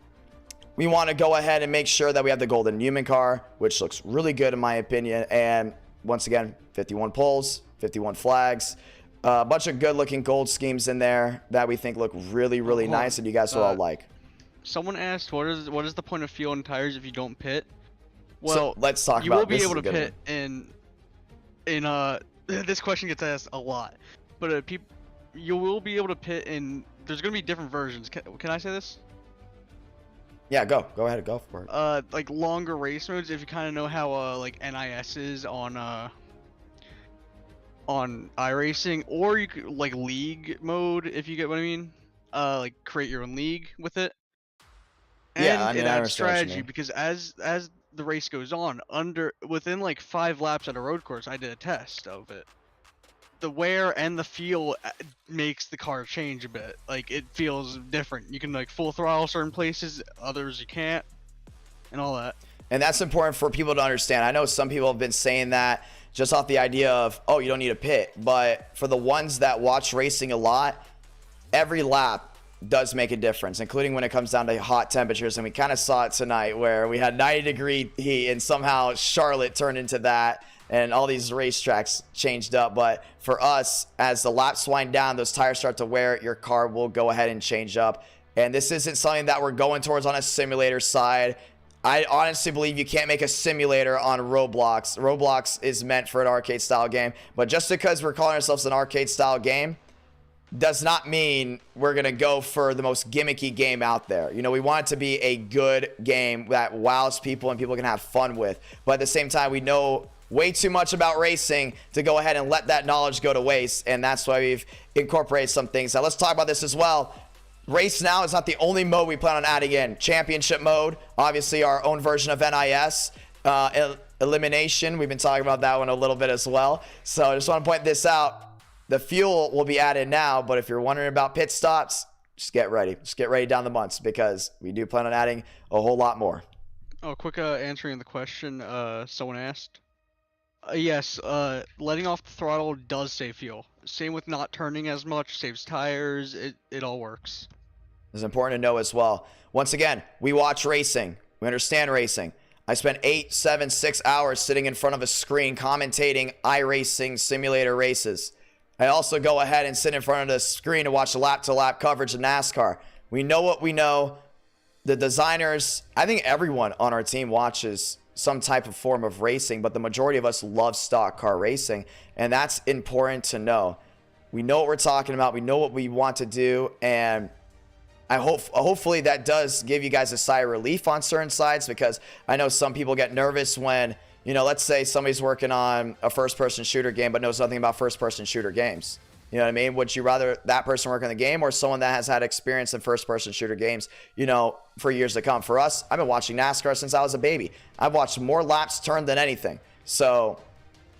Speaker 1: we want to go ahead and make sure that we have the Golden Newman car, which looks really good in my opinion. And once again, 51 poles, 51 flags, a bunch of good-looking gold schemes in there that we think look really, really nice, and you guys will all like.
Speaker 2: Someone asked, what is the point of fuel and tires if you don't pit? Well,
Speaker 1: so let's talk about.
Speaker 2: You will be able to pit in this question gets asked a lot, but you will be able to pit in. There's gonna be different versions. Can I say this?
Speaker 1: Yeah, go ahead, go for it.
Speaker 2: Like longer race modes, if you kind of know how like NIS is on iRacing, or you could like league mode, if you get what I mean. Like create your own league with it. And
Speaker 1: yeah, I mean,
Speaker 2: it adds strategy because as the race goes on, within like 5 laps at a road course, I did a test of it. The wear and the feel makes the car change a bit. Like, it feels different. You can like full throttle certain places, others you can't, and all that.
Speaker 1: And that's important for people to understand. I know some people have been saying that just off the idea of, oh, you don't need a pit. But for the ones that watch racing a lot, every lap does make a difference, including when it comes down to hot temperatures. And we kind of saw it tonight where we had 90-degree heat and somehow Charlotte turned into that and all these racetracks changed up. But for us, as the laps wind down, those tires start to wear, your car will go ahead and change up. And this isn't something that we're going towards on a simulator side. I honestly believe you can't make a simulator on Roblox. Roblox is meant for an arcade style game, but just because we're calling ourselves an arcade style game does not mean we're going to go for the most gimmicky game out there. You know, we want it to be a good game that wows people and people can have fun with. But at the same time, we know way too much about racing to go ahead and let that knowledge go to waste. And that's why we've incorporated some things. Now, let's talk about this as well. Race Now is not the only mode we plan on adding in. Championship mode, obviously our own version of NIS. Elimination, we've been talking about that one a little bit as well. So I just want to point this out. The fuel will be added now, but if you're wondering about pit stops, just get ready. Just get ready down the months because we do plan on adding a whole lot more.
Speaker 2: Oh, quick answering the question someone asked. Yes, letting off the throttle does save fuel. Same with not turning as much, saves tires, it all works.
Speaker 1: It's important to know as well. Once again, we watch racing. We understand racing. I spent 8, 7, 6 hours sitting in front of a screen commentating iRacing simulator races. I also go ahead and sit in front of the screen to watch the lap-to-lap coverage of NASCAR. We know what we know. The designers, I think everyone on our team watches some type of form of racing, but the majority of us love stock car racing, and that's important to know. We know what we're talking about. We know what we want to do, and hopefully that does give you guys a sigh of relief on certain sides, because I know some people get nervous when, you know, let's say somebody's working on a first-person shooter game but knows nothing about first-person shooter games. You know what I mean? Would you rather that person work on the game or someone that has had experience in first-person shooter games, you know, for years to come? For us, I've been watching NASCAR since I was a baby. I've watched more laps turned than anything. So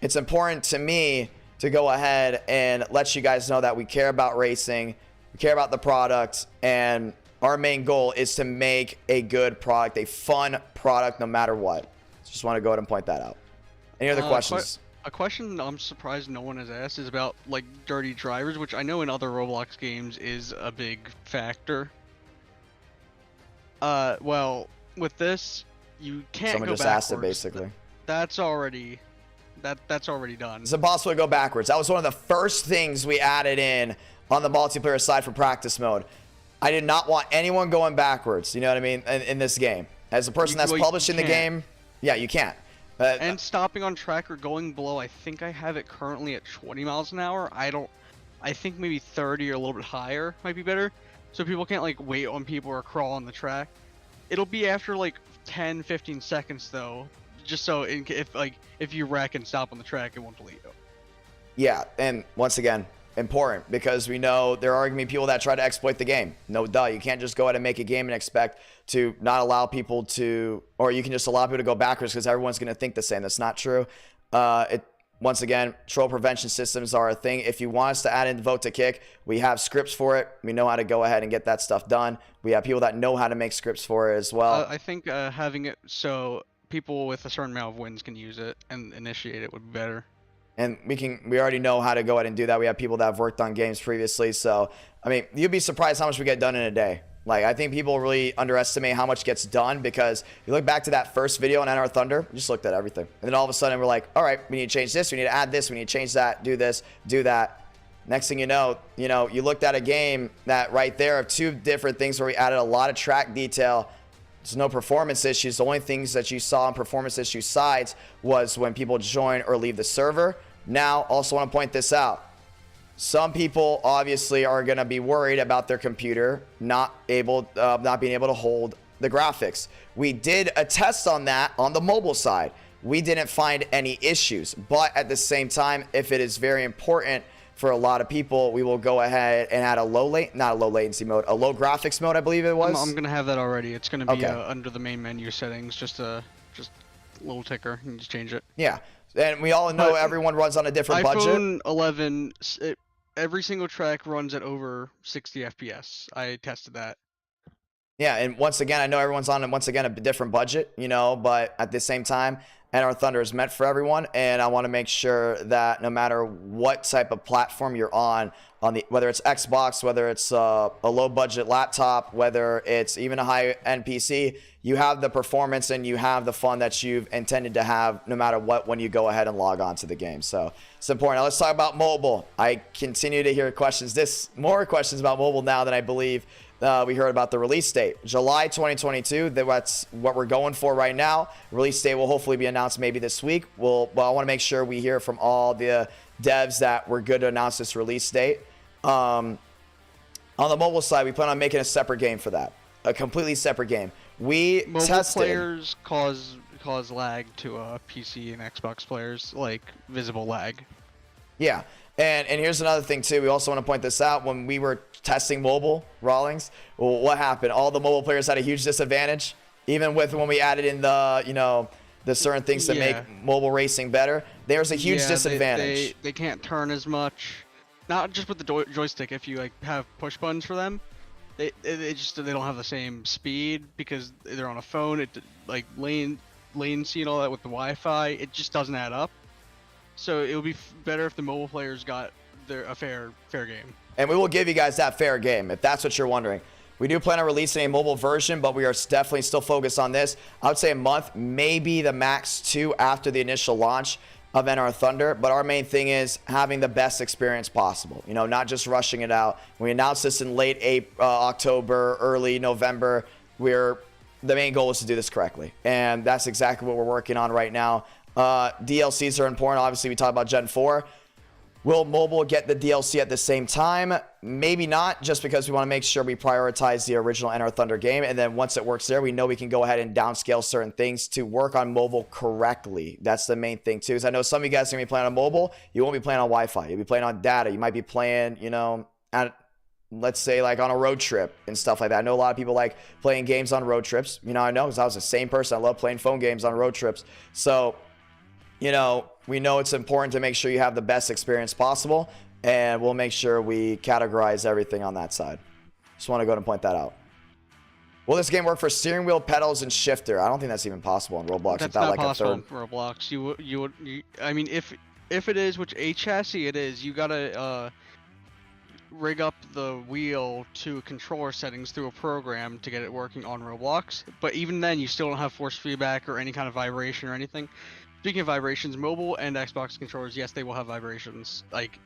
Speaker 1: it's important to me to go ahead and let you guys know that we care about racing, we care about the product, and our main goal is to make a good product, a fun product, no matter what. Just want to go ahead and point that out. Any other questions?
Speaker 2: A question I'm surprised no one has asked is about, like, dirty drivers, which I know in other Roblox games is a big factor. Well, with this, you can't
Speaker 1: Someone
Speaker 2: go
Speaker 1: just
Speaker 2: backwards.
Speaker 1: asked it, basically.
Speaker 2: That's already done.
Speaker 1: It's impossible to go backwards. That was one of the first things we added in on the multiplayer side for practice mode. I did not want anyone going backwards, you know what I mean, in this game. As a person that's publishing the game, yeah, you can't.
Speaker 2: And stopping on track or going below, I think I have it currently at 20 miles an hour. I think maybe 30 or a little bit higher might be better. So people can't, like, wait on people or crawl on the track. It'll be after, like, 10, 15 seconds, though. Just so if you wreck and stop on the track, it won't delete you.
Speaker 1: Yeah, and once again, important, because we know there are going to be people that try to exploit the game. No duh, you can't just go ahead and make a game and expect to not allow people to, or you can just allow people to go backwards because everyone's going to think the same. That's not true. Once again, troll prevention systems are a thing. If you want us to add in vote to kick, we have scripts for it. We know how to go ahead and get that stuff done. We have people that know how to make scripts for it as well.
Speaker 2: I think having it so people with a certain amount of wins can use it and initiate it would be better.
Speaker 1: And we already know how to go ahead and do that. We have people that have worked on games previously. So, I mean, you'd be surprised how much we get done in a day. Like, I think people really underestimate how much gets done, because you look back to that first video on NR Thunder, we just looked at everything. And then all of a sudden we're like, all right, we need to change this. We need to add this. We need to change that, do this, do that. Next thing you know, you looked at a game that right there of 2 different things where we added a lot of track detail. There's no performance issues. The only things that you saw on performance issue sides was when people join or leave the server. Now, also want to point this out. Some people obviously are going to be worried about their computer not being able to hold the graphics. We did a test on that on the mobile side. We didn't find any issues, but at the same time, if it is very important for a lot of people, we will go ahead and add a low latency mode, a low graphics mode, I believe it was.
Speaker 2: I'm gonna have that already. It's gonna be under the main menu settings, just a little ticker. You can just change it.
Speaker 1: Yeah, and we all know everyone runs on a different budget.
Speaker 2: iPhone 11, every single track runs at over 60 FPS. I tested that.
Speaker 1: Yeah, and once again, I know everyone's on, once again, a different budget, but at the same time, NR Thunder is meant for everyone, and I want to make sure that no matter what type of platform you're on whether it's Xbox, whether it's a low-budget laptop, whether it's even a high-end PC, you have the performance and you have the fun that you've intended to have no matter what when you go ahead and log on to the game. So it's important. Now let's talk about mobile. I continue to hear more questions about mobile now than I believe we heard about the release date. July 2022, that's what we're going for right now. Release date will hopefully be announced maybe this week. I want to make sure we hear from all the devs that we're good to announce this release date. On the mobile side, we plan on making a separate game for that. A completely separate game.
Speaker 2: Mobile players cause lag to PC and Xbox players, like visible lag.
Speaker 1: Yeah. And here's another thing too. We also want to point this out. When we were testing mobile, Rawlings, what happened? All the mobile players had a huge disadvantage. Even when we added in the certain things to make mobile racing better, there's a huge disadvantage.
Speaker 2: They can't turn as much. Not just with the joystick. If you have push buttons for them, they don't have the same speed because they're on a phone. It like latency and all that with the Wi-Fi. It just doesn't add up. So it would be better if the mobile players got a fair game.
Speaker 1: And we will give you guys that fair game if that's what you're wondering. We do plan on releasing a mobile version, but we are definitely still focused on this. I would say a month, maybe the max 2 after the initial launch of NR Thunder. But our main thing is having the best experience possible. You know, not just rushing it out. We announced this in late October, early November. The main goal is to do this correctly. And that's exactly what we're working on right now. DLCs are important. Obviously, we talked about Gen 4. Will mobile get the DLC at the same time? Maybe not, just because we want to make sure we prioritize the original NR Thunder game. And then once it works there, we know we can go ahead and downscale certain things to work on mobile correctly. That's the main thing, too. Because I know some of you guys are going to be playing on mobile. You won't be playing on Wi-Fi. You'll be playing on data. You might be playing, you know, let's say like on a road trip and stuff like that. I know a lot of people like playing games on road trips. You know, I know because I was the same person. I love playing phone games on road trips. So, you know, we know it's important to make sure you have the best experience possible, and we'll make sure we categorize everything on that side. Just want to go ahead and point that out. Will this game work for steering wheel, pedals, and shifter? I don't think that's even possible in Roblox.
Speaker 2: That's
Speaker 1: without
Speaker 2: not
Speaker 1: like
Speaker 2: possible
Speaker 1: a third.
Speaker 2: in Roblox. I mean, if it is, which a chassis it is, you gotta rig up the wheel to controller settings through a program to get it working on Roblox. But even then, you still don't have force feedback or any kind of vibration or anything. Speaking of vibrations, mobile and Xbox controllers, yes, they will have vibrations. Like,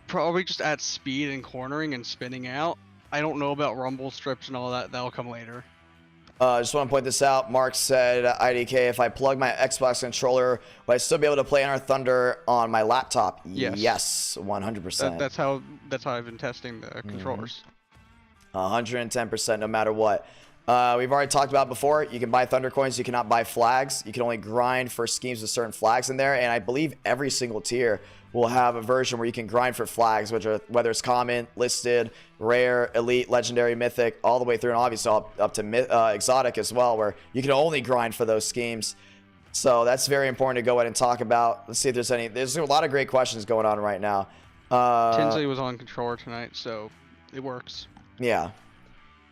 Speaker 2: probably just at speed and cornering and spinning out. I don't know about rumble strips and all that. That'll come later.
Speaker 1: I just want to point this out. Mark said, IDK, if I plug my Xbox controller, will I still be able to play NR Thunder on my laptop?
Speaker 2: Yes.
Speaker 1: Yes, 100%.
Speaker 2: That's how I've been testing the controllers.
Speaker 1: 110%, no matter what. We've already talked about before, you can buy Thunder Coins, you cannot buy flags. You can only grind for schemes with certain flags in there, and I believe every single tier will have a version where you can grind for flags, which are whether it's common, listed, rare, elite, legendary, mythic, all the way through, and obviously up to exotic as well, where you can only grind for those schemes. So that's very important to go ahead and talk about. Let's see if there's a lot of great questions going on right now.
Speaker 2: Tinsley was on controller tonight, so it works.
Speaker 1: Yeah.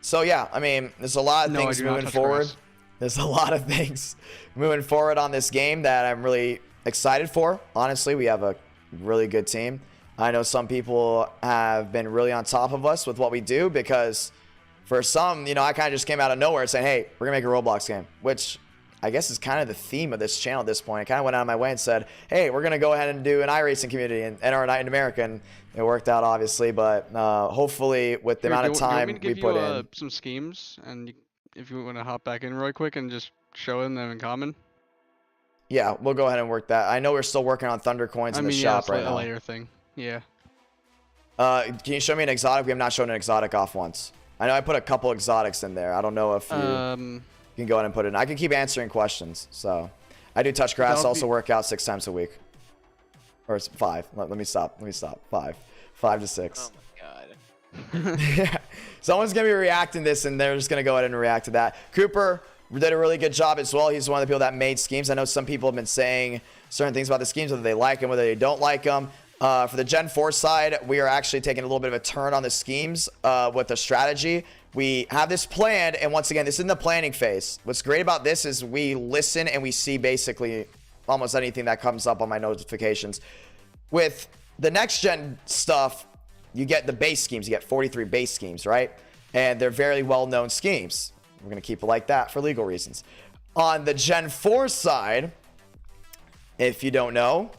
Speaker 1: So yeah, I mean, there's a lot of things moving forward. There's a lot of things moving forward on this game that I'm really excited for. Honestly, we have a really good team. I know some people have been really on top of us with what we do because for some, you know, I kind of just came out of nowhere saying, hey, we're gonna make a Roblox game, which I guess is kind of the theme of this channel at this point. I kind of went out of my way and said, hey, we're going to go ahead and do an iRacing community and NR Night in America, and it worked out, obviously, but hopefully with the amount of time we put in.
Speaker 2: Some schemes, and if you want to hop back in really quick and just show them in common.
Speaker 1: Yeah, we'll go ahead and work that. I know we're still working on Thunder Coins in the shop right now.
Speaker 2: A later thing. Yeah.
Speaker 1: Can you show me an exotic? We have not shown an exotic off once. I know I put a couple exotics in there. I don't know if you can go ahead and put it in. I can keep answering questions. So I do touch grass, also work out 6 times a week. Or 5. Let me stop. 5 to 6.
Speaker 4: Oh my god.
Speaker 1: Yeah. Someone's going to be reacting to this, and they're just going to go ahead and react to that. Cooper did a really good job as well. He's one of the people that made schemes. I know some people have been saying certain things about the schemes, whether they like them, whether they don't like them. For the Gen 4 side, we are actually taking a little bit of a turn on the schemes with the strategy. We have this planned, and once again, this is in the planning phase. What's great about this is we listen and we see basically almost anything that comes up on my notifications. With the next gen stuff, you get the base schemes. You get 43 base schemes, right? And they're very well-known schemes. We're going to keep it like that for legal reasons. On the Gen 4 side, if you don't know,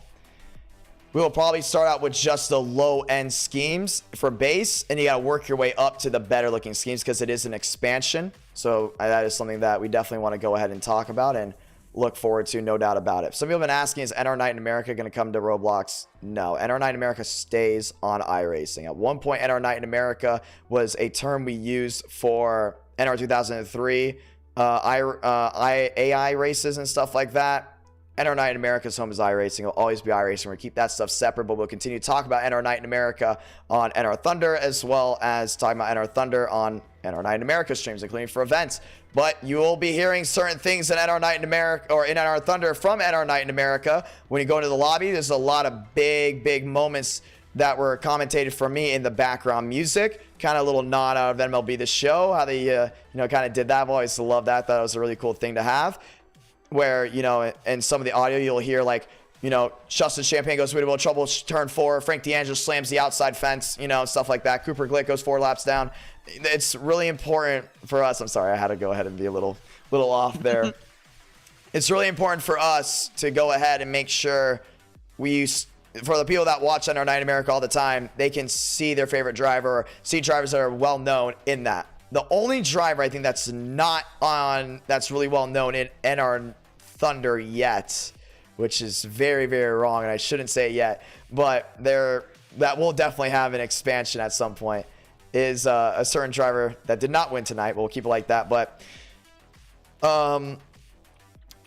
Speaker 1: we will probably start out with just the low-end schemes for base, and you got to work your way up to the better-looking schemes because it is an expansion. So that is something that we definitely want to go ahead and talk about and look forward to, no doubt about it. Some people have been asking, is NR Night in America going to come to Roblox? No. NR Night in America stays on iRacing. At one point, NR Night in America was a term we used for NR 2003, AI races and stuff like that. NR Night in America's home is iRacing. It'll always be iRacing. We'll keep that stuff separate, but we'll continue to talk about NR Night in America on NR Thunder, as well as talking about NR Thunder on NR Night in America streams, including for events. But you will be hearing certain things in NR Night in America, or in NR Thunder from NR Night in America. When you go into the lobby, there's a lot of big moments that were commentated for me in the background music. Kind of a little nod out of MLB The Show, how they, kind of did that. I've always loved that. Thought it was a really cool thing to have. Where, in some of the audio, you'll hear like, Justin Champagne goes into trouble, turn 4. Frank D'Angelo slams the outside fence, stuff like that. Cooper Glick goes 4 laps down. It's really important for us. I'm sorry, I had to go ahead and be a little off there. It's really important for us to go ahead and make sure for the people that watch NR Night in America all the time, they can see their favorite driver, or see drivers that are well known in that. The only driver I think that's really well known in NR Thunder yet, which is very, very wrong, and I shouldn't say it yet, but that will definitely have an expansion at some point, is a certain driver that did not win tonight. We'll keep it like that, but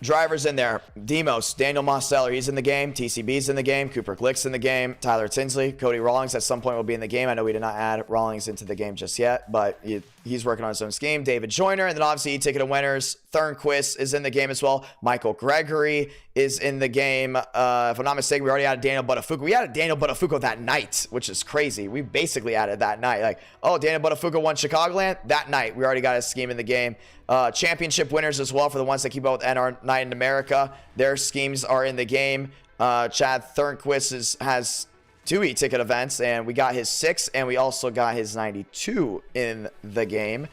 Speaker 1: drivers in there. Demos, Daniel Mosteller, he's in the game. TCB's in the game. Cooper Glick's in the game. Tyler Tinsley, Cody Rawlings at some point will be in the game. I know we did not add Rawlings into the game just yet, but he's working on his own scheme. David Joyner, and then obviously eTicket winners. Thornquist is in the game as well. Michael Gregory is in the game. If I'm not mistaken, we already added Daniel Buttafuoco. We added Daniel Buttafuoco that night, which is crazy. We basically added that night. Like, Daniel Buttafuoco won Chicagoland that night. We already got his scheme in the game. Championship winners as well, for the ones that keep up with NR Night in America. Their schemes are in the game. Chad Thornquist has 2 eTicket events, and we got his 6, and we also got his 92 in the game.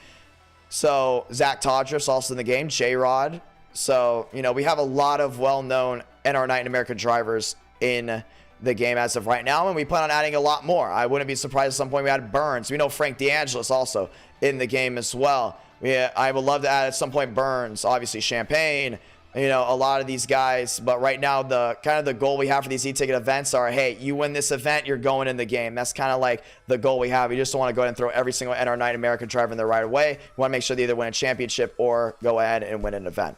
Speaker 1: So Zach Todros also in the game. J-Rod. So, we have a lot of well-known NR Night in America drivers in the game as of right now, and we plan on adding a lot more. I wouldn't be surprised at some point we add Burns. We know Frank D'Angelo's also in the game as well. I would love to add at some point Burns, obviously Champagne, a lot of these guys. But right now, the goal we have for these e-ticket events are, hey, you win this event, you're going in the game. That's kind of like the goal we have. We just don't want to go ahead and throw every single NR Night American driver in there right away. We want to make sure they either win a championship or go ahead and win an event.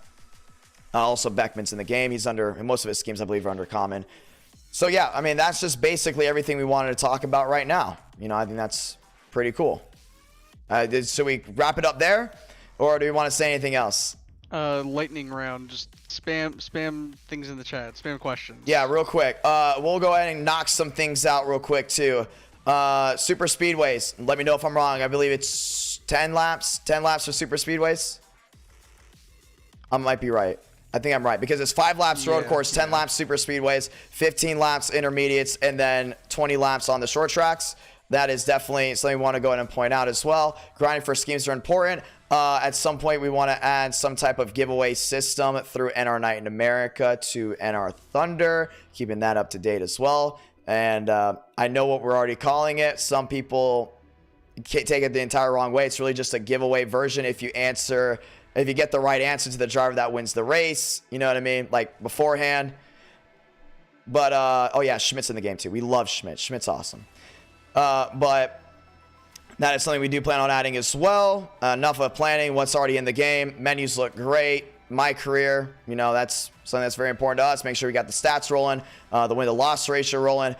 Speaker 1: Also, Beckman's in the game. He's in most of his schemes, I believe, are under common. So yeah, that's just basically everything we wanted to talk about right now. I think that's pretty cool. Should we wrap it up there, or do we want to say anything else?
Speaker 2: Lightning round. Just spam things in the chat. Spam questions.
Speaker 1: Yeah, real quick. We'll go ahead and knock some things out real quick too. Super speedways. Let me know if I'm wrong. I believe it's 10 laps. 10 laps for super speedways. I might be right. I think I'm right, because it's 5 laps road course, 10 laps super speedways, 15 laps intermediates, and then 20 laps on the short tracks. That is definitely something we want to go ahead and point out as well. Grinding for schemes are important. At some point, we want to add some type of giveaway system through NR Night in America to NR Thunder, keeping that up to date as well. And I know what we're already calling it. Some people take it the entire wrong way. It's really just a giveaway version. If you get the right answer to the driver that wins the race, you know what I mean? Like beforehand. But, oh yeah, Schmidt's in the game too. We love Schmidt. Schmidt's awesome. But that is something we do plan on adding as well. Enough of planning what's already in the game. Menus look great. My career, that's something that's very important to us. Make sure we got the stats rolling, the win-to-loss ratio rolling.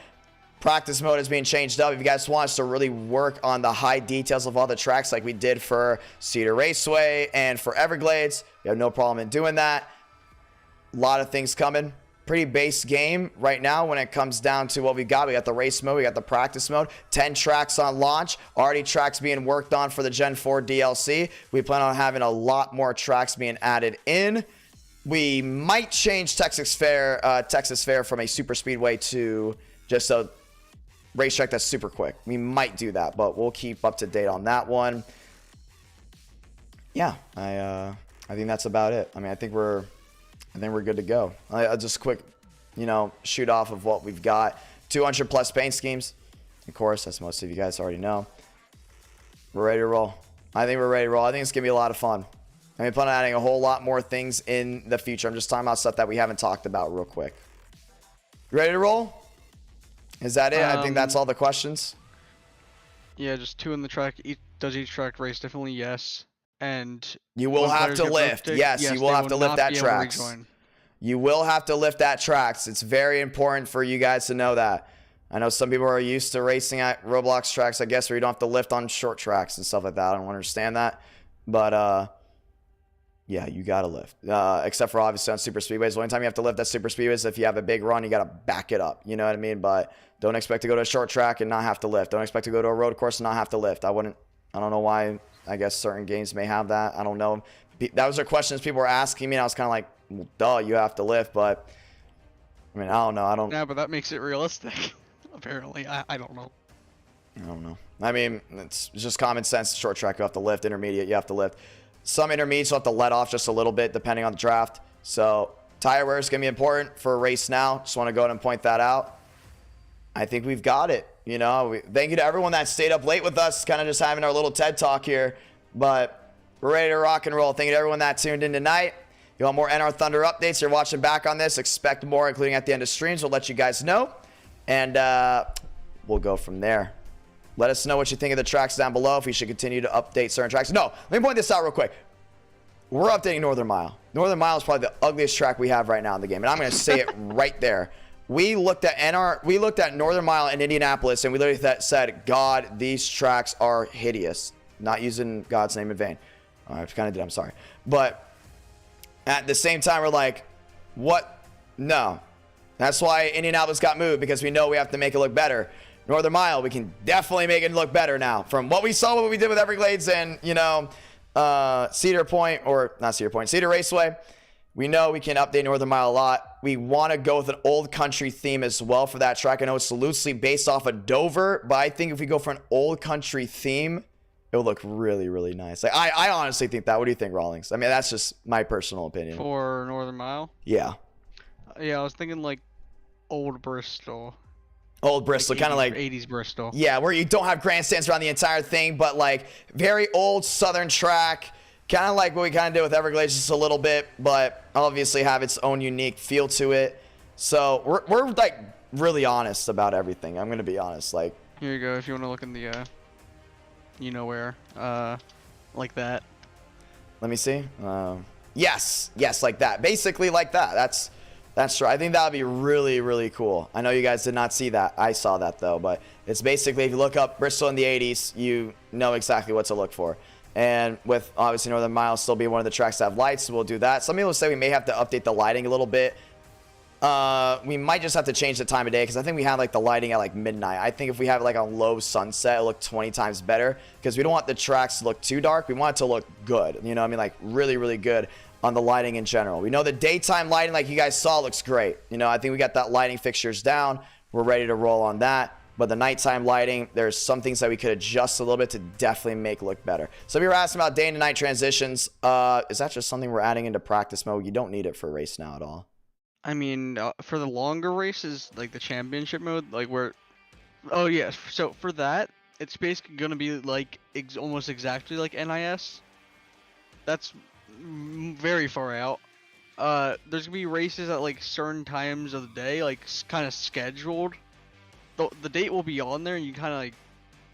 Speaker 1: Practice mode is being changed up. If you guys want us to really work on the high details of all the tracks like we did for Cedar Raceway and for Everglades, we have no problem in doing that. A lot of things coming. Pretty base game right now when it comes down to what we got. We got the race mode, we got the practice mode, 10 tracks on launch, already tracks being worked on for the Gen 4 DLC. We plan on having a lot more tracks being added in. We might change Texas Fair from a super speedway to just a racetrack that's super quick. We might do that, but we'll keep up to date on that one. Yeah, I think that's about it. I think we're good to go. I'll just quick, shoot off of what we've got. 200 plus paint schemes. Of course, as most of you guys already know. We're ready to roll. I think we're ready to roll. I think it's going to be a lot of fun. I plan on adding a whole lot more things in the future. I'm just talking about stuff that we haven't talked about real quick. Ready to roll? Is that it? I think that's all the questions.
Speaker 2: Yeah, just 2 in the track. Does each track race? Definitely yes. And
Speaker 1: you will have to lift. Yes, you will have to lift that tracks. You will have to lift that tracks. It's very important for you guys to know that. I know some people are used to racing at Roblox tracks, I guess, where you don't have to lift on short tracks and stuff like that. I don't understand that. But yeah, you gotta lift. Except for obviously on super speedways. The only time you have to lift at super speedways is if you have a big run, you gotta back it up. You know what I mean? But don't expect to go to a short track and not have to lift. Don't expect to go to a road course and not have to lift. I don't know why. I guess certain games may have that. I don't know. Those are questions people were asking me, and I was kind of like, well, duh, you have to lift. But I mean, I don't know.
Speaker 2: Yeah, but that makes it realistic. Apparently, I don't know.
Speaker 1: I don't know. I mean, it's just common sense. Short track, you have to lift. Intermediate, you have to lift. Some intermediates will have to let off just a little bit depending on the draft. So tire wear is going to be important for a race now. Just want to go ahead and point that out. I think we've got it. You know, thank you to everyone that stayed up late with us, kind of just having our little TED talk here. But we're ready to rock and roll. Thank you to everyone that tuned in tonight. You want more NR Thunder updates? You're watching back on this. Expect more, including at the end of streams. We'll let you guys know. And we'll go from there. Let us know what you think of the tracks down below, if we should continue to update certain tracks. No, let me point this out real quick. We're updating Northern Mile. Northern Mile is probably the ugliest track we have right now in the game. And I'm going to say it right there. We looked at Northern Mile in Indianapolis, and we literally said, God, these tracks are hideous. Not using God's name in vain. I kind of did, I'm sorry. But at the same time, we're like, what? No. That's why Indianapolis got moved, because we know we have to make it look better. Northern Mile, we can definitely make it look better now. From what we saw, what we did with Everglades and, you know, Cedar Raceway, we know we can update Northern Mile a lot. We want to go with an old country theme as well for that track. I know it's loosely based off of Dover, but I think if we go for an old country theme, it'll look really, really nice. Like, I honestly think that. What do you think, Rawlings? I mean, that's just my personal opinion.
Speaker 2: For Northern Mile?
Speaker 1: Yeah.
Speaker 2: Yeah, I was thinking like old Bristol.
Speaker 1: Old Bristol,
Speaker 2: like
Speaker 1: kind of like
Speaker 2: 80s Bristol.
Speaker 1: Yeah, where you don't have grandstands around the entire thing, but like very old southern track, kind of like what we kind of did with Everglades just a little bit, but obviously have its own unique feel to it. So we're like really honest about everything. I'm gonna be honest. Like,
Speaker 2: here you go. If you want to look in the, you know where, like that.
Speaker 1: Let me see. Yes, like that. Basically like that. That's true. I think that would be really, really cool. I know you guys did not see that. I saw that, though. But it's basically, if you look up Bristol in the 80s, you know exactly what to look for. And with, obviously, Northern Mile still being one of the tracks that have lights, so we'll do that. Some people say we may have to update the lighting a little bit. We might just have to change the time of day, because I think we have, like, the lighting at, like, midnight. I think if we have, like, a low sunset, it'll look 20 times better, because we don't want the tracks to look too dark. We want it to look good. You know what I mean? Like, really, really good on the lighting in general. We know the daytime lighting, like you guys saw, looks great. You know, I think we got that lighting fixtures down. We're ready to roll on that. But the nighttime lighting, there's some things that we could adjust a little bit to definitely make look better. So if you were asking about day and night transitions, is that just something we're adding into practice mode? You don't need it for a race now at all.
Speaker 2: I mean, for the longer races, like the championship mode, like where, oh yeah, so for that, it's basically gonna be like almost exactly like NIS. That's very far out. There's gonna be races at like certain times of the day, like kind of scheduled. The date will be on there, and you kind of like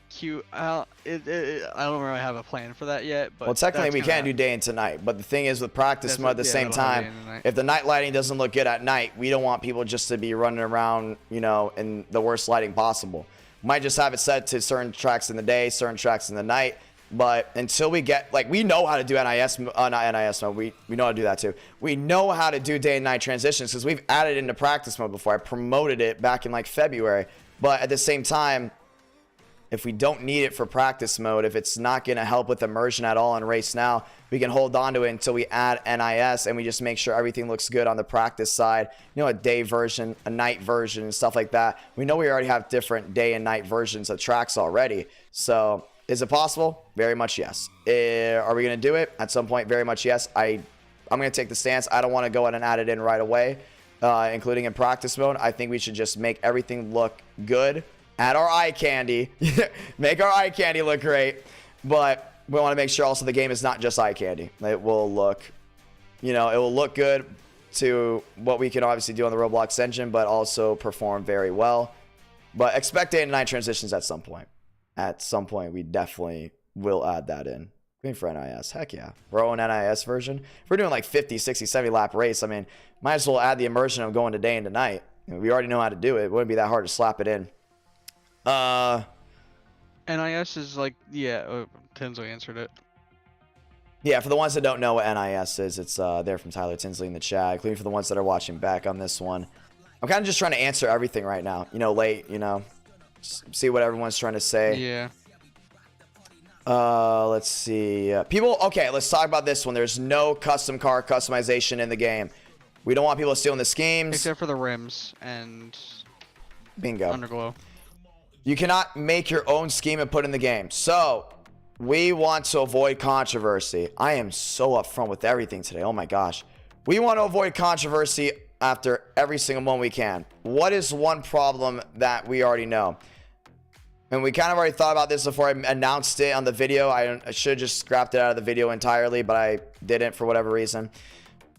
Speaker 2: queue out. I don't really have a plan for that yet. But
Speaker 1: well, technically we can't do day and tonight. But the thing is, with practice mode at the same time, if the night lighting doesn't look good at night, we don't want people just to be running around, you know, in the worst lighting possible. Might just have it set to certain tracks in the day, certain tracks in the night. But until we get, like, we know how to do NIS, not NIS mode, we know how to do that too. We know how to do day and night transitions because we've added it into practice mode before. I promoted it back in like February. But at the same time, if we don't need it for practice mode, if it's not going to help with immersion at all in race now, we can hold on to it until we add NIS and we just make sure everything looks good on the practice side. You know, a day version, a night version, and stuff like that. We know we already have different day and night versions of tracks already. So is it possible? Very much yes. Are we going to do it? At some point, very much yes. I'm going to take the stance. I don't want to go in and add it in right away, including in practice mode. I think we should just make everything look good. Add our eye candy. Make our eye candy look great. But we want to make sure also the game is not just eye candy. It will look, you know, it will look good to what we can obviously do on the Roblox engine, but also perform very well. But expect day and night transitions at some point. At some point, we definitely will add that in. Going for NIS. Heck yeah. Our own NIS version. If we're doing like 50, 60, 70 lap race, I mean, might as well add the immersion of going to day and to night. You know, we already know how to do it. It wouldn't be that hard to slap it in.
Speaker 2: NIS is like, yeah, Tenzo answered it.
Speaker 1: Yeah, for the ones that don't know what NIS is, it's there from Tyler Tinsley in the chat, including for the ones that are watching back on this one. I'm kind of just trying to answer everything right now, you know, late, you know, see what everyone's trying to say.
Speaker 2: Yeah.
Speaker 1: Let's see. People, okay, let's talk about this one. There's no custom car customization in the game. We don't want people stealing the schemes.
Speaker 2: Except for the rims and
Speaker 1: bingo.
Speaker 2: underglow.
Speaker 1: You cannot make your own scheme and put in the game. So, we want to avoid controversy. I am so upfront with everything today. Oh my gosh. We want to avoid controversy after every single one we can. What is one problem that we already know? And we kind of already thought about this before I announced it on the video. I should have just scrapped it out of the video entirely, but I didn't for whatever reason.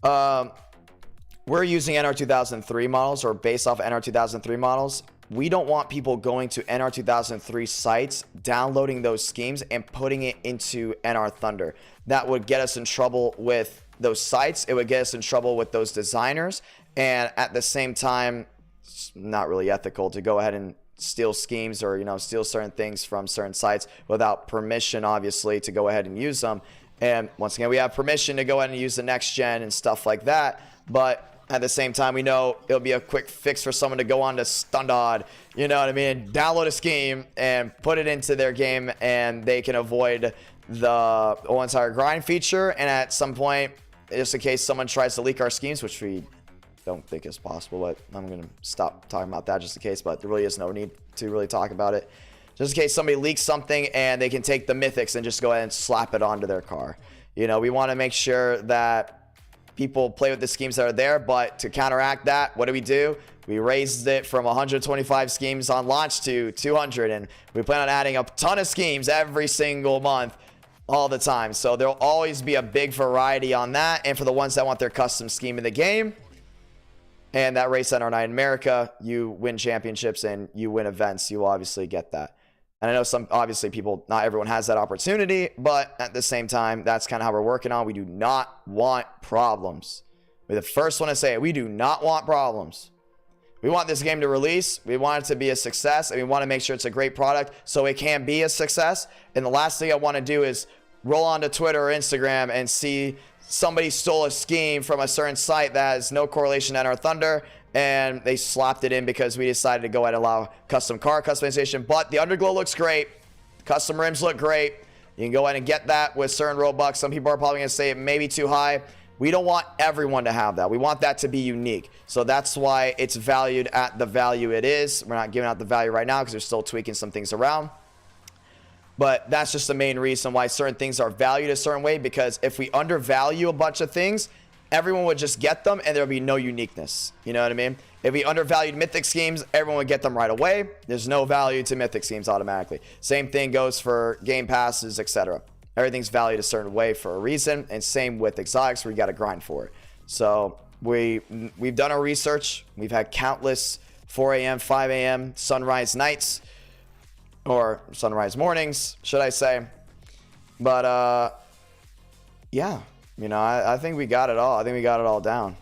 Speaker 1: We're using NR 2003 models, or based off NR 2003 models. We don't want people going to NR 2003 sites, downloading those schemes, and putting it into NR Thunder. That would get us in trouble with those sites. It would get us in trouble with those designers. And at the same time, it's not really ethical to go ahead and steal schemes or, you know, steal certain things from certain sites without permission, obviously, to go ahead and use them. And once again, we have permission to go ahead and use the next gen and stuff like that. But at the same time, we know it'll be a quick fix for someone to go on to Stundod, you know what I mean, download a scheme and put it into their game, and they can avoid the whole entire grind feature. And at some point, just in case someone tries to leak our schemes, which we don't think is possible, but I'm going to stop talking about that just in case, but there really is no need to really talk about it. Just in case somebody leaks something and they can take the mythics and just go ahead and slap it onto their car. You know, we want to make sure that people play with the schemes that are there, but to counteract that, what do? We raised it from 125 schemes on launch to 200, and we plan on adding a ton of schemes every single month, all the time. So there'll always be a big variety on that. And for the ones that want their custom scheme in the game, and that race NR Night in America, you win championships and you win events, you will obviously get that. And I know some, obviously people, not everyone has that opportunity, but at the same time, that's kind of how we're working on. We do not want problems. We're the first one to say it. We do not want problems. We want this game to release. We want it to be a success, and we want to make sure it's a great product so it can be a success. And the last thing I want to do is roll onto Twitter or Instagram and see somebody stole a scheme from a certain site that has no correlation to NR Thunder, and they slapped it in because we decided to go ahead and allow custom car customization. But the underglow looks great. Custom rims look great. You can go ahead and get that with certain Robux. Some people are probably going to say it may be too high. We don't want everyone to have that. We want that to be unique. So that's why it's valued at the value it is. We're not giving out the value right now because they're still tweaking some things around. But that's just the main reason why certain things are valued a certain way, because if we undervalue a bunch of things, everyone would just get them and there would be no uniqueness. You know what I mean? If we undervalued mythic schemes, everyone would get them right away. There's no value to mythic schemes automatically. Same thing goes for game passes, etc. Everything's valued a certain way for a reason, and same with exotics, where you got to grind for it. So we've done our research. We've had countless 4 a.m., 5 a.m. sunrise nights, or sunrise mornings, should I say. But yeah, you know, I think we got it all. I think we got it all down,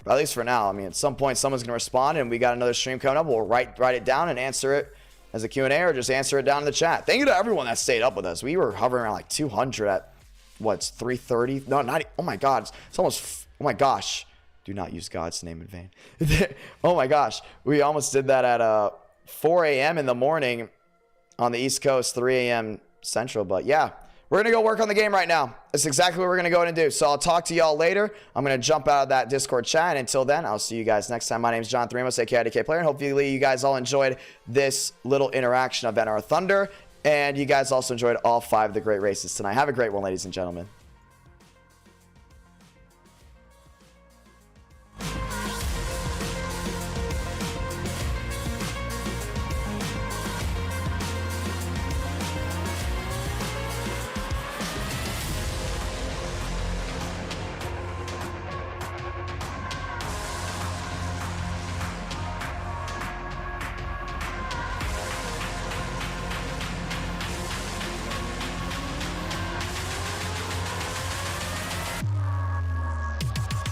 Speaker 1: at least for now. I mean, at some point someone's gonna respond, and we got another stream coming up. We'll write it down and answer it as a Q&A, or just answer it down in the chat. Thank you to everyone that stayed up with us. We were hovering around like 200 at what's 3:30. No, not. Oh my God, it's almost. Oh my gosh, do not use God's name in vain. Oh my gosh, we almost did that at 4 a.m. in the morning on the East Coast, 3 a.m. Central. But yeah, we're going to go work on the game right now. That's exactly what we're going to go and do. So I'll talk to y'all later. I'm going to jump out of that Discord chat. And until then, I'll see you guys next time. My name is John Ramos, aka Idk Player. And hopefully you guys all enjoyed this little interaction of NR Thunder. And you guys also enjoyed all 5 of the great races tonight. Have a great one, ladies and gentlemen.